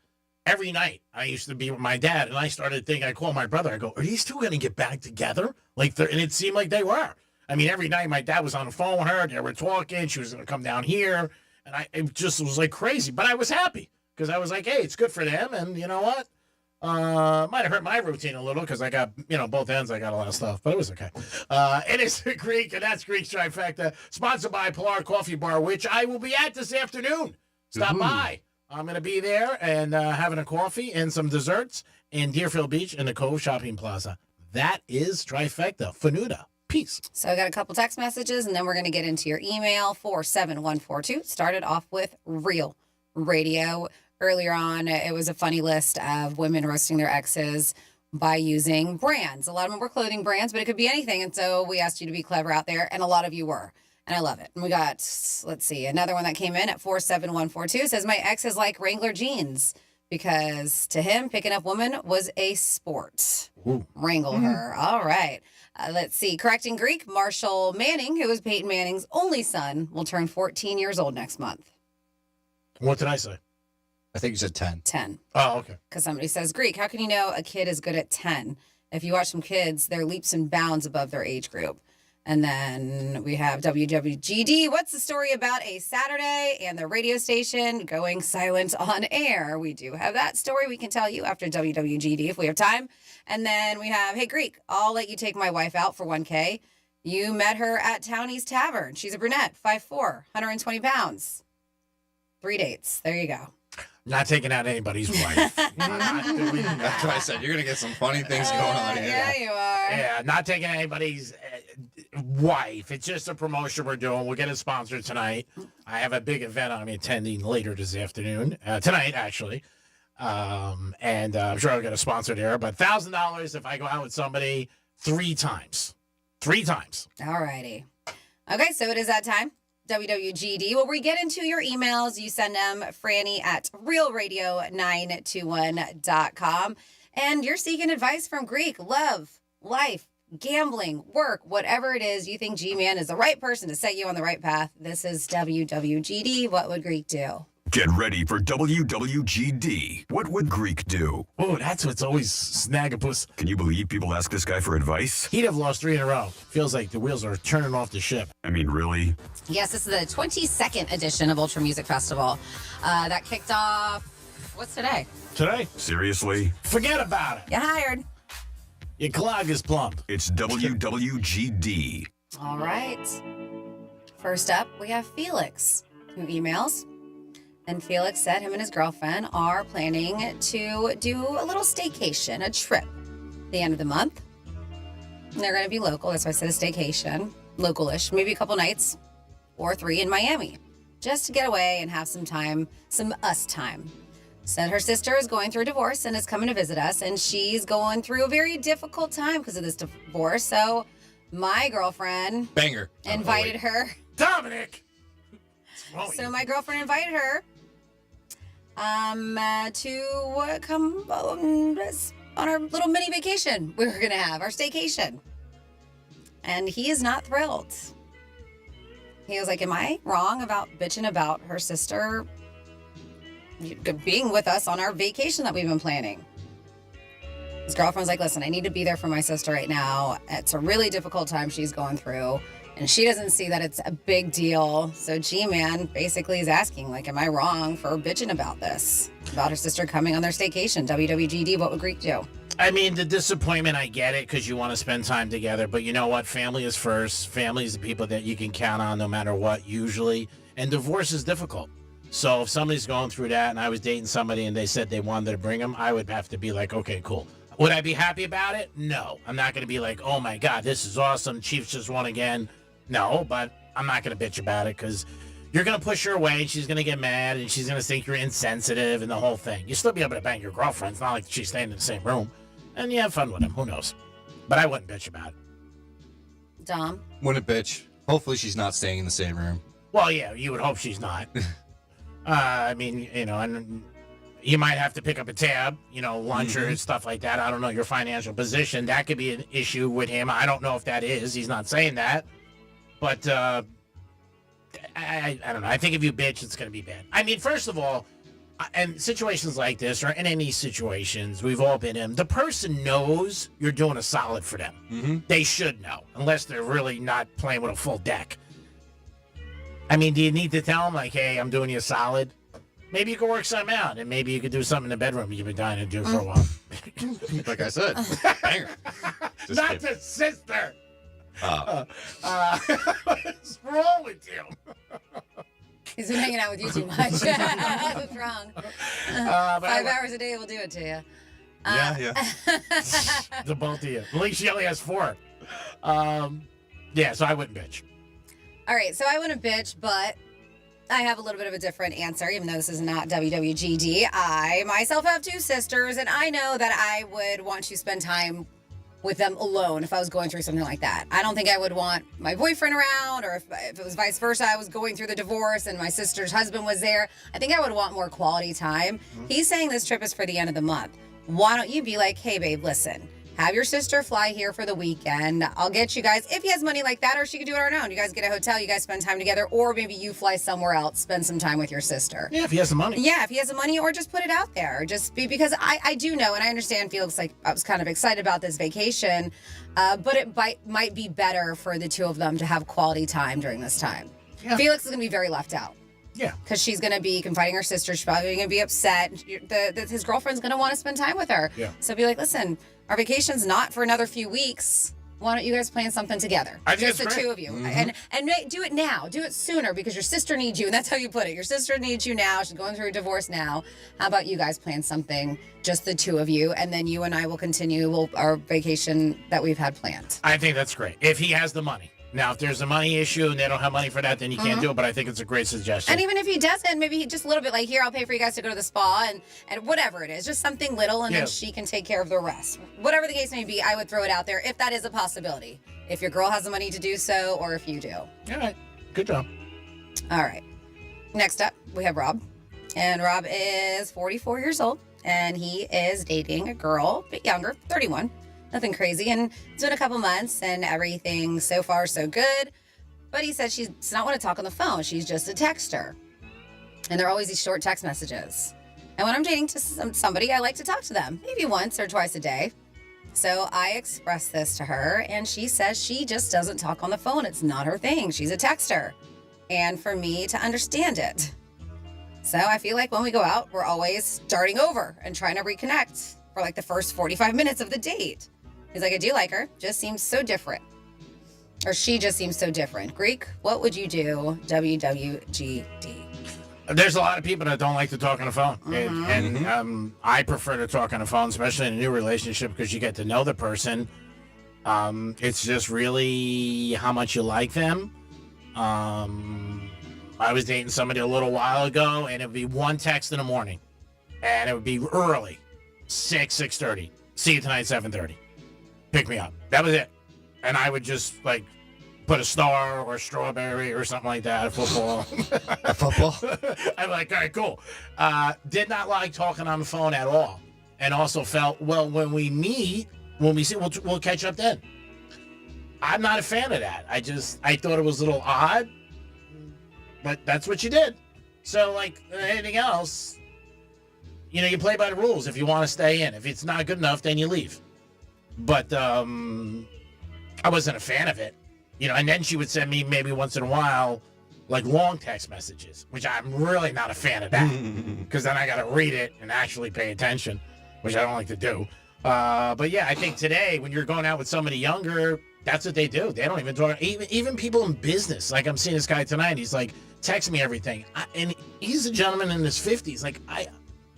Every night, I used to be with my dad, and I started thinking, I call my brother, I go, are these two going to get back together? And it seemed like they were. I mean, every night my dad was on the phone with her, they were talking, she was going to come down here, and it just was like crazy. But I was happy, because I was like, hey, it's good for them, and you know what? Might have hurt my routine a little because I got, both ends. I got a lot of stuff, but it was okay. It is Greek, and that's Greek's Trifecta, sponsored by Pilar Coffee Bar, which I will be at this afternoon. Stop by. I'm going to be there and having a coffee and some desserts in Deerfield Beach in the Cove Shopping Plaza. That is Trifecta. Fanuta. Peace. So I got a couple text messages, and then we're going to get into your email. 47142. Started off with Real Radio. Earlier on, it was a funny list of women roasting their exes by using brands. A lot of them were clothing brands, but it could be anything. And so we asked you to be clever out there, and a lot of you were. And I love it. And we got, let's see, another one that came in at 47142 says, my ex is like Wrangler jeans because to him, picking up women was a sport. Ooh. Wrangle her. All right. Let's see. Correcting Greek, Marshall Manning, who is Peyton Manning's only son, will turn 14 years old next month. What did I say? I think you said 10. 10. Oh, okay. Because somebody says, Greek, how can you know a kid is good at 10? If you watch some kids, they're leaps and bounds above their age group. And then we have WWGD. What's the story about a Saturday and the radio station going silent on air? We do have that story we can tell you after WWGD if we have time. And then we have, hey, Greek, I'll let you take my wife out for 1K. You met her at Townie's Tavern. She's a brunette, 5'4", 120 pounds. 3 dates. There you go. Not taking out anybody's wife. Not doing that. That's what I said. You're going to get some funny things going on here. Yeah, you are. Yeah, not taking anybody's wife. It's just a promotion we're doing. We'll get a sponsor tonight. I have a big event I'm attending later this afternoon. Tonight, actually. And I'm sure I'll get a sponsor there. But $1,000 if I go out with somebody 3 times. 3 times. All righty. Okay, so it is that time. WWGD. Well, we get into your emails. You send them, Franny at realradio921.com. And you're seeking advice from Greek. Love, life, gambling, work, whatever it is, you think G-Man is the right person to set you on the right path. This is WWGD. What would Greek do? Get ready for WWGD. What would Greek do? Oh, that's what's always snaggapus. Can you believe people ask this guy for advice? He'd have lost 3 in a row. Feels like the wheels are turning off the ship. I mean, really? Yes, this is the 22nd edition of Ultra Music Festival. That kicked off, what's today? Today? Seriously? Forget about it. You hired. Your clog is plump. It's WWGD. All right. First up, we have Felix, who emails. And Felix said him and his girlfriend are planning to do a little staycation, a trip, the end of the month. And they're going to be local. That's why I said a staycation, local-ish, maybe a couple nights or 3 in Miami, just to get away and have some time, some us time. Said her sister is going through a divorce and is coming to visit us, and she's going through a very difficult time because of this divorce. So my girlfriend Banger. invited her. Dominic! So my girlfriend invited her to come on our little mini vacation we were going to have, our staycation. And he is not thrilled. He was like, am I wrong about bitching about her sister being with us on our vacation that we've been planning? His girlfriend's like, listen, I need to be there for my sister right now. It's a really difficult time she's going through. And she doesn't see that it's a big deal. So G-Man basically is asking, like, am I wrong for bitching about this? About her sister coming on their staycation. WWGD, what would Greek do? I mean, the disappointment, I get it, because you want to spend time together. But you know what? Family is first. Family is the people that you can count on no matter what, usually. And divorce is difficult. So if somebody's going through that and I was dating somebody and they said they wanted to bring them, I would have to be like, okay, cool. Would I be happy about it? No. I'm not going to be like, oh, my God, this is awesome. Chiefs just won again. No, but I'm not going to bitch about it because you're going to push her away and she's going to get mad and she's going to think you're insensitive and the whole thing. You'll still be able to bang your girlfriend. It's not like she's staying in the same room. And you have fun with him. Who knows? But I wouldn't bitch about it. Dom? Wouldn't bitch. Hopefully she's not staying in the same room. Well, yeah, you would hope she's not. I mean, you know, and you might have to pick up a tab, you know, lunch or stuff like that. I don't know your financial position. That could be an issue with him. I don't know if that is. He's not saying that. But I don't know. I think if you bitch, it's going to be bad. I mean, first of all, and situations like this, or in any situations, we've all been in, the person knows you're doing a solid for them. Mm-hmm. They should know, unless they're really not playing with a full deck. I mean, do you need to tell them, like, hey, I'm doing you a solid? Maybe you could work something out, and maybe you could do something in the bedroom you've been dying to do for a while. Like I said, banger. Just Not kidding. the sister. What's wrong with you? He's been hanging out with you too much. What's wrong? 5 hours a day will do it to you. Yeah. The both of you. At least she only has 4. Yeah, so I wouldn't bitch. All right, so I wouldn't bitch, but I have a little bit of a different answer, even though this is not WWGD. I myself have 2 sisters, and I know that I would want to spend time with them alone if I was going through something like that. I don't think I would want my boyfriend around, or if it was vice versa, I was going through the divorce and my sister's husband was there. I think I would want more quality time. He's saying this trip is for the end of the month. Why don't you be like, hey, babe, listen, have your sister fly here for the weekend. I'll get you guys, if he has money like that, or she could do it on her own. You guys get a hotel, you guys spend time together, or maybe you fly somewhere else, spend some time with your sister. Yeah, if he has the money. Yeah, if he has the money, or just put it out there. Just be, because I do know, and I understand Felix, like, I was kind of excited about this vacation, but it might be better for the 2 of them to have quality time during this time. Yeah. Felix is going to be very left out. Yeah. Because she's going to be confiding her sister. She's probably going to be upset. His girlfriend's going to want to spend time with her. Yeah. So be like, listen, our vacation's not for another few weeks. Why don't you guys plan something together? I think Just the it's great. 2 of you. And do it now. Do it sooner, because your sister needs you. And that's how you put it. Your sister needs you now. She's going through a divorce now. How about you guys plan something, just the 2 of you, and then you and I will continue our vacation that we've had planned. I think that's great. If he has the money. Now, if there's a money issue and they don't have money for that, then you can't do it. But I think it's a great suggestion. And even if he doesn't, maybe just a little bit like, here, I'll pay for you guys to go to the spa and whatever it is, just something little, and then she can take care of the rest. Whatever the case may be, I would throw it out there if that is a possibility. If your girl has the money to do so, or if you do. All right. Good job. All right. Next up, we have Rob. And Rob is 44 years old, and he is dating a girl, a bit younger, 31. Nothing crazy, and it's been a couple months, and everything so far so good. But he said she does not want to talk on the phone. She's just a texter. And there are always these short text messages. And when I'm dating somebody, I like to talk to them, maybe once or twice a day. So I expressed this to her, and she says she just doesn't talk on the phone. It's not her thing. She's a texter. And for me to understand it. So I feel like when we go out, we're always starting over and trying to reconnect for like the first 45 minutes of the date. He's like, I do like her, just seems so different. Or she just seems so different. Greek, what would you do? WWGD. There's a lot of people that don't like to talk on the phone. And I prefer to talk on the phone, especially in a new relationship, because you get to know the person. It's just really how much you like them. I was dating somebody a little while ago, and it would be one text in the morning. And it would be early, 6:30. See you tonight, 7:30. Pick me up. That was it. And I would just like put a star or a strawberry or something like that, a football. A football? I'm like, all right, cool. Did not like talking on the phone at all. And also felt, well, when we meet, when we see, we'll catch up then. I'm not a fan of that. I thought it was a little odd, but that's what you did. So like anything else, you play by the rules if you want to stay in. If it's not good enough, then you leave. But I wasn't a fan of it, and then she would send me maybe once in a while, like long text messages, which I'm really not a fan of that, because then I got to read it and actually pay attention, which I don't like to do. But yeah, I think today when you're going out with somebody younger, that's what they do. They don't even talk. Even people in business, like I'm seeing this guy tonight. He's like, text me everything, and he's a gentleman in his 50s. Like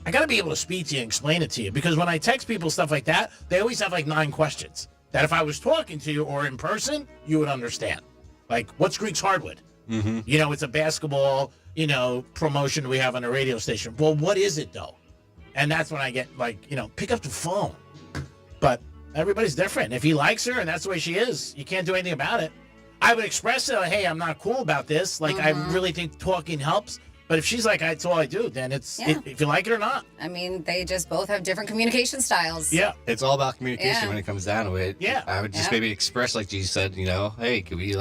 I got to be able to speak to you and explain it to you, because when I text people stuff like that, they always have like 9 questions that if I was talking to you or in person, you would understand. Like, what's Greek's hardwood? It's a basketball, promotion we have on a radio station. Well, what is it though? And that's when I get like, pick up the phone. But everybody's different. If he likes her and that's the way she is, you can't do anything about it. I would express it, hey, I'm not cool about this. Like, I really think talking helps. But if she's like, that's all I do, then it's if you like it or not. I mean, they just both have different communication styles. Yeah. It's all about communication when it comes down to it. Yeah. I would just maybe express, like you said, hey, could we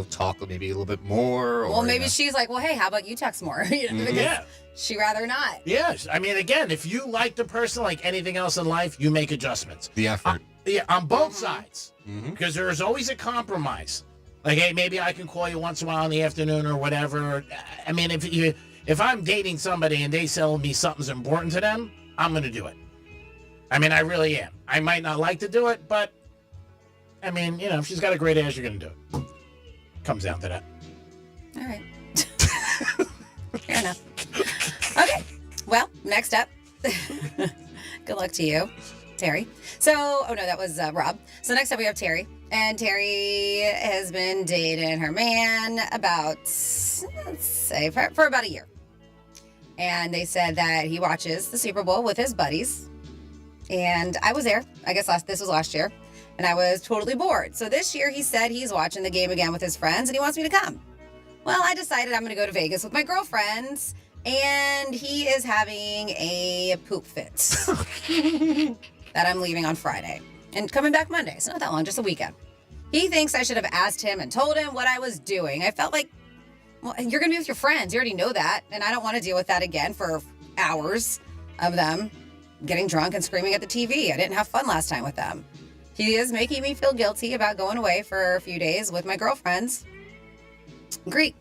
talk maybe a little bit more? Or, well, maybe she's like, well, hey, how about you text more? Because she'd rather not. Yes. I mean, again, if you like the person like anything else in life, you make adjustments. The effort. On both sides. Because there's always a compromise. Like, hey, maybe I can call you once in a while in the afternoon or whatever. I mean, If I'm dating somebody and they tell me something's important to them, I'm going to do it. I mean, I really am. I might not like to do it, but I mean, if she's got a great ass, you're going to do it. Comes down to that. All right. Fair enough. Okay. Well, next up. Good luck to you, Terry. So, no, that was Rob. So next up we have Terry. And Terry has been dating her man about, let's say, for about a year. And they said that he watches the Super Bowl with his buddies. And I was there. I guess this was last year. And I was totally bored. So this year he said he's watching the game again with his friends and he wants me to come. Well, I decided I'm going to go to Vegas with my girlfriends. And he is having a poop fit that I'm leaving on Friday and coming back Monday. It's not that long, just a weekend. He thinks I should have asked him and told him what I was doing. I felt like, well, you're going to be with your friends. You already know that. And I don't want to deal with that again for hours of them getting drunk and screaming at the TV. I didn't have fun last time with them. He is making me feel guilty about going away for a few days with my girlfriends. Greek,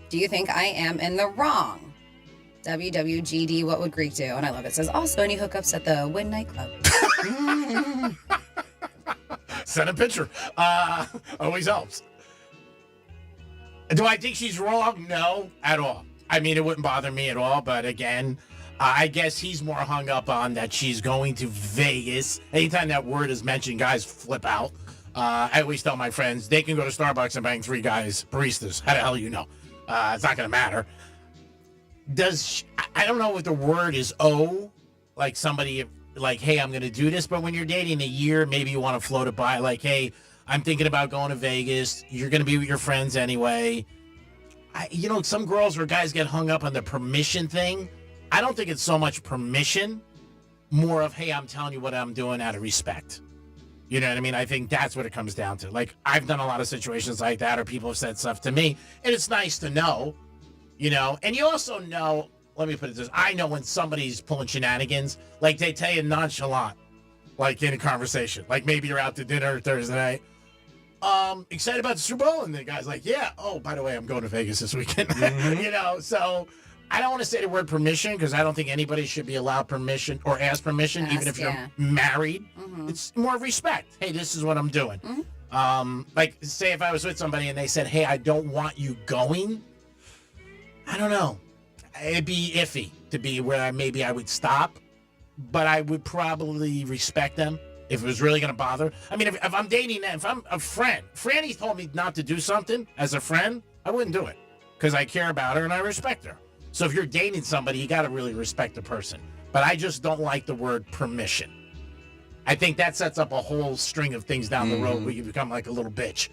do you think I am in the wrong? WWGD, what would Greek do? And I love it. It says, also, any hookups at the Wynn nightclub? Send a picture. Always helps. Do I think she's wrong? No, at all. I mean, it wouldn't bother me at all. But again, I guess he's more hung up on that she's going to Vegas. Anytime that word is mentioned, guys flip out. I always tell my friends, they can go to Starbucks and bang 3 guys, baristas. How the hell you know? It's not going to matter. I don't know if the word is like somebody like, hey, I'm going to do this. But when you're dating a year, maybe you want to float it by like, hey, I'm thinking about going to Vegas. You're going to be with your friends anyway. Some girls or guys get hung up on the permission thing. I don't think it's so much permission, more of, hey, I'm telling you what I'm doing out of respect. You know what I mean? I think that's what it comes down to. Like, I've done a lot of situations like that, or people have said stuff to me, and it's nice to know, and you also know, let me put it this, I know when somebody's pulling shenanigans, like they tell you nonchalant, like in a conversation, like maybe you're out to dinner Thursday night, excited about the Super Bowl, and the guy's like, yeah, oh, by the way, I'm going to Vegas this weekend. So I don't want to say the word permission, because I don't think anybody should be allowed permission or ask permission, even if you're married. Mm-hmm. It's more respect. Hey, this is what I'm doing. Mm-hmm. Like, say if I was with somebody and they said, hey, I don't want you going, I don't know. It'd be iffy to be where maybe I would stop, but I would probably respect them if it was really going to bother. I mean, if I'm dating them, if I'm a friend, Franny told me not to do something as a friend, I wouldn't do it because I care about her and I respect her. So if you're dating somebody, you got to really respect the person. But I just don't like the word permission. I think that sets up a whole string of things down the road where you become like a little bitch.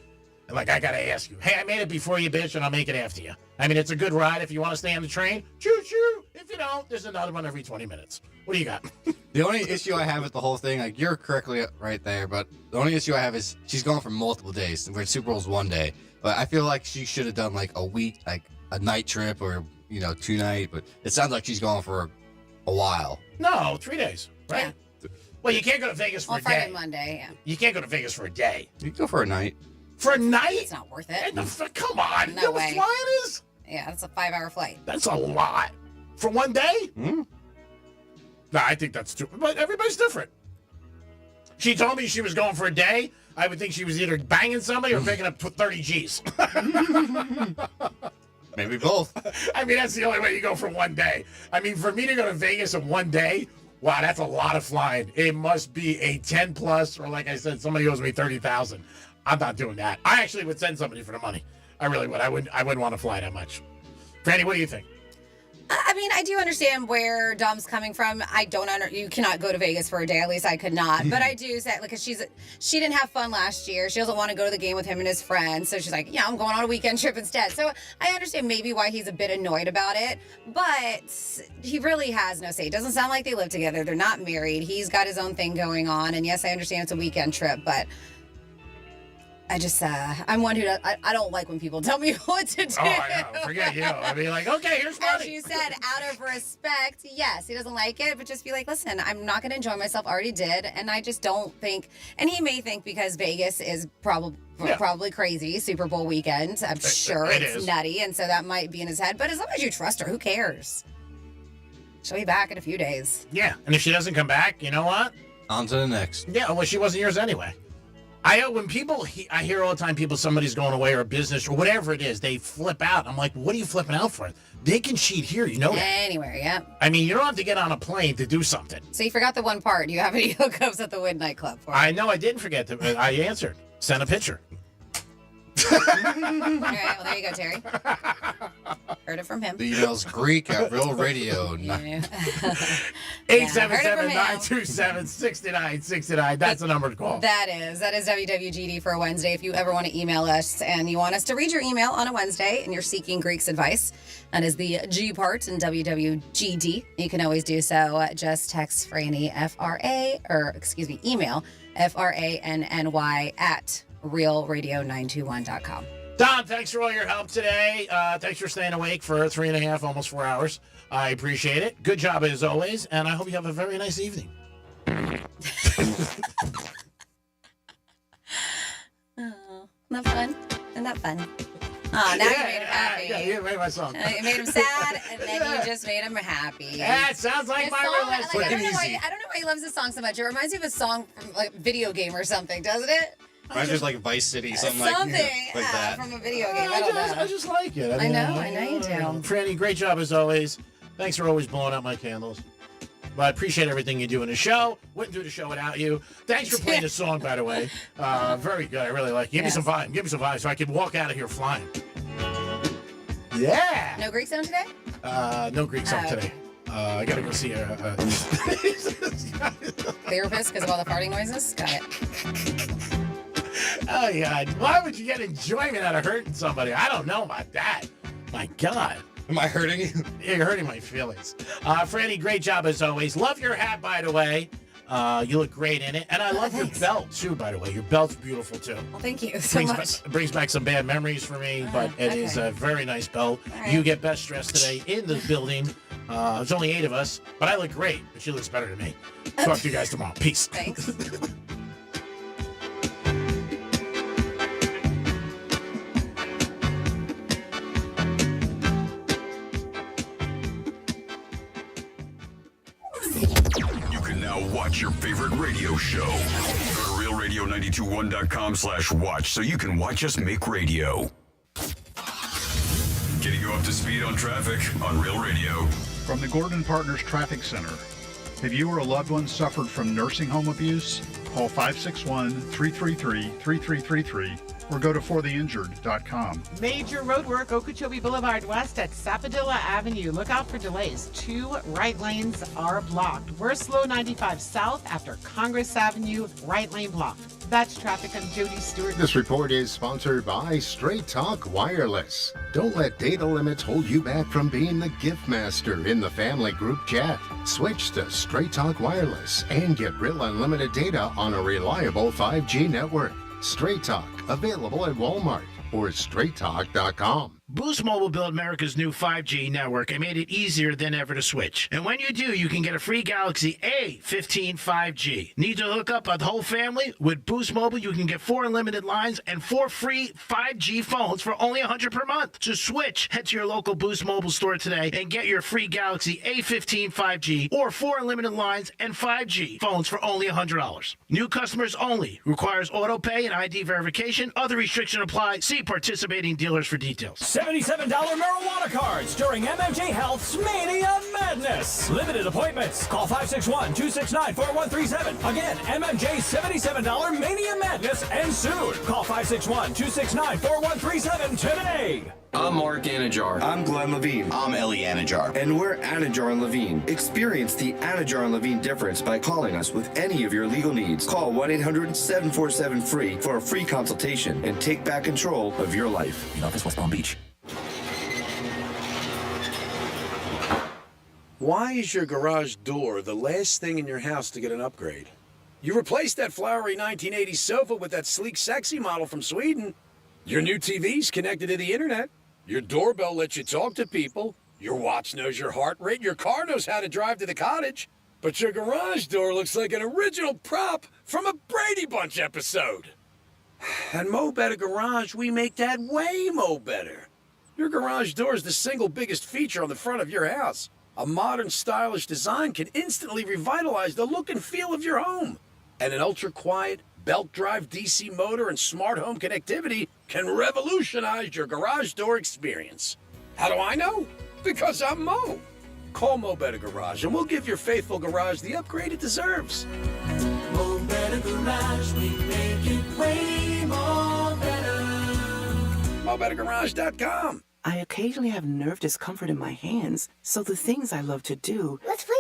And like, I got to ask you, hey, I made it before you, bitch, and I'll make it after you. I mean, it's a good ride if you want to stay on the train. Choo-choo. If you don't, there's another one every 20 minutes. What do you got? The only issue I have with the whole thing, like, you're correctly right there, but the only issue I have is she's gone for multiple days, where Super Bowl's one day. But I feel like she should have done, like, a week, like, a night trip or, 2 night. But it sounds like she's gone for a while. No, 3 days, right? Yeah. Well, you can't go to Vegas for a Friday, day. Monday, yeah. You can't go to Vegas for a day. You can go for a night. For a night? It's not worth it. Come on. No you know way. what flying is? Yeah, that's a 5-hour flight. That's a lot. For one day? Mm-hmm. No, I think that's too... But everybody's different. She told me she was going for a day. I would think she was either banging somebody or picking up 30 G's. Maybe both. I mean, that's the only way you go for one day. I mean, for me to go to Vegas in one day, wow, that's a lot of flying. It must be a 10 plus, or like I said, somebody owes me $30,000. I'm not doing that. I actually would send somebody for the money. I really would. I wouldn't want to fly that much. Franny, what do you think? I mean, I do understand where Dom's coming from. You cannot go to Vegas for a day. At least I could not. But I do say, because she didn't have fun last year. She doesn't want to go to the game with him and his friends. So she's like, yeah, I'm going on a weekend trip instead. So I understand maybe why he's a bit annoyed about it. But he really has no say. It doesn't sound like they live together. They're not married. He's got his own thing going on. And yes, I understand it's a weekend trip. But I just, I'm one who I don't like when people tell me what to do. Oh, I know. Forget you. I'd be like, okay, here's money. As you said, out of respect, yes, he doesn't like it, but just be like, listen, I'm not going to enjoy myself. Already did, and I just don't think. And he may think because Vegas is probably crazy Super Bowl weekend. I'm sure it's nutty, and so that might be in his head. But as long as you trust her, who cares? She'll be back in a few days. Yeah, and if she doesn't come back, you know what? On to the next. Yeah, well, she wasn't yours anyway. When people, I hear all the time somebody's going away or a business or whatever it is, they flip out. I'm like, what are you flipping out for? They can cheat here, you know that. Anywhere, yeah. I mean, you don't have to get on a plane to do something. So you forgot the one part. Do you have any hookups at the Wynn nightclub? I know I didn't forget. I answered. Sent a picture. All right, well, there you go, Terry. Heard it from him. The email's Greek at Real Radio. 877-927-6969. That's the number to call. That is WWGD for a Wednesday. If you ever want to email us and you want us to read your email on a Wednesday and you're seeking Greek's advice, that is the G part in WWGD. You can always do so. Just text Franny, email FRANNY at realradio921.com. Don, thanks for all your help today. Thanks for staying awake for 3.5, almost 4 hours. I appreciate it. Good job as always, and I hope you have a very nice evening. Oh, not fun? Isn't that fun? Oh, now you made him happy. Yeah, you made my song. You made him sad, and then you just made him happy. Yeah, it sounds like my relationship. I don't know why he loves this song so much. It reminds me of a song from like a video game or something, doesn't it? I just like Vice City, something like that. From a video game. I just like it. I know you do. Franny, great job as always. Thanks for always blowing out my candles. Well, I appreciate everything you do in the show. Wouldn't do the show without you. Thanks for playing the song, by the way. Very good. I really like it. Give me some vibe. Give me some vibe so I can walk out of here flying. Yeah. No Greek song today? No Greek song today. I gotta go see a therapist because of all the farting noises. Got it. Oh, yeah. Why would you get enjoyment out of hurting somebody? I don't know about that. My God. Am I hurting you? Yeah, you're hurting my feelings. Franny, great job as always. Love your hat, by the way. You look great in it. And I love your belt, too, by the way. Your belt's beautiful, too. Well, thank you so much. Brings back some bad memories for me, but it is a very nice belt. Right. You get best dressed today in the building. There's only 8 of us, but I look great. But she looks better than me. Talk to you guys tomorrow. Peace. Thanks. Watch your favorite radio show. Go to realradio921.com/watch so you can watch us make radio. Getting you up to speed on traffic on Real Radio. From the Gordon Partners Traffic Center. Have you or a loved one suffered from nursing home abuse? Call 561-333-3333 or go to fortheinjured.com. Major roadwork, Okeechobee Boulevard West at Sapodilla Avenue. Look out for delays. 2 right lanes are blocked. We're slow 95 south after Congress Avenue, right lane blocked. That's traffic. I'm Jody Stewart. This report is sponsored by Straight Talk Wireless. Don't let data limits hold you back from being the gift master in the family group chat. Switch to Straight Talk Wireless and get real unlimited data on a reliable 5G network. Straight Talk, available at Walmart or straighttalk.com. Boost Mobile built America's new 5G network and made it easier than ever to switch. And when you do, you can get a free Galaxy A15 5G. Need to hook up a whole family? With Boost Mobile, you can get 4 unlimited lines and 4 free 5G phones for only $100 per month. To switch, head to your local Boost Mobile store today and get your free Galaxy A15 5G or 4 unlimited lines and 5G phones for only $100. New customers only. Requires auto pay and ID verification. Other restrictions apply. See participating dealers for details. $77 marijuana cards during MMJ Health's Mania Madness. Limited appointments. Call 561-269-4137. Again, MMJ's $77 Mania Madness ends soon. Call 561-269-4137 today. I'm Mark Anajar. I'm Glenn Levine. I'm Ellie Anajar. And we're Anajar and Levine. Experience the Anajar and Levine difference by calling us with any of your legal needs. Call 1-800-747-FREE for a free consultation and take back control of your life. In office, West Palm Beach. Why is your garage door the last thing in your house to get an upgrade? You replaced that flowery 1980s sofa with that sleek, sexy model from Sweden. Your new TV's connected to the internet. Your doorbell lets you talk to people. Your watch knows your heart rate. Your car knows how to drive to the cottage. But your garage door looks like an original prop from a Brady Bunch episode. At Mo Better Garage, we make that way mo better. Your garage door is the single biggest feature on the front of your house. A modern, stylish design can instantly revitalize the look and feel of your home. And an ultra-quiet, belt-drive DC motor and smart home connectivity can revolutionize your garage door experience. How do I know? Because I'm Mo. Call Mo Better Garage and we'll give your faithful garage the upgrade it deserves. Mo Better Garage, we make it way more better. MoBetterGarage.com. I occasionally have nerve discomfort in my hands, so the things I love to do. Let's play